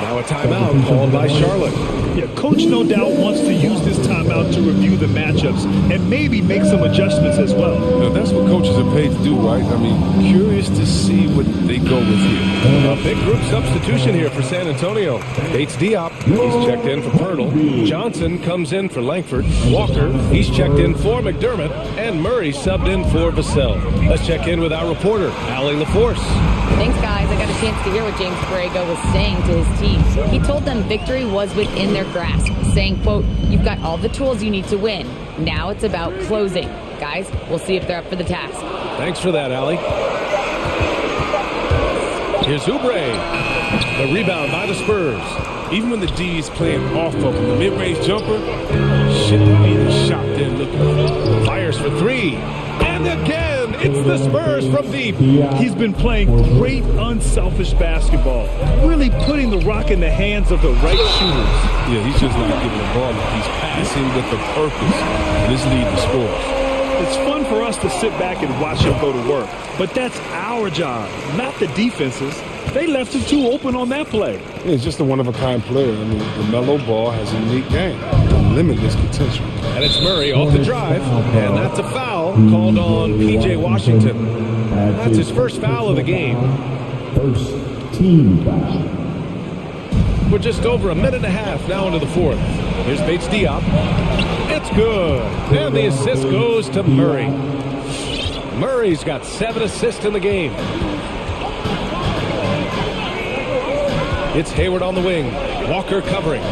Now a timeout called by Charlotte. Yeah, coach no doubt wants to use this timeout to review the matchups and maybe make some adjustments as well. Now, that's what coaches are paid to do, right? I mean, curious to see what they go with here. A big group substitution here for San Antonio. Bates Diop, he's checked in for Pirtle. Johnson comes in for Langford. Walker, he's checked in for McDermott. And Murray subbed in for Vassell. Let's check in with our reporter, Allie LaForce. Thanks, guys. I got a chance to hear what James Borrego was saying to his team. He told them victory was within their grasp, saying, quote, "You've got all the tools you need to win. Now it's about closing." Guys, we'll see if they're up for the task. Thanks for that, Allie. Here's Oubre. The rebound by the Spurs. Even when the D is playing off of him, the mid-range jumper shouldn't be the shot they're looking for. Fires for 3. And again, it's the Spurs from deep. He's been playing great, unselfish basketball, really putting the rock in the hands of the right shooters. Yeah, he's just not giving the ball. He's passing with a purpose. And this lead the scores. It's fun for us to sit back and watch him go to work, but that's our job, not the defense's. They left him too open on that play. Yeah, he's just a one-of-a-kind player. I mean, LaMelo Ball has a unique game, limitless potential. And it's Murray off the drive, and that's a foul called on P.J. Washington. That's his first foul of the game. First team foul. We're just over a minute and a half now into the fourth. Here's Bates Diop. It's good. And the assist goes to Murray. Murray's got 7 assists in the game. It's Hayward on the wing. Walker covering.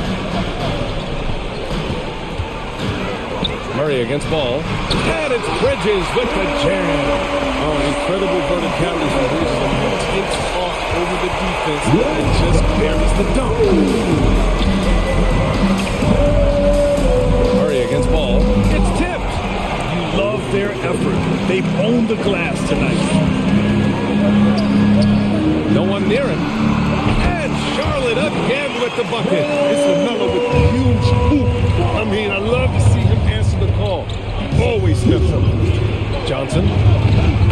Murray against Ball. And it's Bridges with the jam. Oh, incredible verticality from Bridges. He takes off over the defense and just buries the dunk. Murray against Ball. It's tipped. You love their effort. They've owned the glass tonight. No one near him. And Charlotte again with the bucket. It's LaMelo with a huge hoop. I mean, I love to see him answer the call. Always steps up. Johnson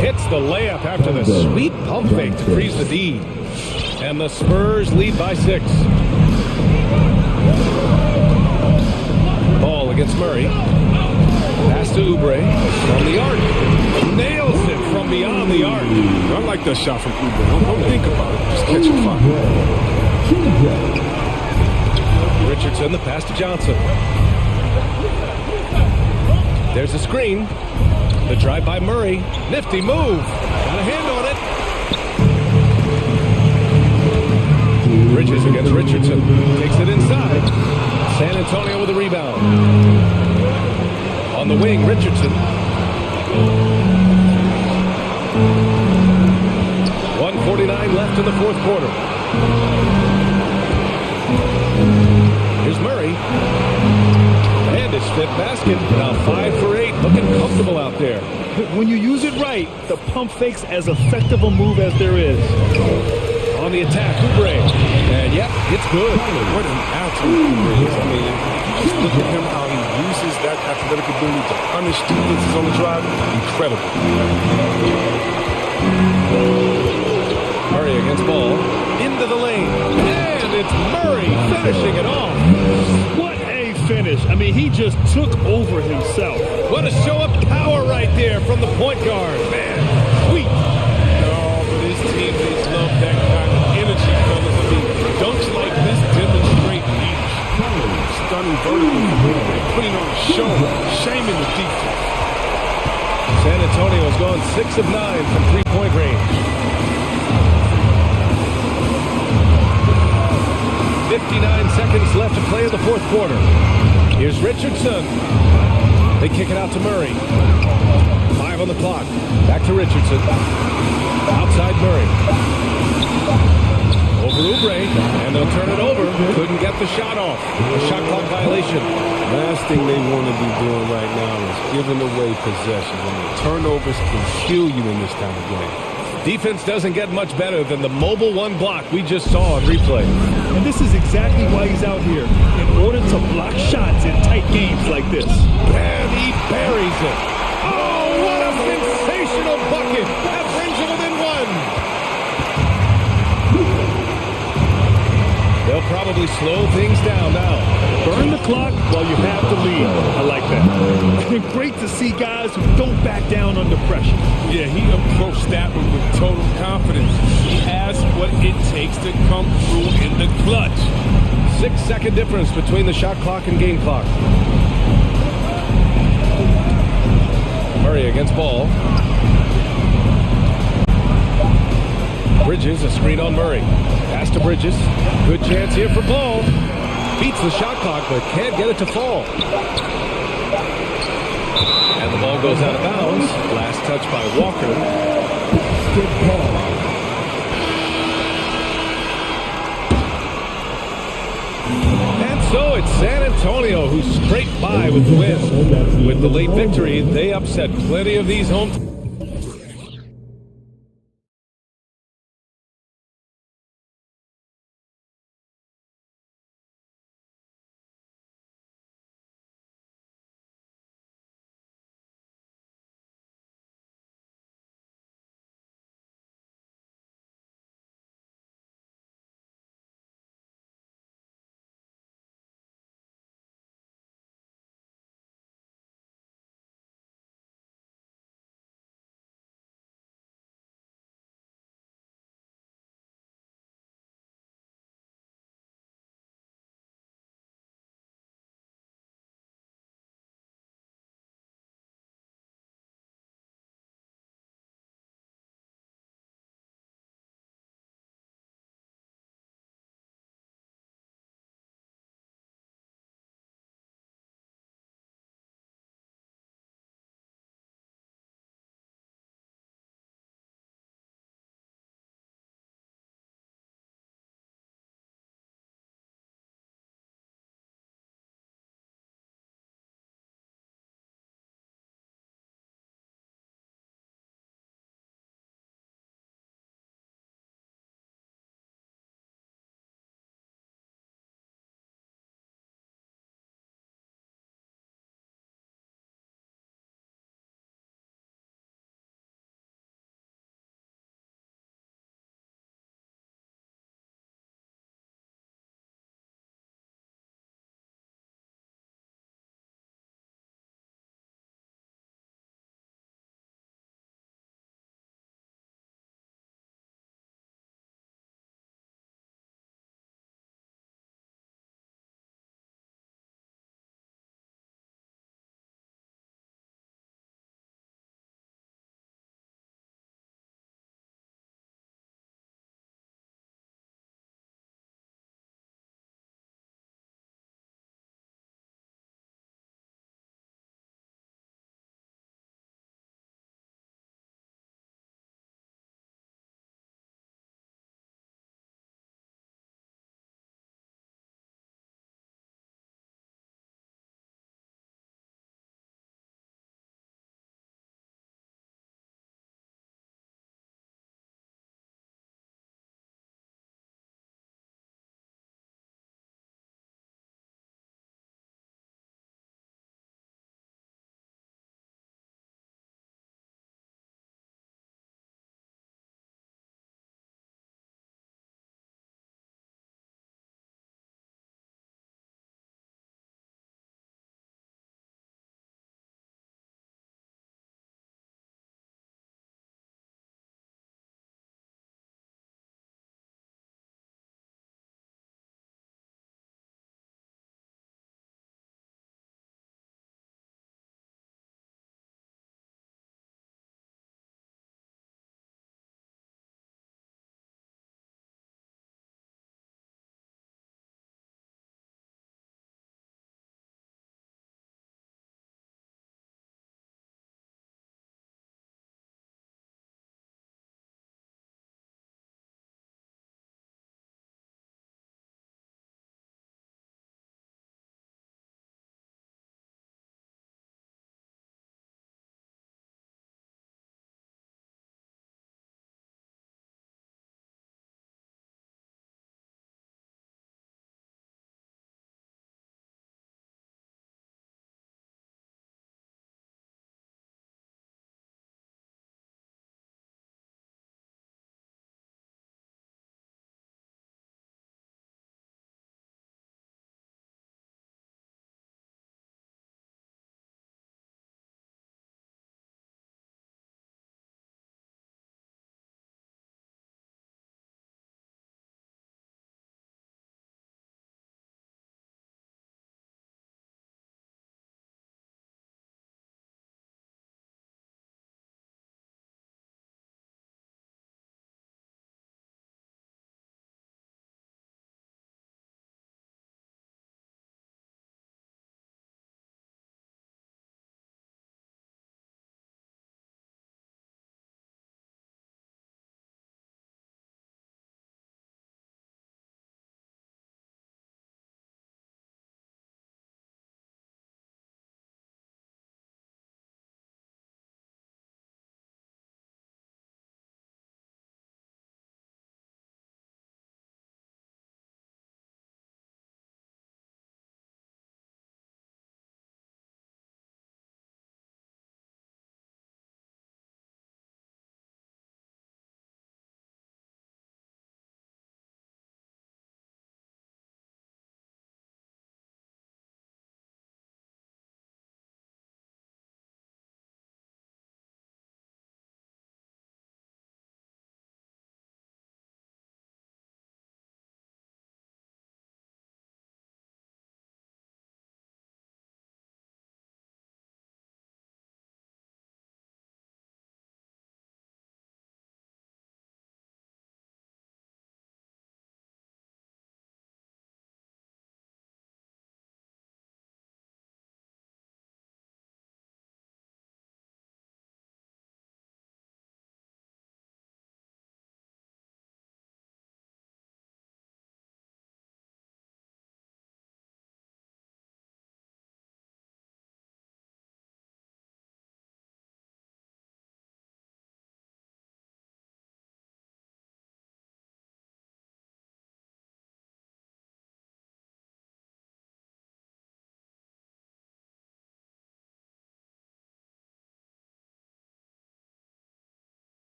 hits the layup after the sweet pump fake to freeze the D. And the Spurs lead by 6. Ball against Murray. Pass to Oubre from the arc. Nails it from beyond the arc. I like that shot from Oubre. Don't think about it. Just catch it fire. Richardson, the pass to Johnson. There's a screen. The drive by Murray. Nifty move. Got a hand on it. Bridges against Richardson. Takes it inside. San Antonio with a rebound. On the wing, Richardson. 1:49 left in the fourth quarter. Here's Murray. And his fifth basket. Now 5 for 8. Looking comfortable out there. When you use it right, the pump fake's as effective a move as there is. On the attack, Oubre. And yep, it's good. What an absolute Oubre is. I mean, you just look at him, how he uses that athletic ability to punish defenses on the drive. Incredible. Murray against ball. Into the lane. And it's Murray finishing it off. What a finish. I mean, he just took over himself. What a show of power right there from the point guard. Man, sweet. No, but his teammates love that kind of energy, fellas. I mean, dunks like this demonstrate leadership. Stunning vertical. Putting on a show. Shaming the defense. San Antonio has gone 6 of 9 from three-point range. 59 seconds left to play in the fourth quarter. Here's Richardson. They kick it out to Murray. 5 on the clock. Back to Richardson. Outside Murray. Over Oubre, and they'll turn it over. Couldn't get the shot off. A shot clock violation. Last thing they want to be doing right now is giving away possessions. I mean, turnovers can kill you in this kind of game. Defense doesn't get much better than the mobile one block we just saw on replay. And this is exactly why he's out here, in order to block shots in tight games like this. And he buries it. Oh, what a sensational bucket. That brings him within 1. They'll probably slow things down now. Burn the clock while you have the lead. I like that. And great to see guys who don't back down under pressure. Yeah, he approached that one with total confidence. He has what it takes to come through in the clutch. 6-second difference between the shot clock and game clock. Murray against ball. Bridges, a screen on Murray. Pass to Bridges. Good chance here for Ball. Beats the shot clock, but can't get it to fall. And the ball goes out of bounds. Last touch by Walker. Good ball. And so it's San Antonio who scraped by with the win. With the late victory, they upset plenty of these home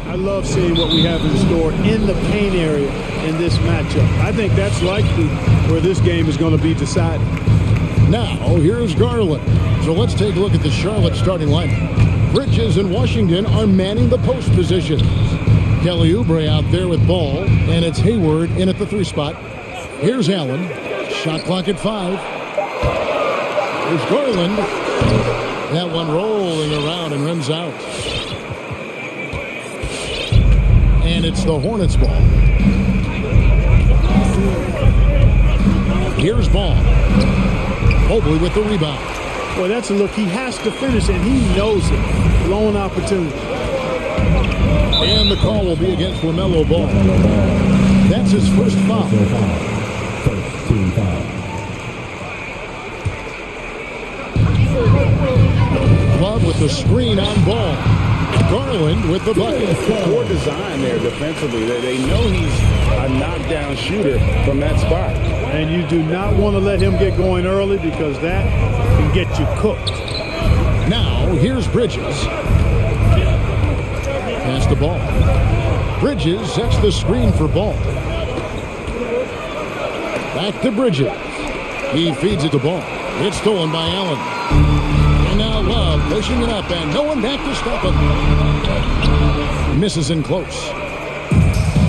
I love seeing what we have in store in the paint area in this matchup. I think that's likely where this game is going to be decided. Now, here's Garland. So let's take a look at the Charlotte starting lineup. Bridges and Washington are manning the post positions. Kelly Oubre out there with ball, and it's Hayward in at the 3 spot. Here's Allen. Shot clock at 5. Here's Garland. That one rolling around and rims out. And it's the Hornets ball. Here's Ball. Mobley with the rebound. Well, that's a look. He has to finish, and he knows it. Blown opportunity. And the call will be against LaMelo Ball. That's his first foul. Love with the screen on Ball. Garland with the bucket. Poor design there defensively. They know he's a knockdown shooter from that spot. And you do not want to let him get going early because that can get you cooked. Now, here's Bridges. Pass the ball. Bridges sets the screen for Ball. Back to Bridges. He feeds it to Ball. It's stolen by Allen. And now Love pushing it up, and no one back to stop it. Misses in close.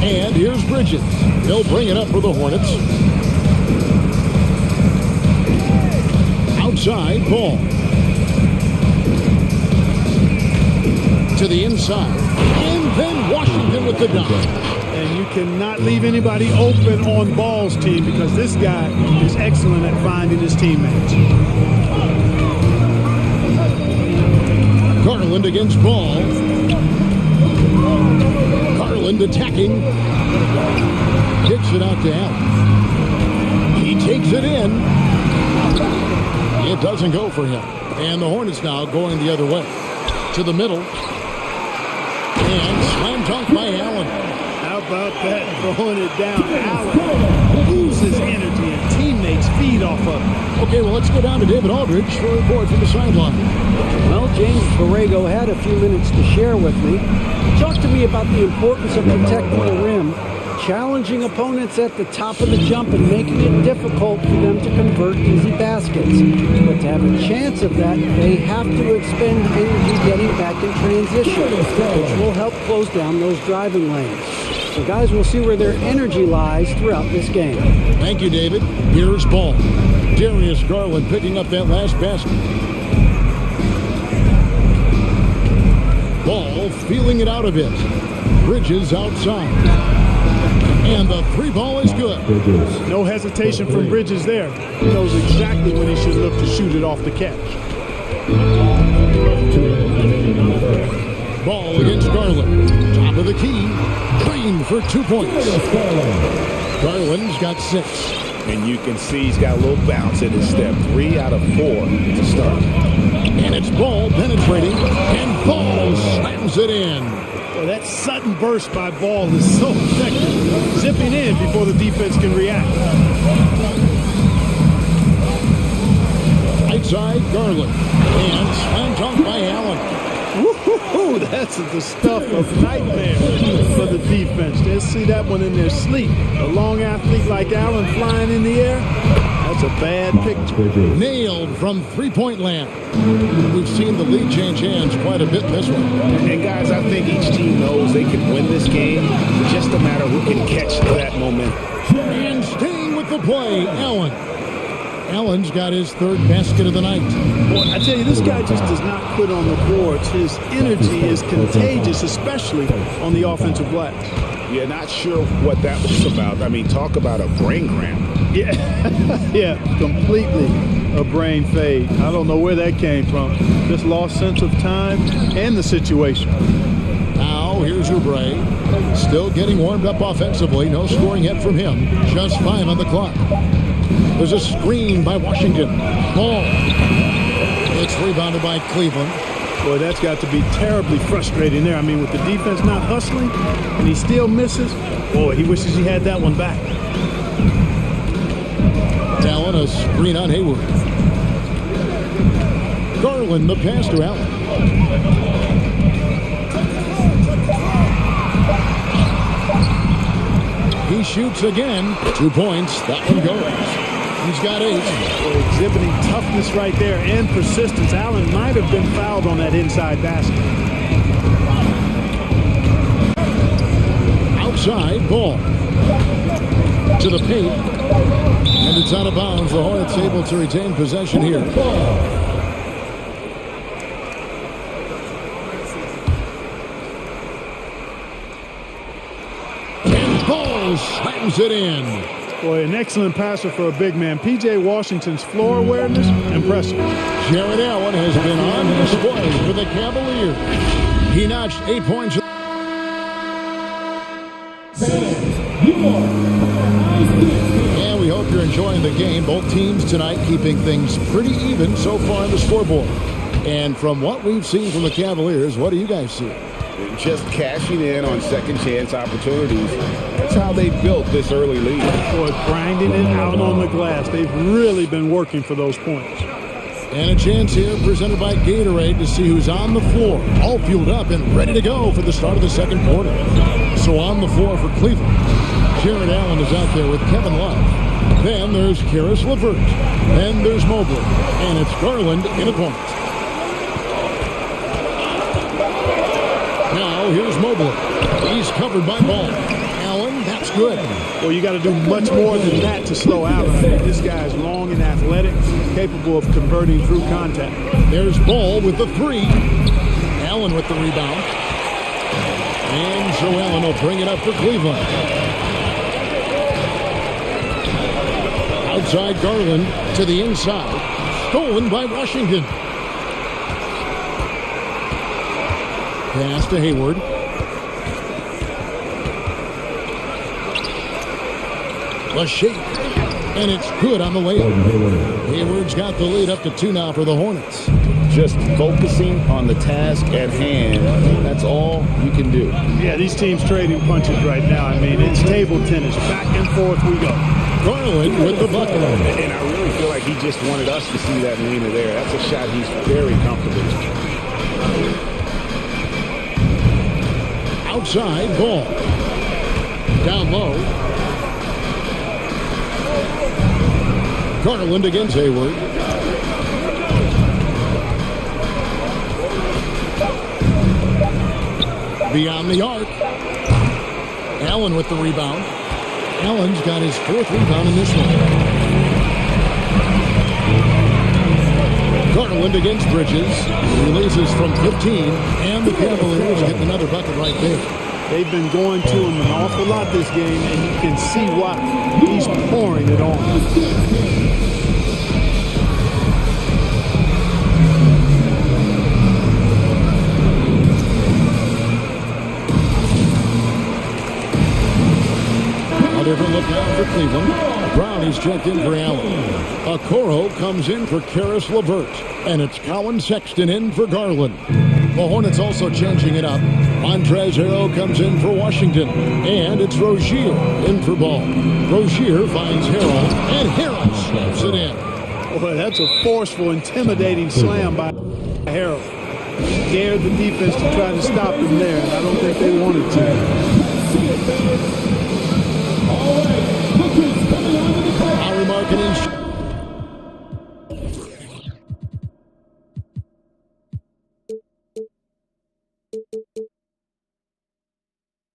And here's Bridges. He'll bring it up for the Hornets. Outside, Ball. To the inside. And then Washington with the dunk. And you cannot leave anybody open on Ball's team because this guy is excellent at finding his teammates. Garland against Ball. Garland attacking. Kicks it out to Allen. He takes it in. It doesn't go for him. And the Hornets now going the other way. To the middle. And slam dunk by Allen. How about that? Throwing it down. Allen loses energy and teammates feed off of him. Okay, well, let's go down to David Aldridge for a report from the sideline. Well, James Borrego had a few minutes to share with me. Talk to me about the importance of protecting the rim, challenging opponents at the top of the jump and making it difficult for them to convert easy baskets. But to have a chance of that, they have to expend energy getting back in transition, which will help close down those driving lanes. So guys, we'll see where their energy lies throughout this game. Thank you, David. Here's Ball. Darius Garland picking up that last basket. Ball feeling it out a bit. Bridges outside. And the 3 ball is good. No hesitation from Bridges there. He knows exactly when he should look to shoot it off the catch. Ball against Garland. Top of the key. Drained for 2 points. Garland's got 6. And you can see he's got a little bounce in his step. 3 out of 4 to start. And it's Ball penetrating. And Ball slams it in. Well, that sudden burst by Ball is so effective. Zipping in before the defense can react. Right side, Garland. And slam dunk by Allen. Woo-hoo-hoo, that's the stuff of nightmare for the defense. They'll see that one in their sleep. A long athlete like Allen flying in the air, that's a bad picture. Nailed from three-point land. We've seen the lead change hands quite a bit in this one. And guys, I think each team knows they can win this game. It's just a matter who can catch that momentum. And staying with the play, Allen. Allen's got his 3rd basket of the night. Boy, I tell you, this guy just does not quit on the boards. His energy is contagious, especially on the offensive glass. Yeah, not sure what that was about. I mean, talk about a brain cramp. Yeah, yeah, completely a brain fade. I don't know where that came from. Just lost sense of time and the situation. Now, here's Oubre. Still getting warmed up offensively. No scoring yet from him. Just 5 on the clock. There's a screen by Washington. Ball. It's rebounded by Cleveland. Boy, that's got to be terribly frustrating there. I mean, with the defense not hustling and he still misses, boy, he wishes he had that one back. Allen, a screen on Hayward. Garland, the pass to Allen. he shoots again. 2 points. That one goes. He's got 8. Exhibiting toughness right there and persistence. Allen might have been fouled on that inside basket. Outside ball. To the paint. And it's out of bounds. The Hornets able to retain possession here. And Ball slams it in. Boy, an excellent passer for a big man. P.J. Washington's floor awareness, impressive. Jared Allen has been on display for the Cavaliers. He notched 8 points. And we hope you're enjoying the game. Both teams tonight keeping things pretty even so far on the scoreboard. And from what we've seen from the Cavaliers, what do you guys see? Just cashing in on second chance opportunities. That's how they built this early lead. Boy, grinding it out on the glass. They've really been working for those points. And a chance here presented by Gatorade to see who's on the floor. All fueled up and ready to go for the start of the second quarter. So on the floor for Cleveland, Jared Allen is out there with Kevin Love. Then there's Karis LeVert. Then there's Mobley. And it's Garland in a point. Now here's Mobley. He's covered by Ball. Allen, that's good. Well, you got to do much more than that to slow Allen. I mean, this guy is long and athletic, capable of converting through contact. There's Ball with the 3. Allen with the rebound. And so Allen will bring it up for Cleveland. Outside Garland to the inside. Stolen by Washington. Pass to Hayward. Lachey. And it's good on the layup. Hayward's got the lead up to 2 now for the Hornets. Just focusing on the task at hand. That's all you can do. Yeah, these teams trading punches right now. I mean, it's table tennis. Back and forth we go. Garland with the bucket. And I really feel like he just wanted us to see that leaner there. That's a shot he's very comfortable with. Outside Ball. Down low. Garland against Hayward. Beyond the arc. Allen with the rebound. Allen's got his 4th rebound in this one. Garland against Bridges. Releases from 15. And the Cavaliers get another bucket right there. They've been going to him an awful lot this game, and you can see why. He's pouring it on. A different look now for Cleveland. Brownie's checked in for Allen. Okoro comes in for Karis LeVert. And it's Colin Sexton in for Garland. The Hornets also changing it up. Montrezl Harrell comes in for Washington. And it's Rozier in for Ball. Rozier finds Harrell. And Harrell slaps it in. Boy, that's a forceful, intimidating slam by Harrell. Scared the defense to try to stop him there. And I don't think they wanted to. Harry Marketing.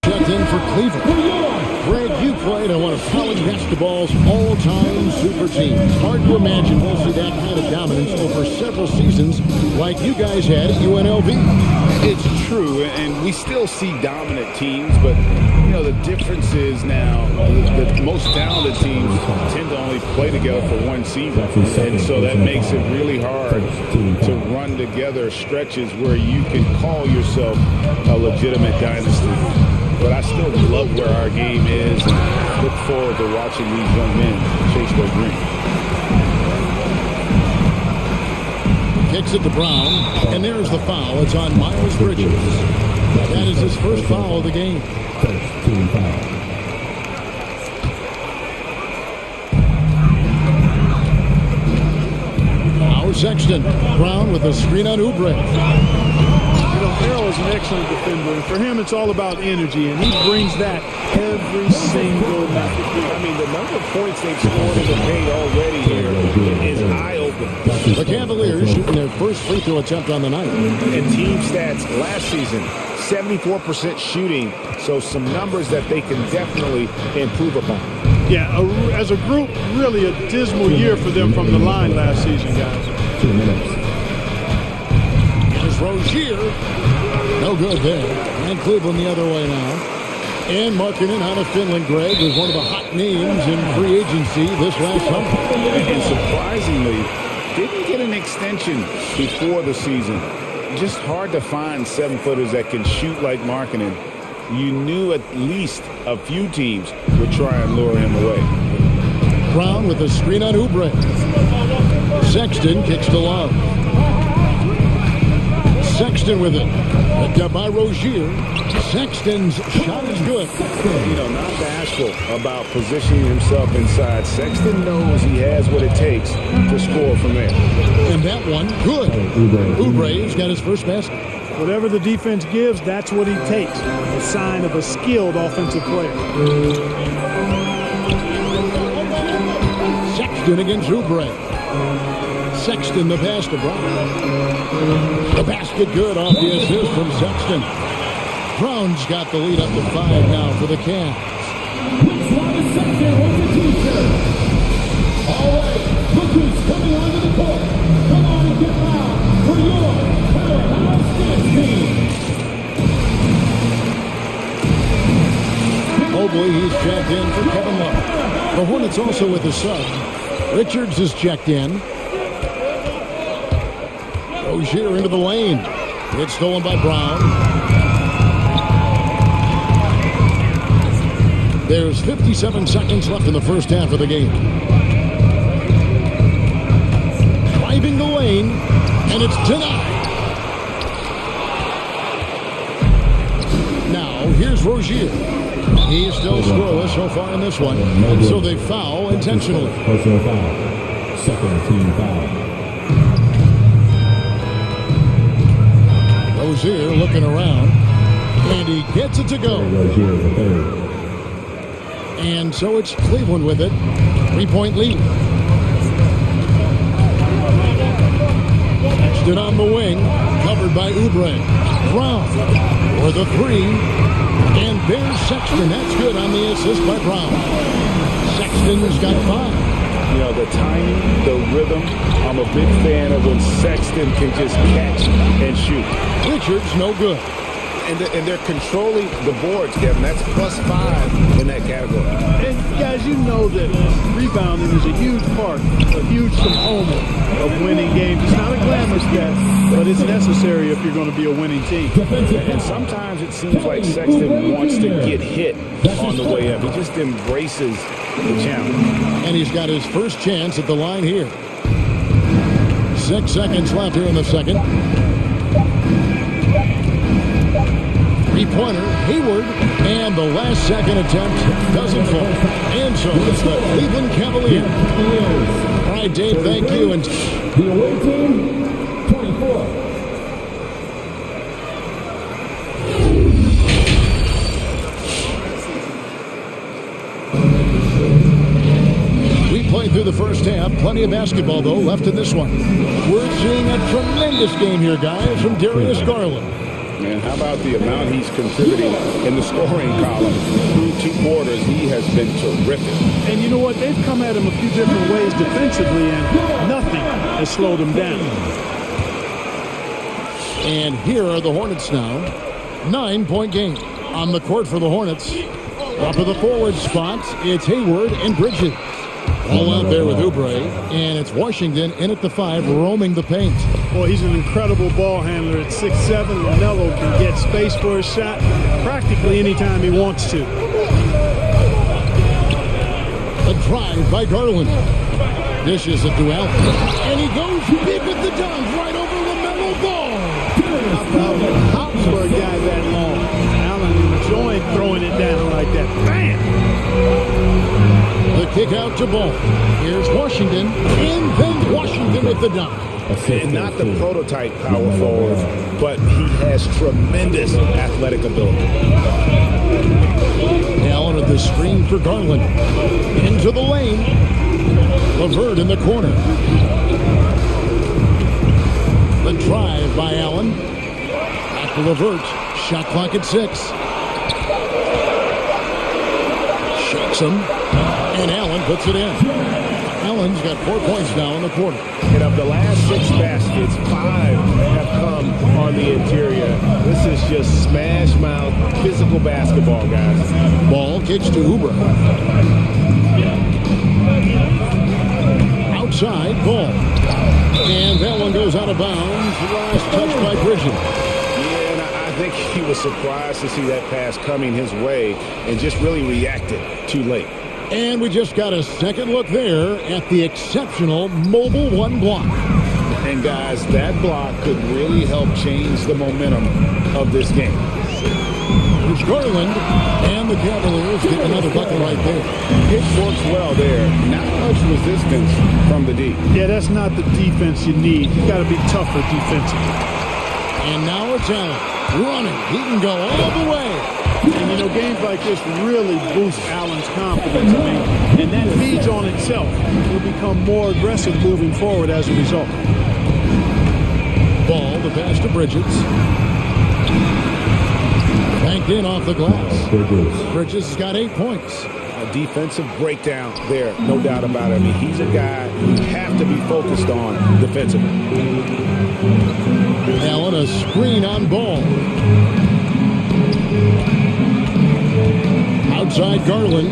Checked in for Cleveland. Greg, you played on one of college basketball's all-time super teams. Hard to imagine we'll see that kind of dominance over several seasons like you guys had at UNLV. It's true, and we still see dominant teams, but you know the difference is now the most talented teams tend to only play together for one season, and so that makes it really hard to run together stretches where you can call yourself a legitimate dynasty. But I still love where our game is and look forward to watching these young men chase their dream. Kicks it to Brown, and there's the foul. It's on Miles Bridges. That is his first foul of the game. Now Sexton. Brown with a screen on Oubre. You know, Errol is an excellent defender, and for him, it's all about energy, and he brings that every single night. I mean, the number of points they've scored in the paint already here is eye-opening. The Cavaliers shooting their first free throw attempt on the night. And team stats last season, 74% shooting, so some numbers that they can definitely improve upon. Yeah, as a group, really a dismal year for them from the line last season, guys. 2 minutes. Here's Rozier. No good there. And Cleveland the other way now. And marking it out of Finland, Greg, was one of the hot names in free agency this last summer. And surprisingly, didn't get an extension before the season. Just hard to find 7-footers that can shoot like Markkanen. You knew at least a few teams would try and lure him away. Brown with a screen on Oubre. Sexton kicks to Love. Sexton with it. Picked up by Rozier. Sexton's shot is good. You know, not bashful about positioning himself inside. Sexton knows he has what it takes to score from there. And that one, good. Oubre's got his first basket. Whatever the defense gives, that's what he takes. A sign of a skilled offensive player. Sexton against Oubre. Sexton the pass to Brown. The basket good off the assist from Sexton. Brown's got the lead up to 5 now for the Cavs. All right, look who's coming onto the court. Come on and get loud for your powerhouse dance team. Mobley, he's checked in for Kevin Love. The Hornets also with the sub. Richards is checked in. Rozier into the lane. It's stolen by Brown. There's 57 seconds left in the first half of the game. Driving the lane, and it's denied. Now, here's Rozier. He's still scoreless so far in this one, so they foul intentionally. Personal foul. Second team foul. Rozier looking around, and he gets it to go. Rozier the third. And so it's Cleveland with it. 3-point lead. Stood on the wing, covered by Oubre. Brown for the three. And there's Sexton. That's good on the assist by Brown. Sexton's got 5. You know, the timing, the rhythm, I'm a big fan of when Sexton can just catch and shoot. Richards, no good. And they're controlling the boards, Kevin. That's +5 in that category. And guys, you know that rebounding is a huge part, a huge component of winning games. It's not a glamorous stat, but it's necessary if you're going to be a winning team. And sometimes it seems like Sexton wants to get hit on the way up. He just embraces the challenge. And he's got his first chance at the line here. 6 seconds left here in the second. Three-pointer, Hayward, and the last second attempt doesn't fall. And so it's the Cleveland Cavaliers. All right, Dave, thank you. And the away team, 24. We played through the first half. Plenty of basketball, though, left in this one. We're seeing a tremendous game here, guys, from Darius Garland. Man, how about the amount he's contributing in the scoring column? Through 2 quarters, he has been terrific. And you know what? They've come at him a few different ways defensively, and nothing has slowed him down. And here are the Hornets now. 9-point game. On the court for the Hornets. Up to the forward spot, it's Hayward and Bridges. All out there with Oubre, and it's Washington in at the 5, roaming the paint. Boy, he's an incredible ball handler at 6'7". LaMelo can get space for his shot practically anytime he wants to. A drive by Garland. Dishes it to Allen. And he goes big with the dunk right over LaMelo Ball. How about the hops for a guy that long? Allen enjoying throwing it down like that. Bam! The kick out to Ball. Here's Washington, and then Washington with the dunk. And not the prototype power forward, but he has tremendous athletic ability. Allen with the screen for Garland. Into the lane. LeVert in the corner. The drive by Allen. Back to LeVert. Shot clock at 6. Shakes him. And Allen puts it in. Allen's got 4 points now in the quarter. And of the last 6 baskets, 5 have come on the interior. This is just smash mouth physical basketball, guys. Ball kicks to Oubre. Outside, Ball. And that one goes out of bounds. Last touch by Bridges. Yeah, and I think he was surprised to see that pass coming his way and just really reacted too late. And we just got a second look there at the exceptional Mobile 1 block. And guys, that block could really help change the momentum of this game. Here's Garland, and the Cavaliers get another bucket right there. It works well there. Not much resistance from the D. Yeah, that's not the defense you need. You got to be tougher defensively. And now it's Allen running. He can go all the way. And, you know, games like this really boost Allen's confidence. I mean, and that feeds on itself. He'll become more aggressive moving forward as a result. Ball, the pass to Bridges. Banked in off the glass. Bridges has got 8 points. A defensive breakdown there, no doubt about it. I mean, he's a guy you have to be focused on defensively. Allen, a screen on Ball. Outside Garland.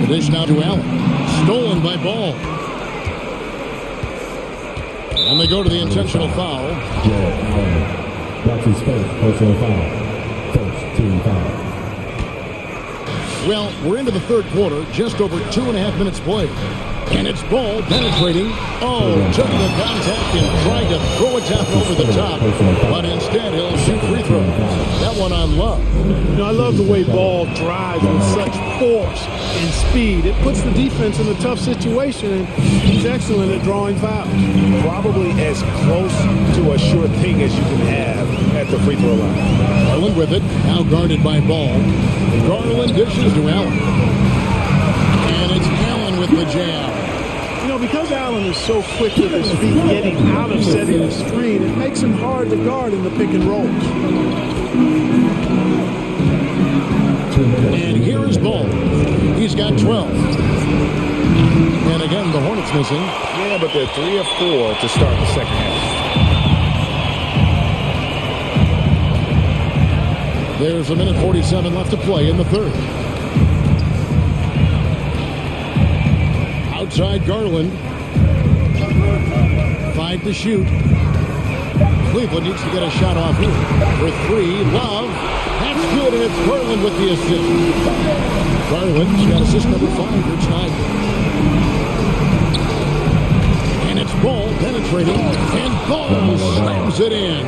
The dish now to Allen. Stolen by Ball. And they go to the intentional foul. That's his first personal foul. First team foul. Well, we're into the third quarter, just over 2.5 minutes played. And it's Ball penetrating. Oh, took the contact and tried to throw it down over the top. But instead, he'll shoot free throws. That one I love. You know, I love the way Ball drives with such force and speed. It puts the defense in a tough situation, and he's excellent at drawing fouls. Probably as close to a sure thing as you can have at the free throw line. Garland with it, now guarded by Ball. Garland dishes to Allen. And it's Allen with the jam. You know, because Allen is so quick with his feet getting out of setting the screen, it makes him hard to guard in the pick and rolls. And here is Ball. He's got 12. And again, the Hornets missing. Yeah, but they're 3 of 4 to start the second half. There's 1:47 left to play in the third. Outside Garland. 5 to shoot. Cleveland needs to get a shot off here. For 3, Love. That's good, and it's Garland with the assist. Garland's got assist number 5 for tonight. And it's Ball penetrating, and Ball slams it in.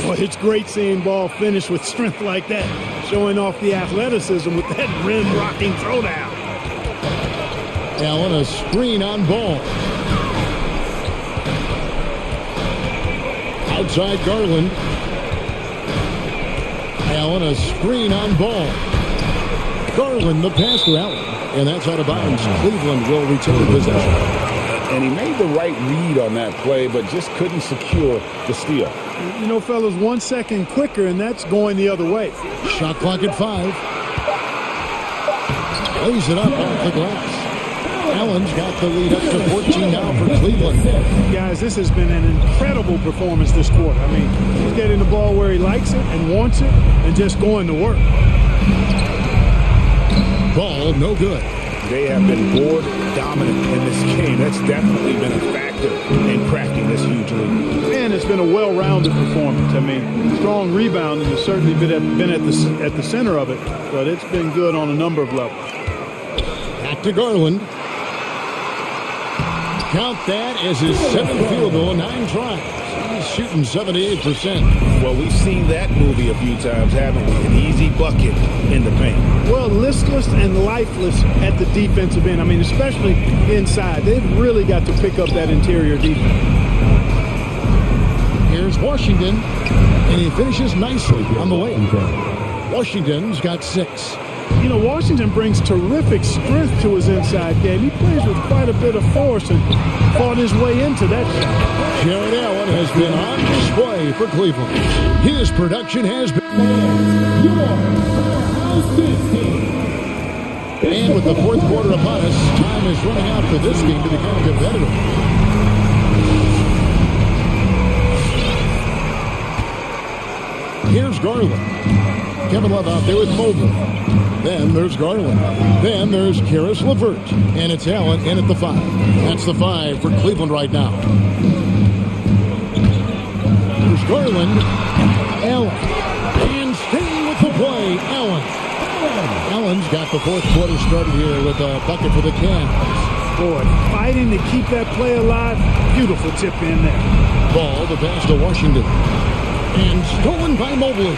Well, it's great seeing Ball finish with strength like that, showing off the athleticism with that rim-rocking throwdown. Allen, a screen on Ball. Outside Garland. Allen, a screen on Ball. Garland, the pass to Allen. And that's out of bounds. Cleveland will retain possession. And he made the right read on that play, but just couldn't secure the steal. You know, fellas, 1 second quicker, and that's going the other way. Shot clock at 5. Lays it up off the glass. Allen's got the lead up to 14 now for Cleveland. Guys, this has been an incredible performance this quarter. I mean, he's getting the ball where he likes it and wants it and just going to work. Ball, no good. They have been board dominant in this game. That's definitely been a factor in crafting this huge lead. And it's been a well-rounded performance. I mean, strong rebounding has certainly been at the center of it, but it's been good on a number of levels. Back to Garland. Count that as his 7th field goal, 9 tries. He's shooting 78%. Well, we've seen that movie a few times, haven't we? An easy bucket in the paint. Well, listless and lifeless at the defensive end. I mean, especially inside. They've really got to pick up that interior defense. Here's Washington, and he finishes nicely on the layup. Washington's got 6. You know, Washington brings terrific strength to his inside game. He plays with quite a bit of force and fought his way into that shot. Jared Allen has been on display for Cleveland. His production has been... And with the fourth quarter upon us, time is running out for this game to become competitive. Here's Garland. Kevin Love out there with Mobley. Then there's Garland. Then there's Karis LeVert. And it's Allen in at the 5. That's the 5 for Cleveland right now. There's Garland. Allen. And staying with the play, Allen. Allen's got the fourth quarter started here with a bucket for the Cavs. Boy, fighting to keep that play alive. Beautiful tip in there. Ball, the pass to Washington. And stolen by Mobley.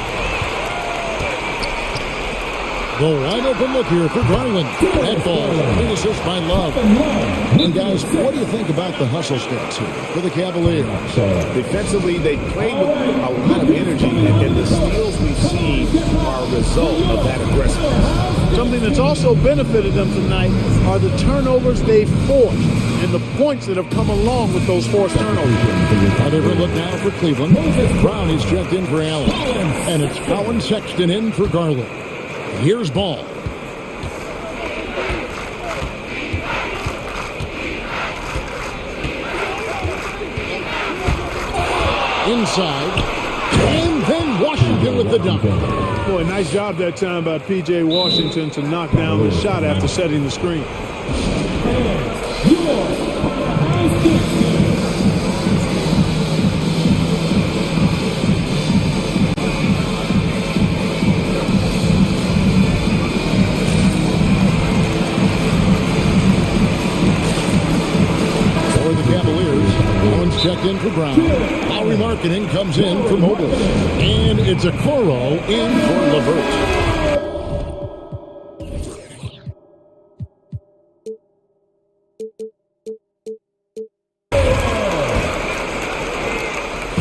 The wide open look here for Garland. That ball, big assist by Love. And guys, what do you think about the hustle stats here for the Cavaliers? Defensively, they play with a lot of energy, and the steals we've seen are a result of that aggressiveness. Something that's also benefited them tonight are the turnovers they forced and the points that have come along with those forced turnovers. A different look now for Cleveland. Brown is checked in for Allen. And it's Colin Sexton in for Garland. Here's Ball. Inside. And then Washington with the dunk. Boy, nice job that time by P.J. Washington to knock down the shot after setting the screen. Checked in for Brown. Lowry Marketing comes in for Mobley. And it's a Coro in for LeVert.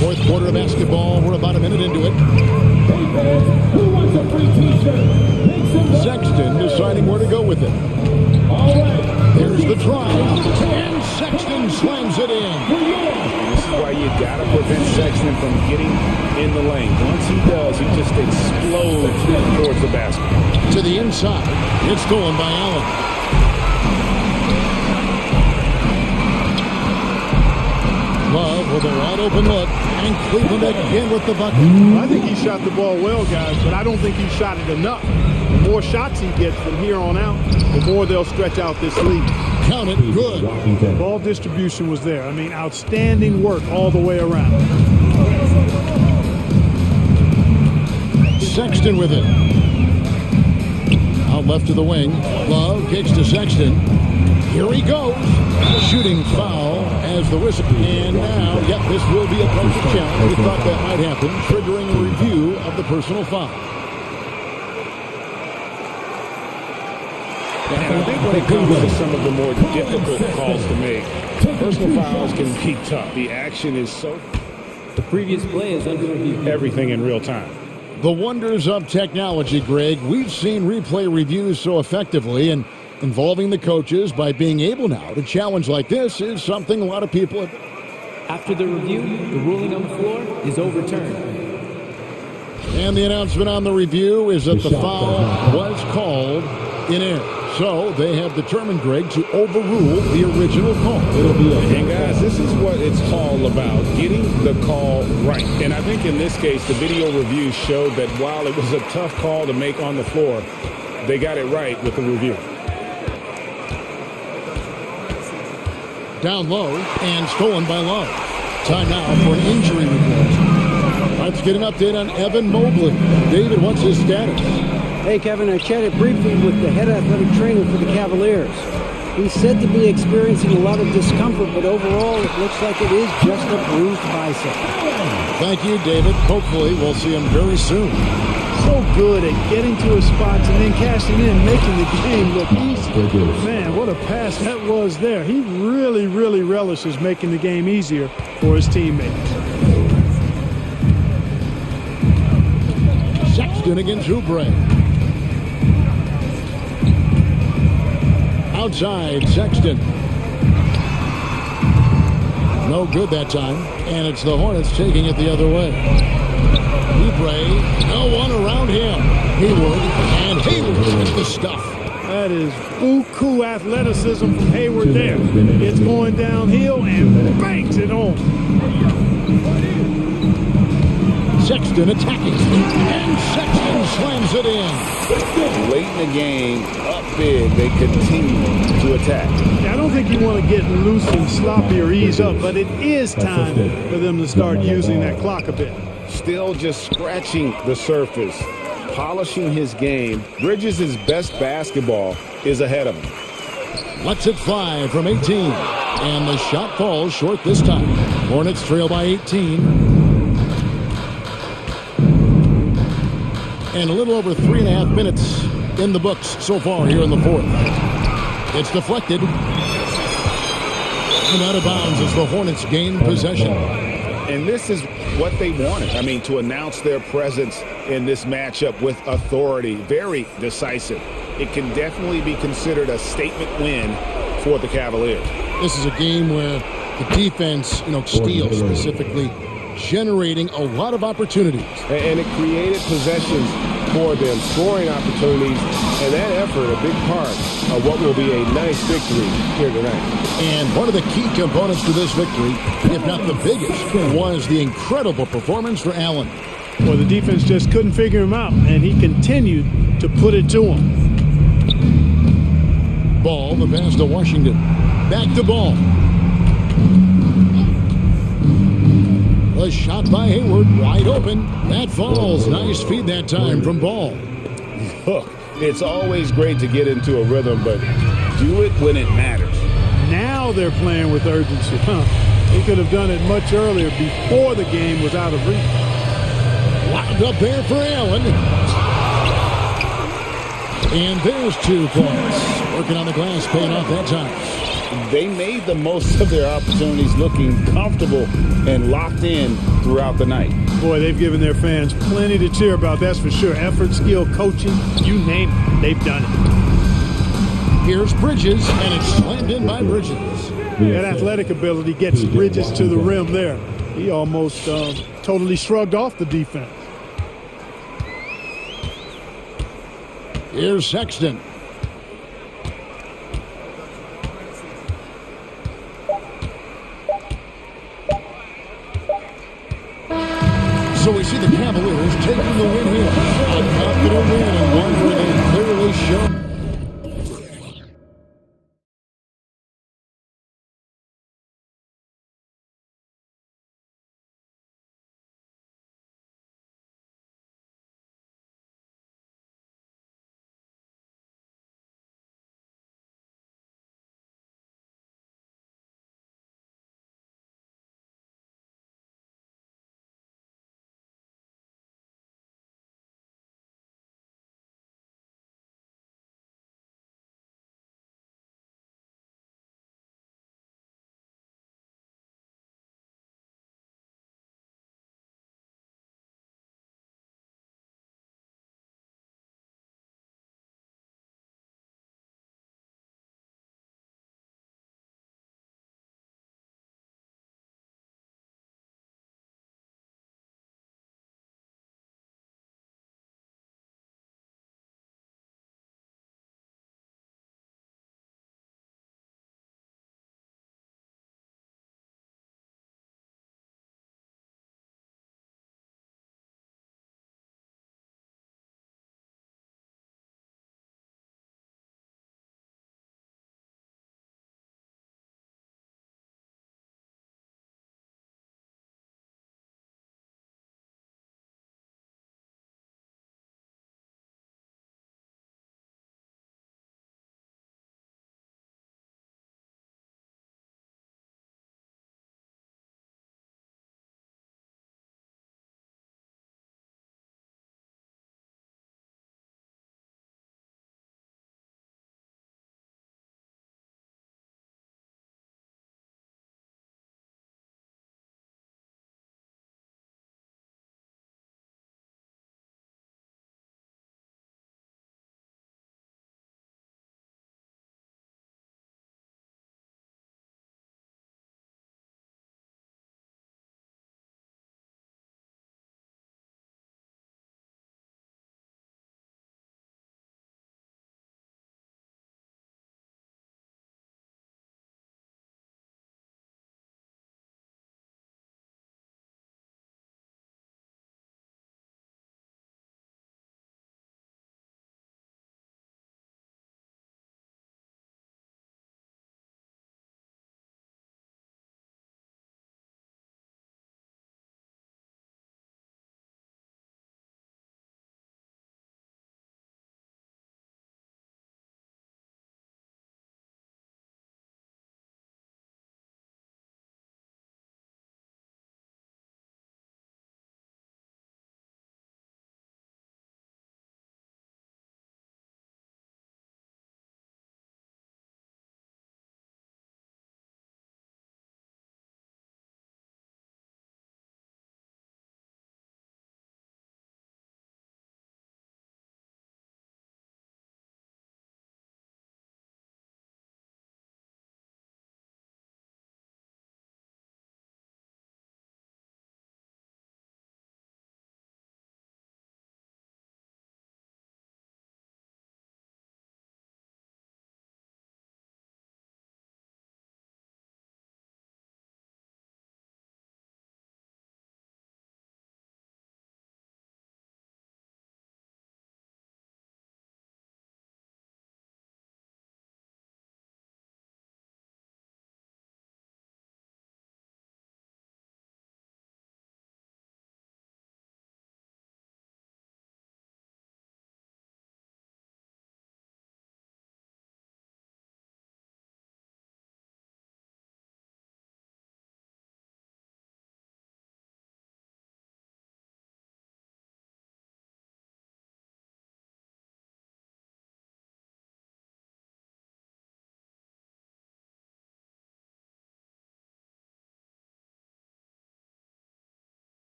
Fourth quarter of basketball. We're about a minute into it. Who wants a free t-shirt? Sexton deciding where to go with it. All right. There's the try. And Sexton slams it in. This is why you got to prevent Sexton from getting in the lane. Once he does, he just explodes towards the basket. To the inside. It's stolen by Allen. Love with a wide open look. And Cleveland again with the bucket. I think he shot the ball well, guys, but I don't think he shot it enough. The more shots he gets from here on out, the more they'll stretch out this lead. Count it, good. Ball distribution was there. I mean, outstanding work all the way around. Sexton with it. Out left to the wing. Love kicks to Sexton. Here he goes. Shooting foul as the whistle. And now, yep, this will be a perfect challenge. We thought that might happen, triggering a review of the personal foul. And I think when it comes to some of the more difficult calls to make, personal fouls can be tough. The action is so... The previous play is under review. Everything in real time. The wonders of technology, Greg. We've seen replay reviews so effectively, and involving the coaches by being able now to challenge like this is something a lot of people have... After the review, the ruling on the floor is overturned. And the announcement on the review is that the foul was called in error. So they have determined, Greg, to overrule the original call. And guys, this is what it's all about, getting the call right. And I think in this case, the video review showed that while it was a tough call to make on the floor, they got it right with the review. Down low and stolen by Love. Time now for an injury report. Let's get an update on Evan Mobley. David, what's his status? Hey, Kevin, I chatted briefly with the head athletic trainer for the Cavaliers. He's said to be experiencing a lot of discomfort, but overall it looks like it is just a bruised bicep. Thank you, David. Hopefully we'll see him very soon. So good at getting to his spots and then cashing in, making the game look easy. Man, what a pass that was there. He really, really relishes making the game easier for his teammates. Sexton against Oubre. Outside, Sexton. No good that time. And it's the Hornets taking it the other way. Oubre, no one around him. Hayward, and Hayward with the stuff. That is buku athleticism from Hayward there. It's going downhill and banks it home. Sexton attacking, and Sexton slams it in. Late in the game, up big, they continue to attack. I don't think you want to get loose and sloppy or ease up, but it is time for them to start using that clock a bit. Still just scratching the surface, polishing his game. Bridges' best basketball is ahead of him. Lets it fly from 18, and the shot falls short this time. Hornets trail by 18. And a little over 3.5 minutes in the books so far here in the fourth. It's deflected. And out of bounds as the Hornets gain possession. And this is what they wanted. I mean, to announce their presence in this matchup with authority. Very decisive. It can definitely be considered a statement win for the Cavaliers. This is a game where the defense, steals specifically, generating a lot of opportunities. And it created possessions for them, scoring opportunities, and that effort a big part of what will be a nice victory here tonight. And one of the key components to this victory, if not the biggest, was the incredible performance for Allen. Well, the defense just couldn't figure him out, and he continued to put it to him. Ball, the pass to Washington. Back to Ball. A shot by Hayward, wide open. That falls. Nice feed that time from Ball. Look, it's always great to get into a rhythm, but do it when it matters. Now they're playing with urgency. He could have done it much earlier before the game was out of reach. Locked up there for Allen. And there's 2 points. Working on the glass, paying off that time. They made the most of their opportunities, looking comfortable and locked in throughout the night. Boy, they've given their fans plenty to cheer about, that's for sure. Effort, skill, coaching, you name it, they've done it. Here's Bridges, and it's slammed in by Bridges. That athletic ability gets Bridges to the rim there. He almost totally shrugged off the defense. Here's Sexton. So we see the Cavaliers taking the win here. A confident win and one where they clearly show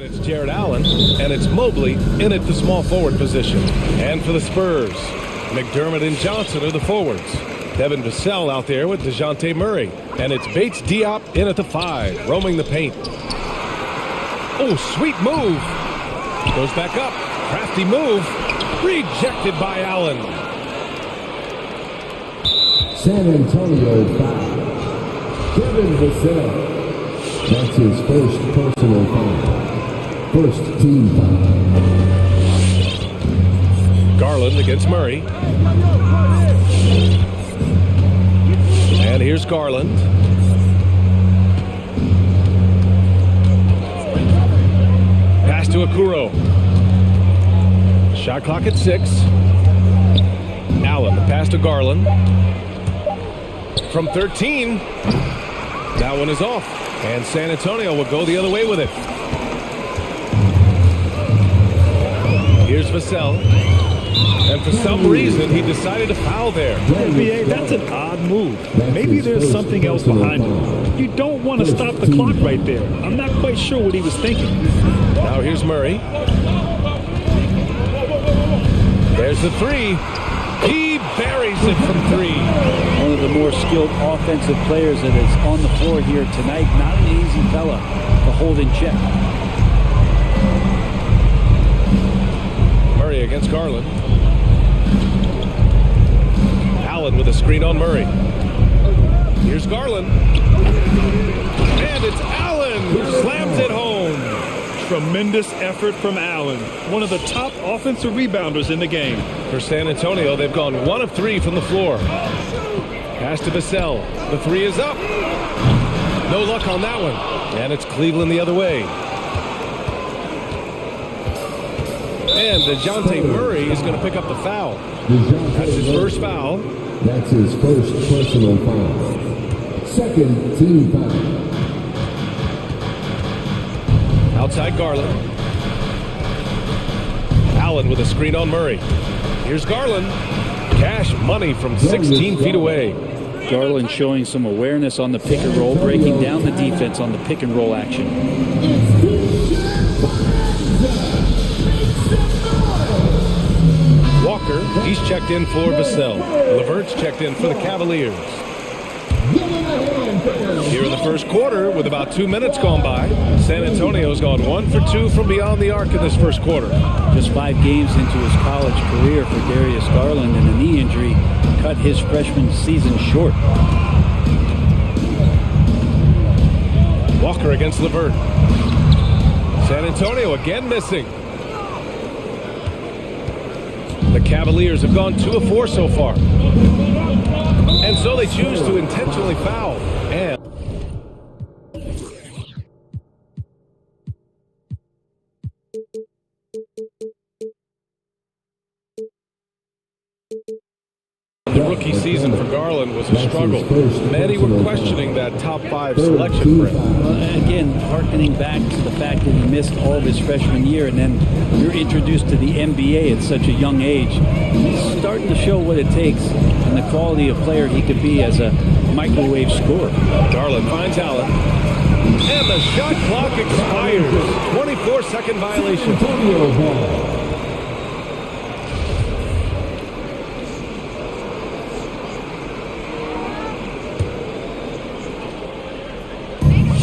It's Jared Allen, and it's Mobley in at the small forward position. And for the Spurs, McDermott and Johnson are the forwards. Devin Vassell out there with DeJounte Murray. And it's Bates Diop in at the 5, roaming the paint. Oh, sweet move. Goes back up. Crafty move. Rejected by Allen. San Antonio foul. Devin Vassell. That's his first personal foul. First team foul. Garland against Murray. And here's Garland. Pass to Okoro. Shot clock at 6. Allen, the pass to Garland. From 13. That one is off. And San Antonio will go the other way with it. Here's Vassell. And for some reason, he decided to foul there. NBA, that's an odd move. Maybe there's something else behind it. You don't want to stop the clock right there. I'm not quite sure what he was thinking. Now here's Murray. There's the 3. He buries it from 3. One of the more skilled offensive players that is on the floor here tonight. Not an easy fella to hold in check. Murray against Garland. Allen with a screen on Murray. Here's Garland. And it's Allen who slams it home. Tremendous effort from Allen. One of the top offensive rebounders in the game. For San Antonio, they've gone 1 of 3 from the floor. Pass to Vassell. The 3 is up. No luck on that one. And it's Cleveland the other way. And DeJounte Murray is going to pick up the foul. That's his first foul. That's his first personal foul. Second team foul. Outside Garland. Allen with a screen on Murray. Here's Garland. Cash money from 16 feet away. Garland showing some awareness on the pick and roll, breaking down the defense on the pick and roll action. Walker, he's checked in for Vassell. Levert's checked in for the Cavaliers. Here in the first quarter, with about 2 minutes gone by, San Antonio's gone 1 for 2 from beyond the arc in this first quarter. Just 5 games into his college career for Darius Garland, and a knee injury cut his freshman season short. Walker against Levert. San Antonio again missing. The Cavaliers have gone 2 of 4 so far. And so they choose to intentionally foul. And the rookie season for Garland was a struggle. Many were questioning that top 5 selection for him. Well, again, hearkening back to the fact that he missed all of his freshman year, and then you're introduced to the NBA at such a young age. He's starting to show what it takes and the quality of player he could be as a microwave scorer. Garland finds Allen. And the shot clock expires. 24-second violation.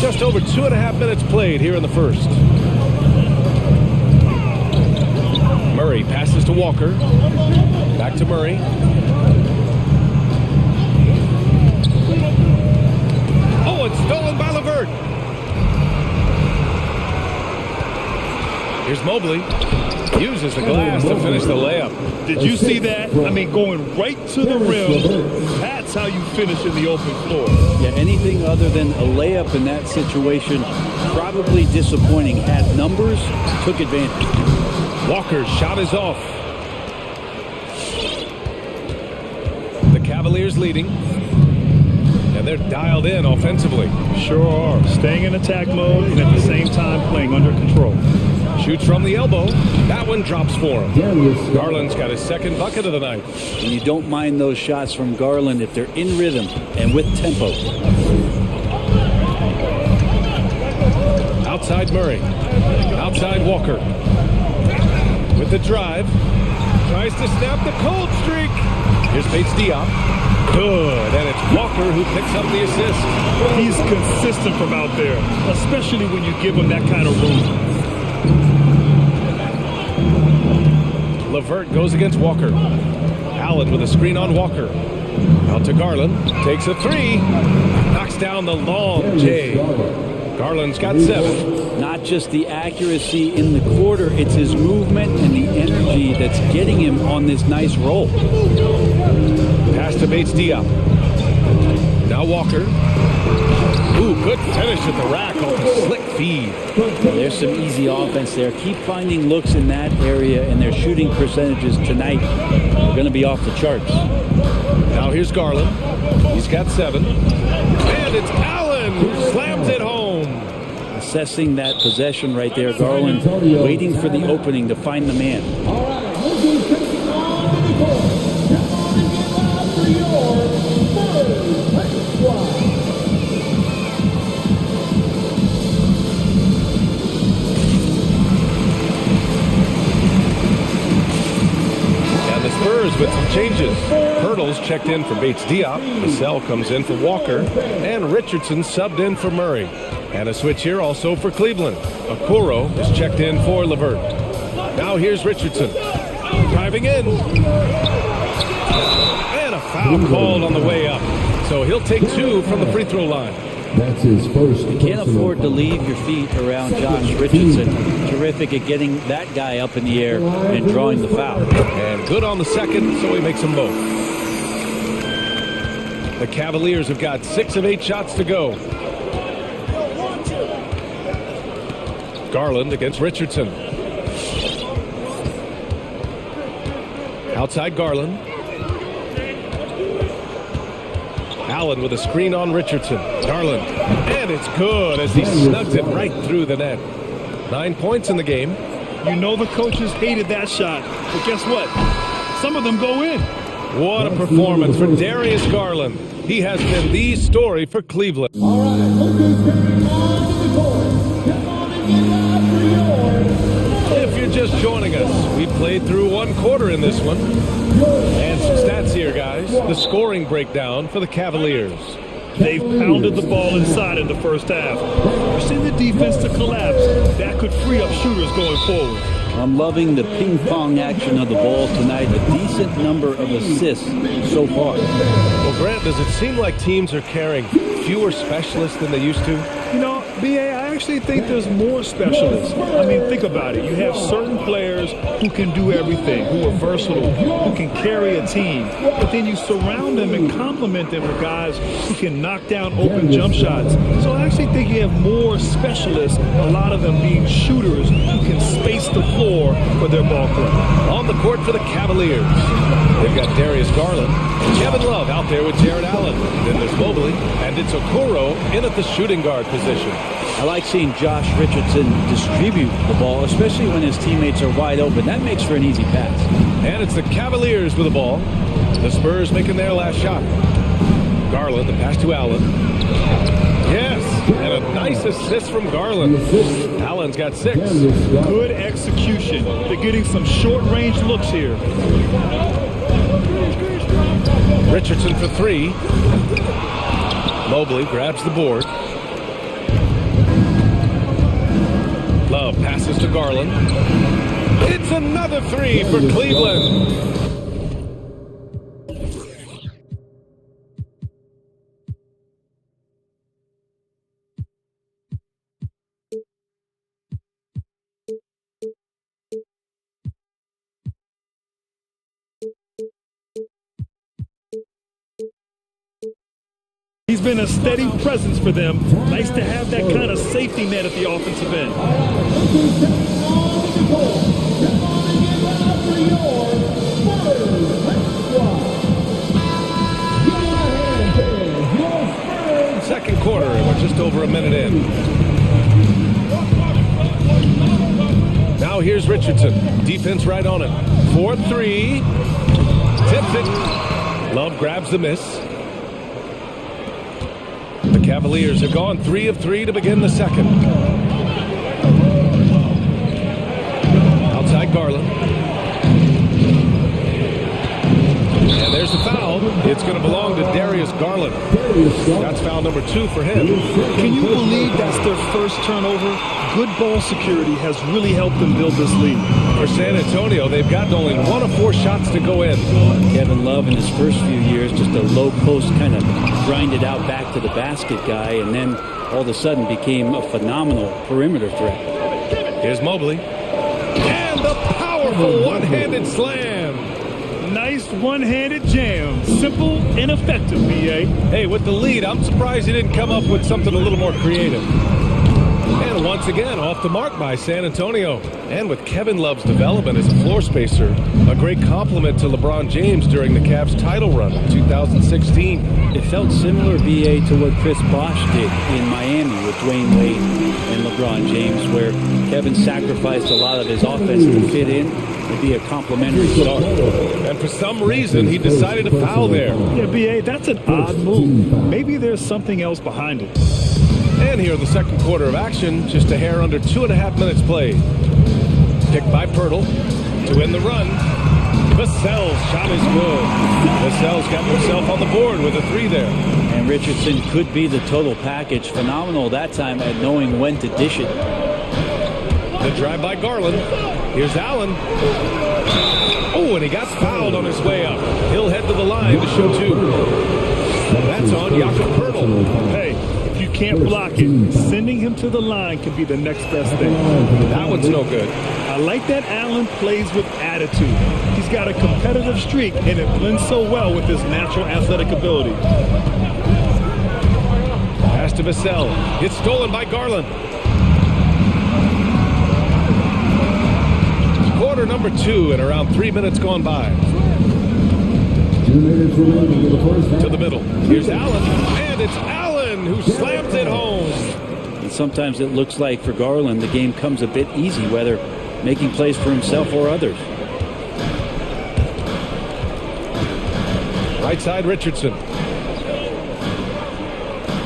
Just over 2.5 minutes played here in the first. Murray passes to Walker. Back to Murray. Oh, it's stolen by Levert. Here's Mobley. Uses the glass to finish the layup. Did you see that? I mean, going right to the rim. That's how you finish in the open floor. Yeah, anything other than a layup in that situation, probably disappointing. Had numbers, took advantage. Walker's shot is off. The Cavaliers leading. And they're dialed in offensively. Sure are. Staying in attack mode and at the same time playing under control. Shoots from the elbow. That one drops for him. Garland's got his second bucket of the night. And you don't mind those shots from Garland if they're in rhythm and with tempo. Outside Murray. Outside Walker. With the drive. Tries to snap the cold streak. Here's Bates Diop. Good. And it's Walker who picks up the assist. He's consistent from out there, especially when you give him that kind of room. LeVert goes against Walker. Allen with a screen on Walker. Out to Garland. Takes a three. Knocks down the long J. Garland's got 7. Not just the accuracy in the quarter, it's his movement and the energy that's getting him on this nice roll. Pass to Bates Diop. Now Walker. Ooh, good finish at the rack off a slick feed. There's some easy offense there. Keep finding looks in that area, and their shooting percentages tonight are going to be off the charts. Now here's Garland. He's got 7. And it's Allen who slams it home. Assessing that possession right there, Garland waiting for the opening to find the man. And the Spurs with some changes. Hurdles checked in for Bates Diop. Vassell comes in for Walker. And Richardson subbed in for Murray. And a switch here also for Cleveland. Okoro is checked in for LeVert. Now here's Richardson. Driving in. And a foul called on the way up. So he'll take 2 from the free throw line. That's his first. You can't afford to leave your feet around Josh Richardson. Terrific at getting that guy up in the air and drawing the foul. And good on the second, so he makes them both. The Cavaliers have got 6 of 8 shots to go. Garland against Richardson. Outside Garland. Allen with a screen on Richardson. Garland. And it's good as he snugs it right through the net. 9 points in the game. You know the coaches hated that shot, but guess what? Some of them go in. What a performance for Darius Garland. He has been the story for Cleveland. All right, look who's coming on to the court. Come on and get out for yours. If you're just joining us, we played through 1 quarter in this one. And some stats here, guys. The scoring breakdown for the Cavaliers. They've pounded the ball inside in the first half. Forcing the defense to collapse. That could free up shooters going forward. I'm loving the ping-pong action of the ball tonight. A decent number of assists so far. Well, Grant, does it seem like teams are carrying fewer specialists than they used to? You know, B.A., I actually think there's more specialists. I mean, think about it. You have certain players who can do everything, who are versatile, who can carry a team. But then you surround them and complement them with guys who can knock down open jump shots. So I actually think you have more specialists, a lot of them being shooters who can space the floor for their ball club. On the court for the Cavaliers, they've got Darius Garland, Kevin Love out there with Jared Allen. Then there's Mobley, and it's Okoro in at the shooting guard position. I like seeing Josh Richardson distribute the ball, especially when his teammates are wide open. That makes for an easy pass. And it's the Cavaliers with the ball. The Spurs making their last shot. Garland, the pass to Allen. Yes, and a nice assist from Garland. Allen's got 6. Good execution. They're getting some short-range looks here. Richardson for 3. Mobley grabs the board. Love passes to Garland. It's another 3 for Cleveland. He's been a steady presence for them. Nice to have that kind of safety net at the offensive end. Second quarter, and we're just over a minute in. Now here's Richardson. Defense right on him. 4-3. Tips it. Love grabs the miss. The Cavaliers have gone 3 of 3 to begin the second. Garland. And there's the foul. It's going to belong to Darius Garland. That's foul number 2 for him. Can you believe that's their first turnover? Good ball security has really helped them build this lead. For San Antonio, they've gotten only 1 of 4 shots to go in. Kevin Love in his first few years, just a low post kind of grinded out back to the basket guy, and then all of a sudden became a phenomenal perimeter threat. Here's Mobley. And the powerful one-handed slam. Nice one-handed jam. Simple and effective, B.A. Hey, with the lead, I'm surprised he didn't come up with something a little more creative. And once again, off the mark by San Antonio. And with Kevin Love's development as a floor spacer, a great compliment to LeBron James during the Cavs title run in 2016. It felt similar, B.A., to what Chris Bosh did in Miami with Dwayne Wade and LeBron James, where Kevin sacrificed a lot of his offense to fit in to be a complimentary star. And for some reason, he decided to foul there. Yeah, B.A., that's an odd move. Maybe there's something else behind it. And here in the second quarter of action, just a hair under 2.5 minutes played. Picked by Pirtle to win the run. Vassell's shot is good. Vassell's got himself on the board with a 3 there. And Richardson could be the total package. Phenomenal that time at knowing when to dish it. The drive by Garland. Here's Allen. Oh, and he got fouled on his way up. He'll head to the line to show 2. That's on Jakob Pirtle. Hey, if you can't block it, sending him to the line can be the next best thing. That one's no good. I like that Allen plays with attitude. He's got a competitive streak, and it blends so well with his natural athletic ability. Pass to Vassell. It's stolen by Garland. Quarter number 2 and around 3 minutes gone by. To the middle. Here's Allen. And it's Allen who slams it home. And sometimes it looks like for Garland the game comes a bit easy, whether making plays for himself or others. Right side Richardson.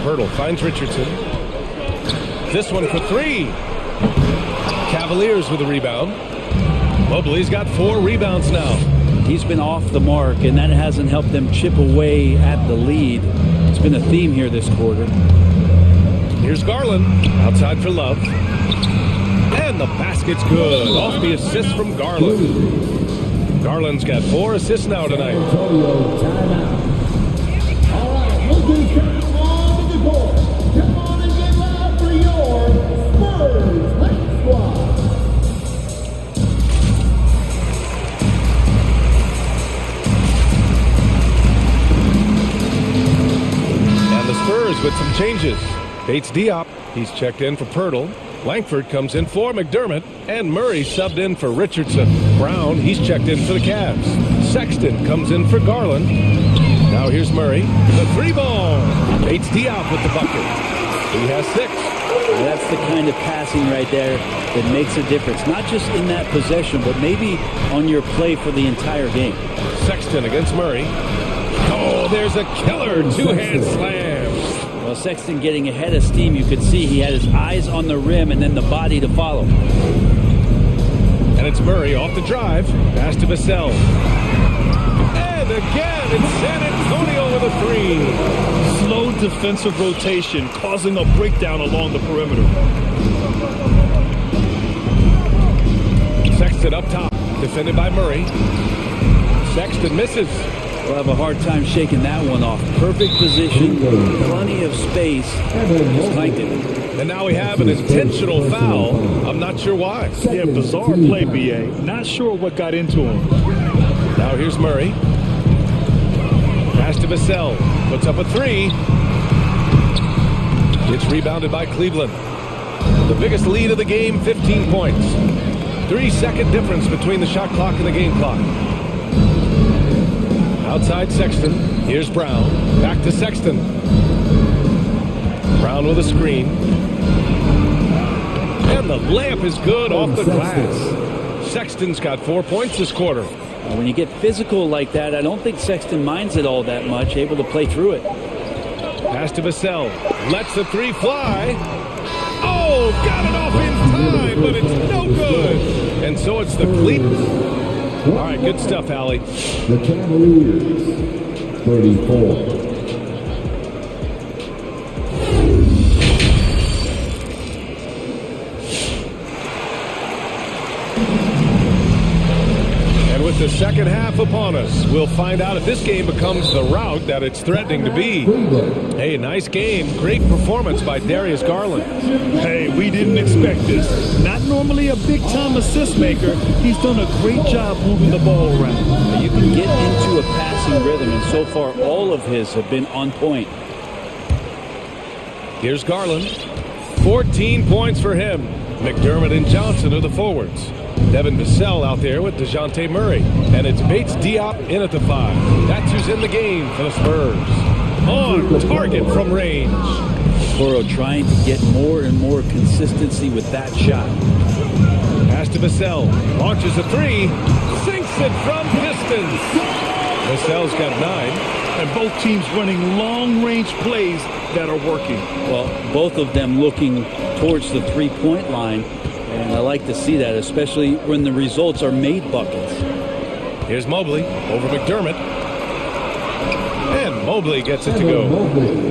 Pirtle finds Richardson. This one for 3. Cavaliers with a rebound. Mobley's got 4 rebounds now. He's been off the mark, and that hasn't helped them chip away at the lead. It's been a theme here this quarter. Here's Garland, outside for Love. And the basket's good, off the assist from Garland. Garland's got 4 assists now tonight. All right, look who's coming on the court. Come on and get loud for your Spurs Lake Squad. Spurs with some changes. Bates Diop, he's checked in for Pirtle. Langford comes in for McDermott. And Murray subbed in for Richardson. Brown, he's checked in for the Cavs. Sexton comes in for Garland. Now here's Murray. The 3-ball. Bates Diop with the bucket. He has 6. Well, that's the kind of passing right there that makes a difference. Not just in that possession, but maybe on your play for the entire game. Sexton against Murray. Oh, there's a killer 2-hand slam. Well, Sexton getting ahead of steam. You could see he had his eyes on the rim and then the body to follow. And it's Murray off the drive. Pass to Vassell. And again, it's San Antonio with a 3. Slow defensive rotation causing a breakdown along the perimeter. Sexton up top. Defended by Murray. Sexton misses. We'll have a hard time shaking that one off. Perfect position, plenty of space. Just clanked it. And now we have an intentional foul. I'm not sure why. Yeah, bizarre play, B.A. Not sure what got into him. Now here's Murray. Pass to Vassell. Puts up a 3. It's rebounded by Cleveland. The biggest lead of the game, 15 points. 3-second difference between the shot clock and the game clock. Outside Sexton. Here's Brown. Back to Sexton. Brown with a screen. And the layup is good off the glass. Sexton's got 4 points this quarter. When you get physical like that, I don't think Sexton minds it all that much, able to play through it. Pass to Vassell. Lets the 3 fly. Oh, got it off in time, but it's no good. And so it's the Cleveland. All right, good stuff, Allie. The Cavaliers, 34. With the second half upon us, we'll find out if this game becomes the rout that it's threatening to be. Hey, nice game. Great performance by Darius Garland. Hey, we didn't expect this. Not normally a big-time assist maker. He's done a great job moving the ball around. You can get into a passing rhythm, and so far all of his have been on point. Here's Garland. 14 points for him. McDermott and Johnson are the forwards. Devin Vassell out there with DeJounte Murray. And it's Bates Diop in at the 5. That's who's in the game for the Spurs. On target from range. Okoro trying to get more and more consistency with that shot. Pass to Vassell. Launches a 3. Sinks it from distance. Vassell's got 9. And both teams running long-range plays that are working. Well, both of them looking towards the three-point line. And I like to see that, especially when the results are made buckets. Here's Mobley over McDermott. And Mobley gets it to go.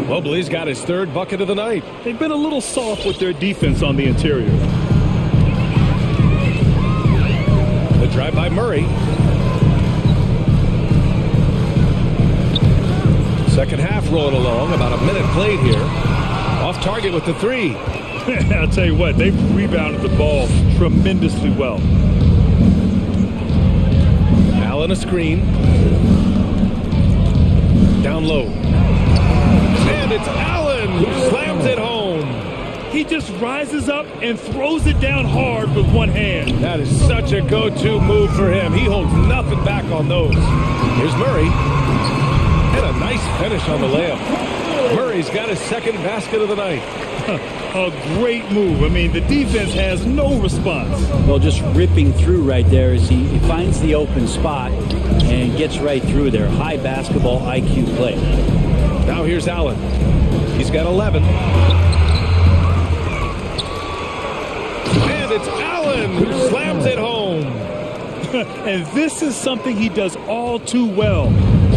Mobley's got his third bucket of the night. They've been a little soft with their defense on the interior. The drive by Murray. Second half rolling along, about a minute played here. Off target with the 3. I'll tell you what, they've rebounded the ball tremendously well. Allen a screen. Down low. And it's Allen who slams it home. He just rises up and throws it down hard with one hand. That is such a go-to move for him. He holds nothing back on those. Here's Murray. And a nice finish on the layup. Murray's got his second basket of the night. A great move. I mean, the defense has no response. Well, just ripping through right there as he finds the open spot and gets right through there. High basketball IQ play. Now here's Allen. He's got 11. And it's Allen who slams it home. And this is something he does all too well.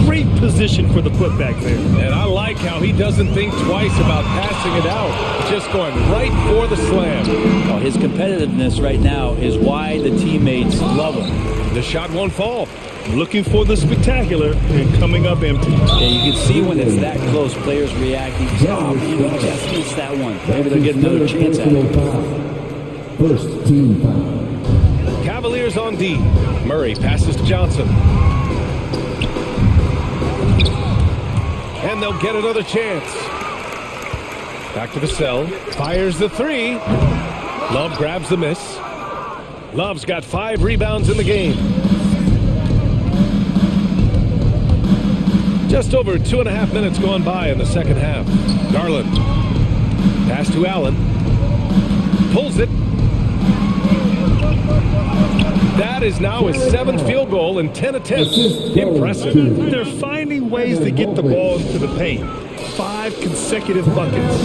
Great position for the putback there. And I like how he doesn't think twice about passing it out. Just going right for the slam. Oh, his competitiveness right now is why the teammates love him. The shot won't fall. Looking for the spectacular and coming up empty. Yeah, you can see when it's that close, players reacting. Oh, man, he just missed that one. Maybe they'll get another chance at it. First team foul. Cavaliers on D. Murray passes to Johnson. And they'll get another chance. Back to Vassell. Fires the 3. Love grabs the miss. Love's got 5 rebounds in the game. Just over 2.5 minutes gone by in the second half. Garland. Pass to Allen. Pulls it. That is now his 7th field goal in 10 attempts. Impressive. They're finding ways to get the ball into the paint. 5 consecutive buckets.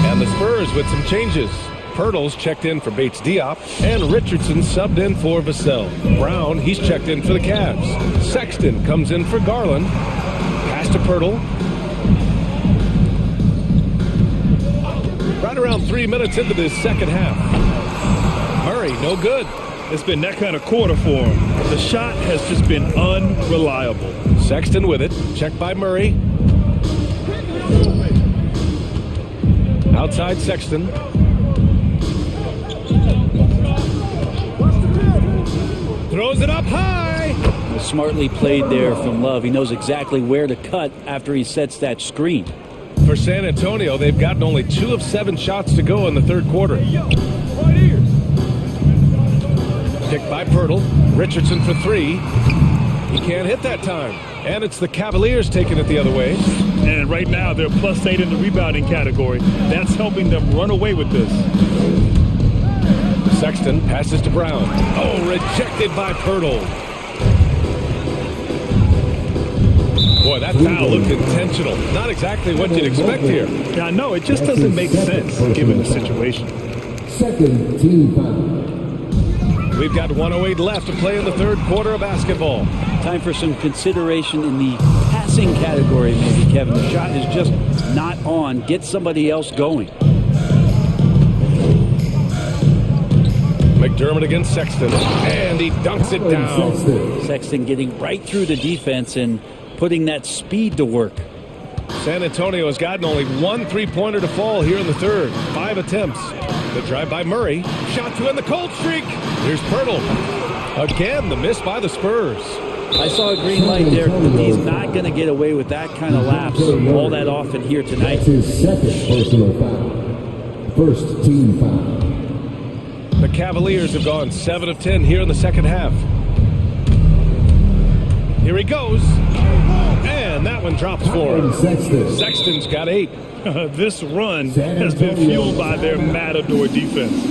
And the Spurs with some changes. Pirtle's checked in for Bates Diop, and Richardson subbed in for Vassell. Brown, he's checked in for the Cavs. Sexton comes in for Garland. Pass to Pirtle. Right around 3 minutes into this second half. Murray, no good. It's been that kind of quarter for him. The shot has just been unreliable. Sexton with it. Checked by Murray. Outside Sexton. Throws it up high. Smartly played there from Love. He knows exactly where to cut after he sets that screen. For San Antonio, they've gotten only 2 of 7 shots to go in the third quarter. Picked by Pirtle. Richardson for 3. He can't hit that time. And it's the Cavaliers taking it the other way. And right now, they're +8 in the rebounding category. That's helping them run away with this. Sexton passes to Brown. Oh, rejected by Pirtle. Boy, that foul looked intentional. Not exactly what you'd expect here. Yeah, no, it just doesn't make sense given the situation. Second team foul. We've got 1:08 left to play in the third quarter of basketball. Time for some consideration in the passing category, maybe, Kevin. The shot is just not on. Get somebody else going. McDermott against Sexton, and he dunks it down. Sexton getting right through the defense and putting that speed to work. San Antonio has gotten only one three-pointer to fall here in the third. 5 attempts. The drive by Murray. Shot to end the cold streak. Here's Pirtle. Again, the miss by the Spurs. I saw a green light there, but he's not going to get away with that kind of lapse all that often here tonight. That's his second personal foul. First team foul. The Cavaliers have gone 7 of 10 here in the second half. Here he goes. And that one drops for him. Sexton's got 8. This run has been fueled by their matador defense.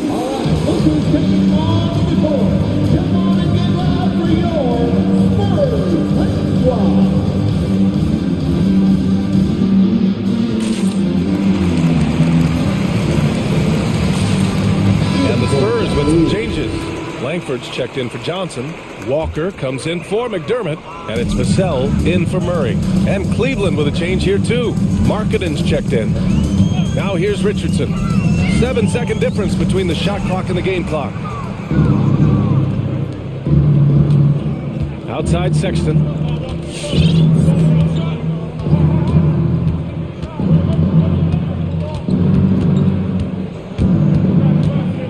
And the Spurs with some changes. Langford's checked in for Johnson. Walker comes in for McDermott. And it's Vassell in for Murray. And Cleveland with a change here too. Markkanen checked in. Now here's Richardson. 7-second difference between the shot clock and the game clock. Outside Sexton.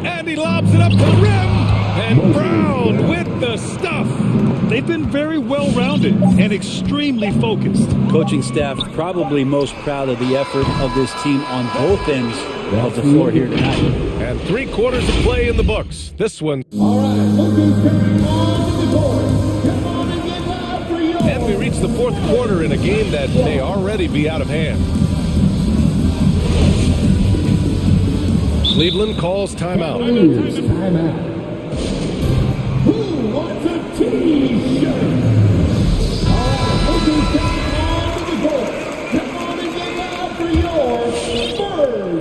And he lobs it up to the rim. And Brown with the stuff. They've been very well-rounded and extremely focused. Coaching staff probably most proud of the effort of this team on both ends of the floor here tonight. And 3 quarters of play in the books. This one. And we reach the fourth quarter in a game that may already be out of hand. Cleveland calls timeout. Who wants a T-shirt?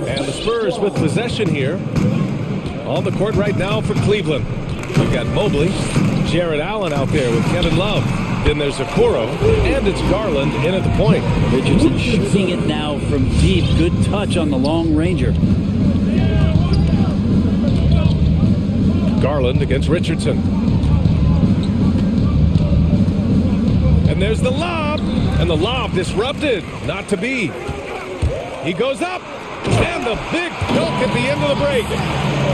And the Spurs with possession here. On the court right now for Cleveland. We've got Mobley, Jared Allen out there with Kevin Love. Then there's Okoro, and it's Garland in at the point. Richardson shooting it now from deep. Good touch on the long ranger. Garland against Richardson. And there's the lob. And the lob disrupted. Not to be. He goes up. And the big dunk at the end of the break.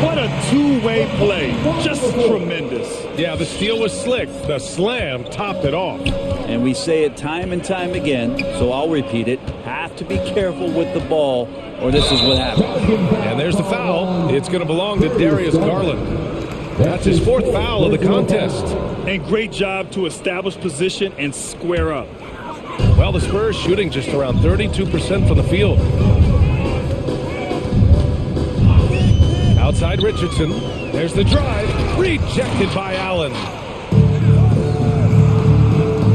What a two-way play. Just tremendous. Yeah, the steal was slick. The slam topped it off. And we say it time and time again, so I'll repeat it. Have to be careful with the ball, or this is what happens. And there's the foul. It's going to belong to Darius Garland. That's his 4th foul of the contest. And great job to establish position and square up. Well, the Spurs shooting just around 32% from the field. Outside Richardson. There's the drive. Rejected by Allen.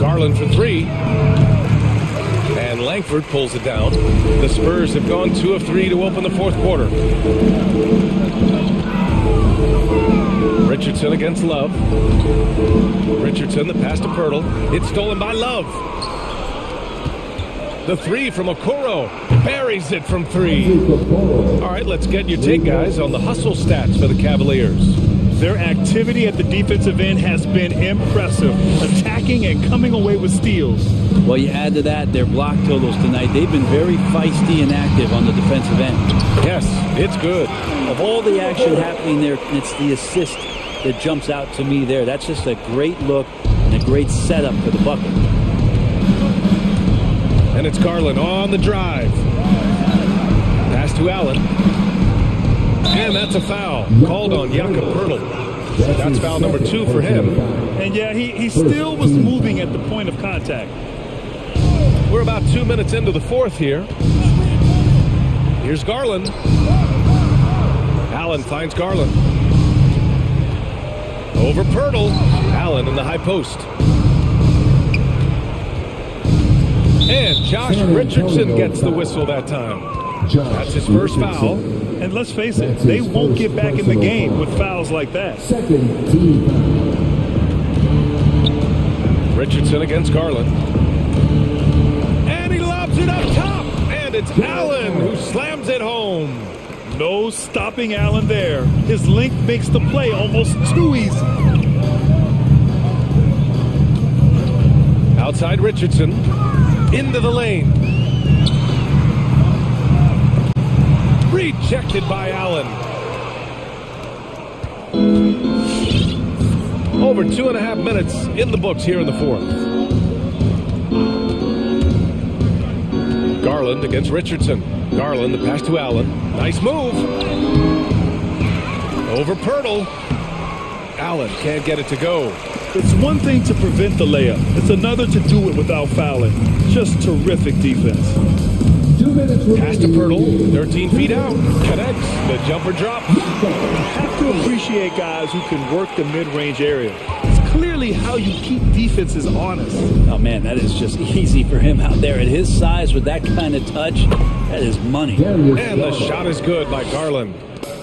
Garland for 3. And Langford pulls it down. The Spurs have gone 2 of 3 to open the fourth quarter. Richardson against Love. Richardson, the pass to Pirtle. It's stolen by Love. The 3 from Okoro. Buries it from 3. All right, let's get your take, guys, on the hustle stats for the Cavaliers. Their activity at the defensive end has been impressive, attacking and coming away with steals. Well, you add to that their block totals tonight. They've been very feisty and active on the defensive end. Yes, it's good. Of all the action happening there, it's the assist that jumps out to me there. That's just a great look and a great setup for the bucket. And it's Garland on the drive. Pass to Allen. And that's a foul called on Jakob Pirtle. That's foul number 2 for him. And yeah, he still was moving at the point of contact. We're about 2 minutes into the fourth here. Here's Garland. Allen finds Garland. Over Pirtle. Allen in the high post. And Josh Richardson gets the whistle that time. That's his first foul. And let's face it, they won't get back in the game with fouls like that. Richardson against Garland. And he lobs it up top. And it's Allen who slams it home. No stopping Allen there. His length makes the play almost too easy. Outside Richardson. Into the lane. Rejected by Allen. Over 2.5 minutes in the books here in the fourth. Garland against Richardson. Garland, the pass to Allen. Nice move. Over Pirtle. Allen can't get it to go. It's one thing to prevent the layup. It's another to do it without fouling. Just terrific defense. Pass to Pirtle. 13 feet out. Connects. The jumper drops. You have to appreciate guys who can work the mid-range area. It's clearly how you keep defenses honest. Oh, man, that is just easy for him out there. At his size with that kind of touch, that is money. And the shot is good by Garland.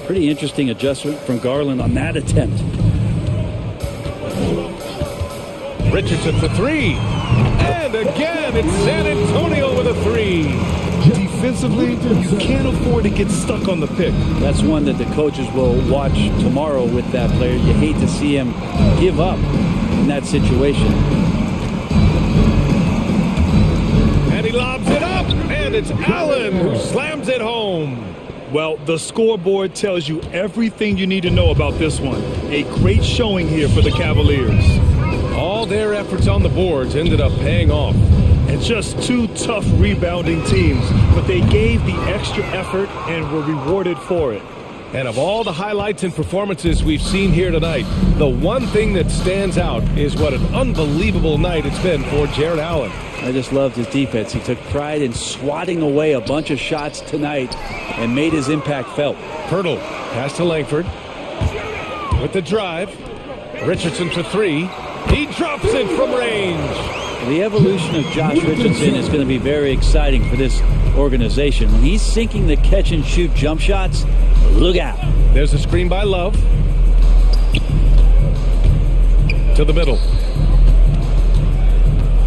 Pretty interesting adjustment from Garland on that attempt. Richardson for three. And again, it's San Antonio with a three. Defensively, you can't afford to get stuck on the pick. That's one that the coaches will watch tomorrow with that player. You hate to see him give up in that situation. And he lobs it up, and it's Allen who slams it home. Well, the scoreboard tells you everything you need to know about this one. A great showing here for the Cavaliers. All their efforts on the boards ended up paying off. And just two tough rebounding teams, but they gave the extra effort and were rewarded for it. And of all the highlights and performances we've seen here tonight, the one thing that stands out is what an unbelievable night it's been for Jared Allen. I just loved his defense. He took pride in swatting away a bunch of shots tonight and made his impact felt. Pirtle, pass to Langford. With the drive, Richardson for three. He drops it from range. The evolution of Josh Richardson is going to be very exciting for this organization. When he's sinking the catch-and-shoot jump shots, look out. There's a screen by Love. To the middle.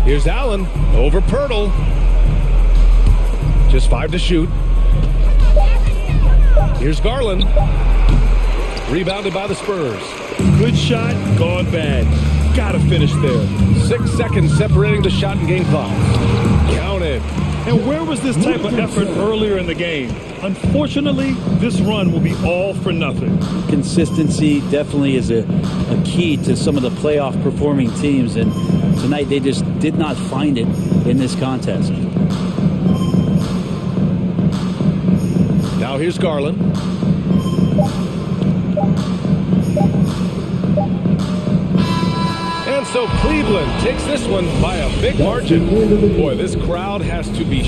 Here's Allen over Pirtle. Just 5 to shoot. Here's Garland. Rebounded by the Spurs. Good shot, gone bad. Gotta finish there. 6 seconds separating the shot and game clock. Counted. And where was this type of effort earlier in the game? Unfortunately, this run will be all for nothing. Consistency definitely is a key to some of the playoff performing teams, and tonight they just did not find it in this contest. Now here's Garland. And so Cleveland takes this one by a big margin. Boy, this crowd has to be